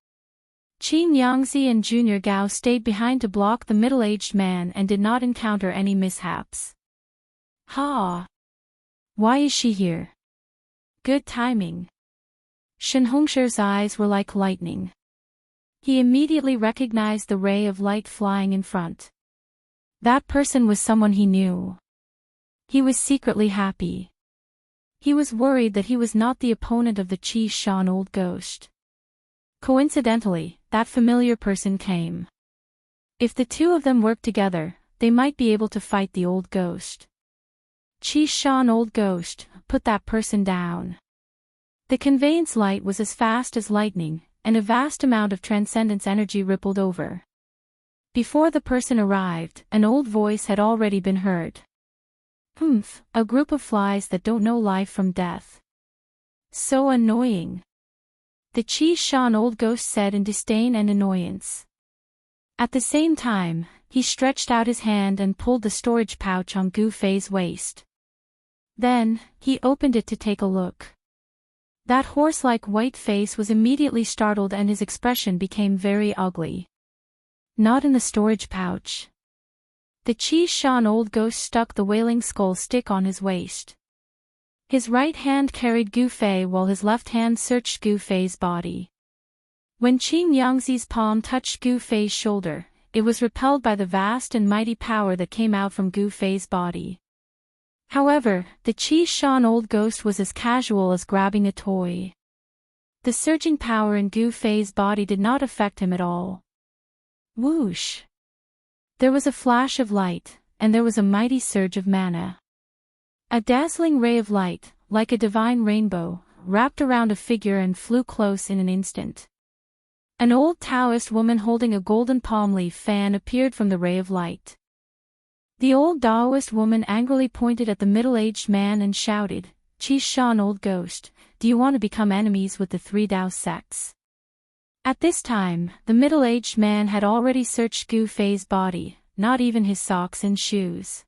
Qin Yangzi and Junior Gao stayed behind to block the middle-aged man and did not encounter any mishaps. Ha! Why is she here? Good timing. Shen Hongshi's eyes were like lightning. He immediately recognized the ray of light flying in front. That person was someone he knew. He was secretly happy. He was worried that he was not the opponent of the Qi Shan old ghost. Coincidentally, that familiar person came. If the two of them worked together, they might be able to fight the old ghost. Qi Shan old ghost, put that person down. The conveyance light was as fast as lightning, and a vast amount of transcendence energy rippled over. Before the person arrived, an old voice had already been heard. A group of flies that don't know life from death. So annoying. The Qi Shan old ghost said in disdain and annoyance. At the same time, he stretched out his hand and pulled the storage pouch on Gu Fei's waist. Then, he opened it to take a look. That horse-like white face was immediately startled and his expression became very ugly. Not in the storage pouch. The Qi Shan old ghost stuck the wailing skull stick on his waist. His right hand carried Gu Fei while his left hand searched Gu Fei's body. When Qin Yangzi's palm touched Gu Fei's shoulder, it was repelled by the vast and mighty power that came out from Gu Fei's body. However, the Qi Shan old ghost was as casual as grabbing a toy. The surging power in Gu Fei's body did not affect him at all. Whoosh! There was a flash of light, and there was a mighty surge of mana. A dazzling ray of light, like a divine rainbow, wrapped around a figure and flew close in an instant. An old Taoist woman holding a golden palm leaf fan appeared from the ray of light. The old Taoist woman angrily pointed at the middle-aged man and shouted, Qi Shan old ghost, do you want to become enemies with the 3 Tao sects? At this time, the middle-aged man had already searched Gu Fei's body, not even his socks and shoes.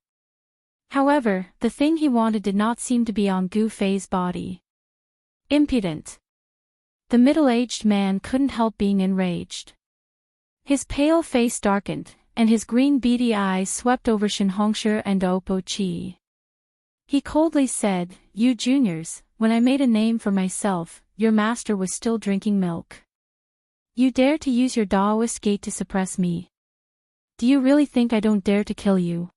However, the thing he wanted did not seem to be on Gu Fei's body. Impudent. The middle-aged man couldn't help being enraged. His pale face darkened, and his green beady eyes swept over Shen Hongshi and Opo Chi. He coldly said, "You juniors, when I made a name for myself, your master was still drinking milk. You dare to use your Daoist gate to suppress me. Do you really think I don't dare to kill you?"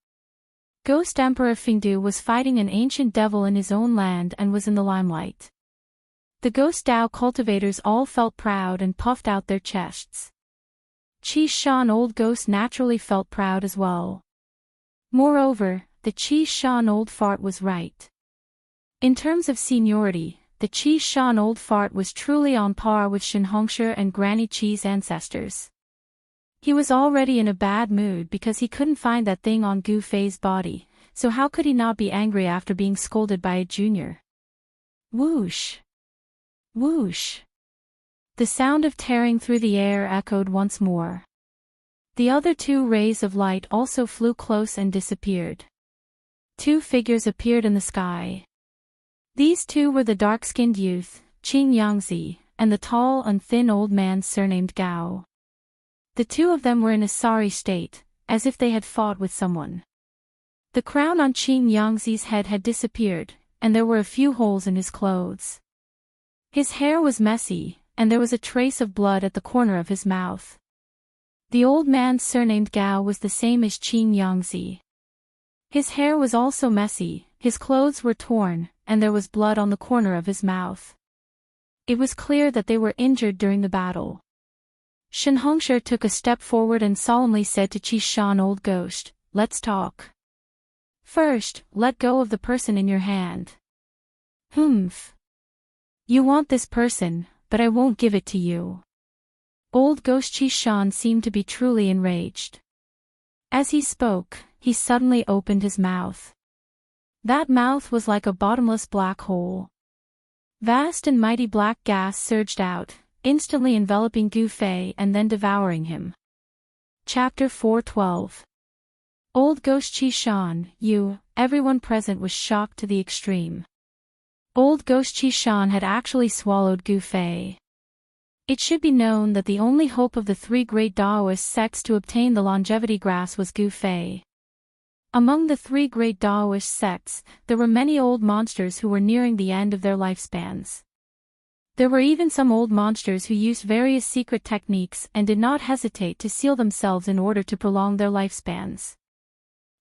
Ghost Emperor Fingdu was fighting an ancient devil in his own land and was in the limelight. The Ghost Dao cultivators all felt proud and puffed out their chests. Qi Shan Old Ghost naturally felt proud as well. Moreover, the Qi Shan Old Fart was right. In terms of seniority, the Qi Shan Old Fart was truly on par with Shen Hongshi and Granny Qi's ancestors. He was already in a bad mood because he couldn't find that thing on Gu Fei's body, so how could he not be angry after being scolded by a junior? Whoosh! Whoosh! The sound of tearing through the air echoed once more. The other two rays of light also flew close and disappeared. Two figures appeared in the sky. These two were the dark-skinned youth, Qing Yangzi, and the tall and thin old man surnamed Gao. The two of them were in a sorry state, as if they had fought with someone. The crown on Qing Yangzi's head had disappeared, and there were a few holes in his clothes. His hair was messy, and there was a trace of blood at the corner of his mouth. The old man surnamed Gao was the same as Qing Yangzi. His hair was also messy, his clothes were torn, and there was blood on the corner of his mouth. It was clear that they were injured during the battle. Shen Hongshi took a step forward and solemnly said to Qi Shan Old Ghost, "Let's talk. First, let go of the person in your hand." "Humph. You want this person, but I won't give it to you." Old Ghost Qi Shan seemed to be truly enraged. As he spoke, he suddenly opened his mouth. That mouth was like a bottomless black hole. Vast and mighty black gas surged out, instantly enveloping Gu Fei and then devouring him. Chapter 412. Old Ghost Qi Shan, everyone present was shocked to the extreme. Old Ghost Qi Shan had actually swallowed Gu Fei. It should be known that the only hope of the three great Daoist sects to obtain the longevity grass was Gu Fei. Among the three great Daoist sects, there were many old monsters who were nearing the end of their lifespans. There were even some old monsters who used various secret techniques and did not hesitate to seal themselves in order to prolong their lifespans.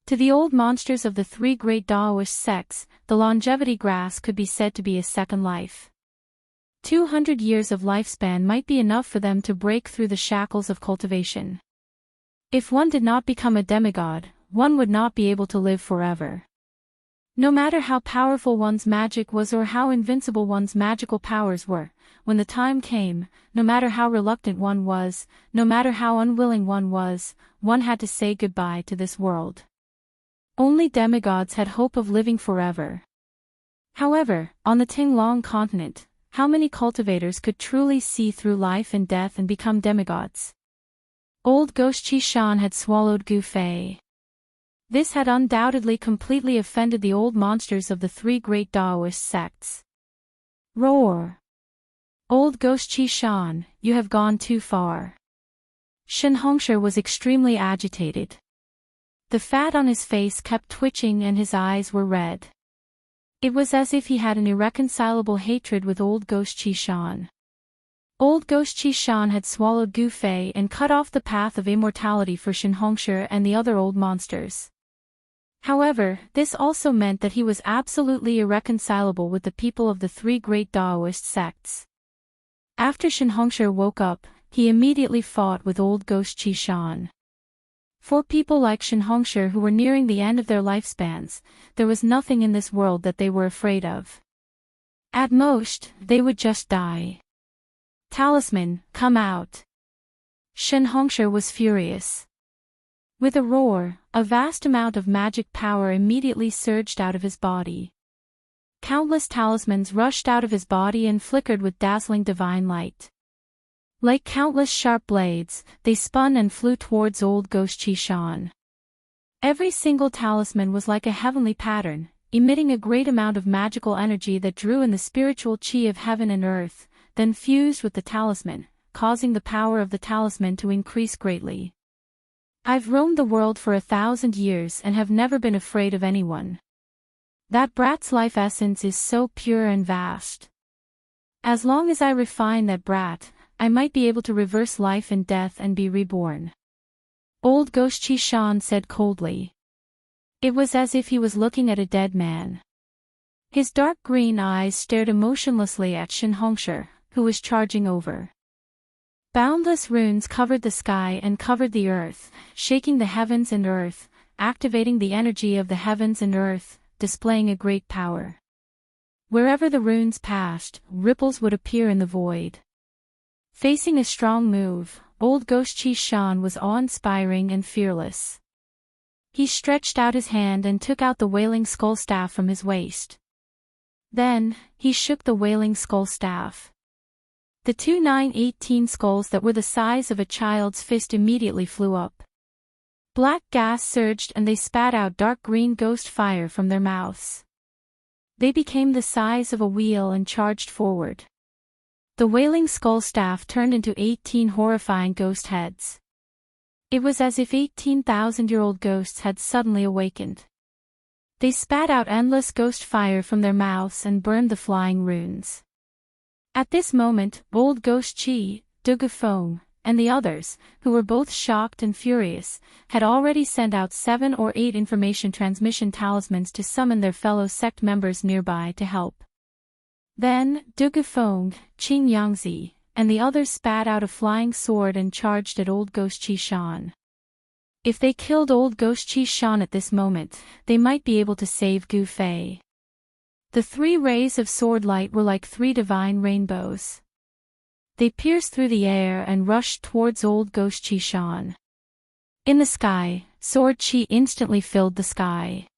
To the old monsters of the three great Daoist sects, the longevity grass could be said to be a second life. 200 years of lifespan might be enough for them to break through the shackles of cultivation. If one did not become a demigod, one would not be able to live forever. No matter how powerful one's magic was or how invincible one's magical powers were, when the time came, no matter how reluctant one was, no matter how unwilling one was, one had to say goodbye to this world. Only demigods had hope of living forever. However, on the Tinglong continent, how many cultivators could truly see through life and death and become demigods? Old Ghost Qi Shan had swallowed Gu Fei. This had undoubtedly completely offended the old monsters of the three great Daoist sects. Roar! Old Ghost Qi Shan, you have gone too far. Shen Hongshi was extremely agitated. The fat on his face kept twitching and his eyes were red. It was as if he had an irreconcilable hatred with Old Ghost Qi Shan. Old Ghost Qi Shan had swallowed Gu Fei and cut off the path of immortality for Shen Hongshi and the other old monsters. However, this also meant that he was absolutely irreconcilable with the people of the three great Daoist sects. After Shen Hongshi woke up, he immediately fought with Old Ghost Qi Shan. For people like Shen Hongshi who were nearing the end of their lifespans, there was nothing in this world that they were afraid of. At most, they would just die. Talisman, come out! Shen Hongshi was furious. With a roar, a vast amount of magic power immediately surged out of his body. Countless talismans rushed out of his body and flickered with dazzling divine light. Like countless sharp blades, they spun and flew towards Old Ghost Qi Shan. Every single talisman was like a heavenly pattern, emitting a great amount of magical energy that drew in the spiritual chi of heaven and earth, then fused with the talisman, causing the power of the talisman to increase greatly. I've roamed the world for 1,000 years and have never been afraid of anyone. That brat's life essence is so pure and vast. As long as I refine that brat, I might be able to reverse life and death and be reborn. Old Ghost Chi Shan said coldly. It was as if he was looking at a dead man. His dark green eyes stared emotionlessly at Shin Hongsher, who was charging over. Boundless runes covered the sky and covered the earth, shaking the heavens and earth, activating the energy of the heavens and earth, displaying a great power. Wherever the runes passed, ripples would appear in the void. Facing a strong move, Old Ghost Chi Shan was awe-inspiring and fearless. He stretched out his hand and took out the Wailing Skull Staff from his waist. Then, he shook the Wailing Skull Staff. The 2 skulls that were the size of a child's fist immediately flew up. Black gas surged and they spat out dark green ghost fire from their mouths. They became the size of a wheel and charged forward. The Wailing Skull Staff turned into 18 horrifying ghost heads. It was as if 18,000-year-old ghosts had suddenly awakened. They spat out endless ghost fire from their mouths and burned the flying runes. At this moment, Old Ghost Chi, Dugafeng, and the others, who were both shocked and furious, had already sent out 7 or 8 information transmission talismans to summon their fellow sect members nearby to help. Then, Dugafeng, Qing Yangzi, and the others spat out a flying sword and charged at Old Ghost Chi Shan. If they killed Old Ghost Chi Shan at this moment, they might be able to save Gu Fei. The 3 rays of sword light were like 3 divine rainbows. They pierced through the air and rushed towards Old Ghost Chi Shan. In the sky, sword chi instantly filled the sky.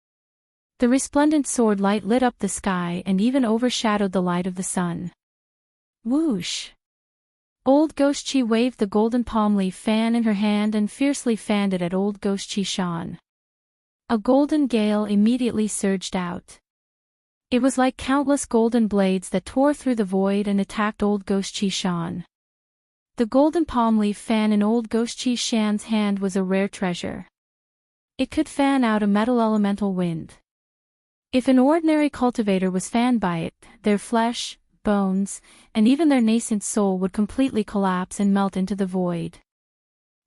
The resplendent sword light lit up the sky and even overshadowed the light of the sun. Whoosh! Old Ghost Chi waved the golden palm leaf fan in her hand and fiercely fanned it at Old Ghost Chi Shan. A golden gale immediately surged out. It was like countless golden blades that tore through the void and attacked Old Ghost Chi Shan. The golden palm leaf fan in Old Ghost Chi Shan's hand was a rare treasure. It could fan out a metal elemental wind. If an ordinary cultivator was fanned by it, their flesh, bones, and even their nascent soul would completely collapse and melt into the void.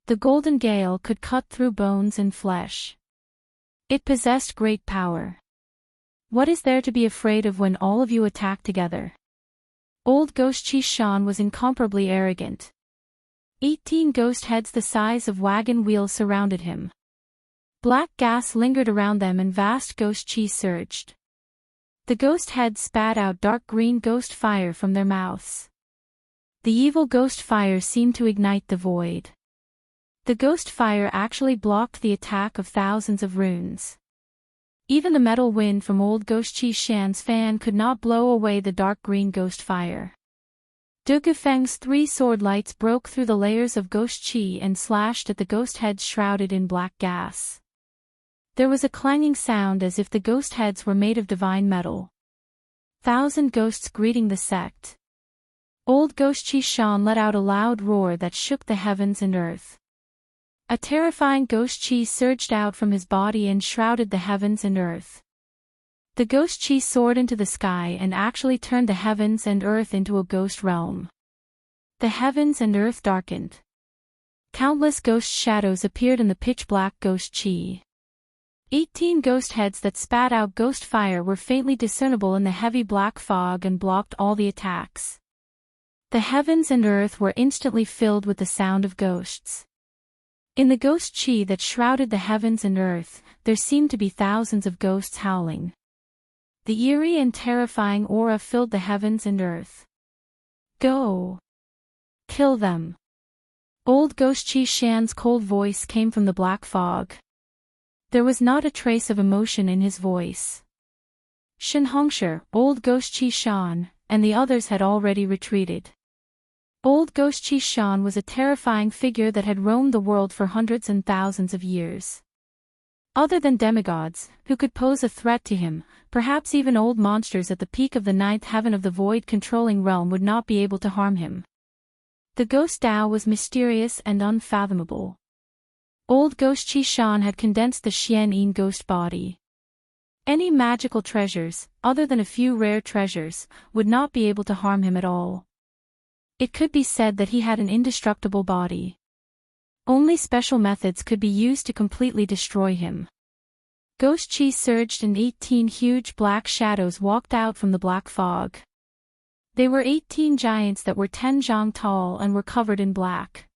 The golden gale could cut through bones and flesh. It possessed great power. What is there to be afraid of when all of you attack together? Old Ghost Chi Shan was incomparably arrogant. 18 ghost heads the size of wagon wheels surrounded him. Black gas lingered around them and vast ghost chi surged. The ghost heads spat out dark green ghost fire from their mouths. The evil ghost fire seemed to ignite the void. The ghost fire actually blocked the attack of thousands of runes. Even the metal wind from Old Ghost Chi Shan's fan could not blow away the dark green ghost fire. Dugafeng's 3 sword lights broke through the layers of ghost chi and slashed at the ghost heads shrouded in black gas. There was a clanging sound as if the ghost heads were made of divine metal. 1,000 ghosts greeting the sect. Old Ghost Chi Shan let out a loud roar that shook the heavens and earth. A terrifying ghost chi surged out from his body and shrouded the heavens and earth. The ghost chi soared into the sky and actually turned the heavens and earth into a ghost realm. The heavens and earth darkened. Countless ghost shadows appeared in the pitch-black ghost chi. 18 ghost heads that spat out ghost fire were faintly discernible in the heavy black fog and blocked all the attacks. The heavens and earth were instantly filled with the sound of ghosts. In the ghost chi that shrouded the heavens and earth, there seemed to be thousands of ghosts howling. The eerie and terrifying aura filled the heavens and earth. Go! Kill them! Old Ghost Chi Shan's cold voice came from the black fog. There was not a trace of emotion in his voice. Shin Hongsher, Old Ghost Chi Shan, and the others had already retreated. Old Ghost Chi Shan was a terrifying figure that had roamed the world for hundreds and thousands of years. Other than demigods, who could pose a threat to him, perhaps even old monsters at the peak of the ninth heaven of the void-controlling realm would not be able to harm him. The ghost Tao was mysterious and unfathomable. Old Ghost Qi Shan had condensed the Xian Yin ghost body. Any magical treasures, other than a few rare treasures, would not be able to harm him at all. It could be said that he had an indestructible body. Only special methods could be used to completely destroy him. Ghost Qi surged and 18 huge black shadows walked out from the black fog. They were 18 giants that were 10 zhang tall and were covered in black.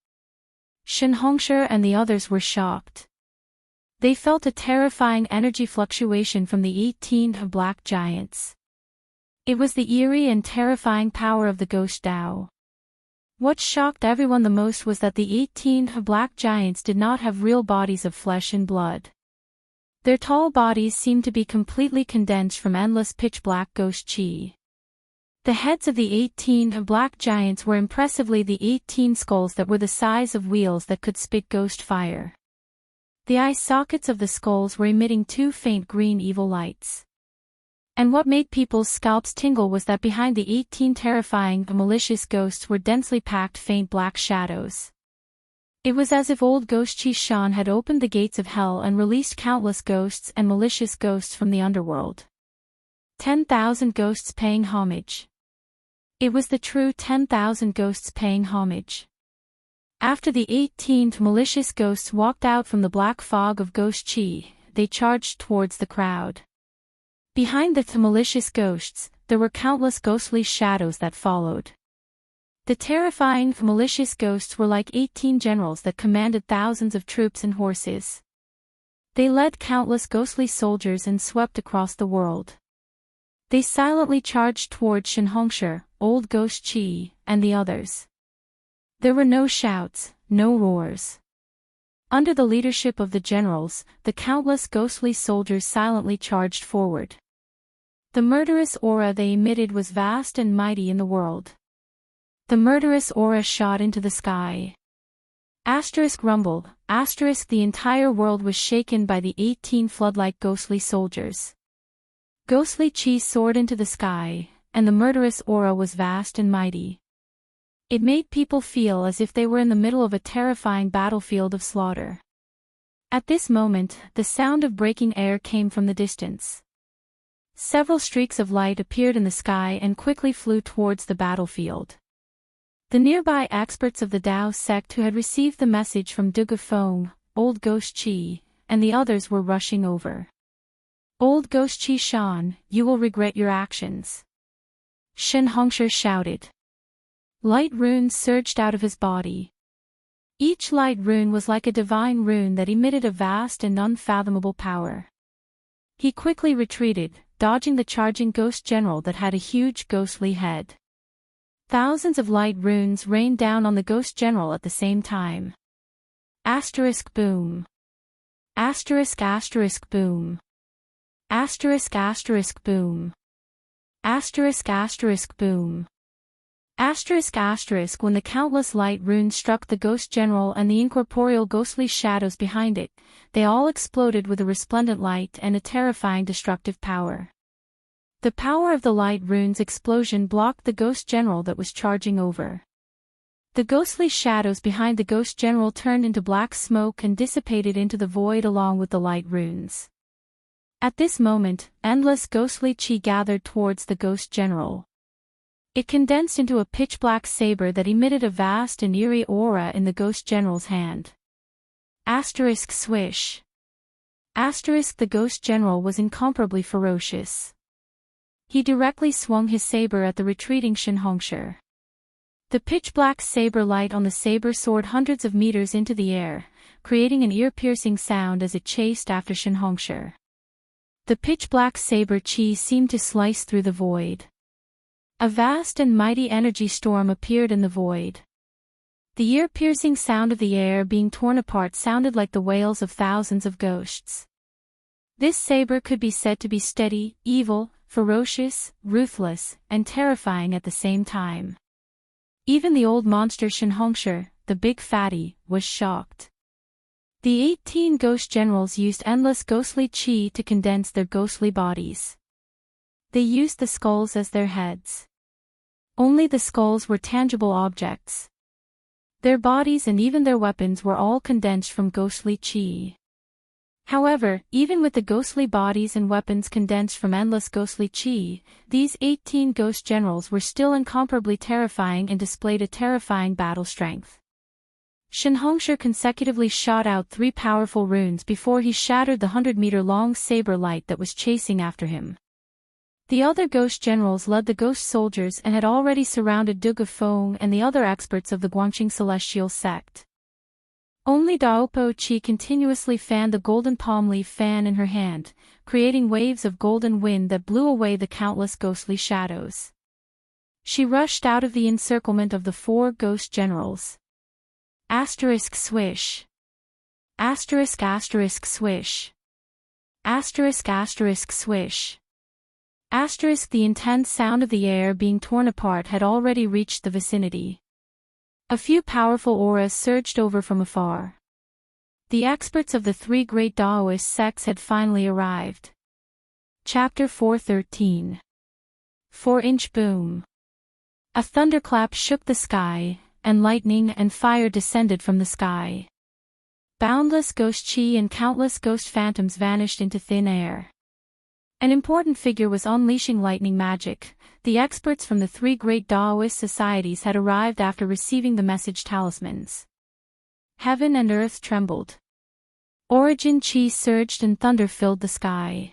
Shen Hongshi and the others were shocked. They felt a terrifying energy fluctuation from the 18 black giants. It was the eerie and terrifying power of the ghost Tao. What shocked everyone the most was that the 18 black giants did not have real bodies of flesh and blood. Their tall bodies seemed to be completely condensed from endless pitch-black ghost qi. The heads of the 18 black giants were impressively the 18 skulls that were the size of wheels that could spit ghost fire. The eye sockets of the skulls were emitting 2 faint green evil lights. And what made people's scalps tingle was that behind the 18 terrifying, malicious ghosts were densely packed faint black shadows. It was as if old Ghost Qi Shan had opened the gates of hell and released countless ghosts and malicious ghosts from the underworld. 10,000 ghosts paying homage. It was the true 10,000 ghosts paying homage. After the 18 malicious ghosts walked out from the black fog of Ghost Qi, they charged towards the crowd. Behind the malicious ghosts, there were countless ghostly shadows that followed. The terrifying, malicious ghosts were like 18 generals that commanded thousands of troops and horses. They led countless ghostly soldiers and swept across the world. They silently charged towards Shen Hongshi, old Ghost Qi, and the others. There were no shouts, no roars. Under the leadership of the generals, the countless ghostly soldiers silently charged forward. The murderous aura they emitted was vast and mighty in the world. The murderous aura shot into the sky. Asterisk rumbled, asterisk the entire world was shaken by the 18 flood-like ghostly soldiers. Ghostly Qi soared into the sky, and the murderous aura was vast and mighty. It made people feel as if they were in the middle of a terrifying battlefield of slaughter. At this moment, the sound of breaking air came from the distance. Several streaks of light appeared in the sky and quickly flew towards the battlefield. The nearby experts of the Dao sect who had received the message from Duge Feng, old Ghost Qi, and the others were rushing over. Old Ghost Qi Shan, you will regret your actions. Shen Hongshi shouted. Light runes surged out of his body. Each light rune was like a divine rune that emitted a vast and unfathomable power. He quickly retreated, dodging the charging ghost general that had a huge ghostly head. Thousands of light runes rained down on the ghost general at the same time. Asterisk boom. Asterisk asterisk boom. Asterisk asterisk boom. Asterisk asterisk boom. Asterisk asterisk when the countless light runes struck the ghost general and the incorporeal ghostly shadows behind it, they all exploded with a resplendent light and a terrifying destructive power. The power of the light runes explosion blocked the ghost general that was charging over. The ghostly shadows behind the ghost general turned into black smoke and dissipated into the void along with the light runes. At this moment, endless ghostly qi gathered towards the ghost general. It condensed into a pitch-black saber that emitted a vast and eerie aura in the ghost general's hand. Asterisk swish. Asterisk the ghost general was incomparably ferocious. He directly swung his saber at the retreating Shen Hongshi. The pitch-black saber light on the saber soared hundreds of meters into the air, creating an ear-piercing sound as it chased after Shen Hongshi. The pitch-black saber qi seemed to slice through the void. A vast and mighty energy storm appeared in the void. The ear-piercing sound of the air being torn apart sounded like the wails of thousands of ghosts. This saber could be said to be steady, evil, ferocious, ruthless, and terrifying at the same time. Even the old monster Shen Hongshi, the big fatty, was shocked. The 18 ghost generals used endless ghostly chi to condense their ghostly bodies. They used the skulls as their heads. Only the skulls were tangible objects. Their bodies and even their weapons were all condensed from ghostly chi. However, even with the ghostly bodies and weapons condensed from endless ghostly chi, these 18 ghost generals were still incomparably terrifying and displayed a terrifying battle strength. Shinhongshu consecutively shot out 3 powerful runes before he shattered the 100-meter-long saber light that was chasing after him. The other ghost generals led the ghost soldiers and had already surrounded Duge Feng and the other experts of the Guangqing Celestial sect. Only Daopo Chi continuously fanned the golden palm leaf fan in her hand, creating waves of golden wind that blew away the countless ghostly shadows. She rushed out of the encirclement of the 4 ghost generals. Asterisk swish. Asterisk asterisk swish. Asterisk asterisk swish. Asterisk the intense sound of the air being torn apart had already reached the vicinity. A few powerful auras surged over from afar. The experts of the 3 great Daoist sects had finally arrived. Chapter 413. 4-inch boom. A thunderclap shook the sky, and lightning and fire descended from the sky. Boundless ghost chi and countless ghost phantoms vanished into thin air. An important figure was unleashing lightning magic. The experts from the 3 great Daoist societies had arrived after receiving the message talismans. Heaven and earth trembled. Origin chi surged and thunder filled the sky.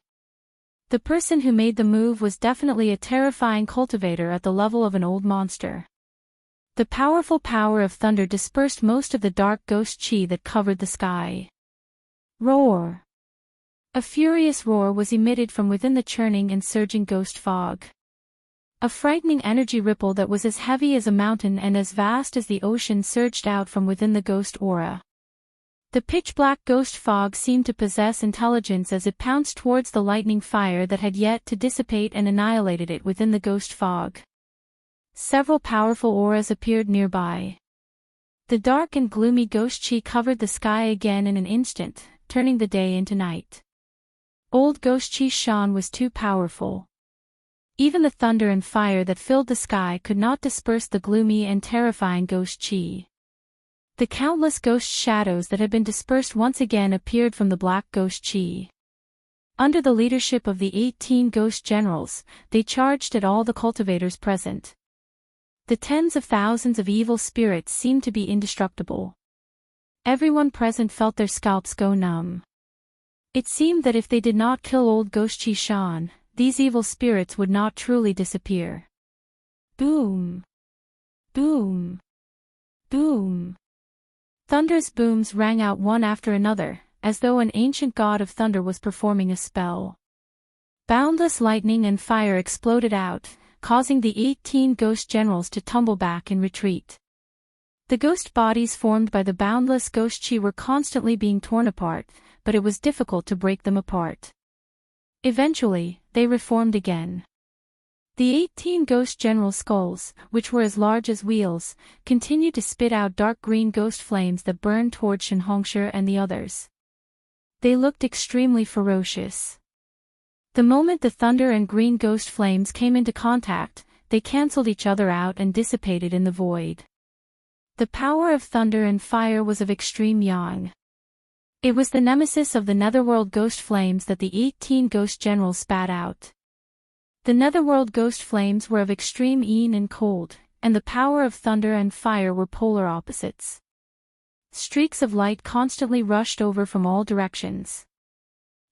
The person who made the move was definitely a terrifying cultivator at the level of an old monster. The powerful power of thunder dispersed most of the dark ghost chi that covered the sky. Roar! A furious roar was emitted from within the churning and surging ghost fog. A frightening energy ripple that was as heavy as a mountain and as vast as the ocean surged out from within the ghost aura. The pitch-black ghost fog seemed to possess intelligence as it pounced towards the lightning fire that had yet to dissipate and annihilated it within the ghost fog. Several powerful auras appeared nearby. The dark and gloomy ghost chi covered the sky again in an instant, turning the day into night. Old ghost chi Shan was too powerful. Even the thunder and fire that filled the sky could not disperse the gloomy and terrifying ghost chi. The countless ghost shadows that had been dispersed once again appeared from the black ghost chi. Under the leadership of the 18 ghost generals, they charged at all the cultivators present. The tens of thousands of evil spirits seemed to be indestructible. Everyone present felt their scalps go numb. It seemed that if they did not kill old ghost chi Shan, these evil spirits would not truly disappear. Boom! Boom! Boom! Thunder's booms rang out one after another, as though an ancient god of thunder was performing a spell. Boundless lightning and fire exploded out, causing the 18 ghost generals to tumble back in retreat. The ghost bodies formed by the boundless ghost chi were constantly being torn apart, but it was difficult to break them apart. Eventually, they reformed again. The 18 ghost general skulls, which were as large as wheels, continued to spit out dark green ghost flames that burned toward Shinhongshu and the others. They looked extremely ferocious. The moment the thunder and green ghost flames came into contact, they cancelled each other out and dissipated in the void. The power of thunder and fire was of extreme yang. It was the nemesis of the netherworld ghost flames that the 18 ghost generals spat out. The netherworld ghost flames were of extreme yin and cold, and the power of thunder and fire were polar opposites. Streaks of light constantly rushed over from all directions.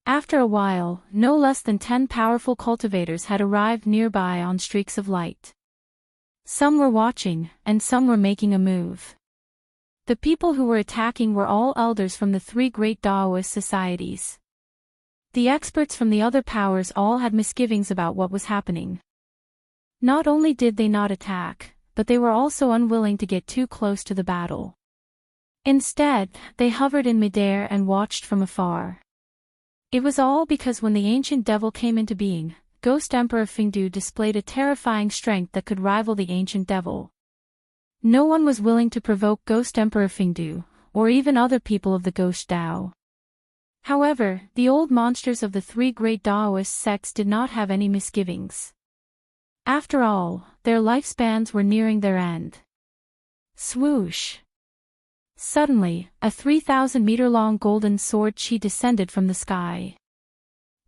After a while, no less than 10 powerful cultivators had arrived nearby on streaks of light. Some were watching, and some were making a move. The people who were attacking were all elders from the 3 great Daoist societies. The experts from the other powers all had misgivings about what was happening. Not only did they not attack, but they were also unwilling to get too close to the battle. Instead, they hovered in midair and watched from afar. It was all because when the ancient devil came into being, Ghost Emperor Fengdu displayed a terrifying strength that could rival the ancient devil. No one was willing to provoke Ghost Emperor Fengdu, or even other people of the Ghost Dao. However, the old monsters of the three great Taoist sects did not have any misgivings. After all, their lifespans were nearing their end. Swoosh! Suddenly, a 3,000-meter-long golden sword chi descended from the sky.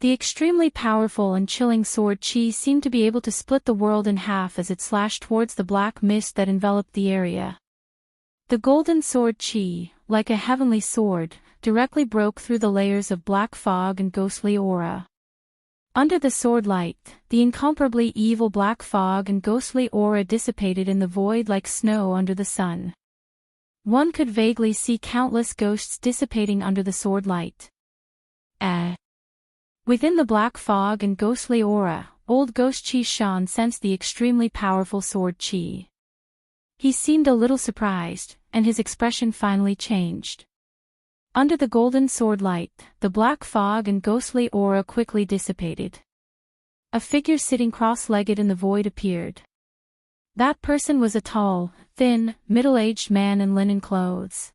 The extremely powerful and chilling sword chi seemed to be able to split the world in half as it slashed towards the black mist that enveloped the area. The golden sword chi, like a heavenly sword, directly broke through the layers of black fog and ghostly aura. Under the sword light, the incomparably evil black fog and ghostly aura dissipated in the void like snow under the sun. One could vaguely see countless ghosts dissipating under the sword light. Within the black fog and ghostly aura, old Ghost Chi Shan sensed the extremely powerful sword chi. He seemed a little surprised, and his expression finally changed. Under the golden sword light, the black fog and ghostly aura quickly dissipated. A figure sitting cross-legged in the void appeared. That person was a tall, thin, middle-aged man in linen clothes.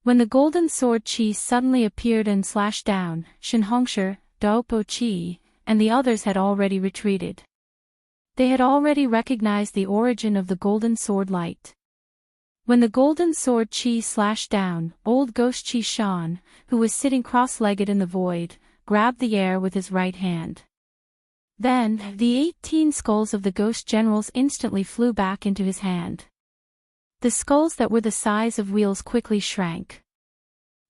When the golden sword chi suddenly appeared and slashed down, Shinhongsher, Daopo Chi, and the others had already retreated. They had already recognized the origin of the golden sword light. When the golden sword chi slashed down, old Ghost Chi Shan, who was sitting cross-legged in the void, grabbed the air with his right hand. Then, the 18 skulls of the ghost generals instantly flew back into his hand. The skulls that were the size of wheels quickly shrank.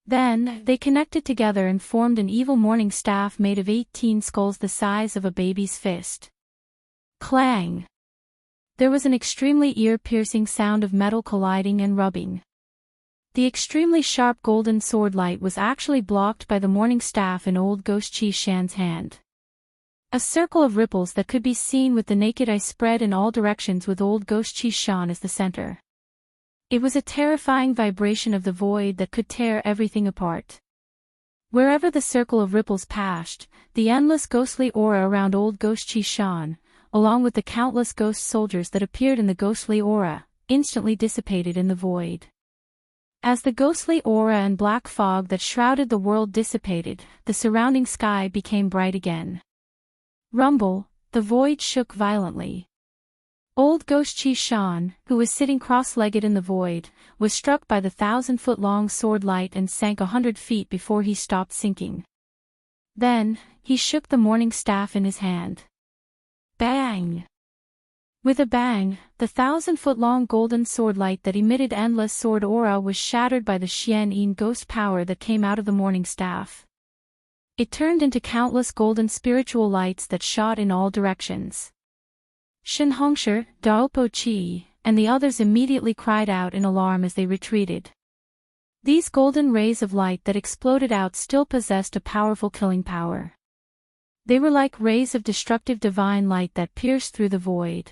Then, they connected together and formed an evil morning staff made of 18 skulls the size of a baby's fist. Clang! There was an extremely ear-piercing sound of metal colliding and rubbing. The extremely sharp golden sword light was actually blocked by the morning staff in old Ghost Chi Shan's hand. A circle of ripples that could be seen with the naked eye spread in all directions with old Ghost Chi Shan as the center. It was a terrifying vibration of the void that could tear everything apart. Wherever the circle of ripples passed, the endless ghostly aura around old Ghost Chi Shan, along with the countless ghost soldiers that appeared in the ghostly aura, instantly dissipated in the void. As the ghostly aura and black fog that shrouded the world dissipated, the surrounding sky became bright again. Rumble, the void shook violently. Old Ghost Chi Shan, who was sitting cross-legged in the void, was struck by the 1,000-foot-long sword light and sank 100 feet before he stopped sinking. Then, he shook the morning staff in his hand. Bang! With a bang, the 1,000-foot-long golden sword light that emitted endless sword aura was shattered by the Xian-Yin ghost power that came out of the morning staff. It turned into countless golden spiritual lights that shot in all directions. Shinhongsher, Daopo Chi, and the others immediately cried out in alarm as they retreated. These golden rays of light that exploded out still possessed a powerful killing power. They were like rays of destructive divine light that pierced through the void.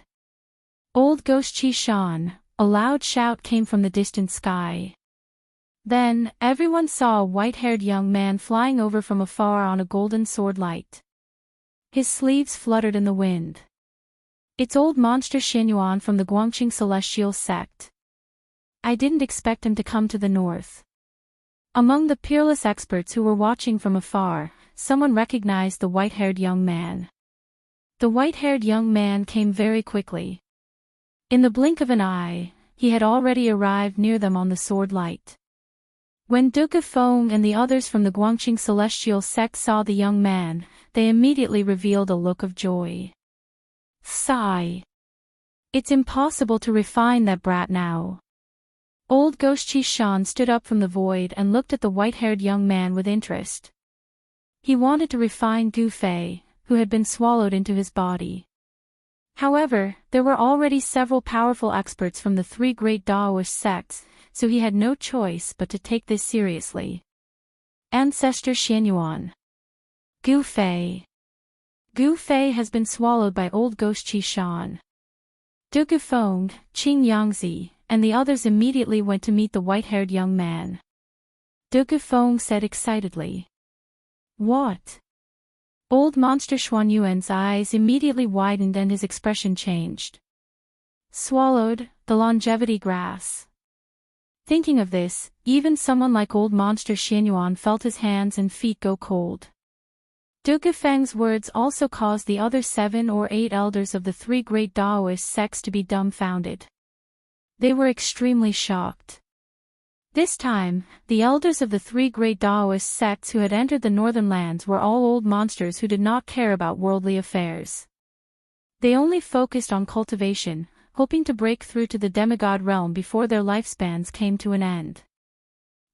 Old Ghost Chi Shan, a loud shout came from the distant sky. Then, everyone saw a white-haired young man flying over from afar on a golden sword light. His sleeves fluttered in the wind. It's old monster Xinyuan from the Guangqing Celestial sect. I didn't expect him to come to the north. Among the peerless experts who were watching from afar, someone recognized the white-haired young man. The white-haired young man came very quickly. In the blink of an eye, he had already arrived near them on the sword light. When Du Gufeng and the others from the Guangqing Celestial sect saw the young man, they immediately revealed a look of joy. Sigh. It's impossible to refine that brat now. Old Ghost Chi Shan stood up from the void and looked at the white-haired young man with interest. He wanted to refine Gu Fei, who had been swallowed into his body. However, there were already several powerful experts from the three great Taoist sects, so he had no choice but to take this seriously. Ancestor Xianyuan. Gu Fei. Gu Fei has been swallowed by old Ghost Chi Shan. Du Gufeng, Qing Yangzi, and the others immediately went to meet the white-haired young man. Du Gufeng said excitedly. What? Old Monster Xuanyuan's eyes immediately widened and his expression changed. Swallowed, the longevity grass. Thinking of this, even someone like old monster Xianyuan felt his hands and feet go cold. Du Gufeng's words also caused the other 7 or 8 elders of the 3 great Taoist sects to be dumbfounded. They were extremely shocked. This time, the elders of the 3 great Taoist sects who had entered the northern lands were all old monsters who did not care about worldly affairs. They only focused on cultivation, hoping to break through to the demigod realm before their lifespans came to an end.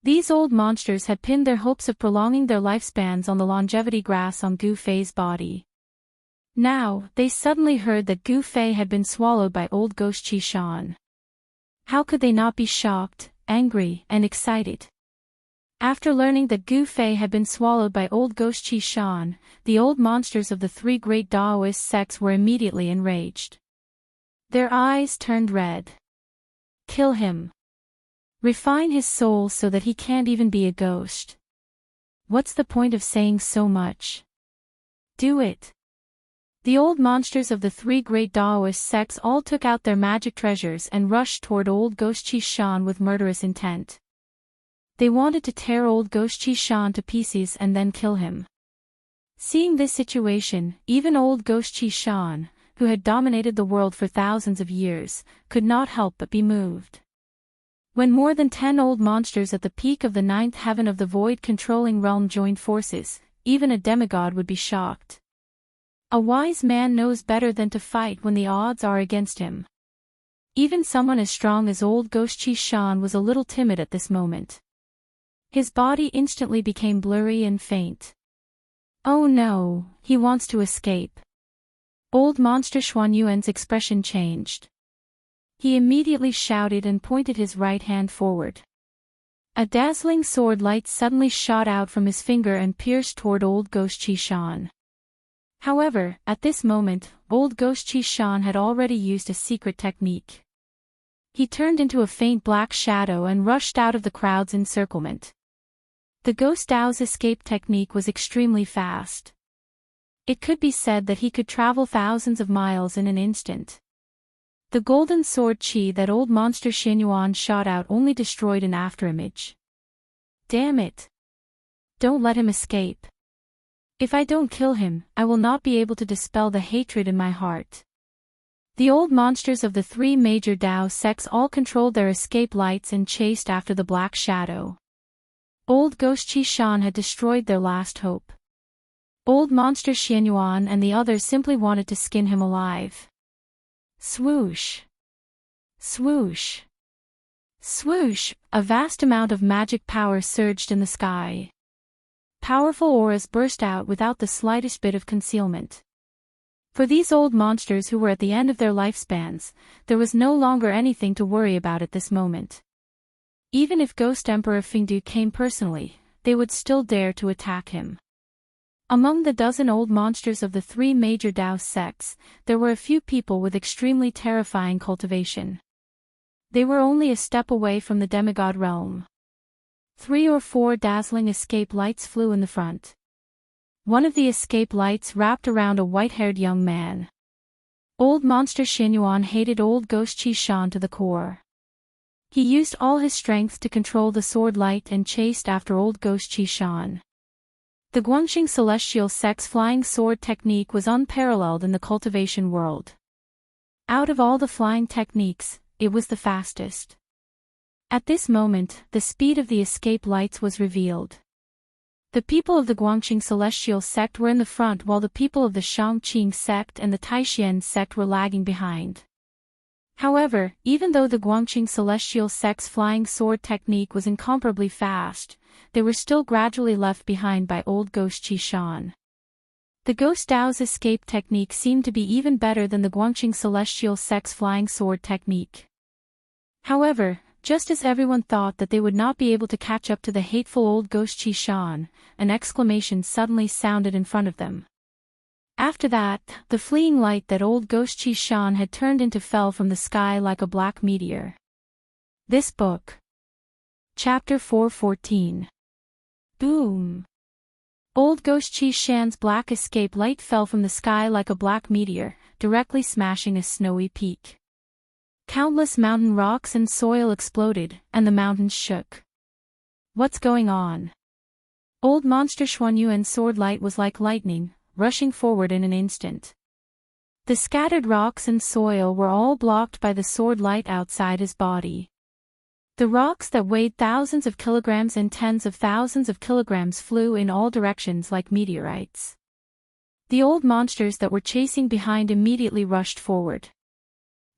These old monsters had pinned their hopes of prolonging their lifespans on the longevity grass on Gu Fei's body. Now, they suddenly heard that Gu Fei had been swallowed by old ghost Qi Shan. How could they not be shocked, angry, and excited? After learning that Gu Fei had been swallowed by old ghost Qi Shan, the old monsters of the 3 great Taoist sects were immediately enraged. Their eyes turned red. Kill him. Refine his soul so that he can't even be a ghost. What's the point of saying so much? Do it. The old monsters of the 3 great Taoist sects all took out their magic treasures and rushed toward old ghost Qi Shan with murderous intent. They wanted to tear old ghost Qi Shan to pieces and then kill him. Seeing this situation, even old ghost Qi Shan, who had dominated the world for thousands of years, could not help but be moved. When more than 10 old monsters at the peak of the 9th heaven of the void-controlling realm joined forces, even a demigod would be shocked. A wise man knows better than to fight when the odds are against him. Even someone as strong as old ghost Qi Shan was a little timid at this moment. His body instantly became blurry and faint. Oh no, he wants to escape. Old monster Xuanyuan's expression changed. He immediately shouted and pointed his right hand forward. A dazzling sword light suddenly shot out from his finger and pierced toward old ghost Qi Shan. However, at this moment, old ghost Qi Shan had already used a secret technique. He turned into a faint black shadow and rushed out of the crowd's encirclement. The ghost Dao's escape technique was extremely fast. It could be said that he could travel thousands of miles in an instant. The golden sword Qi that old monster Xianyuan shot out only destroyed an afterimage. Damn it! Don't let him escape. If I don't kill him, I will not be able to dispel the hatred in my heart. The old monsters of the 3 major Dao sects all controlled their escape lights and chased after the black shadow. Old ghost Qi Shan had destroyed their last hope. Old monster Xianyuan and the others simply wanted to skin him alive. Swoosh! Swoosh! Swoosh! A vast amount of magic power surged in the sky. Powerful auras burst out without the slightest bit of concealment. For these old monsters who were at the end of their lifespans, there was no longer anything to worry about at this moment. Even if Ghost Emperor Fingdu came personally, they would still dare to attack him. Among the dozen old monsters of the 3 major Dao sects, there were a few people with extremely terrifying cultivation. They were only a step away from the demigod realm. 3 or 4 dazzling escape lights flew in the front. One of the escape lights wrapped around a white-haired young man. Old monster Xianyuan hated old ghost Qi Shan to the core. He used all his strength to control the sword light and chased after old ghost Qi Shan. The Guangxing Celestial Sect's flying sword technique was unparalleled in the cultivation world. Out of all the flying techniques, it was the fastest. At this moment, the speed of the escape lights was revealed. The people of the Guangxing Celestial Sect were in the front while the people of the Shangqing Sect and the Taishian Sect were lagging behind. However, even though the Guangxing Celestial Sect's flying sword technique was incomparably fast, they were still gradually left behind by old ghost Qi Shan. The Ghost Dao's escape technique seemed to be even better than the Guangxing Celestial Sect's flying sword technique. However, just as everyone thought that they would not be able to catch up to the hateful old ghost Qi Shan, an exclamation suddenly sounded in front of them. After that, the fleeing light that old ghost Qi Shan had turned into fell from the sky like a black meteor. This book. Chapter 414. Boom! Old ghost Qi Shan's black escape light fell from the sky like a black meteor, directly smashing a snowy peak. Countless mountain rocks and soil exploded, and the mountains shook. What's going on? Old Monster Xuanyuan's sword light was like lightning, rushing forward in an instant. The scattered rocks and soil were all blocked by the sword light outside his body. The rocks that weighed thousands of kilograms and tens of thousands of kilograms flew in all directions like meteorites. The old monsters that were chasing behind immediately rushed forward.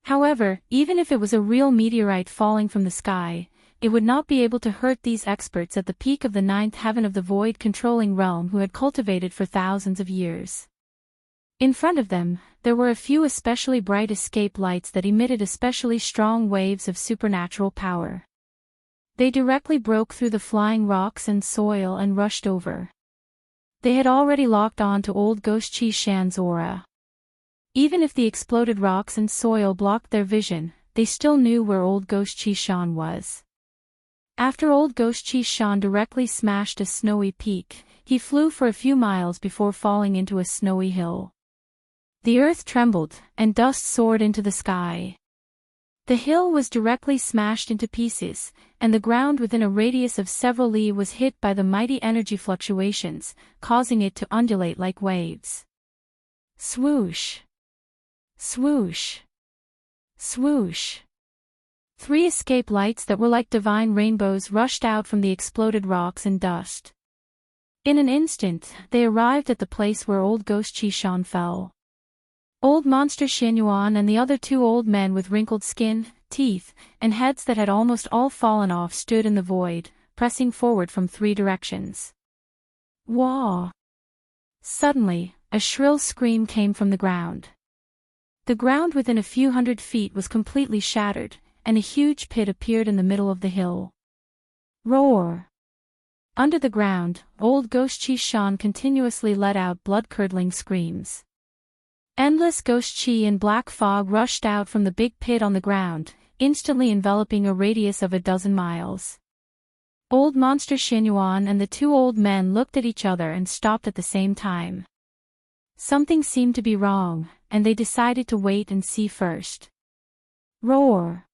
However, even if it was a real meteorite falling from the sky, it would not be able to hurt these experts at the peak of the ninth heaven of the void-controlling realm who had cultivated for thousands of years. In front of them, there were a few especially bright escape lights that emitted especially strong waves of supernatural power. They directly broke through the flying rocks and soil and rushed over. They had already locked on to old Ghost Qi Shan's aura. Even if the exploded rocks and soil blocked their vision, they still knew where old Ghost Qi Shan was. After old Ghost Qi Shan directly smashed a snowy peak, he flew for a few miles before falling into a snowy hill. The earth trembled, and dust soared into the sky. The hill was directly smashed into pieces, and the ground within a radius of several li was hit by the mighty energy fluctuations, causing it to undulate like waves. Swoosh! Swoosh! Swoosh! 3 escape lights that were like divine rainbows rushed out from the exploded rocks and dust. In an instant, they arrived at the place where old Ghost Qi Shan fell. Old Monster Xuanyuan and the other 2 old men with wrinkled skin, teeth, and heads that had almost all fallen off stood in the void, pressing forward from 3 directions. Wah! Suddenly, a shrill scream came from the ground. The ground within a few hundred feet was completely shattered, and a huge pit appeared in the middle of the hill. Roar! Under the ground, old Ghost Qi Shan continuously let out blood-curdling screams. Endless ghost chi and black fog rushed out from the big pit on the ground, instantly enveloping a radius of a dozen miles. Old Monster Xuanyuan and the 2 old men looked at each other and stopped at the same time. Something seemed to be wrong, and they decided to wait and see first. Roar!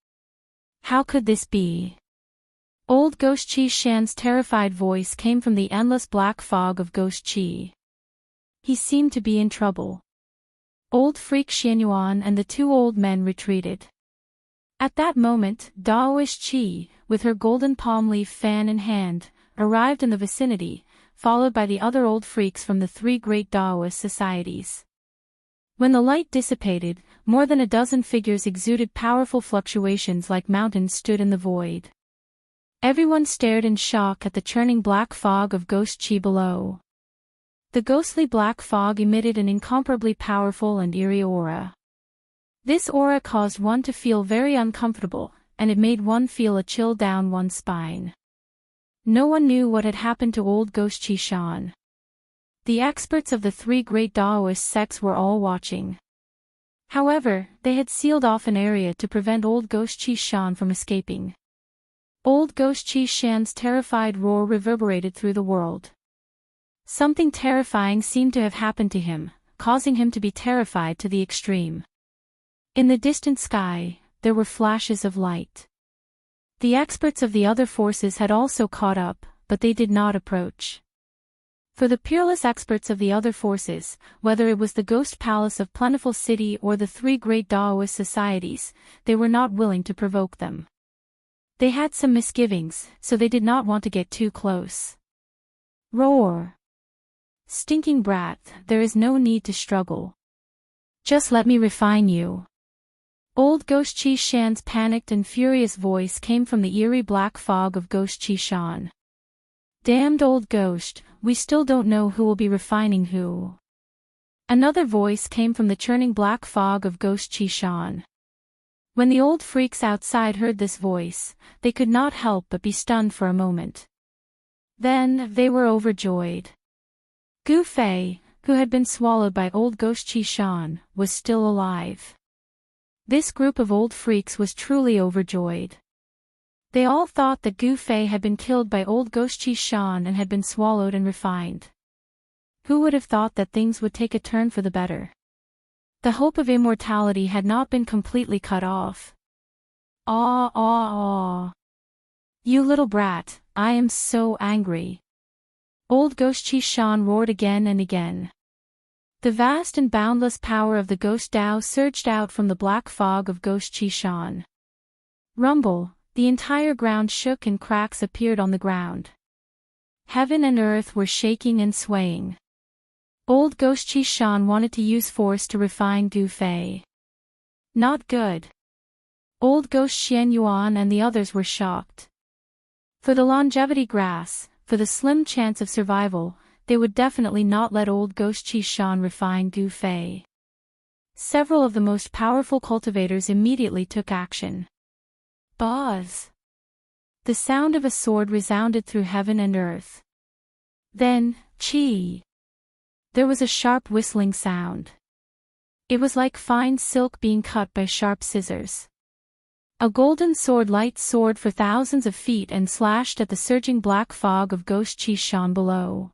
How could this be? Old Ghost Qi Shan's terrified voice came from the endless black fog of Ghost Qi. He seemed to be in trouble. Old Freak Xuanyuan and the 2 old men retreated. At that moment, Daoist Qi, with her golden palm leaf fan in hand, arrived in the vicinity, followed by the other old freaks from the 3 great Daoist societies. When the light dissipated, more than a dozen figures exuded powerful fluctuations like mountains stood in the void. Everyone stared in shock at the churning black fog of Ghost Qi below. The ghostly black fog emitted an incomparably powerful and eerie aura. This aura caused one to feel very uncomfortable, and it made one feel a chill down one's spine. No one knew what had happened to old Ghost Qi Shan. The experts of the 3 great Daoist sects were all watching. However, they had sealed off an area to prevent old Ghost Qi Shan from escaping. Old Ghost Qi Shan's terrified roar reverberated through the world. Something terrifying seemed to have happened to him, causing him to be terrified to the extreme. In the distant sky, there were flashes of light. The experts of the other forces had also caught up, but they did not approach. For the peerless experts of the other forces, whether it was the Ghost Palace of Plentiful City or the 3 great Daoist societies, they were not willing to provoke them. They had some misgivings, so they did not want to get too close. Roar! Stinking brat, there is no need to struggle. Just let me refine you. Old Ghost Qi Shan's panicked and furious voice came from the eerie black fog of Ghost Qi Shan. Damned old ghost, we still don't know who will be refining who. Another voice came from the churning black fog of Ghost Qi Shan. When the old freaks outside heard this voice, they could not help but be stunned for a moment. Then, they were overjoyed. Gu Fei, who had been swallowed by old Ghost Qi Shan, was still alive. This group of old freaks was truly overjoyed. They all thought that Gu Fei had been killed by old Ghost Qi Shan and had been swallowed and refined. Who would have thought that things would take a turn for the better? The hope of immortality had not been completely cut off. "Aw, aw, aw. You little brat, I am so angry." Old Ghost Chi Shan roared again and again. The vast and boundless power of the Ghost Tao surged out from the black fog of Ghost Chi Shan. Rumble, the entire ground shook and cracks appeared on the ground. Heaven and earth were shaking and swaying. Old Ghost Chi Shan wanted to use force to refine Gu Fei. Not good. Old Ghost Xian Yuan and the others were shocked. For the longevity grass, for the slim chance of survival, they would definitely not let Old Ghost Chi Shan refine Gu Fei. Several of the most powerful cultivators immediately took action. Buzz! The sound of a sword resounded through heaven and earth. Then, chi! There was a sharp whistling sound. It was like fine silk being cut by sharp scissors. A golden sword light soared for thousands of feet and slashed at the surging black fog of Ghost Chi Shan below.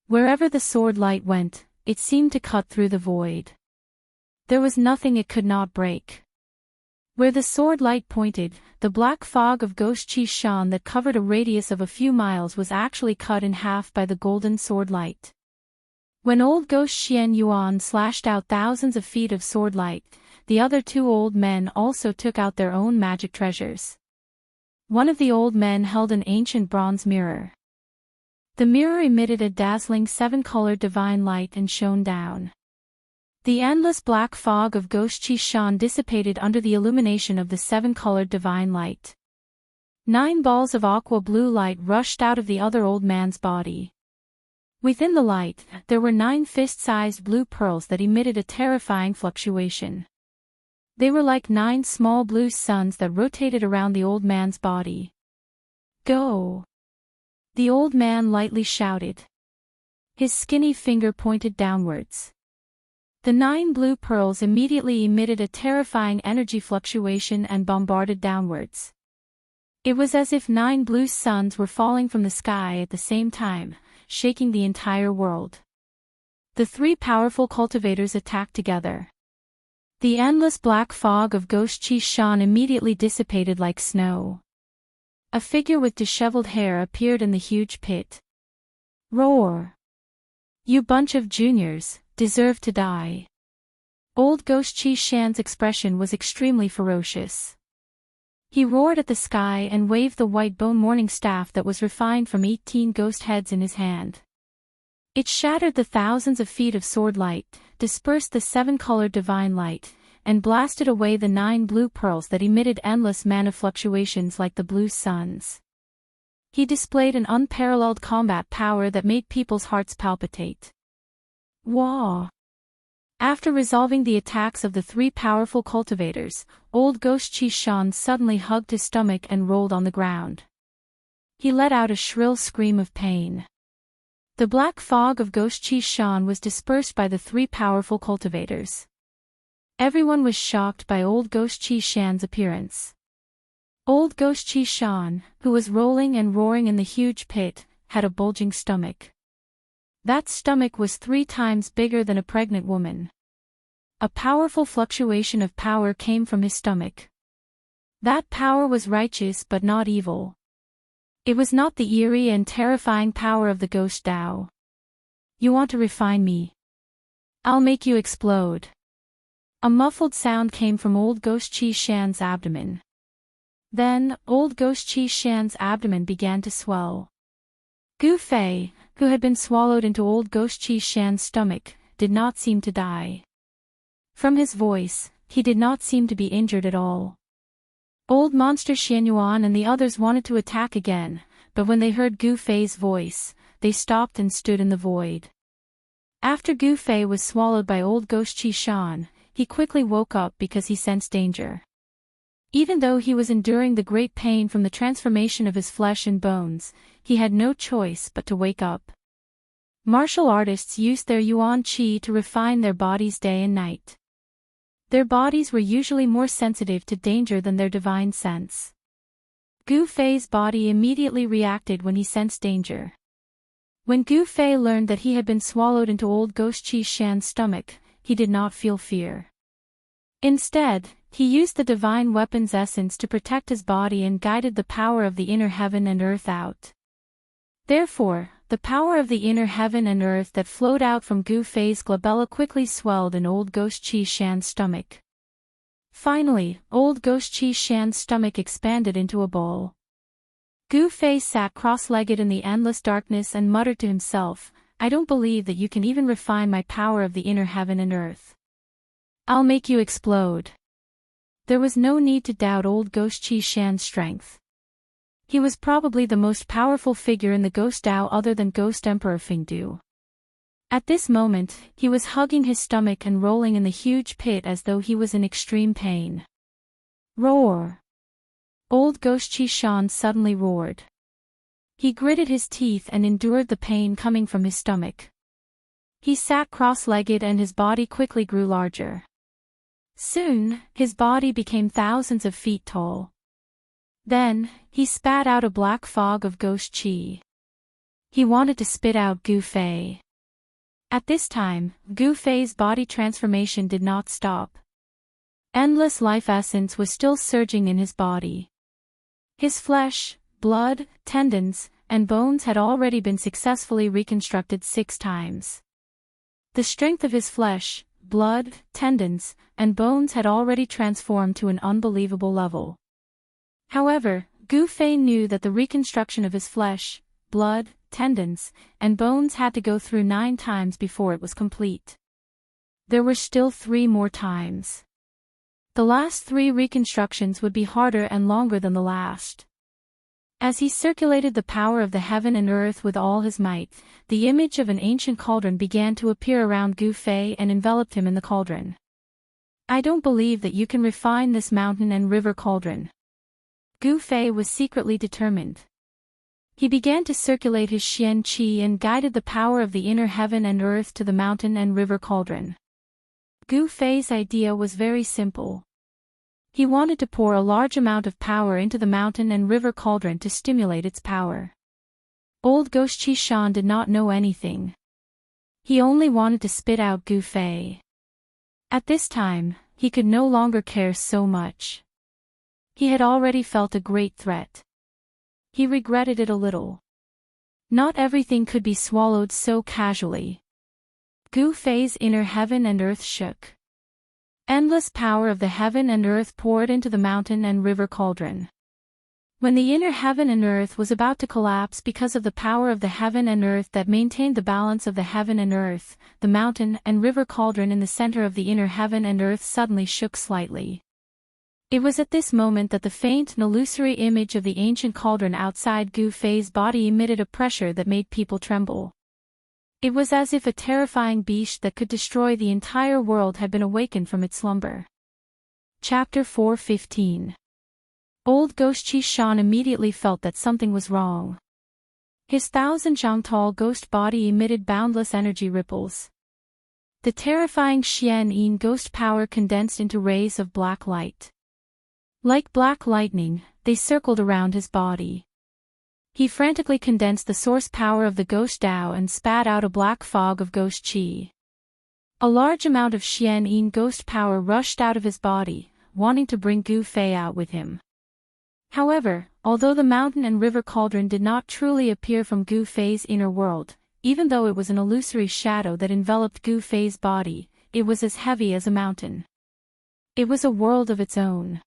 Wherever the sword light went, it seemed to cut through the void. There was nothing it could not break. Where the sword light pointed, the black fog of Ghost Chi Shan that covered a radius of a few miles was actually cut in half by the golden sword light. When Old Ghost Xian Yuan slashed out thousands of feet of sword light, the other two old men also took out their own magic treasures. One of the old men held an ancient bronze mirror. The mirror emitted a dazzling seven-colored divine light and shone down. The endless black fog of Ghost Chi Shan dissipated under the illumination of the seven-colored divine light. 9 balls of aqua blue light rushed out of the other old man's body. Within the light, there were 9 fist-sized blue pearls that emitted a terrifying fluctuation. They were like 9 small blue suns that rotated around the old man's body. "Go!" The old man lightly shouted. His skinny finger pointed downwards. The 9 blue pearls immediately emitted a terrifying energy fluctuation and bombarded downwards. It was as if 9 blue suns were falling from the sky at the same time, shaking the entire world. The 3 powerful cultivators attacked together. The endless black fog of Ghost Chi Shan immediately dissipated like snow. A figure with disheveled hair appeared in the huge pit. "Roar! You bunch of juniors, deserve to die." Old Ghost Chi Shan's expression was extremely ferocious. He roared at the sky and waved the white bone morning staff that was refined from 18 ghost heads in his hand. It shattered the thousands of feet of sword light, dispersed the 7-colored divine light, and blasted away the 9 blue pearls that emitted endless mana fluctuations like the blue suns. He displayed an unparalleled combat power that made people's hearts palpitate. Wah! After resolving the attacks of the 3 powerful cultivators, Old Ghost Chi Shan suddenly hugged his stomach and rolled on the ground. He let out a shrill scream of pain. The black fog of Ghost Chi Shan was dispersed by the 3 powerful cultivators. Everyone was shocked by Old Ghost Chi Shan's appearance. Old Ghost Chi Shan, who was rolling and roaring in the huge pit, had a bulging stomach. That stomach was 3 times bigger than a pregnant woman. A powerful fluctuation of power came from his stomach. That power was righteous but not evil. It was not the eerie and terrifying power of the Ghost Tao. "You want to refine me? I'll make you explode." A muffled sound came from Old Ghost Chi Shan's abdomen. Then, Old Ghost Chi Shan's abdomen began to swell. Gu Fei, who had been swallowed into Old Ghost Chi Shan's stomach, did not seem to die. From his voice, he did not seem to be injured at all. Old Monster Xianyuan and the others wanted to attack again, but when they heard Gu Fei's voice, they stopped and stood in the void. After Gu Fei was swallowed by Old Ghost Chi Shan, he quickly woke up because he sensed danger. Even though he was enduring the great pain from the transformation of his flesh and bones, he had no choice but to wake up. Martial artists used their Yuan Qi to refine their bodies day and night. Their bodies were usually more sensitive to danger than their divine sense. Gu Fei's body immediately reacted when he sensed danger. When Gu Fei learned that he had been swallowed into Old Ghost Chi Shan's stomach, he did not feel fear. Instead, he used the divine weapon's essence to protect his body and guided the power of the inner heaven and earth out. Therefore, the power of the inner heaven and earth that flowed out from Gu Fei's glabella quickly swelled in old Ghost Qi Shan's stomach. Finally, old Ghost Qi Shan's stomach expanded into a bowl. Gu Fei sat cross-legged in the endless darkness and muttered to himself, "I don't believe that you can even refine my power of the inner heaven and earth. I'll make you explode." There was no need to doubt old Ghost Qi Shan's strength. He was probably the most powerful figure in the Ghost Dao other than Ghost Emperor Fingdu. At this moment, he was hugging his stomach and rolling in the huge pit as though he was in extreme pain. Roar! Old Ghost Qi Shan suddenly roared. He gritted his teeth and endured the pain coming from his stomach. He sat cross-legged and his body quickly grew larger. Soon, his body became thousands of feet tall. Then, he spat out a black fog of ghost qi. He wanted to spit out Gu Fei. At this time, Gu Fei's body transformation did not stop. Endless life essence was still surging in his body. His flesh, blood, tendons, and bones had already been successfully reconstructed 6 times. The strength of his flesh, blood, tendons, and bones had already transformed to an unbelievable level. However, Gu Fei knew that the reconstruction of his flesh, blood, tendons, and bones had to go through 9 times before it was complete. There were still 3 more times. The last 3 reconstructions would be harder and longer than the last. As he circulated the power of the heaven and earth with all his might, the image of an ancient cauldron began to appear around Gu Fei and enveloped him in the cauldron. "I don't believe that you can refine this mountain and river cauldron." Gu Fei was secretly determined. He began to circulate his Xian Qi and guided the power of the inner heaven and earth to the mountain and river cauldron. Gu Fei's idea was very simple. He wanted to pour a large amount of power into the mountain and river cauldron to stimulate its power. Old Ghost Qi Shan did not know anything. He only wanted to spit out Gu Fei. At this time, he could no longer care so much. He had already felt a great threat. He regretted it a little. Not everything could be swallowed so casually. Gu Fei's inner heaven and earth shook. Endless power of the heaven and earth poured into the mountain and river cauldron. When the inner heaven and earth was about to collapse because of the power of the heaven and earth that maintained the balance of the heaven and earth, the mountain and river cauldron in the center of the inner heaven and earth suddenly shook slightly. It was at this moment that the faint and illusory image of the ancient cauldron outside Gu Fei's body emitted a pressure that made people tremble. It was as if a terrifying beast that could destroy the entire world had been awakened from its slumber. Chapter 4:15. Old Ghost Qi Shan immediately felt that something was wrong. His 1,000-zhang-tall ghost body emitted boundless energy ripples. The terrifying Xian Yin ghost power condensed into rays of black light. Like black lightning, they circled around his body. He frantically condensed the source power of the Ghost Dao and spat out a black fog of Ghost Qi. A large amount of Xian Yin ghost power rushed out of his body, wanting to bring Gu Fei out with him. However, although the mountain and river cauldron did not truly appear from Gu Fei's inner world, even though it was an illusory shadow that enveloped Gu Fei's body, it was as heavy as a mountain. It was a world of its own.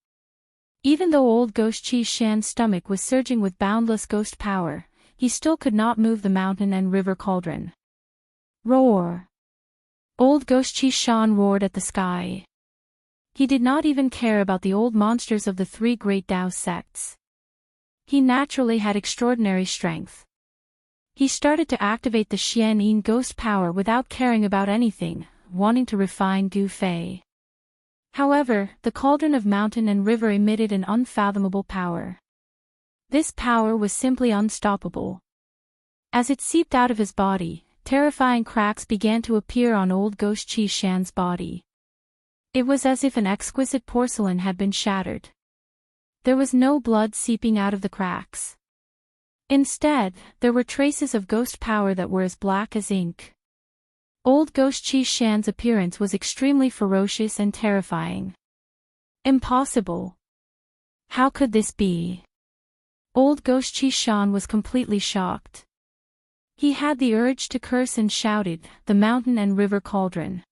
Even though old Ghost Qi Shan's stomach was surging with boundless ghost power, he still could not move the mountain and river cauldron. Roar! Old Ghost Qi Shan roared at the sky. He did not even care about the old monsters of the 3 great Dao sects. He naturally had extraordinary strength. He started to activate the Xian Yin ghost power without caring about anything, wanting to refine Gu Fei. However, the cauldron of mountain and river emitted an unfathomable power. This power was simply unstoppable. As it seeped out of his body, terrifying cracks began to appear on old Ghost Qi Shan's body. It was as if an exquisite porcelain had been shattered. There was no blood seeping out of the cracks. Instead, there were traces of ghost power that were as black as ink. Old Ghost Qi Shan's appearance was extremely ferocious and terrifying. Impossible. How could this be? Old Ghost Chi Shan was completely shocked. He had the urge to curse and shouted, "The mountain and river cauldron.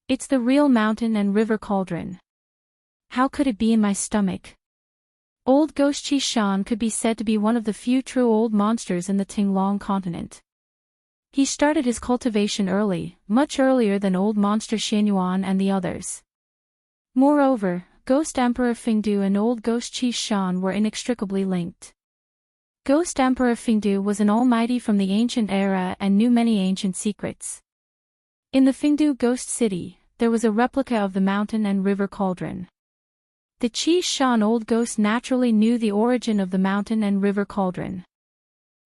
It's the real mountain and river cauldron. How could it be in my stomach?" Old Ghost Chi Shan could be said to be one of the few true old monsters in the Tinglong continent. He started his cultivation early, much earlier than Old Monster Xianyuan and the others. Moreover, Ghost Emperor Fingdu and Old Ghost Chi Shan were inextricably linked. Ghost Emperor Fingdu was an almighty from the ancient era and knew many ancient secrets. In the Fingdu Ghost City, there was a replica of the mountain and river cauldron. The Chi Shan Old Ghost naturally knew the origin of the mountain and river cauldron.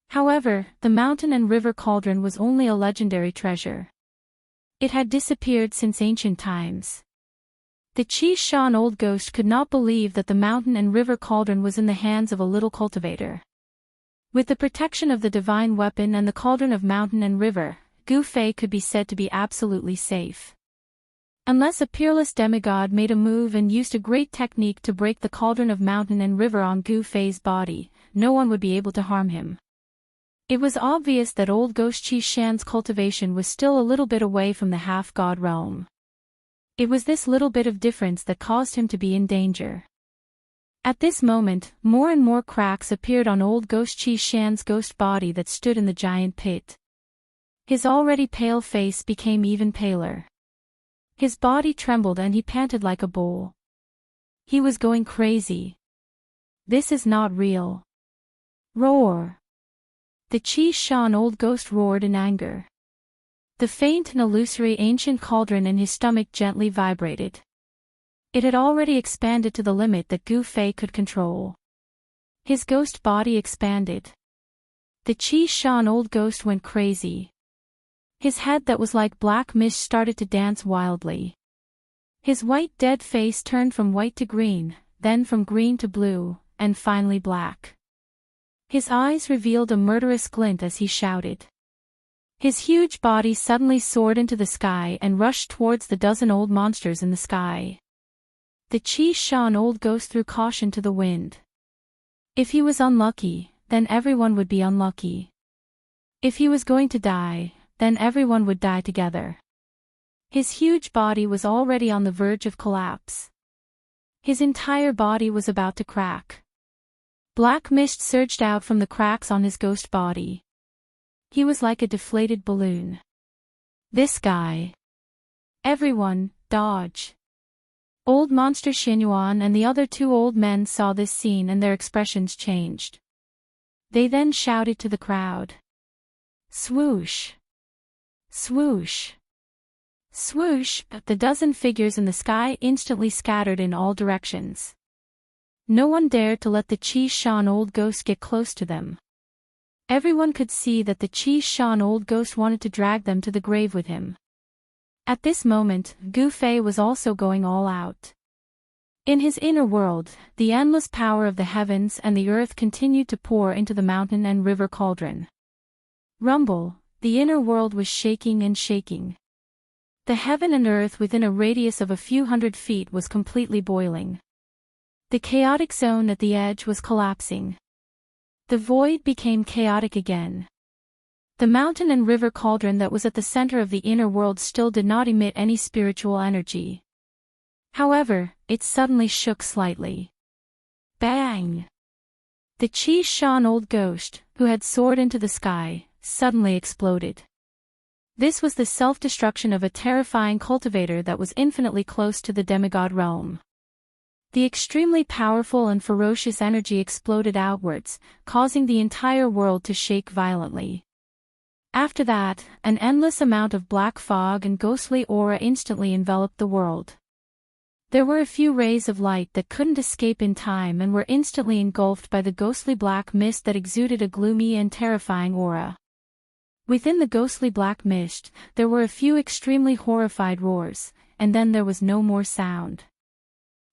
However, the mountain and river cauldron was only a legendary treasure. It had disappeared since ancient times. The Chi Shan Old Ghost could not believe that the mountain and river cauldron was in the hands of a little cultivator. With the protection of the divine weapon and the cauldron of mountain and river, Gu Fei could be said to be absolutely safe. Unless a peerless demigod made a move and used a great technique to break the cauldron of mountain and river on Gu Fei's body, no one would be able to harm him. It was obvious that Old Ghost Chi Shan's cultivation was still a little bit away from the half-god realm. It was this little bit of difference that caused him to be in danger. At this moment, more and more cracks appeared on Old Ghost Chi Shan's ghost body that stood in the giant pit. His already pale face became even paler. His body trembled and he panted like a bull. He was going crazy. This is not real. Roar! The Chi Shan Old Ghost roared in anger. The faint and illusory ancient cauldron in his stomach gently vibrated. It had already expanded to the limit that Gu Fei could control. His ghost body expanded. The Chi Shan Old Ghost went crazy. His head that was like black mist started to dance wildly. His white dead face turned from white to green, then from green to blue, and finally black. His eyes revealed a murderous glint as he shouted. His huge body suddenly soared into the sky and rushed towards the dozen old monsters in the sky. The Chi Shan Old Ghost threw caution to the wind. If he was unlucky, then everyone would be unlucky. If he was going to die, then everyone would die together. His huge body was already on the verge of collapse. His entire body was about to crack. Black mist surged out from the cracks on his ghost body. He was like a deflated balloon. This guy. Everyone, dodge. Old Monster Xianyuan and the other two old men saw this scene and their expressions changed. They then shouted to the crowd. Swoosh! Swoosh! Swoosh! The dozen figures in the sky instantly scattered in all directions. No one dared to let the Chi Shan Old Ghost get close to them. Everyone could see that the Chi Shan Old Ghost wanted to drag them to the grave with him. At this moment, Gu Fei was also going all out. In his inner world, the endless power of the heavens and the earth continued to pour into the mountain and river cauldron. Rumble, the inner world was shaking and shaking. The heaven and earth within a radius of a few hundred feet was completely boiling. The chaotic zone at the edge was collapsing. The void became chaotic again. The mountain and river cauldron that was at the center of the inner world still did not emit any spiritual energy. However, it suddenly shook slightly. Bang! The Chi Shan Old Ghost, who had soared into the sky, suddenly exploded. This was the self-destruction of a terrifying cultivator that was infinitely close to the demigod realm. The extremely powerful and ferocious energy exploded outwards, causing the entire world to shake violently. After that, an endless amount of black fog and ghostly aura instantly enveloped the world. There were a few rays of light that couldn't escape in time and were instantly engulfed by the ghostly black mist that exuded a gloomy and terrifying aura. Within the ghostly black mist, there were a few extremely horrified roars, and then there was no more sound.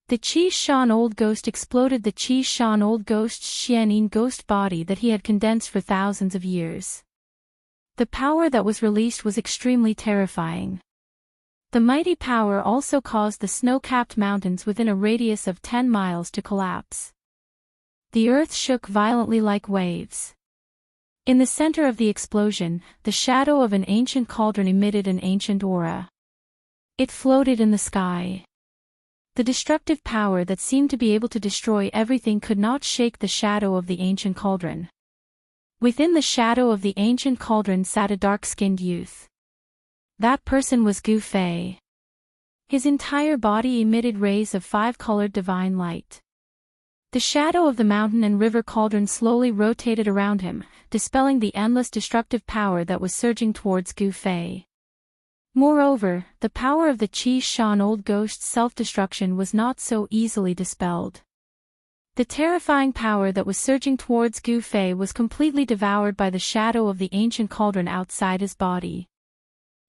The Chi Shan Old Ghost exploded the Chi Shan Old Ghost's Xianin ghost body that he had condensed for thousands of years. The power that was released was extremely terrifying. The mighty power also caused the snow-capped mountains within a radius of 10 miles to collapse. The earth shook violently like waves. In the center of the explosion, the shadow of an ancient cauldron emitted an ancient aura. It floated in the sky. The destructive power that seemed to be able to destroy everything could not shake the shadow of the ancient cauldron. Within the shadow of the ancient cauldron sat a dark-skinned youth. That person was Gu Fei. His entire body emitted rays of 5-colored divine light. The shadow of the mountain and river cauldron slowly rotated around him, dispelling the endless destructive power that was surging towards Gu Fei. Moreover, the power of the Qi Shan old ghost's self-destruction was not so easily dispelled. The terrifying power that was surging towards Gu Fei was completely devoured by the shadow of the ancient cauldron outside his body.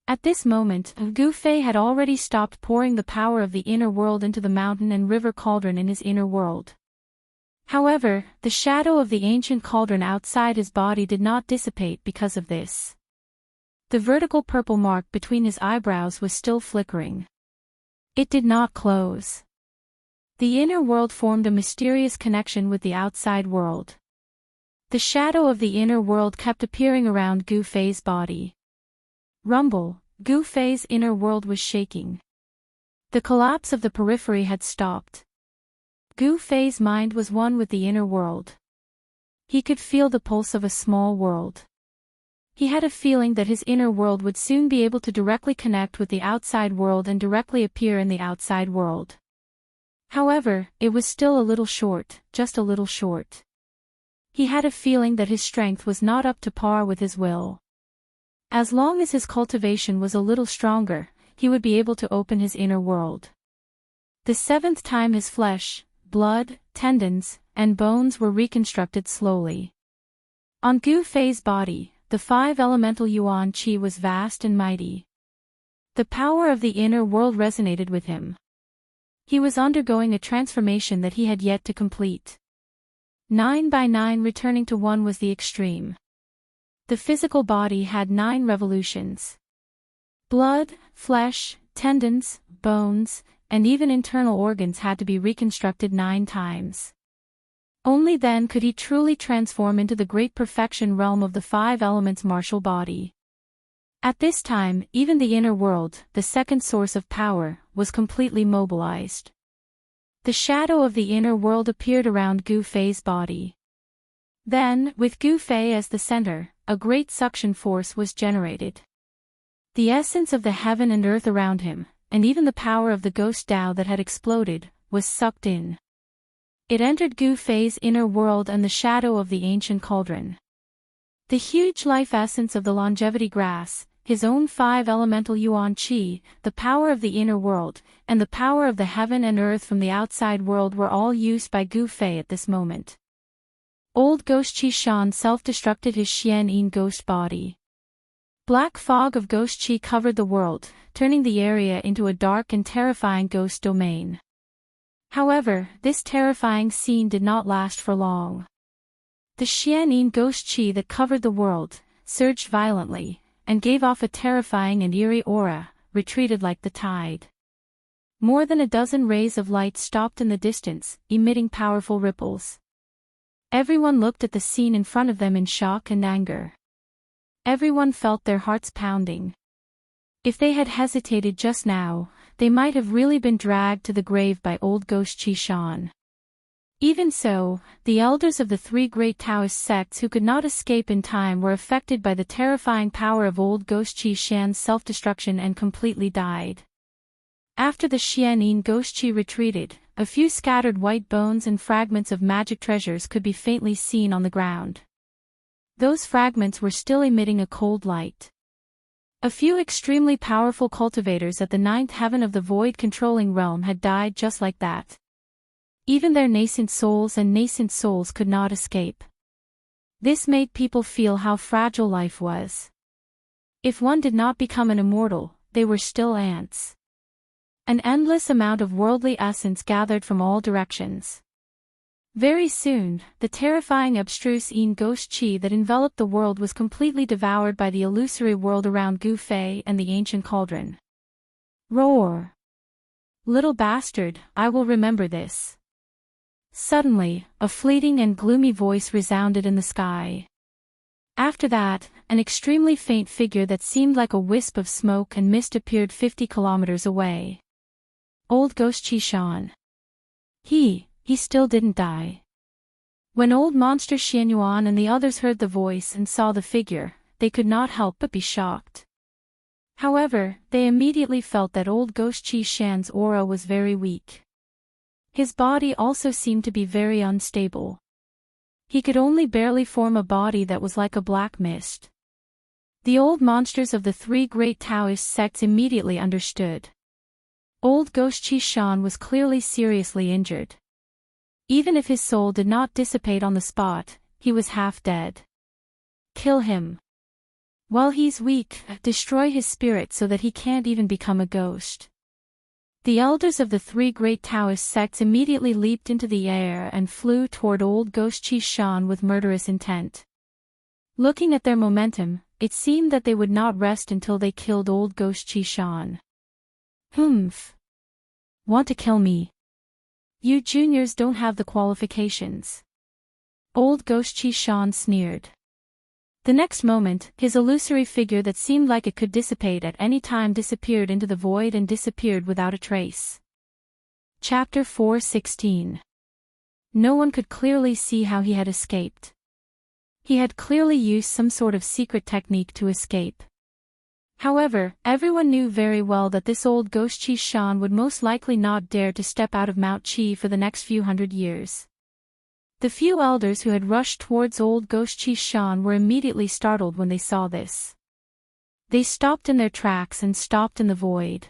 At this moment, Gu Fei had already stopped pouring the power of the inner world into the mountain and river cauldron in his inner world. However, the shadow of the ancient cauldron outside his body did not dissipate because of this. The vertical purple mark between his eyebrows was still flickering. It did not close. The inner world formed a mysterious connection with the outside world. The shadow of the inner world kept appearing around Gu Fei's body. Rumble, Gu Fei's inner world was shaking. The collapse of the periphery had stopped. Gu Fei's mind was one with the inner world. He could feel the pulse of a small world. He had a feeling that his inner world would soon be able to directly connect with the outside world and directly appear in the outside world. However, it was still a little short, just a little short. He had a feeling that his strength was not up to par with his will. As long as his cultivation was a little stronger, he would be able to open his inner world. The 7th time his flesh, blood, tendons, and bones were reconstructed slowly. On Gu Fei's body, the 5 elemental yuan qi was vast and mighty. The power of the inner world resonated with him. He was undergoing a transformation that he had yet to complete. 9 by 9 returning to 1 was the extreme. The physical body had 9 revolutions. Blood, flesh, tendons, bones, and even internal organs had to be reconstructed 9 times. Only then could he truly transform into the great perfection realm of the 5 elements martial body. At this time, even the inner world, the second source of power, was completely mobilized. The shadow of the inner world appeared around Gu Fei's body. Then, with Gu Fei as the center, a great suction force was generated. The essence of the heaven and earth around him, and even the power of the ghost Tao that had exploded, was sucked in. It entered Gu Fei's inner world and the shadow of the ancient cauldron. The huge life essence of the longevity grass, his own 5 elemental yuan qi, the power of the inner world, and the power of the heaven and earth from the outside world were all used by Gu Fei at this moment. Old ghost Qi Shan self-destructed his Xian Yin ghost body. Black fog of ghost Qi covered the world, turning the area into a dark and terrifying ghost domain. However, this terrifying scene did not last for long. The Xian Yin ghost Qi that covered the world, surged violently, and gave off a terrifying and eerie aura, retreated like the tide. More than a dozen rays of light stopped in the distance, emitting powerful ripples. Everyone looked at the scene in front of them in shock and anger. Everyone felt their hearts pounding. If they had hesitated just now, they might have really been dragged to the grave by old ghost Qi Shan. Even so, the elders of the 3 great Taoist sects who could not escape in time were affected by the terrifying power of old ghost Qi Shan's self-destruction and completely died. After the Xian Yin ghost Qi retreated, a few scattered white bones and fragments of magic treasures could be faintly seen on the ground. Those fragments were still emitting a cold light. A few extremely powerful cultivators at the 9th heaven of the void controlling realm had died just like that. Even their nascent souls could not escape. This made people feel how fragile life was. If one did not become an immortal, they were still ants. An endless amount of worldly essence gathered from all directions. Very soon, the terrifying abstruse Yin ghost Qi that enveloped the world was completely devoured by the illusory world around Gu Fei and the ancient cauldron. Roar! Little bastard, I will remember this. Suddenly, a fleeting and gloomy voice resounded in the sky. After that, an extremely faint figure that seemed like a wisp of smoke and mist appeared 50 kilometers away. Old Ghost Qishan. He still didn't die. When Old Monster Xianyuan and the others heard the voice and saw the figure, they could not help but be shocked. However, they immediately felt that Old Ghost Qishan's aura was very weak. His body also seemed to be very unstable. He could only barely form a body that was like a black mist. The old monsters of the three great Taoist sects immediately understood. Old Ghost Qishan was clearly seriously injured. Even if his soul did not dissipate on the spot, he was half dead. Kill him. While he's weak, destroy his spirit so that he can't even become a ghost. The elders of the three great Taoist sects immediately leaped into the air and flew toward Old Ghost Qishan with murderous intent. Looking at their momentum, it seemed that they would not rest until they killed Old Ghost Qishan. Humph. Want to kill me? You juniors don't have the qualifications. Old Ghost Qishan sneered. The next moment, his illusory figure that seemed like it could dissipate at any time disappeared into the void and disappeared without a trace. Chapter 4:16. No one could clearly see how he had escaped. He had clearly used some sort of secret technique to escape. However, everyone knew very well that this Old Ghost Qishan would most likely not dare to step out of Mount Qi for the next few hundred years. The few elders who had rushed towards Old Ghost Qishan were immediately startled when they saw this. They stopped in their tracks and stopped in the void.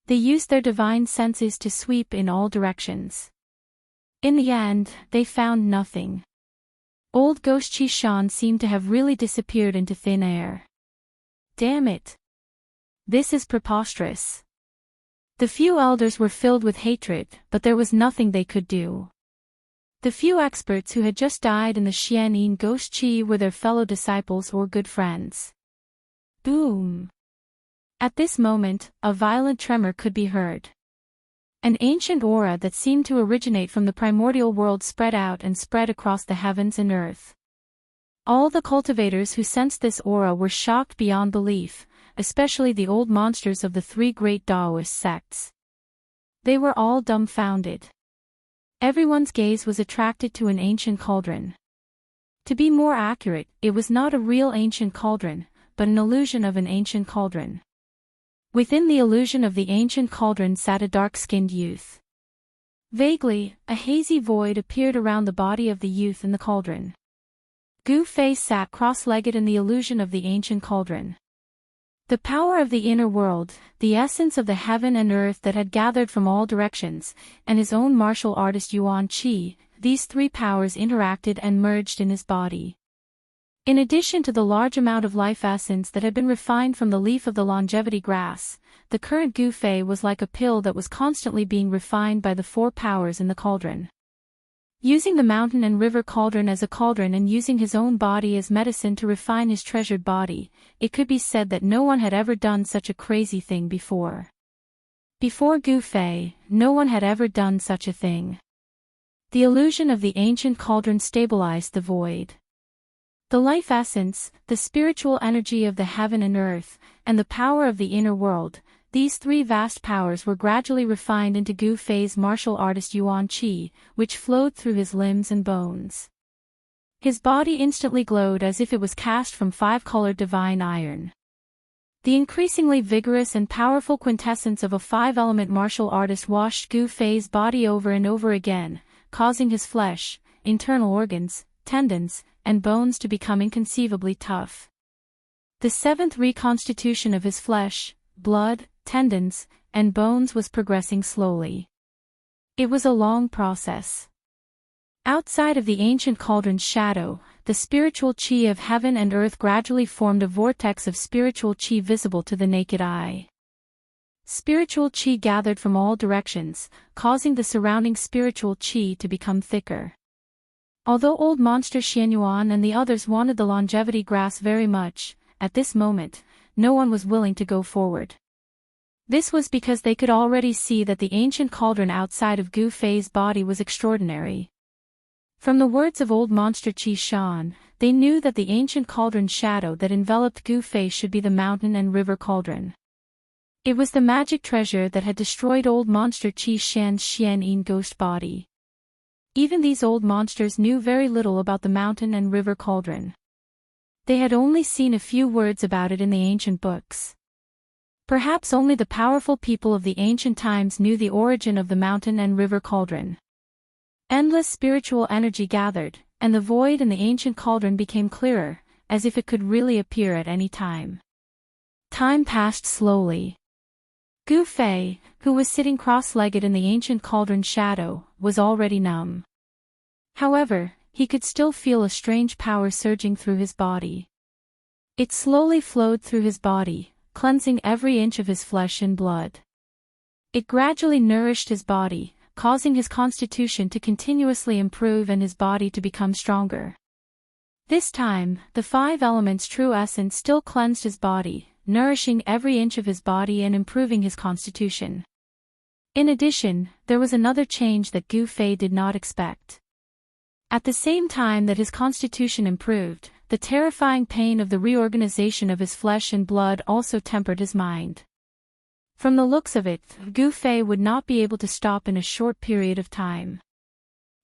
They used their divine senses to sweep in all directions. In the end, they found nothing. Old Ghost Qishan seemed to have really disappeared into thin air. Damn it! This is preposterous. The few elders were filled with hatred, but there was nothing they could do. The few experts who had just died in the Xianyin Ghost Qi were their fellow disciples or good friends. Boom! At this moment, a violent tremor could be heard. An ancient aura that seemed to originate from the primordial world spread out and spread across the heavens and earth. All the cultivators who sensed this aura were shocked beyond belief, especially the old monsters of the three great Taoist sects. They were all dumbfounded. Everyone's gaze was attracted to an ancient cauldron. To be more accurate, it was not a real ancient cauldron, but an illusion of an ancient cauldron. Within the illusion of the ancient cauldron sat a dark-skinned youth. Vaguely, a hazy void appeared around the body of the youth in the cauldron. Gu Fei sat cross-legged in the illusion of the ancient cauldron. The power of the inner world, the essence of the heaven and earth that had gathered from all directions, and his own martial artist Yuan Qi, these three powers interacted and merged in his body. In addition to the large amount of life essence that had been refined from the leaf of the longevity grass, the current Gu Fei was like a pill that was constantly being refined by the four powers in the cauldron. Using the mountain and river cauldron as a cauldron and using his own body as medicine to refine his treasured body, it could be said that no one had ever done such a crazy thing before. Before Gu Fei, no one had ever done such a thing. The illusion of the ancient cauldron stabilized the void. The life essence, the spiritual energy of the heaven and earth, and the power of the inner world, these three vast powers were gradually refined into Gu Fei's martial artist Yuan Qi, which flowed through his limbs and bones. His body instantly glowed as if it was cast from five-colored divine iron. The increasingly vigorous and powerful quintessence of a five-element martial artist washed Gu Fei's body over and over again, causing his flesh, internal organs, tendons, and bones to become inconceivably tough. The seventh reconstitution of his flesh, blood, tendons, and bones was progressing slowly. It was a long process. Outside of the ancient cauldron's shadow, the spiritual qi of heaven and earth gradually formed a vortex of spiritual qi visible to the naked eye. Spiritual qi gathered from all directions, causing the surrounding spiritual qi to become thicker. Although old monster Xianyuan and the others wanted the longevity grass very much, at this moment, no one was willing to go forward. This was because they could already see that the ancient cauldron outside of Gu Fei's body was extraordinary. From the words of old monster Qi Shan, they knew that the ancient cauldron shadow that enveloped Gu Fei should be the mountain and river cauldron. It was the magic treasure that had destroyed old monster Qi Shan's Xian ghost body. Even these old monsters knew very little about the mountain and river cauldron. They had only seen a few words about it in the ancient books. Perhaps only the powerful people of the ancient times knew the origin of the mountain and river cauldron. Endless spiritual energy gathered, and the void in the ancient cauldron became clearer, as if it could really appear at any time. Time passed slowly. Gu Fei, who was sitting cross-legged in the ancient cauldron's shadow, was already numb. However, he could still feel a strange power surging through his body. It slowly flowed through his body, cleansing every inch of his flesh and blood. It gradually nourished his body, causing his constitution to continuously improve and his body to become stronger. This time, the five elements' true essence still cleansed his body, nourishing every inch of his body and improving his constitution. In addition, there was another change that Gu Fei did not expect. At the same time that his constitution improved, the terrifying pain of the reorganization of his flesh and blood also tempered his mind. From the looks of it, Gu Fei would not be able to stop in a short period of time.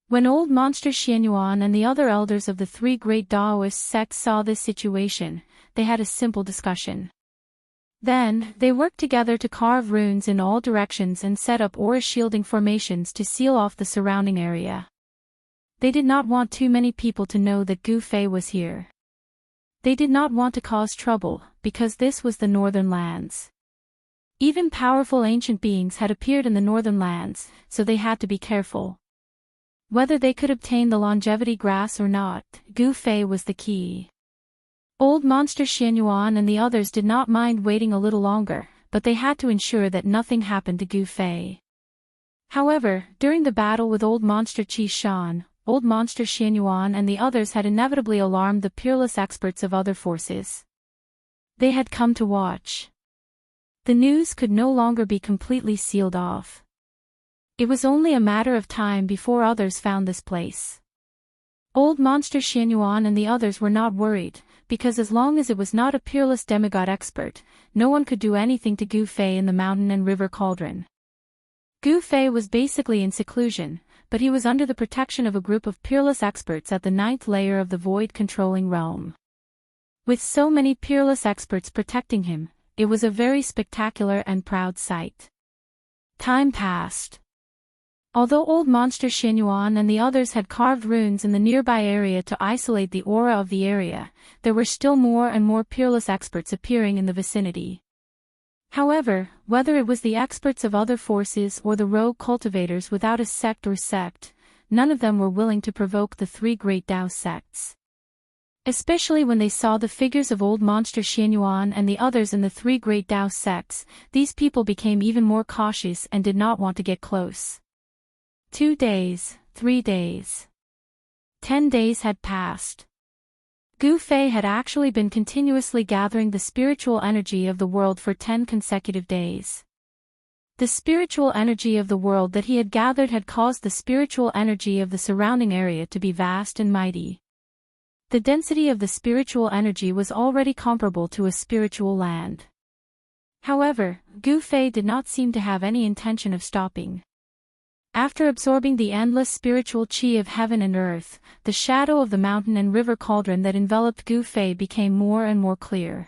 When old monster Xianyuan and the other elders of the three great Taoist sects saw this situation, they had a simple discussion. Then, they worked together to carve runes in all directions and set up aura shielding formations to seal off the surrounding area. They did not want too many people to know that Gu Fei was here. They did not want to cause trouble, because this was the northern lands. Even powerful ancient beings had appeared in the northern lands, so they had to be careful. Whether they could obtain the longevity grass or not, Gu Fei was the key. Old monster Xianyuan and the others did not mind waiting a little longer, but they had to ensure that nothing happened to Gu Fei. However, during the battle with old monster Qi Shan, old monster Xianyuan and the others had inevitably alarmed the peerless experts of other forces. They had come to watch. The news could no longer be completely sealed off. It was only a matter of time before others found this place. Old monster Xianyuan and the others were not worried, because as long as it was not a peerless demigod expert, no one could do anything to Gu Fei in the mountain and river cauldron. Gu Fei was basically in seclusion, but he was under the protection of a group of peerless experts at the 9th layer of the void-controlling realm. With so many peerless experts protecting him, it was a very spectacular and proud sight. Time passed. Although old monster Xianyuan and the others had carved runes in the nearby area to isolate the aura of the area, there were still more and more peerless experts appearing in the vicinity. However, whether it was the experts of other forces or the rogue cultivators without a sect, none of them were willing to provoke the three great Tao sects. Especially when they saw the figures of old monster Xianyuan and the others in the three great Tao sects, these people became even more cautious and did not want to get close. 2 days, 3 days. 10 days had passed. Gu Fei had actually been continuously gathering the spiritual energy of the world for 10 consecutive days. The spiritual energy of the world that he had gathered had caused the spiritual energy of the surrounding area to be vast and mighty. The density of the spiritual energy was already comparable to a spiritual land. However, Gu Fei did not seem to have any intention of stopping. After absorbing the endless spiritual qi of heaven and earth, the shadow of the mountain and river cauldron that enveloped Gu Fei became more and more clear.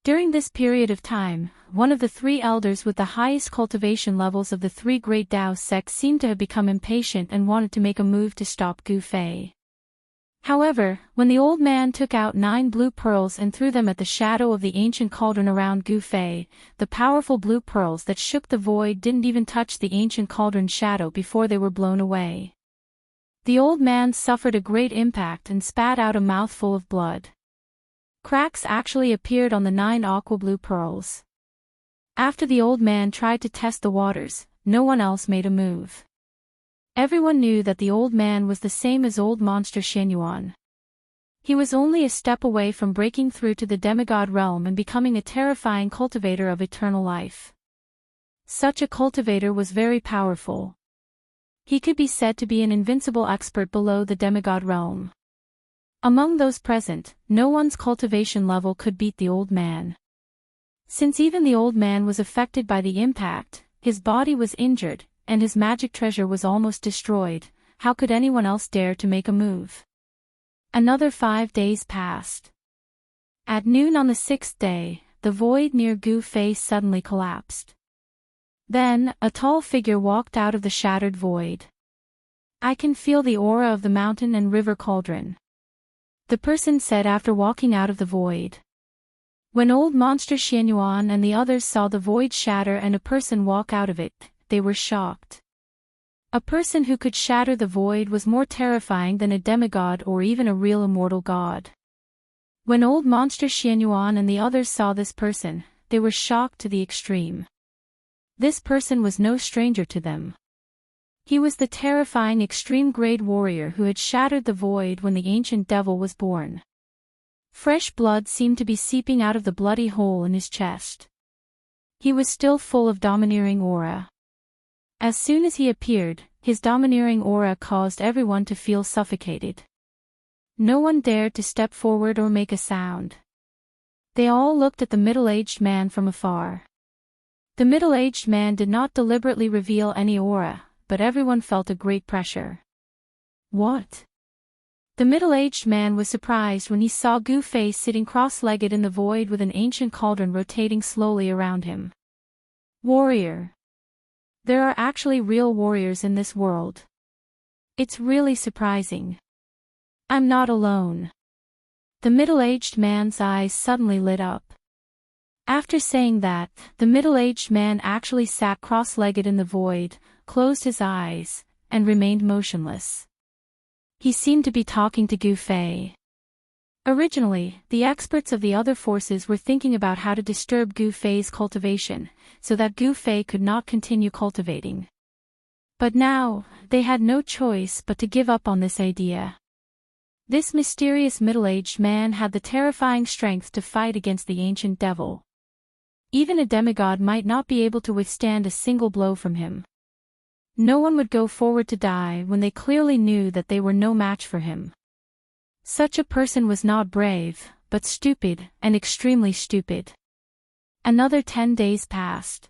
During this period of time, one of the three elders with the highest cultivation levels of the three great Tao sects seemed to have become impatient and wanted to make a move to stop Gu Fei. However, when the old man took out 9 blue pearls and threw them at the shadow of the ancient cauldron around Gu Fei, the powerful blue pearls that shook the void didn't even touch the ancient cauldron's shadow before they were blown away. The old man suffered a great impact and spat out a mouthful of blood. Cracks actually appeared on the 9 aqua blue pearls. After the old man tried to test the waters, no one else made a move. Everyone knew that the old man was the same as old monster Xianyuan. He was only a step away from breaking through to the demigod realm and becoming a terrifying cultivator of eternal life. Such a cultivator was very powerful. He could be said to be an invincible expert below the demigod realm. Among those present, no one's cultivation level could beat the old man. Since even the old man was affected by the impact, his body was injured, and his magic treasure was almost destroyed, how could anyone else dare to make a move? Another 5 days passed. At noon on the 6th day, the void near Gu Fei suddenly collapsed. Then, a tall figure walked out of the shattered void. "I can feel the aura of the mountain and river cauldron," the person said after walking out of the void. When old monster Xianyuan and the others saw the void shatter and a person walk out of it, they were shocked. A person who could shatter the void was more terrifying than a demigod or even a real immortal god. When old monster Xianyuan and the others saw this person, they were shocked to the extreme. This person was no stranger to them. He was the terrifying extreme-grade warrior who had shattered the void when the ancient devil was born. Fresh blood seemed to be seeping out of the bloody hole in his chest. He was still full of domineering aura. As soon as he appeared, his domineering aura caused everyone to feel suffocated. No one dared to step forward or make a sound. They all looked at the middle-aged man from afar. The middle-aged man did not deliberately reveal any aura, but everyone felt a great pressure. What? The middle-aged man was surprised when he saw Gu Fei sitting cross-legged in the void with an ancient cauldron rotating slowly around him. Warrior. There are actually real warriors in this world. It's really surprising. I'm not alone. The middle-aged man's eyes suddenly lit up. After saying that, the middle-aged man actually sat cross-legged in the void, closed his eyes, and remained motionless. He seemed to be talking to Gu Fei. Originally, the experts of the other forces were thinking about how to disturb Gu Fei's cultivation, so that Gu Fei could not continue cultivating. But now, they had no choice but to give up on this idea. This mysterious middle-aged man had the terrifying strength to fight against the ancient devil. Even a demigod might not be able to withstand a single blow from him. No one would go forward to die when they clearly knew that they were no match for him. Such a person was not brave, but stupid, and extremely stupid. Another 10 days passed.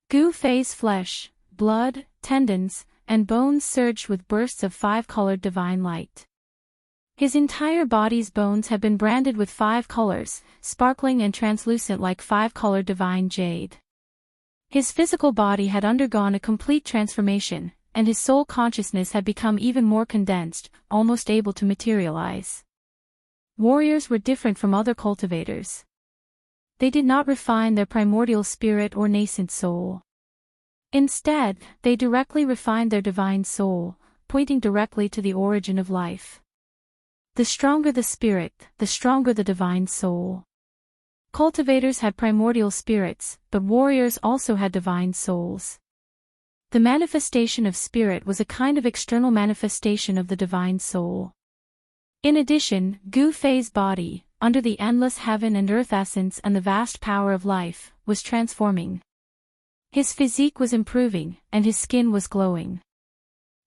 Gu Fei's flesh, blood, tendons, and bones surged with bursts of 5-colored divine light. His entire body's bones had been branded with 5 colors, sparkling and translucent like 5-colored divine jade. His physical body had undergone a complete transformation, and his soul consciousness had become even more condensed, almost able to materialize. Warriors were different from other cultivators. They did not refine their primordial spirit or nascent soul. Instead, they directly refined their divine soul, pointing directly to the origin of life. The stronger the spirit, the stronger the divine soul. Cultivators had primordial spirits, but warriors also had divine souls. The manifestation of spirit was a kind of external manifestation of the divine soul. In addition, Gu Fei's body, under the endless heaven and earth essence and the vast power of life, was transforming. His physique was improving, and his skin was glowing.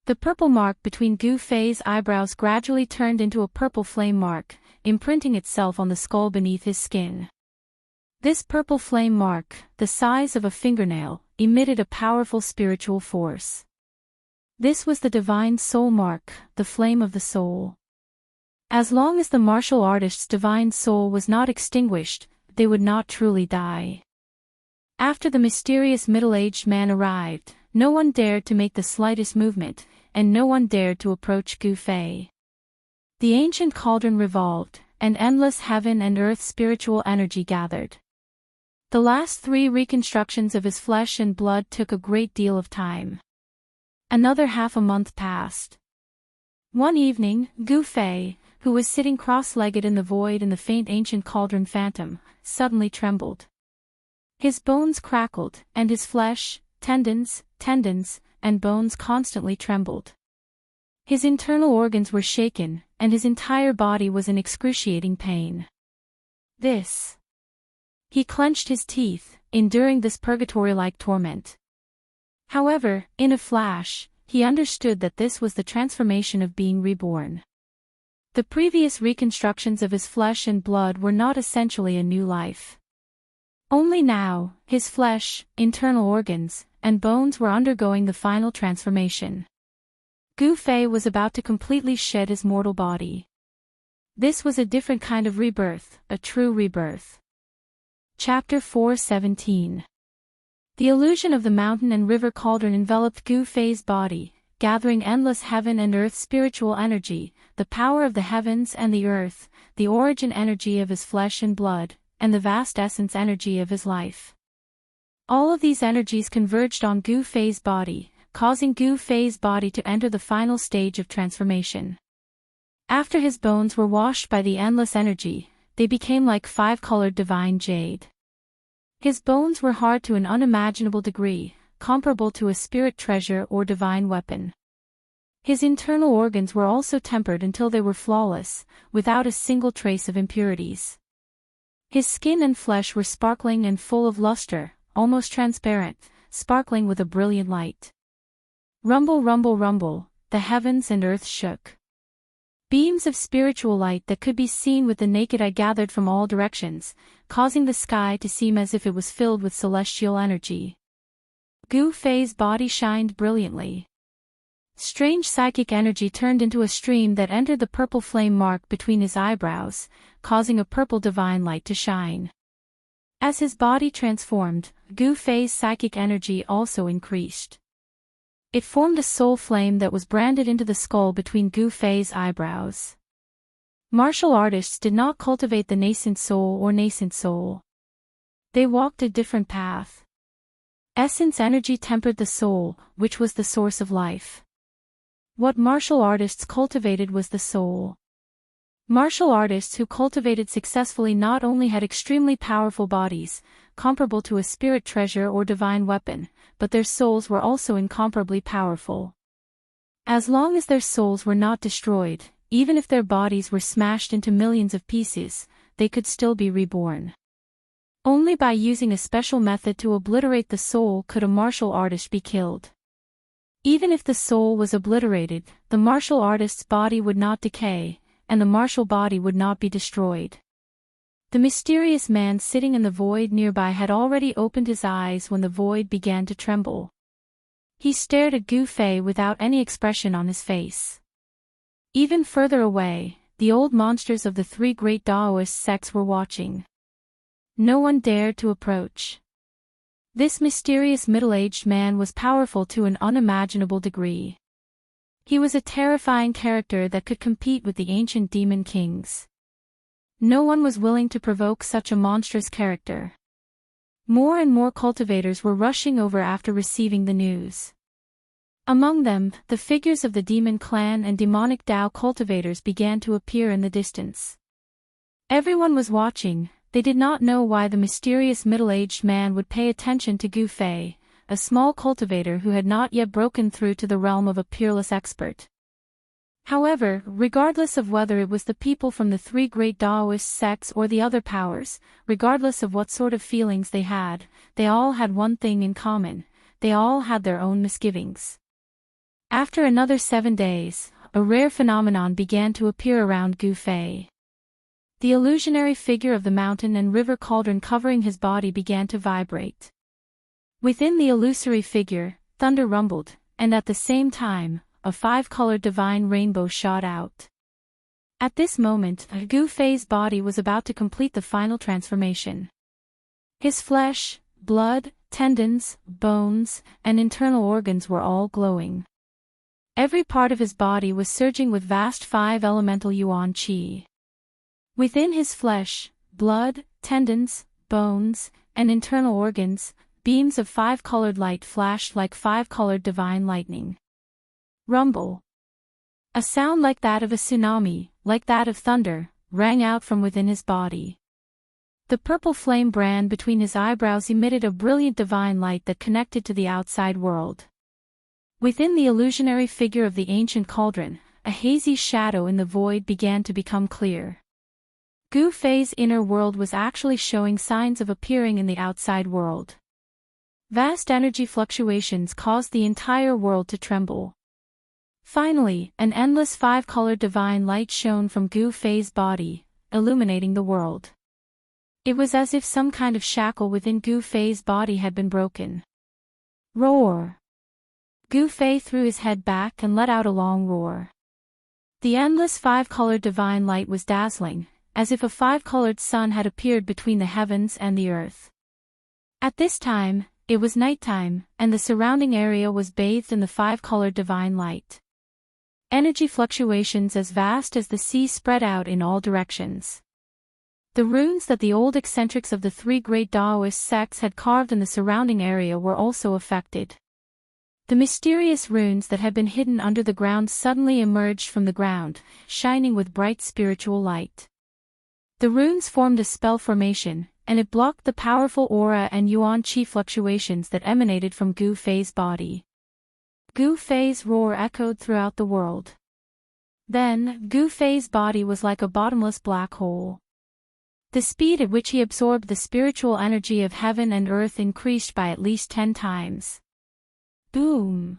The purple mark between Gu Fei's eyebrows gradually turned into a purple flame mark, imprinting itself on the skull beneath his skin. This purple flame mark, the size of a fingernail, emitted a powerful spiritual force. This was the divine soul mark, the flame of the soul. As long as the martial artist's divine soul was not extinguished, they would not truly die. After the mysterious middle-aged man arrived, no one dared to make the slightest movement, and no one dared to approach Gu Fei. The ancient cauldron revolved, and endless heaven and earth spiritual energy gathered. The last 3 reconstructions of his flesh and blood took a great deal of time. Another half a month passed. One evening, Gu Fei, who was sitting cross-legged in the void in the faint ancient cauldron phantom, suddenly trembled. His bones crackled, and his flesh, tendons, and bones constantly trembled. His internal organs were shaken, and his entire body was in excruciating pain. This. He clenched his teeth, enduring this purgatory-like torment. However, in a flash, he understood that this was the transformation of being reborn. The previous reconstructions of his flesh and blood were not essentially a new life. Only now, his flesh, internal organs, and bones were undergoing the final transformation. Gu Fei was about to completely shed his mortal body. This was a different kind of rebirth, a true rebirth. Chapter 4:17. The illusion of the mountain and river cauldron enveloped Gu Fei's body, gathering endless heaven and earth spiritual energy, the power of the heavens and the earth, the origin energy of his flesh and blood, and the vast essence energy of his life. All of these energies converged on Gu Fei's body, causing Gu Fei's body to enter the final stage of transformation. After his bones were washed by the endless energy, they became like five-colored divine jade. His bones were hard to an unimaginable degree, comparable to a spirit treasure or divine weapon. His internal organs were also tempered until they were flawless, without a single trace of impurities. His skin and flesh were sparkling and full of luster, almost transparent, sparkling with a brilliant light. Rumble, rumble, rumble, the heavens and earth shook. Beams of spiritual light that could be seen with the naked eye gathered from all directions, causing the sky to seem as if it was filled with celestial energy. Gu Fei's body shined brilliantly. Strange psychic energy turned into a stream that entered the purple flame mark between his eyebrows, causing a purple divine light to shine. As his body transformed, Gu Fei's psychic energy also increased. It formed a soul flame that was branded into the skull between Gu Fei's eyebrows. Martial artists did not cultivate the nascent soul or nascent soul. They walked a different path. Essence energy tempered the soul, which was the source of life. What martial artists cultivated was the soul. Martial artists who cultivated successfully not only had extremely powerful bodies, comparable to a spirit treasure or divine weapon, but their souls were also incomparably powerful. As long as their souls were not destroyed, even if their bodies were smashed into millions of pieces, they could still be reborn. Only by using a special method to obliterate the soul could a martial artist be killed. Even if the soul was obliterated, the martial artist's body would not decay, and the martial body would not be destroyed. The mysterious man sitting in the void nearby had already opened his eyes when the void began to tremble. He stared at Gu Fei without any expression on his face. Even further away, the old monsters of the three great Taoist sects were watching. No one dared to approach. This mysterious middle-aged man was powerful to an unimaginable degree. He was a terrifying character that could compete with the ancient demon kings. No one was willing to provoke such a monstrous character. More and more cultivators were rushing over after receiving the news. Among them, the figures of the demon clan and demonic Tao cultivators began to appear in the distance. Everyone was watching. They did not know why the mysterious middle-aged man would pay attention to Gu Fei, a small cultivator who had not yet broken through to the realm of a peerless expert. However, regardless of whether it was the people from the three great Taoist sects or the other powers, regardless of what sort of feelings they all had one thing in common: they all had their own misgivings. After another 7 days, a rare phenomenon began to appear around Gu Fei. The illusionary figure of the mountain and river cauldron covering his body began to vibrate. Within the illusory figure, thunder rumbled, and at the same time, a five-colored divine rainbow shot out. At this moment, Gu Fei's body was about to complete the final transformation. His flesh, blood, tendons, bones, and internal organs were all glowing. Every part of his body was surging with vast five-elemental yuan qi. Within his flesh, blood, tendons, bones, and internal organs, beams of five-colored light flashed like five-colored divine lightning. Rumble. A sound like that of a tsunami, like that of thunder, rang out from within his body. The purple flame brand between his eyebrows emitted a brilliant divine light that connected to the outside world. Within the illusionary figure of the ancient cauldron, a hazy shadow in the void began to become clear. Gu Fei's inner world was actually showing signs of appearing in the outside world. Vast energy fluctuations caused the entire world to tremble. Finally, an endless five-colored divine light shone from Gu Fei's body, illuminating the world. It was as if some kind of shackle within Gu Fei's body had been broken. Roar! Gu Fei threw his head back and let out a long roar. The endless five-colored divine light was dazzling, as if a five-colored sun had appeared between the heavens and the earth. At this time, it was nighttime, and the surrounding area was bathed in the five-colored divine light. Energy fluctuations as vast as the sea spread out in all directions. The runes that the old eccentrics of the three great Taoist sects had carved in the surrounding area were also affected. The mysterious runes that had been hidden under the ground suddenly emerged from the ground, shining with bright spiritual light. The runes formed a spell formation, and it blocked the powerful aura and yuan qi fluctuations that emanated from Gu Fei's body. Gu Fei's roar echoed throughout the world. Then, Gu Fei's body was like a bottomless black hole. The speed at which he absorbed the spiritual energy of heaven and earth increased by at least 10 times. Boom!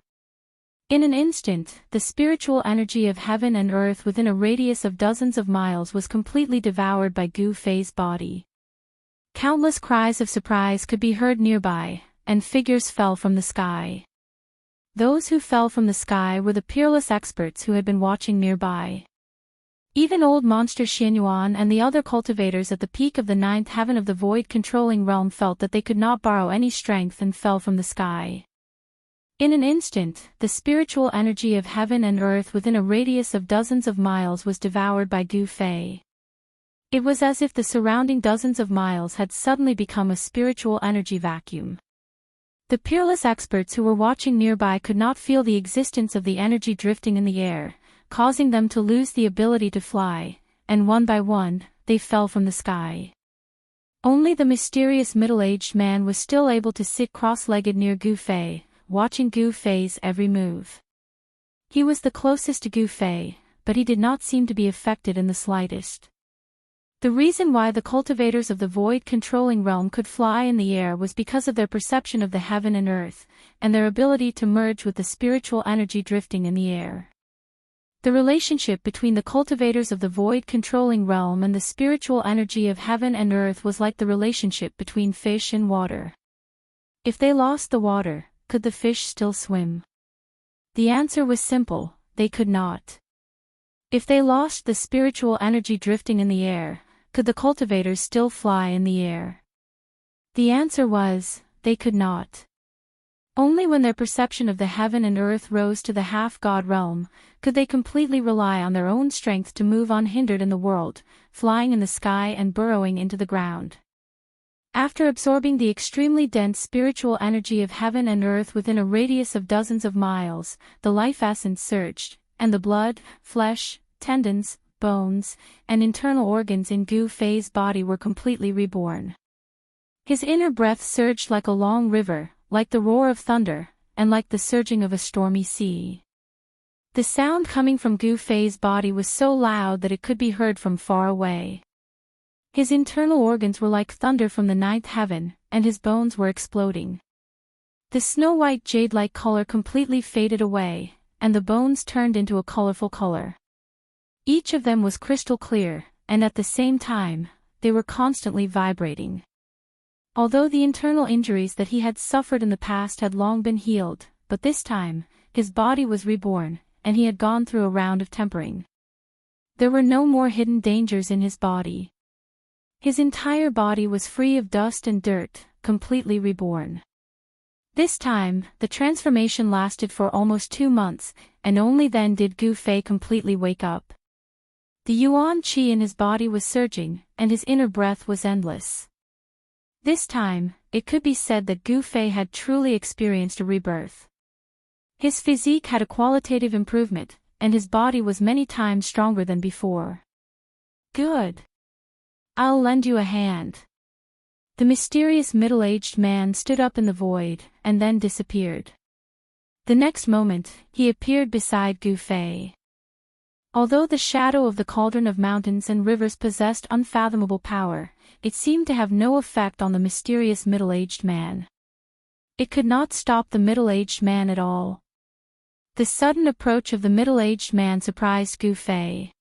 In an instant, the spiritual energy of heaven and earth within a radius of dozens of miles was completely devoured by Gu Fei's body. Countless cries of surprise could be heard nearby, and figures fell from the sky. Those who fell from the sky were the peerless experts who had been watching nearby. Even old monster Xianyuan and the other cultivators at the peak of the ninth heaven of the void-controlling realm felt that they could not borrow any strength and fell from the sky. In an instant, the spiritual energy of heaven and earth within a radius of dozens of miles was devoured by Gu Fei. It was as if the surrounding dozens of miles had suddenly become a spiritual energy vacuum. The peerless experts who were watching nearby could not feel the existence of the energy drifting in the air, causing them to lose the ability to fly, and one by one, they fell from the sky. Only the mysterious middle-aged man was still able to sit cross-legged near Gu Fei, watching Gu Fei's every move. He was the closest to Gu Fei, but he did not seem to be affected in the slightest. The reason why the cultivators of the void-controlling realm could fly in the air was because of their perception of the heaven and earth, and their ability to merge with the spiritual energy drifting in the air. The relationship between the cultivators of the void-controlling realm and the spiritual energy of heaven and earth was like the relationship between fish and water. If they lost the water, could the fish still swim? The answer was simple: they could not. If they lost the spiritual energy drifting in the air, could the cultivators still fly in the air? The answer was, they could not. Only when their perception of the heaven and earth rose to the half-god realm, could they completely rely on their own strength to move unhindered in the world, flying in the sky and burrowing into the ground. After absorbing the extremely dense spiritual energy of heaven and earth within a radius of dozens of miles, the life essence surged, and the blood, flesh, tendons, bones, and internal organs in Gu Fei's body were completely reborn. His inner breath surged like a long river, like the roar of thunder, and like the surging of a stormy sea. The sound coming from Gu Fei's body was so loud that it could be heard from far away. His internal organs were like thunder from the ninth heaven, and his bones were exploding. The snow-white jade-like color completely faded away, and the bones turned into a colorful color. Each of them was crystal clear, and at the same time, they were constantly vibrating. Although the internal injuries that he had suffered in the past had long been healed, but this time, his body was reborn, and he had gone through a round of tempering. There were no more hidden dangers in his body. His entire body was free of dust and dirt, completely reborn. This time, the transformation lasted for almost 2 months, and only then did Gu Fei completely wake up. The yuan qi in his body was surging, and his inner breath was endless. This time, it could be said that Gu Fei had truly experienced a rebirth. His physique had a qualitative improvement, and his body was many times stronger than before. Good. I'll lend you a hand. The mysterious middle-aged man stood up in the void, and then disappeared. The next moment, he appeared beside Gu Fei. Although the shadow of the cauldron of mountains and rivers possessed unfathomable power, it seemed to have no effect on the mysterious middle-aged man. It could not stop the middle-aged man at all. The sudden approach of the middle-aged man surprised Gu Fei.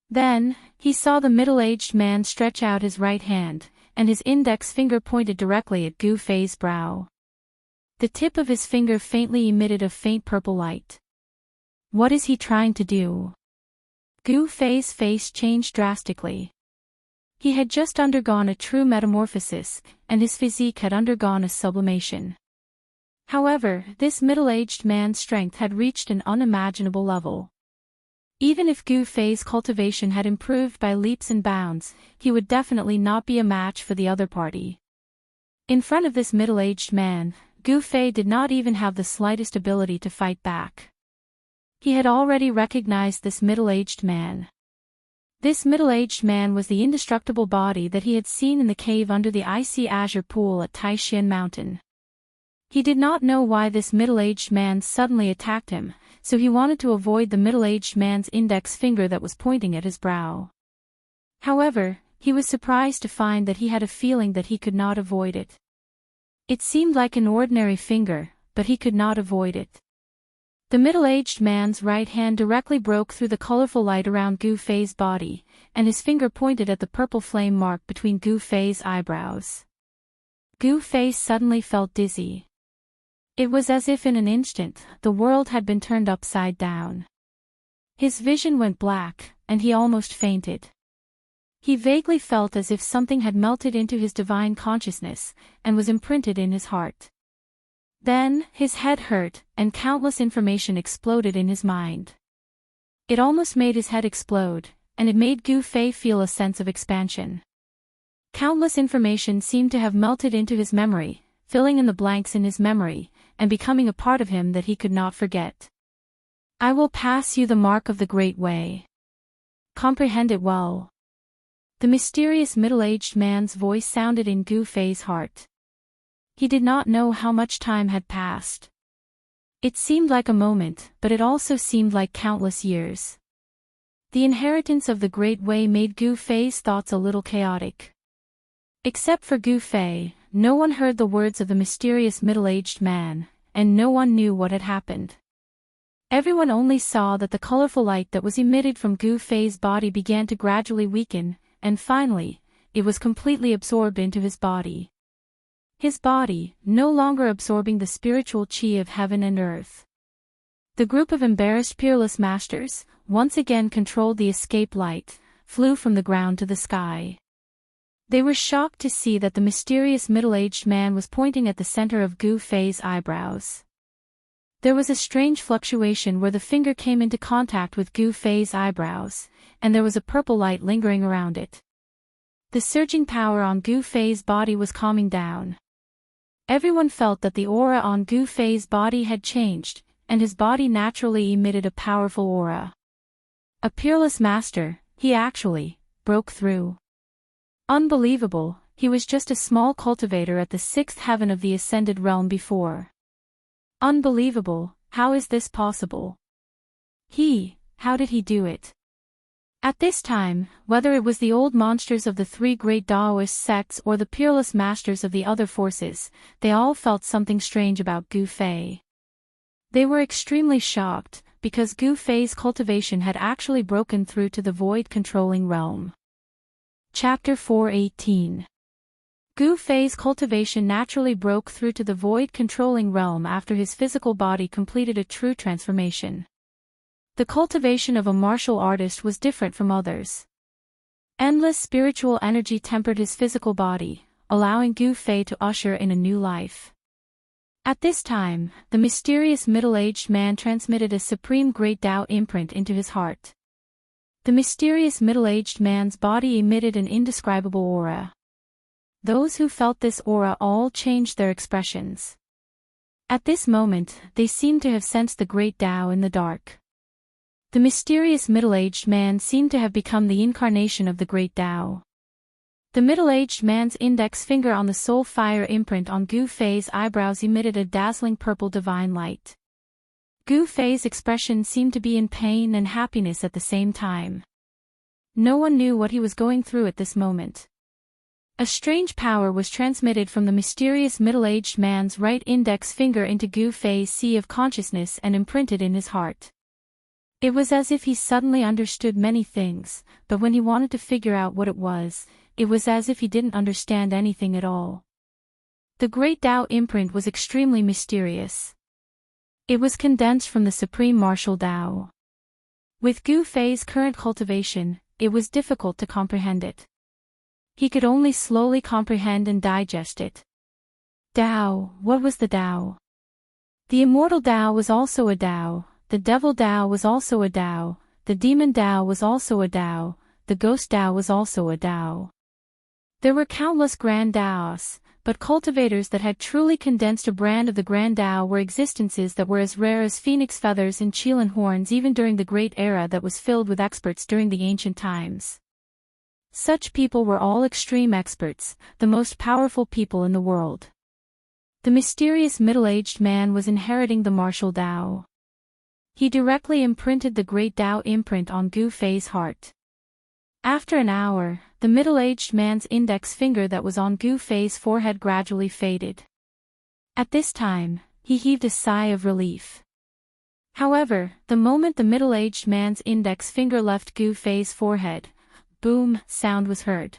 Then, he saw the middle-aged man stretch out his right hand, and his index finger pointed directly at Gu Fei's brow. The tip of his finger faintly emitted a faint purple light. What is he trying to do? Gu Fei's face changed drastically. He had just undergone a true metamorphosis, and his physique had undergone a sublimation. However, this middle-aged man's strength had reached an unimaginable level. Even if Gu Fei's cultivation had improved by leaps and bounds, he would definitely not be a match for the other party. In front of this middle-aged man, Gu Fei did not even have the slightest ability to fight back. He had already recognized this middle-aged man. This middle-aged man was the indestructible body that he had seen in the cave under the icy azure pool at Taishan Mountain. He did not know why this middle-aged man suddenly attacked him, so he wanted to avoid the middle-aged man's index finger that was pointing at his brow. However, he was surprised to find that he had a feeling that he could not avoid it. It seemed like an ordinary finger, but he could not avoid it. The middle-aged man's right hand directly broke through the colorful light around Gu Fei's body, and his finger pointed at the purple flame mark between Gu Fei's eyebrows. Gu Fei suddenly felt dizzy. It was as if in an instant, the world had been turned upside down. His vision went black, and he almost fainted. He vaguely felt as if something had melted into his divine consciousness, and was imprinted in his heart. Then, his head hurt, and countless information exploded in his mind. It almost made his head explode, and it made Gu Fei feel a sense of expansion. Countless information seemed to have melted into his memory, filling in the blanks in his memory, and becoming a part of him that he could not forget. I will pass you the mark of the Great Way. Comprehend it well. The mysterious middle-aged man's voice sounded in Gu Fei's heart. He did not know how much time had passed. It seemed like a moment, but it also seemed like countless years. The inheritance of the Great Way made Gu Fei's thoughts a little chaotic. Except for Gu Fei, no one heard the words of the mysterious middle-aged man, and no one knew what had happened. Everyone only saw that the colorful light that was emitted from Gu Fei's body began to gradually weaken, and finally, it was completely absorbed into his body. His body, no longer absorbing the spiritual chi of heaven and earth. The group of embarrassed peerless masters, once again controlled the escape light, flew from the ground to the sky. They were shocked to see that the mysterious middle-aged man was pointing at the center of Gu Fei's eyebrows. There was a strange fluctuation where the finger came into contact with Gu Fei's eyebrows, and there was a purple light lingering around it. The surging power on Gu Fei's body was calming down. Everyone felt that the aura on Gu Fei's body had changed, and his body naturally emitted a powerful aura. A peerless master, he actually broke through. Unbelievable, he was just a small cultivator at the sixth heaven of the ascended realm before. Unbelievable, how is this possible? How did he do it? At this time, whether it was the old monsters of the three great Taoist sects or the peerless masters of the other forces, they all felt something strange about Gu Fei. They were extremely shocked, because Gu Fei's cultivation had actually broken through to the void-controlling realm. Chapter 4:18. Gu Fei's cultivation naturally broke through to the void-controlling realm after his physical body completed a true transformation. The cultivation of a martial artist was different from others. Endless spiritual energy tempered his physical body, allowing Gu Fei to usher in a new life. At this time, the mysterious middle-aged man transmitted a supreme great Tao imprint into his heart. The mysterious middle-aged man's body emitted an indescribable aura. Those who felt this aura all changed their expressions. At this moment, they seemed to have sensed the great Tao in the dark. The mysterious middle-aged man seemed to have become the incarnation of the great Tao. The middle-aged man's index finger on the soul fire imprint on Gu Fei's eyebrows emitted a dazzling purple divine light. Gu Fei's expression seemed to be in pain and happiness at the same time. No one knew what he was going through at this moment. A strange power was transmitted from the mysterious middle-aged man's right index finger into Gu Fei's sea of consciousness and imprinted in his heart. It was as if he suddenly understood many things, but when he wanted to figure out what it was as if he didn't understand anything at all. The great Tao imprint was extremely mysterious. It was condensed from the supreme martial Tao. With Gu Fei's current cultivation, it was difficult to comprehend it. He could only slowly comprehend and digest it. Tao, what was the Tao? The immortal Tao was also a Tao, the devil Tao was also a Tao, the demon Tao was also a Tao, the ghost Tao was also a Tao. There were countless grand Taos, but cultivators that had truly condensed a brand of the grand Tao were existences that were as rare as phoenix feathers and Qilin horns even during the great era that was filled with experts during the ancient times. Such people were all extreme experts, the most powerful people in the world. The mysterious middle-aged man was inheriting the martial Tao. He directly imprinted the great Tao imprint on Gu Fei's heart. After an hour, the middle-aged man's index finger that was on Gu Fei's forehead gradually faded. At this time, he heaved a sigh of relief. However, the moment the middle-aged man's index finger left Gu Fei's forehead, boom, sound was heard.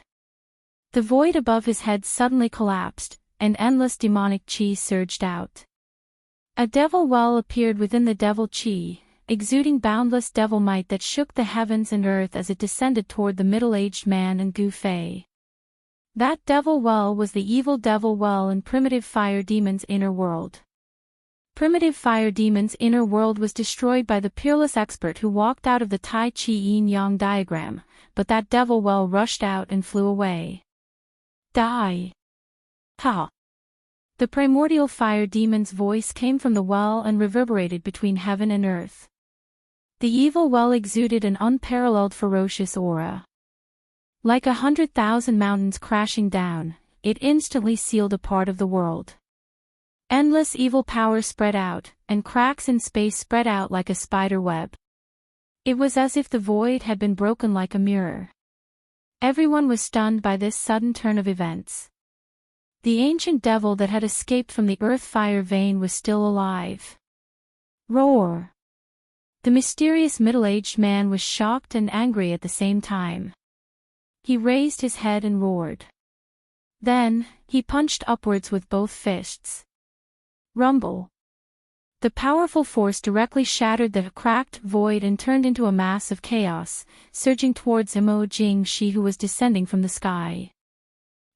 The void above his head suddenly collapsed, and endless demonic qi surged out. A devil well appeared within the devil qi, exuding boundless devil might that shook the heavens and earth as it descended toward the middle-aged man and Gu Fei. That devil well was the evil devil well in primitive fire demon's inner world. Primitive fire demon's inner world was destroyed by the peerless expert who walked out of the Tai Chi yin-yang diagram, but that devil well rushed out and flew away. Die! Ha! The primordial fire demon's voice came from the well and reverberated between heaven and earth. The evil well exuded an unparalleled ferocious aura. Like 100,000 mountains crashing down, it instantly sealed a part of the world. Endless evil power spread out, and cracks in space spread out like a spider web. It was as if the void had been broken like a mirror. Everyone was stunned by this sudden turn of events. The ancient devil that had escaped from the earth fire vein was still alive. Roar! The mysterious middle-aged man was shocked and angry at the same time. He raised his head and roared. Then, he punched upwards with both fists. Rumble! The powerful force directly shattered the cracked void and turned into a mass of chaos, surging towards Imo Jing-shi who was descending from the sky.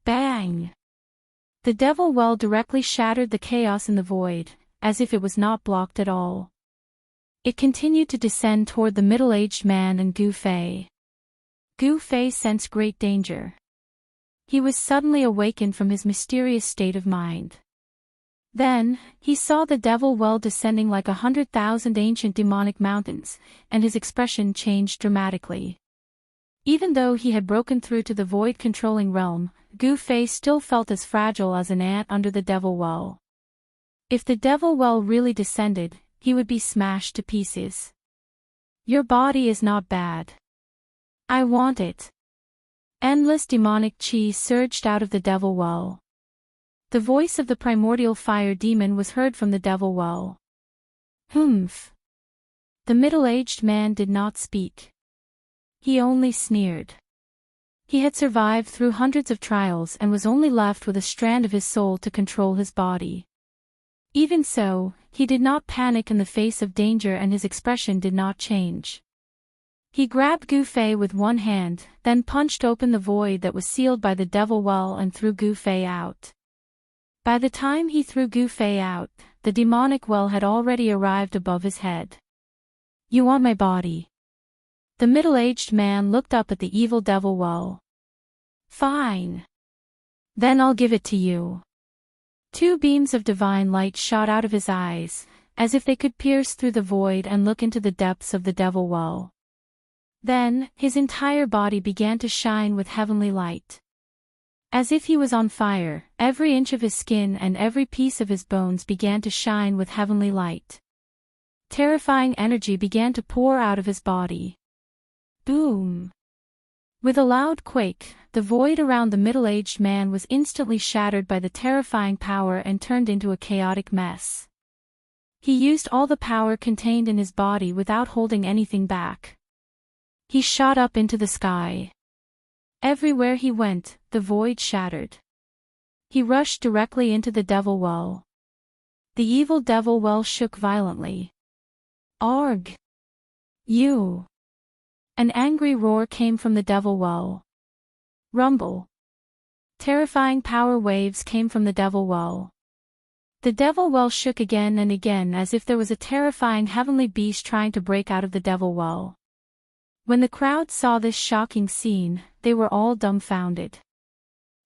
Bang! The devil well directly shattered the chaos in the void, as if it was not blocked at all. It continued to descend toward the middle-aged man and Gu Fei. Gu Fei sensed great danger. He was suddenly awakened from his mysterious state of mind. Then, he saw the devil well descending like 100,000 ancient demonic mountains, and his expression changed dramatically. Even though he had broken through to the void-controlling realm, Gu Fei still felt as fragile as an ant under the devil well. If the devil well really descended, he would be smashed to pieces. Your body is not bad. I want it. Endless demonic qi surged out of the devil well. The voice of the primordial fire demon was heard from the devil well. Humph. The middle-aged man did not speak. He only sneered. He had survived through hundreds of trials and was only left with a strand of his soul to control his body. Even so, he did not panic in the face of danger and his expression did not change. He grabbed Gu Fei with one hand, then punched open the void that was sealed by the devil well and threw Gu Fei out. By the time he threw Gu Fei out, the demonic well had already arrived above his head. You want my body? The middle-aged man looked up at the evil devil well. Fine. Then I'll give it to you. Two beams of divine light shot out of his eyes, as if they could pierce through the void and look into the depths of the devil well. Then, his entire body began to shine with heavenly light. As if he was on fire, every inch of his skin and every piece of his bones began to shine with heavenly light. Terrifying energy began to pour out of his body. Boom! With a loud quake, the void around the middle-aged man was instantly shattered by the terrifying power and turned into a chaotic mess. He used all the power contained in his body without holding anything back. He shot up into the sky. Everywhere he went, the void shattered. He rushed directly into the devil well. The evil devil well shook violently. Arg! You! An angry roar came from the devil well. Rumble! Terrifying power waves came from the devil well. The devil well shook again and again as if there was a terrifying heavenly beast trying to break out of the devil well. When the crowd saw this shocking scene, they were all dumbfounded.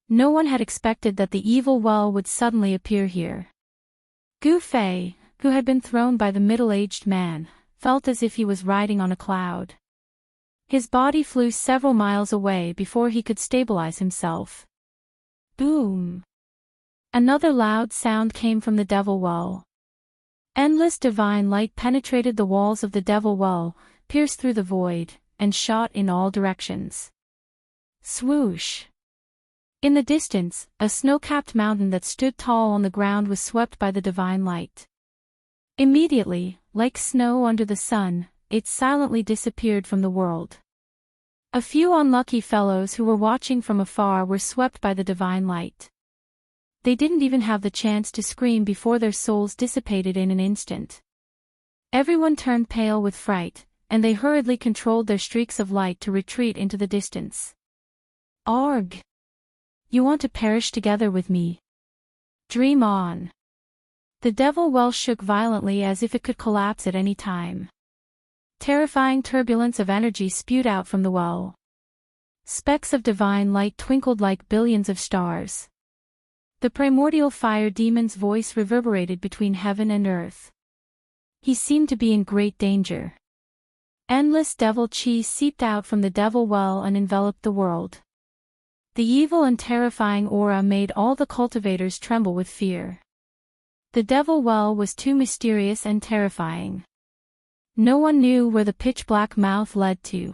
No one had expected that the evil well would suddenly appear here. Gu Fei, who had been thrown by the middle-aged man, felt as if he was riding on a cloud. His body flew several miles away before he could stabilize himself. Boom! Another loud sound came from the devil well. Endless divine light penetrated the walls of the devil well, pierced through the void, and shot in all directions. Swoosh! In the distance, a snow-capped mountain that stood tall on the ground was swept by the divine light. Immediately, like snow under the sun, it silently disappeared from the world. A few unlucky fellows who were watching from afar were swept by the divine light. They didn't even have the chance to scream before their souls dissipated in an instant. Everyone turned pale with fright, and they hurriedly controlled their streaks of light to retreat into the distance. Arg! You want to perish together with me? Dream on! The devil well shook violently as if it could collapse at any time. Terrifying turbulence of energy spewed out from the well. Specks of divine light twinkled like billions of stars. The primordial fire demon's voice reverberated between heaven and earth. He seemed to be in great danger. Endless devil chi seeped out from the devil well and enveloped the world. The evil and terrifying aura made all the cultivators tremble with fear. The devil well was too mysterious and terrifying. No one knew where the pitch-black mouth led to.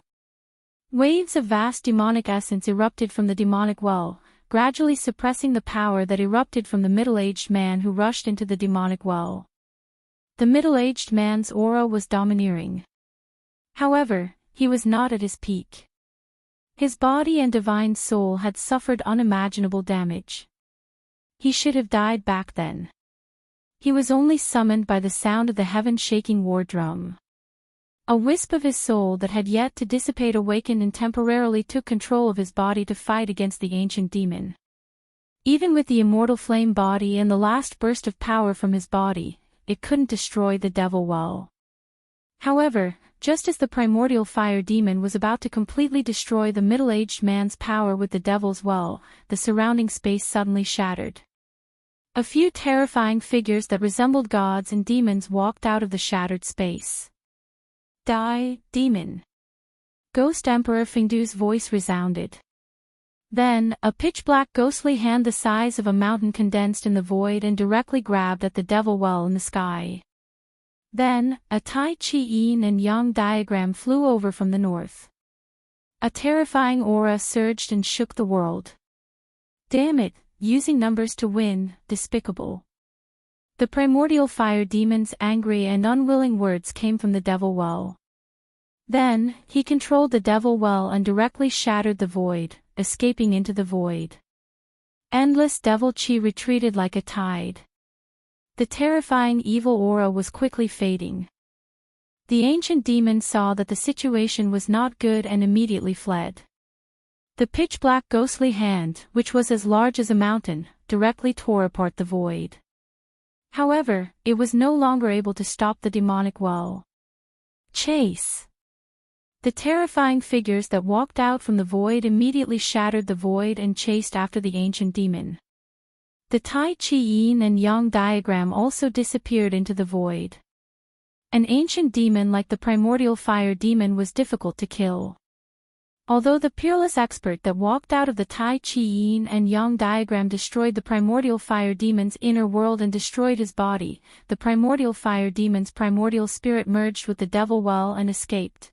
Waves of vast demonic essence erupted from the demonic well, gradually suppressing the power that erupted from the middle-aged man who rushed into the demonic well. The middle-aged man's aura was domineering. However, he was not at his peak. His body and divine soul had suffered unimaginable damage. He should have died back then. He was only summoned by the sound of the heaven-shaking war drum. A wisp of his soul that had yet to dissipate awakened and temporarily took control of his body to fight against the ancient demon. Even with the immortal flame body and the last burst of power from his body, it couldn't destroy the devil well. However, just as the primordial fire demon was about to completely destroy the middle-aged man's power with the devil's well, the surrounding space suddenly shattered. A few terrifying figures that resembled gods and demons walked out of the shattered space. Die, demon! Ghost Emperor Fengdu's voice resounded. Then, a pitch-black ghostly hand the size of a mountain condensed in the void and directly grabbed at the devil well in the sky. Then, a Tai Chi Yin and Yang diagram flew over from the north. A terrifying aura surged and shook the world. Damn it, using numbers to win, despicable. The primordial fire demon's angry and unwilling words came from the devil well. Then, he controlled the devil well and directly shattered the void, escaping into the void. Endless devil chi retreated like a tide. The terrifying evil aura was quickly fading. The ancient demon saw that the situation was not good and immediately fled. The pitch-black ghostly hand, which was as large as a mountain, directly tore apart the void. However, it was no longer able to stop the demonic well. Chase! The terrifying figures that walked out from the void immediately shattered the void and chased after the ancient demon. The Tai Chi Yin and Yang diagram also disappeared into the void. An ancient demon like the primordial fire demon was difficult to kill. Although the peerless expert that walked out of the Tai Chi Yin and Yang diagram destroyed the primordial fire demon's inner world and destroyed his body, the primordial fire demon's primordial spirit merged with the devil well and escaped.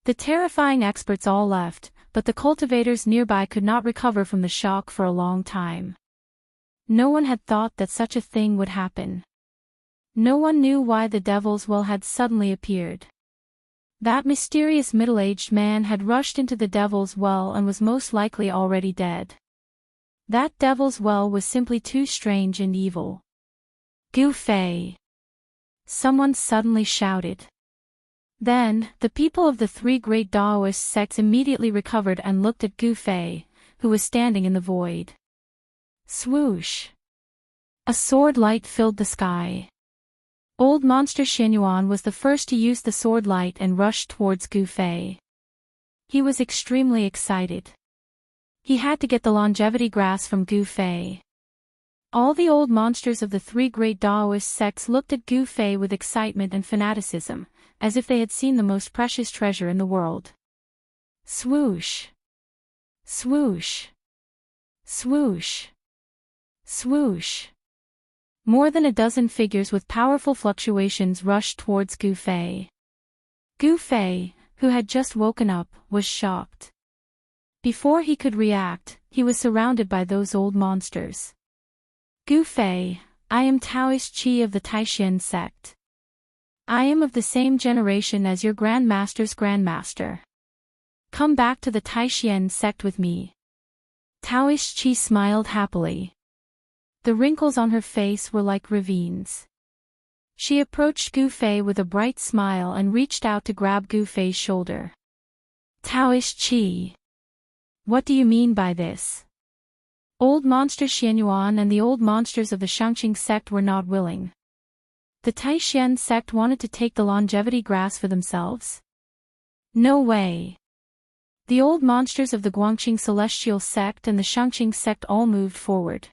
The terrifying experts all left, but the cultivators nearby could not recover from the shock for a long time. No one had thought that such a thing would happen. No one knew why the devil's well had suddenly appeared. That mysterious middle-aged man had rushed into the devil's well and was most likely already dead. That devil's well was simply too strange and evil. Gu Fei! Someone suddenly shouted. Then, the people of the three great Taoist sects immediately recovered and looked at Gu Fei, who was standing in the void. Swoosh! A sword light filled the sky. Old Monster Xianyuan was the first to use the sword light and rushed towards Gu Fei. He was extremely excited. He had to get the longevity grass from Gu Fei. All the old monsters of the three great Taoist sects looked at Gu Fei with excitement and fanaticism, as if they had seen the most precious treasure in the world. Swoosh! Swoosh! Swoosh! Swoosh! More than a dozen figures with powerful fluctuations rushed towards Gu Fei. Gu Fei, who had just woken up, was shocked. Before he could react, he was surrounded by those old monsters. Gu Fei, I am Taoist Qi of the Taishan sect. I am of the same generation as your grandmaster's grandmaster. Come back to the Taishan sect with me. Taoist Qi smiled happily. The wrinkles on her face were like ravines. She approached Gu Fei with a bright smile and reached out to grab Gu Fei's shoulder. Taoist Qi. What do you mean by this? Old Monster Xianyuan and the old monsters of the Shangqing sect were not willing. The Taishan sect wanted to take the longevity grass for themselves? No way. The old monsters of the Guangqing celestial sect and the Shangqing sect all moved forward.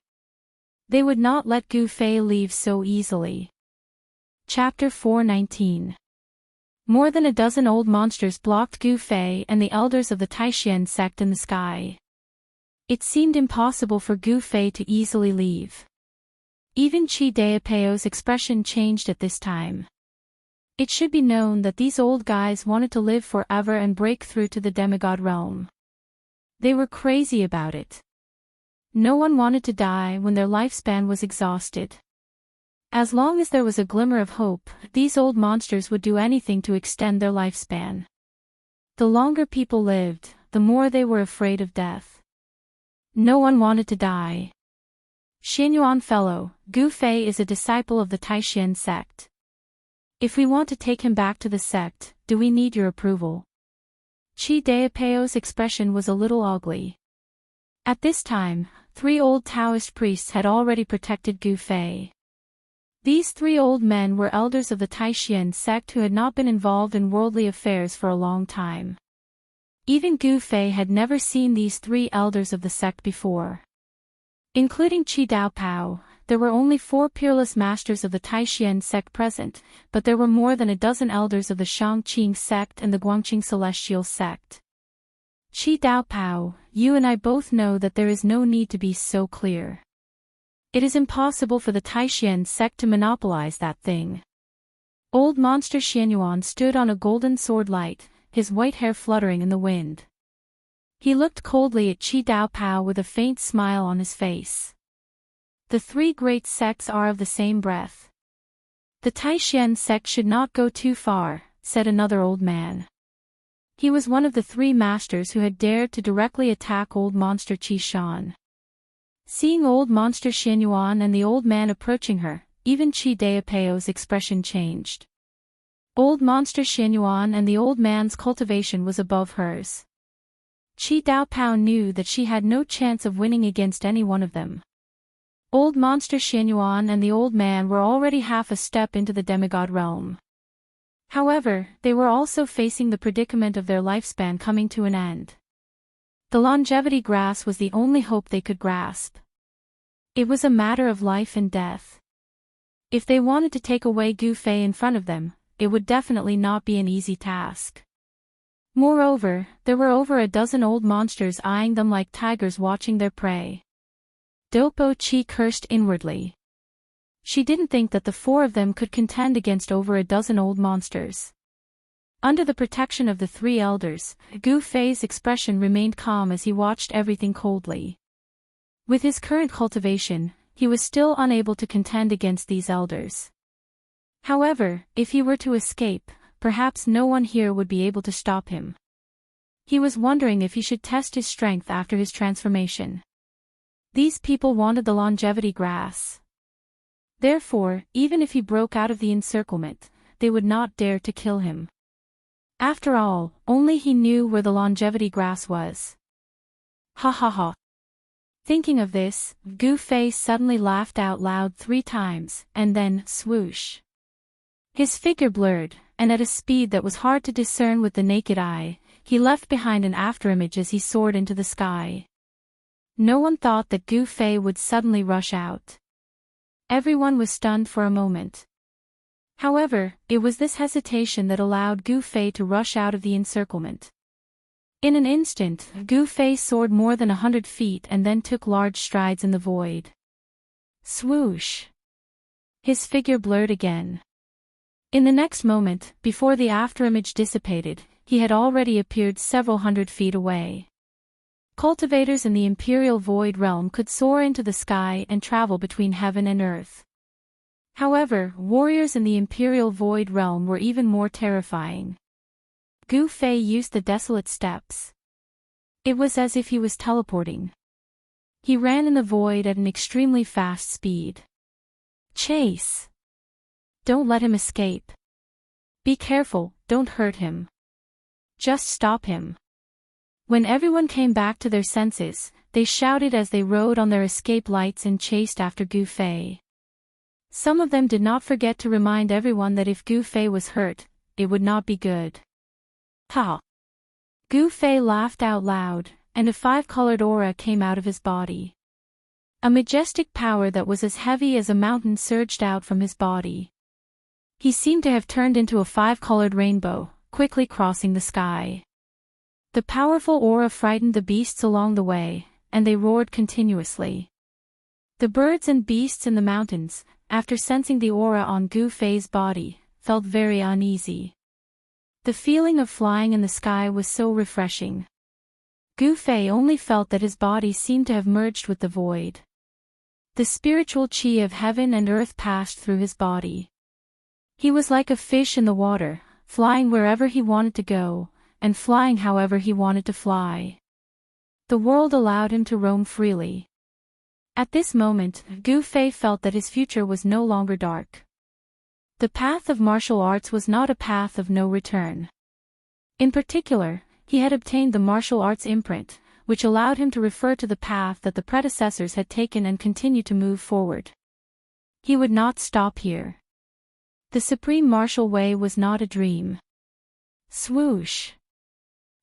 They would not let Gu Fei leave so easily. Chapter 419. More than a dozen old monsters blocked Gu Fei and the elders of the Taishan sect in the sky. It seemed impossible for Gu Fei to easily leave. Even Chi Daopeo's expression changed at this time. It should be known that these old guys wanted to live forever and break through to the demigod realm. They were crazy about it. No one wanted to die when their lifespan was exhausted. As long as there was a glimmer of hope, these old monsters would do anything to extend their lifespan. The longer people lived, the more they were afraid of death. No one wanted to die. Xianyuan fellow, Gu Fei is a disciple of the Taishan sect. If we want to take him back to the sect, do we need your approval? Chi Daopeo's expression was a little ugly. At this time, 3 old Taoist priests had already protected Gu Fei. These 3 old men were elders of the Taishan sect who had not been involved in worldly affairs for a long time. Even Gu Fei had never seen these 3 elders of the sect before. Including Qi Daopao, there were only 4 peerless masters of the Taishan sect present, but there were more than a dozen elders of the Shangqing sect and the Guangqing celestial sect. Qi Daopao, you and I both know that there is no need to be so clear. It is impossible for the Taishan sect to monopolize that thing. Old Monster Xianyuan stood on a golden sword light, his white hair fluttering in the wind. He looked coldly at Qi Daopao with a faint smile on his face. The 3 great sects are of the same breath. The Taishan sect should not go too far, said another old man. He was one of the 3 masters who had dared to directly attack old Monster Qi Shan. Seeing old Monster Xianyuan and the old man approaching her, even Chi Daopeo's expression changed. Old Monster Xianyuan and the old man's cultivation was above hers. Qi Daopao knew that she had no chance of winning against any one of them. Old Monster Xianyuan and the old man were already half a step into the demigod realm. However, they were also facing the predicament of their lifespan coming to an end. The longevity grass was the only hope they could grasp. It was a matter of life and death. If they wanted to take away Gu Fei in front of them, it would definitely not be an easy task. Moreover, there were over a dozen old monsters eyeing them like tigers watching their prey. Dopo-chi cursed inwardly. She didn't think that the four of them could contend against over a dozen old monsters. Under the protection of the three elders, Gu Fei's expression remained calm as he watched everything coldly. With his current cultivation, he was still unable to contend against these elders. However, if he were to escape, perhaps no one here would be able to stop him. He was wondering if he should test his strength after his transformation. These people wanted the longevity grass. Therefore, even if he broke out of the encirclement, they would not dare to kill him. After all, only he knew where the longevity grass was. Ha ha ha. Thinking of this, Gu Fei suddenly laughed out loud 3 times, and then, swoosh. His figure blurred, and at a speed that was hard to discern with the naked eye, he left behind an afterimage as he soared into the sky. No one thought that Gu Fei would suddenly rush out. Everyone was stunned for a moment. However, it was this hesitation that allowed Gu Fei to rush out of the encirclement. In an instant, Gu Fei soared more than 100 feet and then took large strides in the void. Swoosh! His figure blurred again. In the next moment, before the afterimage dissipated, he had already appeared several hundred feet away. Cultivators in the Imperial Void Realm could soar into the sky and travel between heaven and earth. However, warriors in the Imperial Void Realm were even more terrifying. Gu Fei used the desolate steps. It was as if he was teleporting. He ran in the void at an extremely fast speed. Chase! Don't let him escape. Be careful, don't hurt him. Just stop him. When everyone came back to their senses, they shouted as they rode on their escape lights and chased after Gu Fei. Some of them did not forget to remind everyone that if Gu Fei was hurt, it would not be good. Ha! Gu Fei laughed out loud, and a 5-colored aura came out of his body. A majestic power that was as heavy as a mountain surged out from his body. He seemed to have turned into a 5-colored rainbow, quickly crossing the sky. The powerful aura frightened the beasts along the way, and they roared continuously. The birds and beasts in the mountains, after sensing the aura on Gu Fei's body, felt very uneasy. The feeling of flying in the sky was so refreshing. Gu Fei only felt that his body seemed to have merged with the void. The spiritual qi of heaven and earth passed through his body. He was like a fish in the water, flying wherever he wanted to go, and flying however he wanted to fly. The world allowed him to roam freely. At this moment, Gu Fei felt that his future was no longer dark. The path of martial arts was not a path of no return. In particular, he had obtained the martial arts imprint, which allowed him to refer to the path that the predecessors had taken and continue to move forward. He would not stop here. The supreme martial way was not a dream. Swoosh!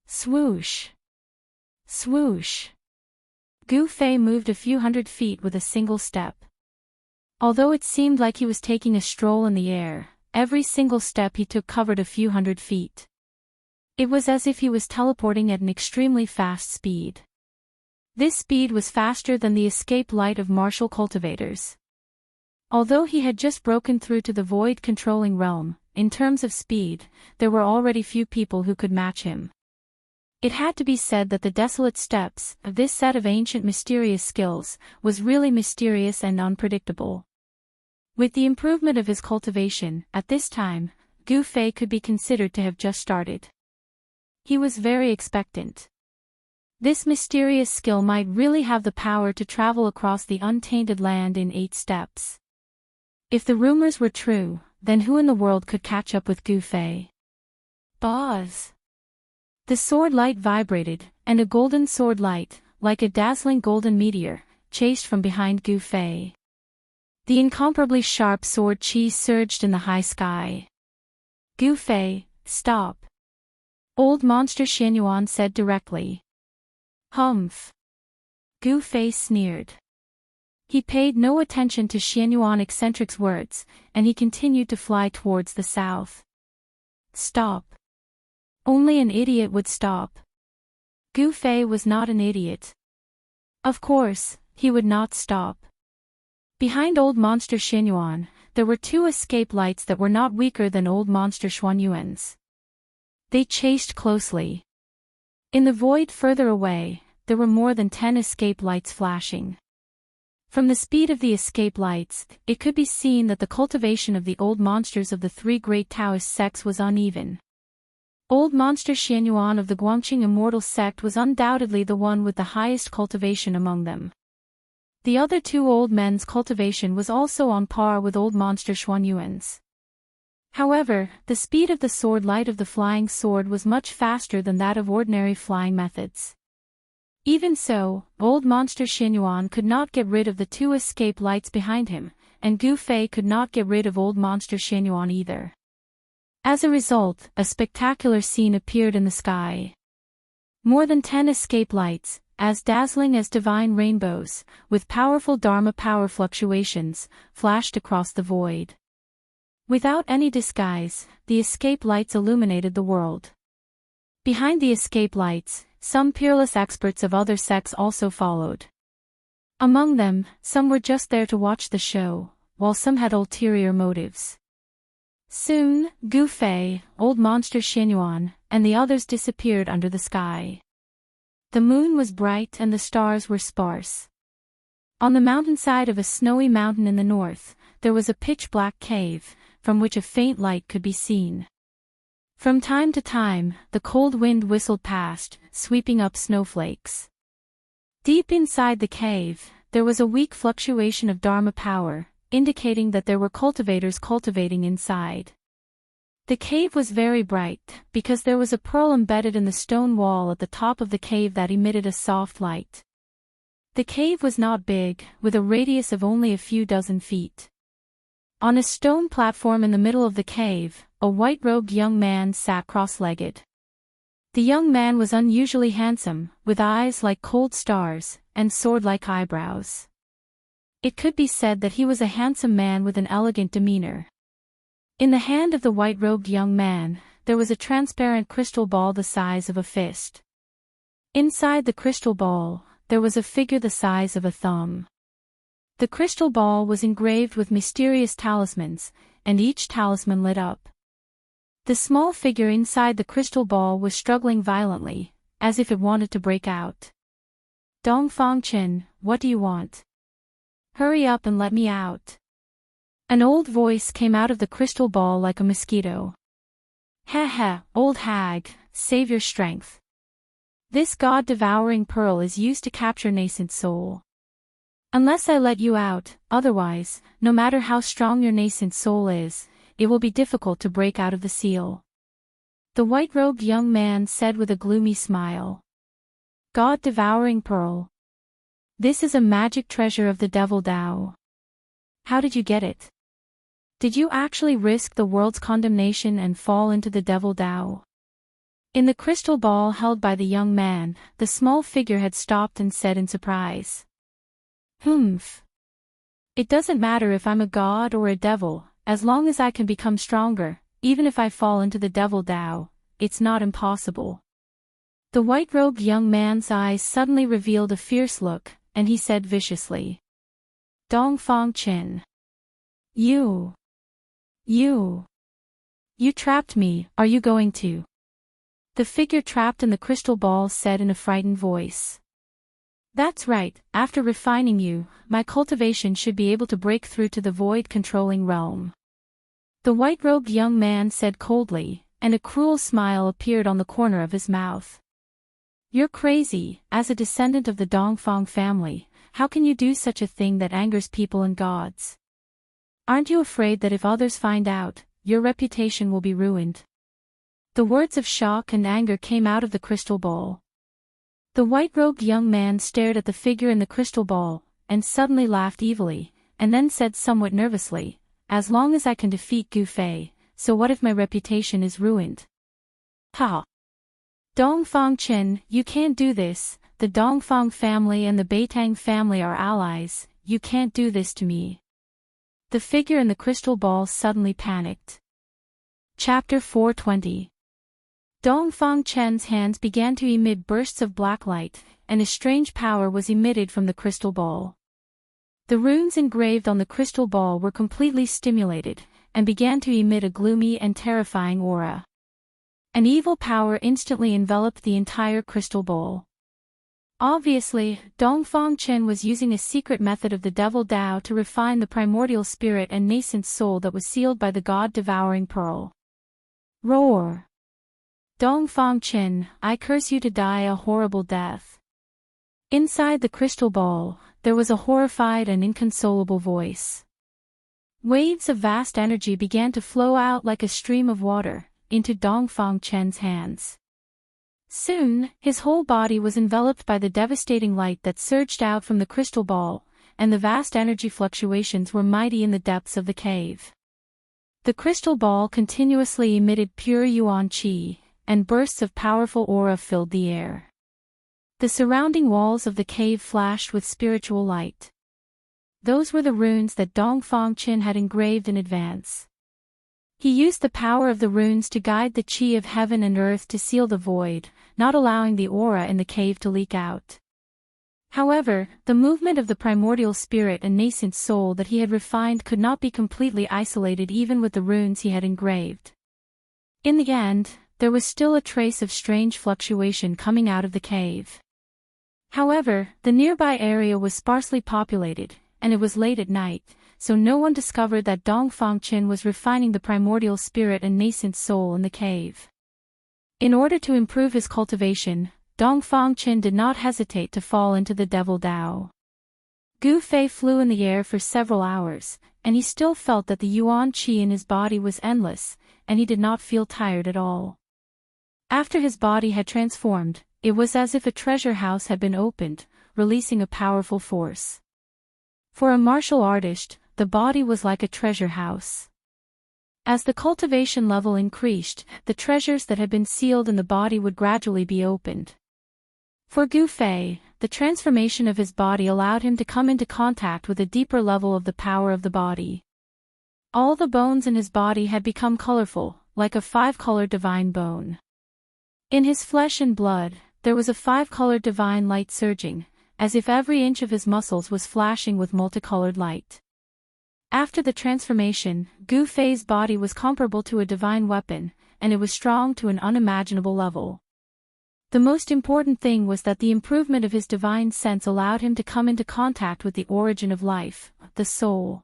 Swoosh! Swoosh! Gu Fei moved a few hundred feet with a single step. Although it seemed like he was taking a stroll in the air, every single step he took covered a few hundred feet. It was as if he was teleporting at an extremely fast speed. This speed was faster than the escape light of martial cultivators. Although he had just broken through to the void-controlling realm, in terms of speed, there were already few people who could match him. It had to be said that the desolate steps, of this set of ancient mysterious skills, was really mysterious and unpredictable. With the improvement of his cultivation, at this time, Gu Fei could be considered to have just started. He was very expectant. This mysterious skill might really have the power to travel across the untainted land in 8 steps. If the rumors were true, then who in the world could catch up with Gu Fei? Buzz! The sword light vibrated, and a golden sword light, like a dazzling golden meteor, chased from behind Gu Fei. The incomparably sharp sword qi surged in the high sky. Gu Fei, stop! Old Monster Xianyuan said directly. Humph! Gu Fei sneered. He paid no attention to Xianyuan eccentric's words, and he continued to fly towards the south. Stop! Only an idiot would stop. Gu Fei was not an idiot. Of course, he would not stop. Behind Old Monster Xinyuan, there were 2 escape lights that were not weaker than Old Monster Xuanyuan's. They chased closely. In the void further away, there were more than 10 escape lights flashing. From the speed of the escape lights, it could be seen that the cultivation of the old monsters of the 3 great Taoist sects was uneven. Old Monster Xianyuan of the Guangqing Immortal sect was undoubtedly the one with the highest cultivation among them. The other 2 old men's cultivation was also on par with Old Monster Xuanyuan's. However, the speed of the sword light of the flying sword was much faster than that of ordinary flying methods. Even so, Old Monster Xinyuan could not get rid of the 2 escape lights behind him, and Gu Fei could not get rid of Old Monster Xinyuan either. As a result, a spectacular scene appeared in the sky. More than 10 escape lights, as dazzling as divine rainbows, with powerful Dharma power fluctuations, flashed across the void. Without any disguise, the escape lights illuminated the world. Behind the escape lights, some peerless experts of other sects also followed. Among them, some were just there to watch the show, while some had ulterior motives. Soon, Gu Fei, Old Monster Xinyuan, and the others disappeared under the sky. The moon was bright and the stars were sparse. On the mountainside of a snowy mountain in the north, there was a pitch-black cave, from which a faint light could be seen. From time to time, the cold wind whistled past, sweeping up snowflakes. Deep inside the cave, there was a weak fluctuation of Dharma power, indicating that there were cultivators cultivating inside. The cave was very bright, because there was a pearl embedded in the stone wall at the top of the cave that emitted a soft light. The cave was not big, with a radius of only a few dozen feet. On a stone platform in the middle of the cave, a white-robed young man sat cross-legged. The young man was unusually handsome, with eyes like cold stars, and sword-like eyebrows. It could be said that he was a handsome man with an elegant demeanor. In the hand of the white-robed young man, there was a transparent crystal ball the size of a fist. Inside the crystal ball, there was a figure the size of a thumb. The crystal ball was engraved with mysterious talismans, and each talisman lit up. The small figure inside the crystal ball was struggling violently, as if it wanted to break out. "Dongfang Chen, what do you want? Hurry up and let me out." An old voice came out of the crystal ball like a mosquito. "Heh, old hag, save your strength. This god-devouring pearl is used to capture nascent soul. Unless I let you out, otherwise, no matter how strong your nascent soul is, it will be difficult to break out of the seal." The white-robed young man said with a gloomy smile. "God-devouring pearl. This is a magic treasure of the devil Tao. How did you get it? Did you actually risk the world's condemnation and fall into the devil Tao?" In the crystal ball held by the young man, the small figure had stopped and said in surprise. "Humph. It doesn't matter if I'm a god or a devil, as long as I can become stronger, even if I fall into the devil Tao, it's not impossible." The white-robed young man's eyes suddenly revealed a fierce look, and he said viciously. "Dongfang Chen. You trapped me, are you going to?" The figure trapped in the crystal ball said in a frightened voice. "That's right, after refining you, my cultivation should be able to break through to the void-controlling realm." The white-robed young man said coldly, and a cruel smile appeared on the corner of his mouth. "You're crazy, as a descendant of the Dongfang family, how can you do such a thing that angers people and gods? Aren't you afraid that if others find out, your reputation will be ruined?" The words of shock and anger came out of the crystal ball. The white-robed young man stared at the figure in the crystal ball, and suddenly laughed evilly, and then said somewhat nervously, "As long as I can defeat Gu Fei, so what if my reputation is ruined? Ha! Dongfang Chen, you can't do this, the Dongfang family and the Beitang family are allies, you can't do this to me." The figure in the crystal ball suddenly panicked. Chapter 420. Dongfang Chen's hands began to emit bursts of black light, and a strange power was emitted from the crystal ball. The runes engraved on the crystal ball were completely stimulated, and began to emit a gloomy and terrifying aura. An evil power instantly enveloped the entire crystal ball. Obviously, Dongfang Chen was using a secret method of the Devil Dao to refine the primordial spirit and nascent soul that was sealed by the God-devouring pearl. Roar! Dongfang Chen, I curse you to die a horrible death. Inside the crystal ball, there was a horrified and inconsolable voice. Waves of vast energy began to flow out like a stream of water, into Dongfang Chen's hands. Soon, his whole body was enveloped by the devastating light that surged out from the crystal ball, and the vast energy fluctuations were mighty in the depths of the cave. The crystal ball continuously emitted pure yuan qi, and bursts of powerful aura filled the air. The surrounding walls of the cave flashed with spiritual light. Those were the runes that Dongfang Chen had engraved in advance. He used the power of the runes to guide the qi of heaven and earth to seal the void, not allowing the aura in the cave to leak out. However, the movement of the primordial spirit and nascent soul that he had refined could not be completely isolated even with the runes he had engraved. In the end, there was still a trace of strange fluctuation coming out of the cave. However, the nearby area was sparsely populated, and it was late at night, so no one discovered that Dongfang Chen was refining the primordial spirit and nascent soul in the cave. In order to improve his cultivation, Dongfang Chen did not hesitate to fall into the Devil Dao. Gu Fei flew in the air for several hours, and he still felt that the yuan qi in his body was endless, and he did not feel tired at all. After his body had transformed, it was as if a treasure house had been opened, releasing a powerful force. For a martial artist, the body was like a treasure house. As the cultivation level increased, the treasures that had been sealed in the body would gradually be opened. For Gu Fei, the transformation of his body allowed him to come into contact with a deeper level of the power of the body. All the bones in his body had become colorful, like a five-colored divine bone. In his flesh and blood, there was a five-colored divine light surging, as if every inch of his muscles was flashing with multicolored light. After the transformation, Gu Fei's body was comparable to a divine weapon, and it was strong to an unimaginable level. The most important thing was that the improvement of his divine sense allowed him to come into contact with the origin of life, the soul.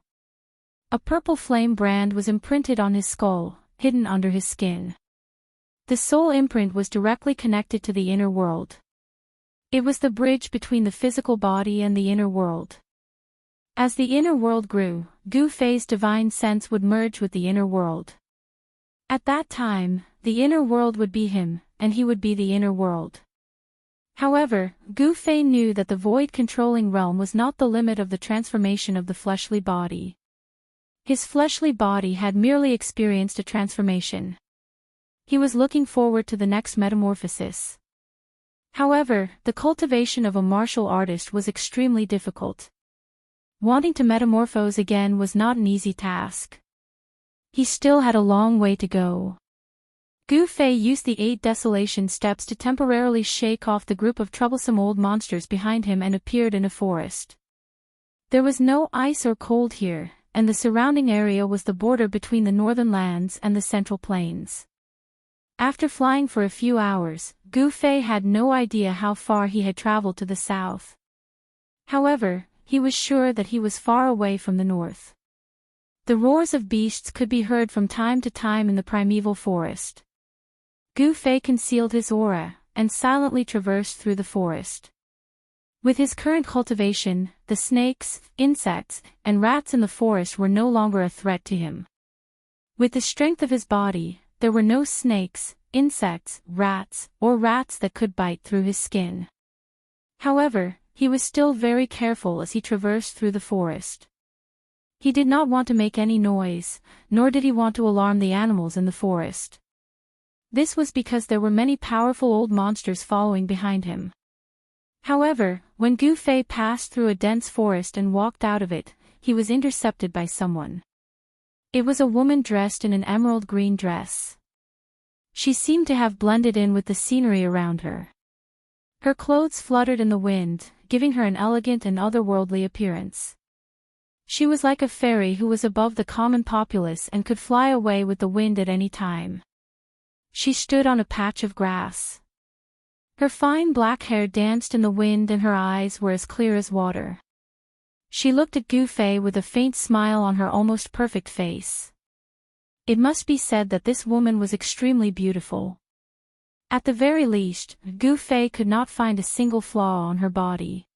A purple flame brand was imprinted on his skull, hidden under his skin. The soul imprint was directly connected to the inner world. It was the bridge between the physical body and the inner world. As the inner world grew, Gu Fei's divine sense would merge with the inner world. At that time, the inner world would be him, and he would be the inner world. However, Gu Fei knew that the void-controlling realm was not the limit of the transformation of the fleshly body. His fleshly body had merely experienced a transformation. He was looking forward to the next metamorphosis. However, the cultivation of a martial artist was extremely difficult. Wanting to metamorphose again was not an easy task. He still had a long way to go. Gu Fei used the 8 desolation steps to temporarily shake off the group of troublesome old monsters behind him and appeared in a forest. There was no ice or cold here, and the surrounding area was the border between the northern lands and the central plains. After flying for a few hours, Gu Fei had no idea how far he had traveled to the south. However, he was sure that he was far away from the north. The roars of beasts could be heard from time to time in the primeval forest. Gu Fei concealed his aura, and silently traversed through the forest. With his current cultivation, the snakes, insects, and rats in the forest were no longer a threat to him. With the strength of his body, there were no snakes, insects, rats, or rats that could bite through his skin. However, he was still very careful as he traversed through the forest. He did not want to make any noise, nor did he want to alarm the animals in the forest. This was because there were many powerful old monsters following behind him. However, when Gu Fei passed through a dense forest and walked out of it, he was intercepted by someone. It was a woman dressed in an emerald green dress. She seemed to have blended in with the scenery around her. Her clothes fluttered in the wind, giving her an elegant and otherworldly appearance. She was like a fairy who was above the common populace and could fly away with the wind at any time. She stood on a patch of grass. Her fine black hair danced in the wind and her eyes were as clear as water. She looked at Gu Fei with a faint smile on her almost perfect face. It must be said that this woman was extremely beautiful. At the very least, Gu Fei could not find a single flaw on her body.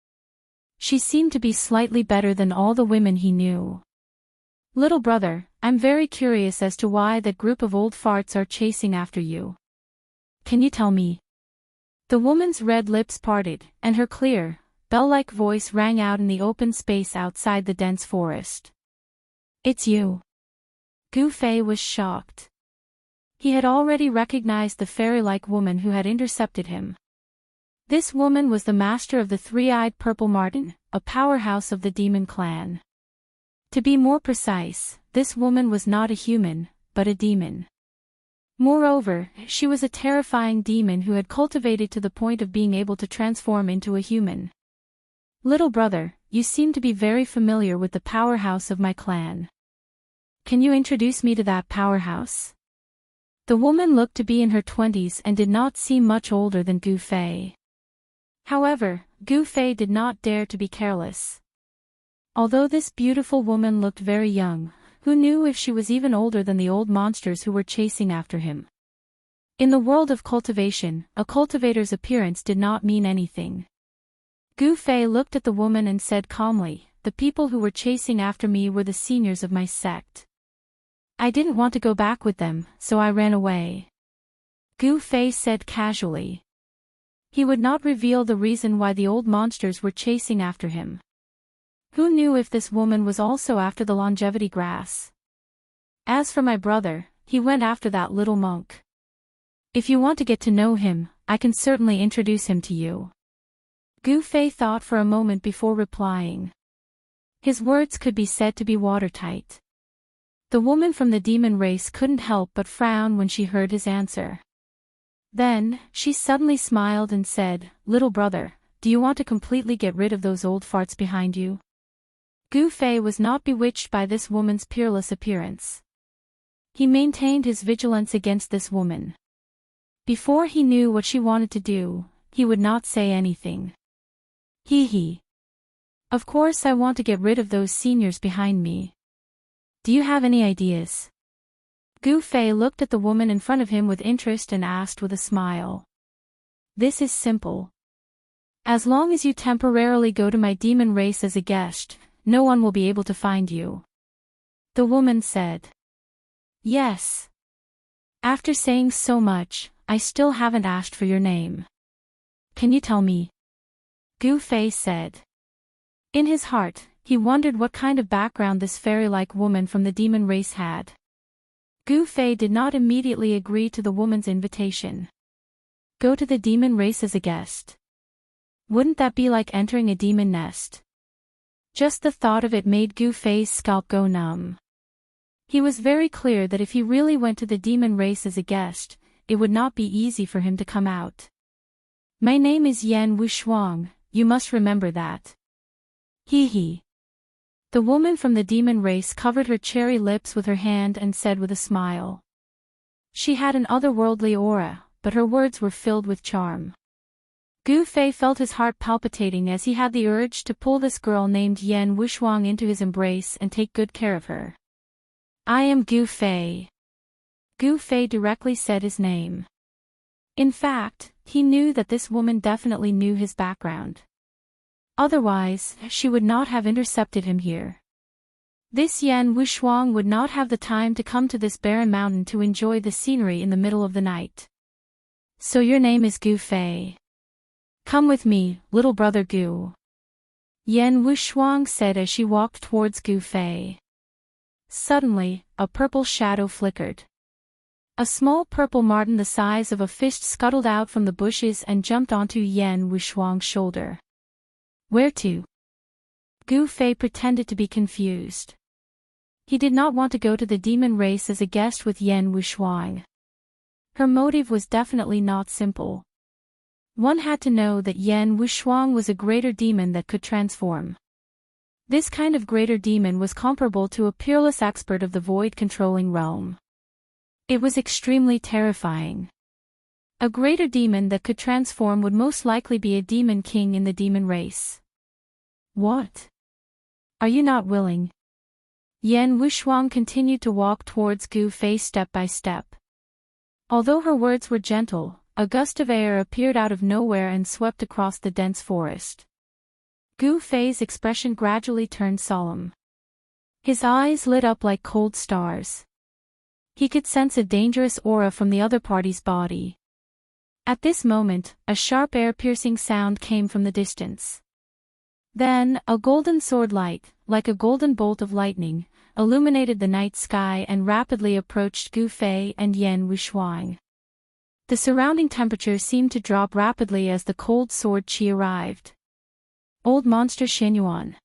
She seemed to be slightly better than all the women he knew. "Little brother, I'm very curious as to why that group of old farts are chasing after you. Can you tell me?" The woman's red lips parted, and her clear, bell-like voice rang out in the open space outside the dense forest. "It's you." Gu Fei was shocked. He had already recognized the fairy-like woman who had intercepted him. This woman was the master of the three-eyed purple marten, a powerhouse of the demon clan. To be more precise, this woman was not a human, but a demon. Moreover, she was a terrifying demon who had cultivated to the point of being able to transform into a human. "Little brother, you seem to be very familiar with the powerhouse of my clan. Can you introduce me to that powerhouse?" The woman looked to be in her 20s and did not seem much older than Gu Fei. However, Gu Fei did not dare to be careless. Although this beautiful woman looked very young, who knew if she was even older than the old monsters who were chasing after him? In the world of cultivation, a cultivator's appearance did not mean anything. Gu Fei looked at the woman and said calmly, "The people who were chasing after me were the seniors of my sect. I didn't want to go back with them, so I ran away." Gu Fei said casually. He would not reveal the reason why the old monsters were chasing after him. Who knew if this woman was also after the longevity grass? "As for my brother, he went after that little monk. If you want to get to know him, I can certainly introduce him to you." Gu Fei thought for a moment before replying. His words could be said to be watertight. The woman from the demon race couldn't help but frown when she heard his answer. Then, she suddenly smiled and said, "Little brother, do you want to completely get rid of those old farts behind you?" Gu Fei was not bewitched by this woman's peerless appearance. He maintained his vigilance against this woman. Before he knew what she wanted to do, he would not say anything. He. "Of course I want to get rid of those seniors behind me. Do you have any ideas?" Gu Fei looked at the woman in front of him with interest and asked with a smile. "This is simple. As long as you temporarily go to my demon race as a guest, no one will be able to find you." The woman said. "Yes. After saying so much, I still haven't asked for your name. Can you tell me?" Gu Fei said. In his heart, he wondered what kind of background this fairy-like woman from the demon race had. Gu Fei did not immediately agree to the woman's invitation. Go to the demon race as a guest? Wouldn't that be like entering a demon nest? Just the thought of it made Gu Fei's scalp go numb. He was very clear that if he really went to the demon race as a guest, it would not be easy for him to come out. "My name is Yan Wushuang, you must remember that." He. The woman from the demon race covered her cherry lips with her hand and said with a smile. She had an otherworldly aura, but her words were filled with charm. Gu Fei felt his heart palpitating as he had the urge to pull this girl named Yan Wushuang into his embrace and take good care of her. "I am Gu Fei." Gu Fei directly said his name. In fact, he knew that this woman definitely knew his background. Otherwise, she would not have intercepted him here. This Yan Wushuang would not have the time to come to this barren mountain to enjoy the scenery in the middle of the night. "So your name is Gu Fei. Come with me, little brother Gu," Yan Wushuang said as she walked towards Gu Fei. Suddenly, a purple shadow flickered. A small purple marten the size of a fish scuttled out from the bushes and jumped onto Yan Wushuang's shoulder. "Where to?" Gu Fei pretended to be confused. He did not want to go to the demon race as a guest with Yan Wushuang. Her motive was definitely not simple. One had to know that Yan Wushuang was a greater demon that could transform. This kind of greater demon was comparable to a peerless expert of the void-controlling realm. It was extremely terrifying. A greater demon that could transform would most likely be a demon king in the demon race. What? Are you not willing? Yan Wushuang continued to walk towards Gu Fei step by step. Although her words were gentle, a gust of air appeared out of nowhere and swept across the dense forest. Gu Fei's expression gradually turned solemn. His eyes lit up like cold stars. He could sense a dangerous aura from the other party's body. At this moment, a sharp air-piercing sound came from the distance. Then, a golden sword light, like a golden bolt of lightning, illuminated the night sky and rapidly approached Gu Fei and Yan Wushuang. The surrounding temperature seemed to drop rapidly as the cold sword qi arrived. Old monster Xianyuan.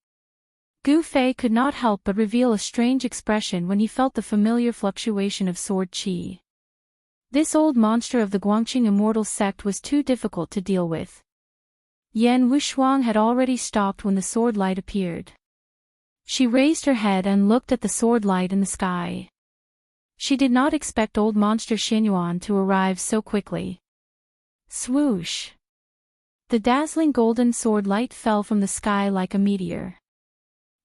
Gu Fei could not help but reveal a strange expression when he felt the familiar fluctuation of sword qi. This old monster of the Guangqing Immortal sect was too difficult to deal with. Yan Wushuang had already stopped when the sword light appeared. She raised her head and looked at the sword light in the sky. She did not expect old monster Xianyuan to arrive so quickly. Swoosh! The dazzling golden sword light fell from the sky like a meteor.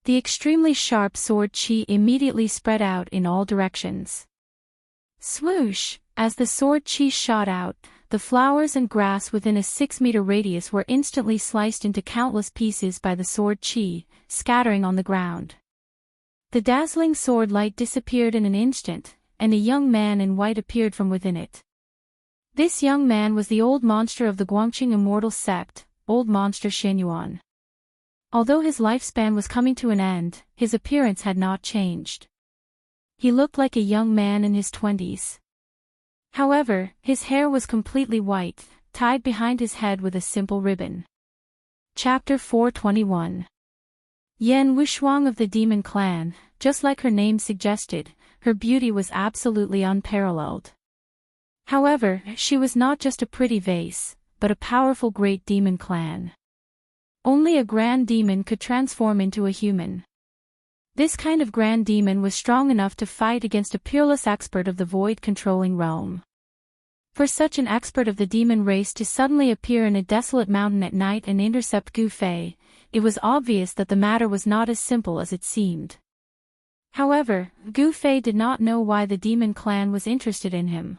The extremely sharp sword qi immediately spread out in all directions. Swoosh! As the sword qi shot out, the flowers and grass within a 6-meter radius were instantly sliced into countless pieces by the sword qi, scattering on the ground. The dazzling sword light disappeared in an instant, and a young man in white appeared from within it. This young man was the old monster of the Guangqing Immortal sect, old monster Xianyuan. Although his lifespan was coming to an end, his appearance had not changed. He looked like a young man in his 20s. However, his hair was completely white, tied behind his head with a simple ribbon. Chapter 421. Yan Wushuang of the Demon Clan, just like her name suggested, her beauty was absolutely unparalleled. However, she was not just a pretty vase, but a powerful great demon clan. Only a grand demon could transform into a human. This kind of grand demon was strong enough to fight against a peerless expert of the void-controlling realm. For such an expert of the demon race to suddenly appear in a desolate mountain at night and intercept Gu Fei, it was obvious that the matter was not as simple as it seemed. However, Gu Fei did not know why the demon clan was interested in him.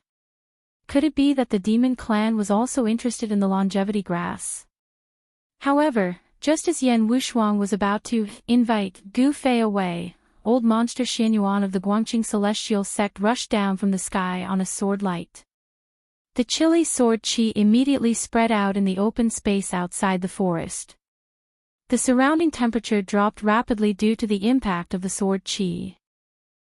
Could it be that the demon clan was also interested in the longevity grass? However, just as Yan Wushuang was about to invite Gu Fei away, old monster Xianyuan of the Guangqing Celestial sect rushed down from the sky on a sword light. The chilly sword qi immediately spread out in the open space outside the forest. The surrounding temperature dropped rapidly due to the impact of the sword qi.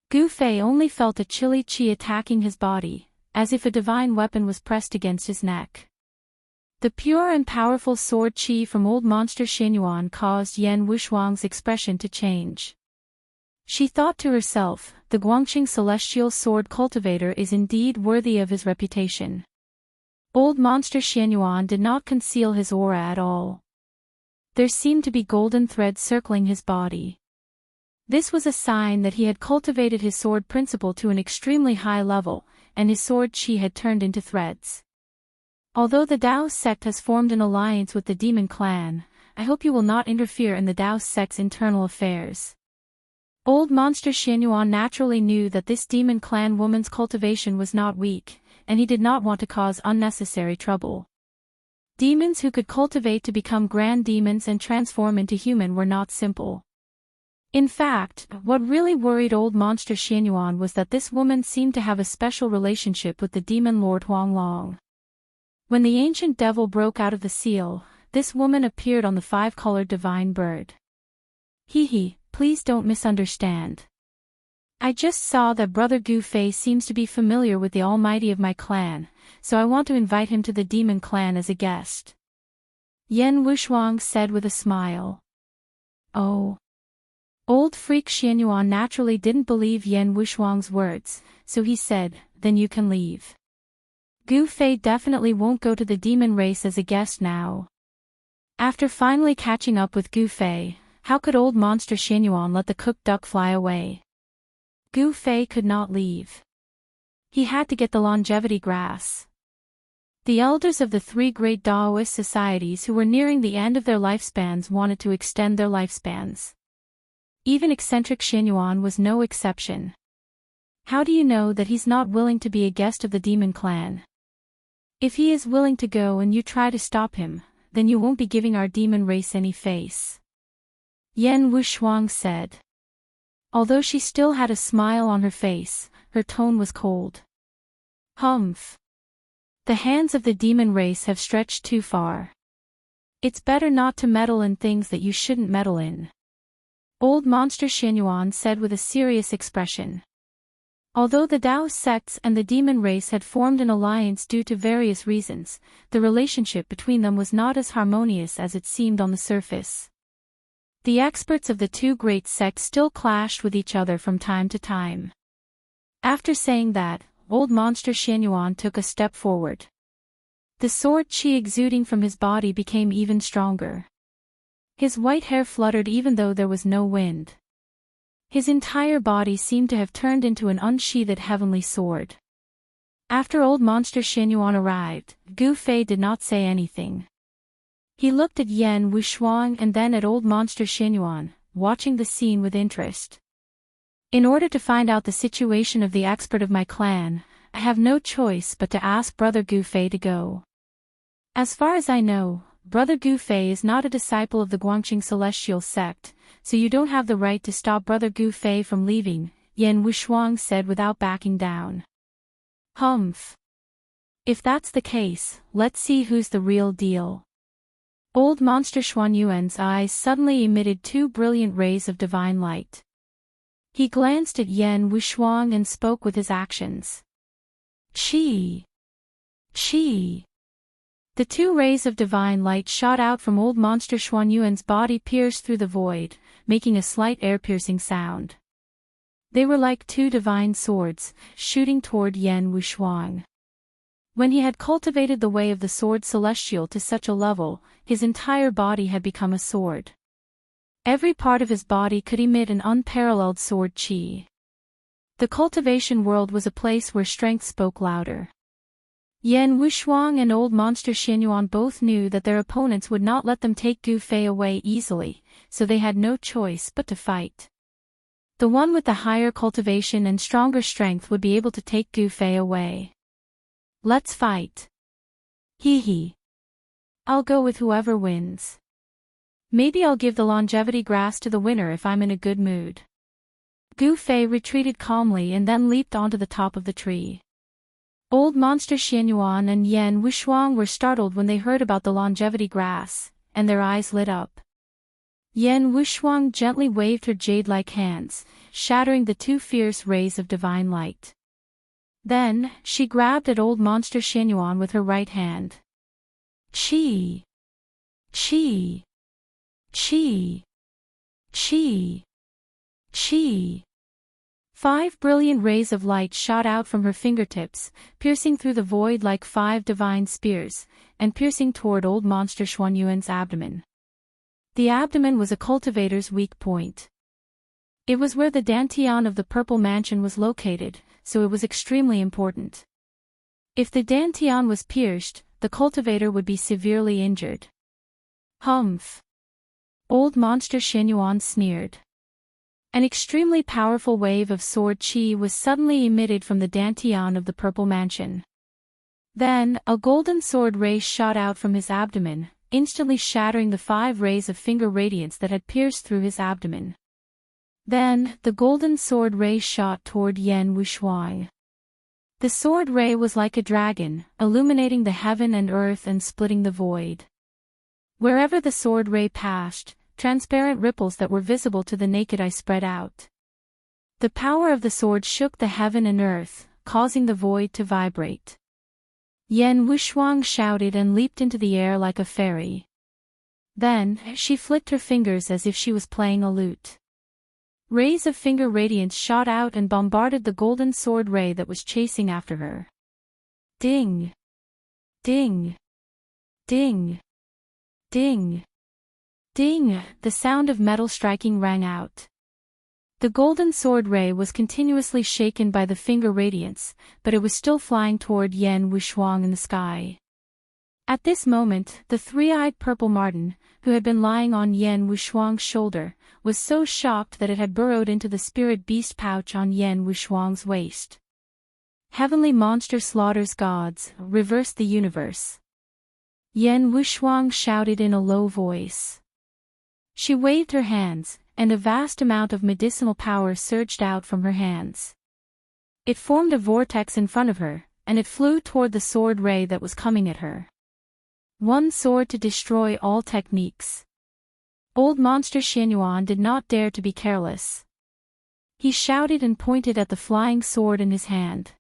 Gu Fei only felt a chilly qi attacking his body, as if a divine weapon was pressed against his neck. The pure and powerful sword qi from old monster Xianyuan caused Yan Wushuang's expression to change. She thought to herself, the Guangqing Celestial Sword Cultivator is indeed worthy of his reputation. Old monster Xianyuan did not conceal his aura at all. There seemed to be golden threads circling his body. This was a sign that he had cultivated his sword principle to an extremely high level, and his sword qi had turned into threads. Although the Dao sect has formed an alliance with the demon clan, I hope you will not interfere in the Dao sect's internal affairs. Old monster Xianyuan naturally knew that this demon clan woman's cultivation was not weak, and he did not want to cause unnecessary trouble. Demons who could cultivate to become grand demons and transform into human were not simple. In fact, what really worried old monster Xianyuan was that this woman seemed to have a special relationship with the demon lord Huanglong. When the ancient devil broke out of the seal, this woman appeared on the 5-colored divine bird. Please don't misunderstand. I just saw that Brother Gu Fei seems to be familiar with the almighty of my clan, so I want to invite him to the demon clan as a guest. Yan Wushuang said with a smile. Oh. Old freak Xianyuan naturally didn't believe Yan Wushuang's words, so he said, then you can leave. Gu Fei definitely won't go to the demon race as a guest now. After finally catching up with Gu Fei, how could old monster Xianyuan let the cooked duck fly away? Gu Fei could not leave. He had to get the longevity grass. The elders of the three great Daoist societies who were nearing the end of their lifespans wanted to extend their lifespans. Even eccentric Xianyuan was no exception. How do you know that he's not willing to be a guest of the demon clan? If he is willing to go and you try to stop him, then you won't be giving our demon race any face. Yan Wushuang said. Although she still had a smile on her face, her tone was cold. Humph. The hands of the demon race have stretched too far. It's better not to meddle in things that you shouldn't meddle in. Old monster Xianyuan said with a serious expression. Although the Dao sects and the demon race had formed an alliance due to various reasons, the relationship between them was not as harmonious as it seemed on the surface. The experts of the two great sects still clashed with each other from time to time. After saying that, old monster Xianyuan took a step forward. The sword qi exuding from his body became even stronger. His white hair fluttered even though there was no wind. His entire body seemed to have turned into an unsheathed heavenly sword. After old monster Xianyuan arrived, Gu Fei did not say anything. He looked at Yan Wushuang and then at old monster Xianyuan, watching the scene with interest. In order to find out the situation of the expert of my clan, I have no choice but to ask Brother Gu Fei to go. As far as I know, Brother Gu Fei is not a disciple of the Guangqing Celestial sect, so you don't have the right to stop Brother Gu Fei from leaving, Yan Wushuang said without backing down. Humph. If that's the case, let's see who's the real deal. Old monster Xuanyuan's eyes suddenly emitted two brilliant rays of divine light. He glanced at Yan Wushuang and spoke with his actions. Qi. Qi. The two rays of divine light shot out from old monster Xuanyuan's body, pierced through the void, making a slight air-piercing sound. They were like two divine swords, shooting toward Yan Wushuang. When he had cultivated the way of the sword celestial to such a level, his entire body had become a sword. Every part of his body could emit an unparalleled sword qi. The cultivation world was a place where strength spoke louder. Yan Wushuang and old monster Xianyuan both knew that their opponents would not let them take Gu Fei away easily, so they had no choice but to fight. The one with the higher cultivation and stronger strength would be able to take Gu Fei away. Let's fight. Hee hee. I'll go with whoever wins. Maybe I'll give the longevity grass to the winner if I'm in a good mood. Gu Fei retreated calmly and then leaped onto the top of the tree. Old monster Xianyuan and Yan Wushuang were startled when they heard about the longevity grass, and their eyes lit up. Yan Wushuang gently waved her jade-like hands, shattering the two fierce rays of divine light. Then, she grabbed at old monster Xianyuan with her right hand. Qi! Qi! Qi! Qi! Qi! 5 brilliant rays of light shot out from her fingertips, piercing through the void like 5 divine spears, and piercing toward old monster Xuanyuan's abdomen. The abdomen was a cultivator's weak point. It was where the dantian of the Purple Mansion was located, so it was extremely important. If the dantian was pierced, the cultivator would be severely injured. Humph! Old monster Xianyuan sneered. An extremely powerful wave of sword qi was suddenly emitted from the dantian of the Purple Mansion. Then, a golden sword ray shot out from his abdomen, instantly shattering the 5 rays of finger radiance that had pierced through his abdomen. Then, the golden sword ray shot toward Yan Wushuang. The sword ray was like a dragon, illuminating the heaven and earth and splitting the void. Wherever the sword ray passed, transparent ripples that were visible to the naked eye spread out. The power of the sword shook the heaven and earth, causing the void to vibrate. Yan Wushuang shouted and leaped into the air like a fairy. Then, she flicked her fingers as if she was playing a lute. Rays of finger radiance shot out and bombarded the golden sword ray that was chasing after her. Ding! Ding! Ding! Ding! Ding! The sound of metal striking rang out. The golden sword ray was continuously shaken by the finger radiance, but it was still flying toward Yan Wuxuang in the sky. At this moment, the three-eyed purple marten, who had been lying on Yan Wuxuang's shoulder, was so shocked that it had burrowed into the spirit beast pouch on Yan Wuxuang's waist. Heavenly monster slaughters gods, reverse the universe. Yan Wuxuang shouted in a low voice. She waved her hands, and a vast amount of medicinal power surged out from her hands. It formed a vortex in front of her, and it flew toward the sword ray that was coming at her. One sword to destroy all techniques. Old Monster Xianyuan did not dare to be careless. He shouted and pointed at the flying sword in his hand.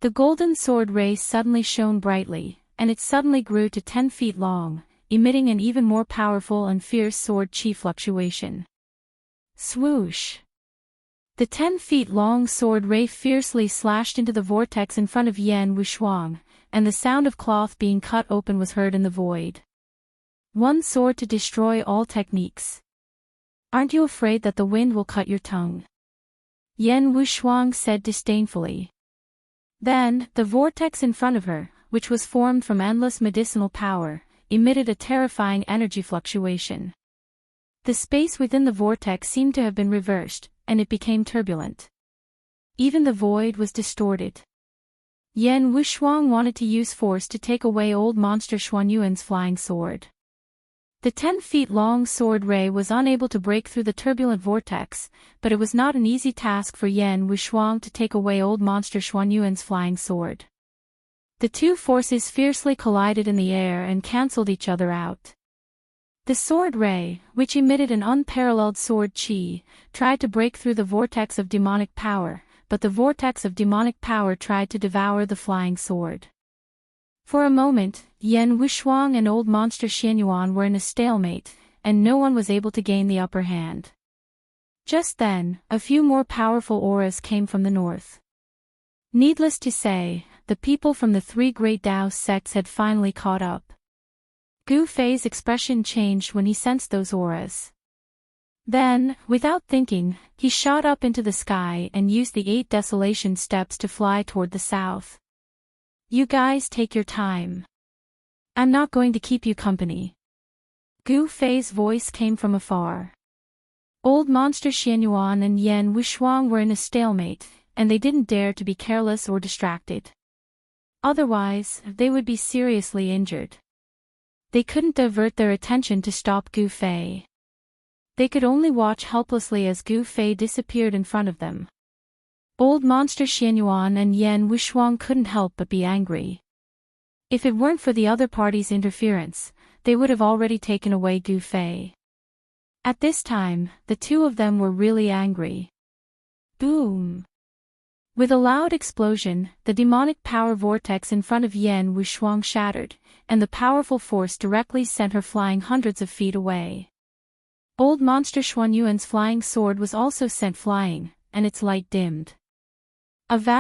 The golden sword ray suddenly shone brightly, and it suddenly grew to 10 feet long, emitting an even more powerful and fierce sword chi fluctuation. Swoosh! The 10 feet long sword ray fiercely slashed into the vortex in front of Yan Wuxuang, and the sound of cloth being cut open was heard in the void. One sword to destroy all techniques. Aren't you afraid that the wind will cut your tongue? Yan Wuxuang said disdainfully. Then, the vortex in front of her, which was formed from endless medicinal power, emitted a terrifying energy fluctuation. The space within the vortex seemed to have been reversed, and it became turbulent. Even the void was distorted. Yan Wuxuang wanted to use force to take away old monster Xuanyuan's flying sword. The 10 feet long sword ray was unable to break through the turbulent vortex, but it was not an easy task for Yan Wuxuang to take away old monster Xuanyuan's flying sword. The two forces fiercely collided in the air and cancelled each other out. The sword ray, which emitted an unparalleled sword chi, tried to break through the vortex of demonic power, but the vortex of demonic power tried to devour the flying sword. For a moment, Yan Wuxuang and old monster Xianyuan were in a stalemate, and no one was able to gain the upper hand. Just then, a few more powerful auras came from the north. Needless to say, the people from the three great Dao sects had finally caught up. Gu Fei's expression changed when he sensed those auras. Then, without thinking, he shot up into the sky and used the 8 desolation steps to fly toward the south. You guys take your time. I'm not going to keep you company. Gu Fei's voice came from afar. Old monster Xianyuan and Yan Wuxuang were in a stalemate, and they didn't dare to be careless or distracted. Otherwise, they would be seriously injured. They couldn't divert their attention to stop Gu Fei. They could only watch helplessly as Gu Fei disappeared in front of them. Old monster Xianyuan and Yan Wuxuang couldn't help but be angry. If it weren't for the other party's interference, they would have already taken away Gu Fei. At this time, the two of them were really angry. Boom! With a loud explosion, the demonic power vortex in front of Yan Wuxuang shattered, and the powerful force directly sent her flying hundreds of feet away. Old monster Xuanyuan's flying sword was also sent flying, and its light dimmed. A vast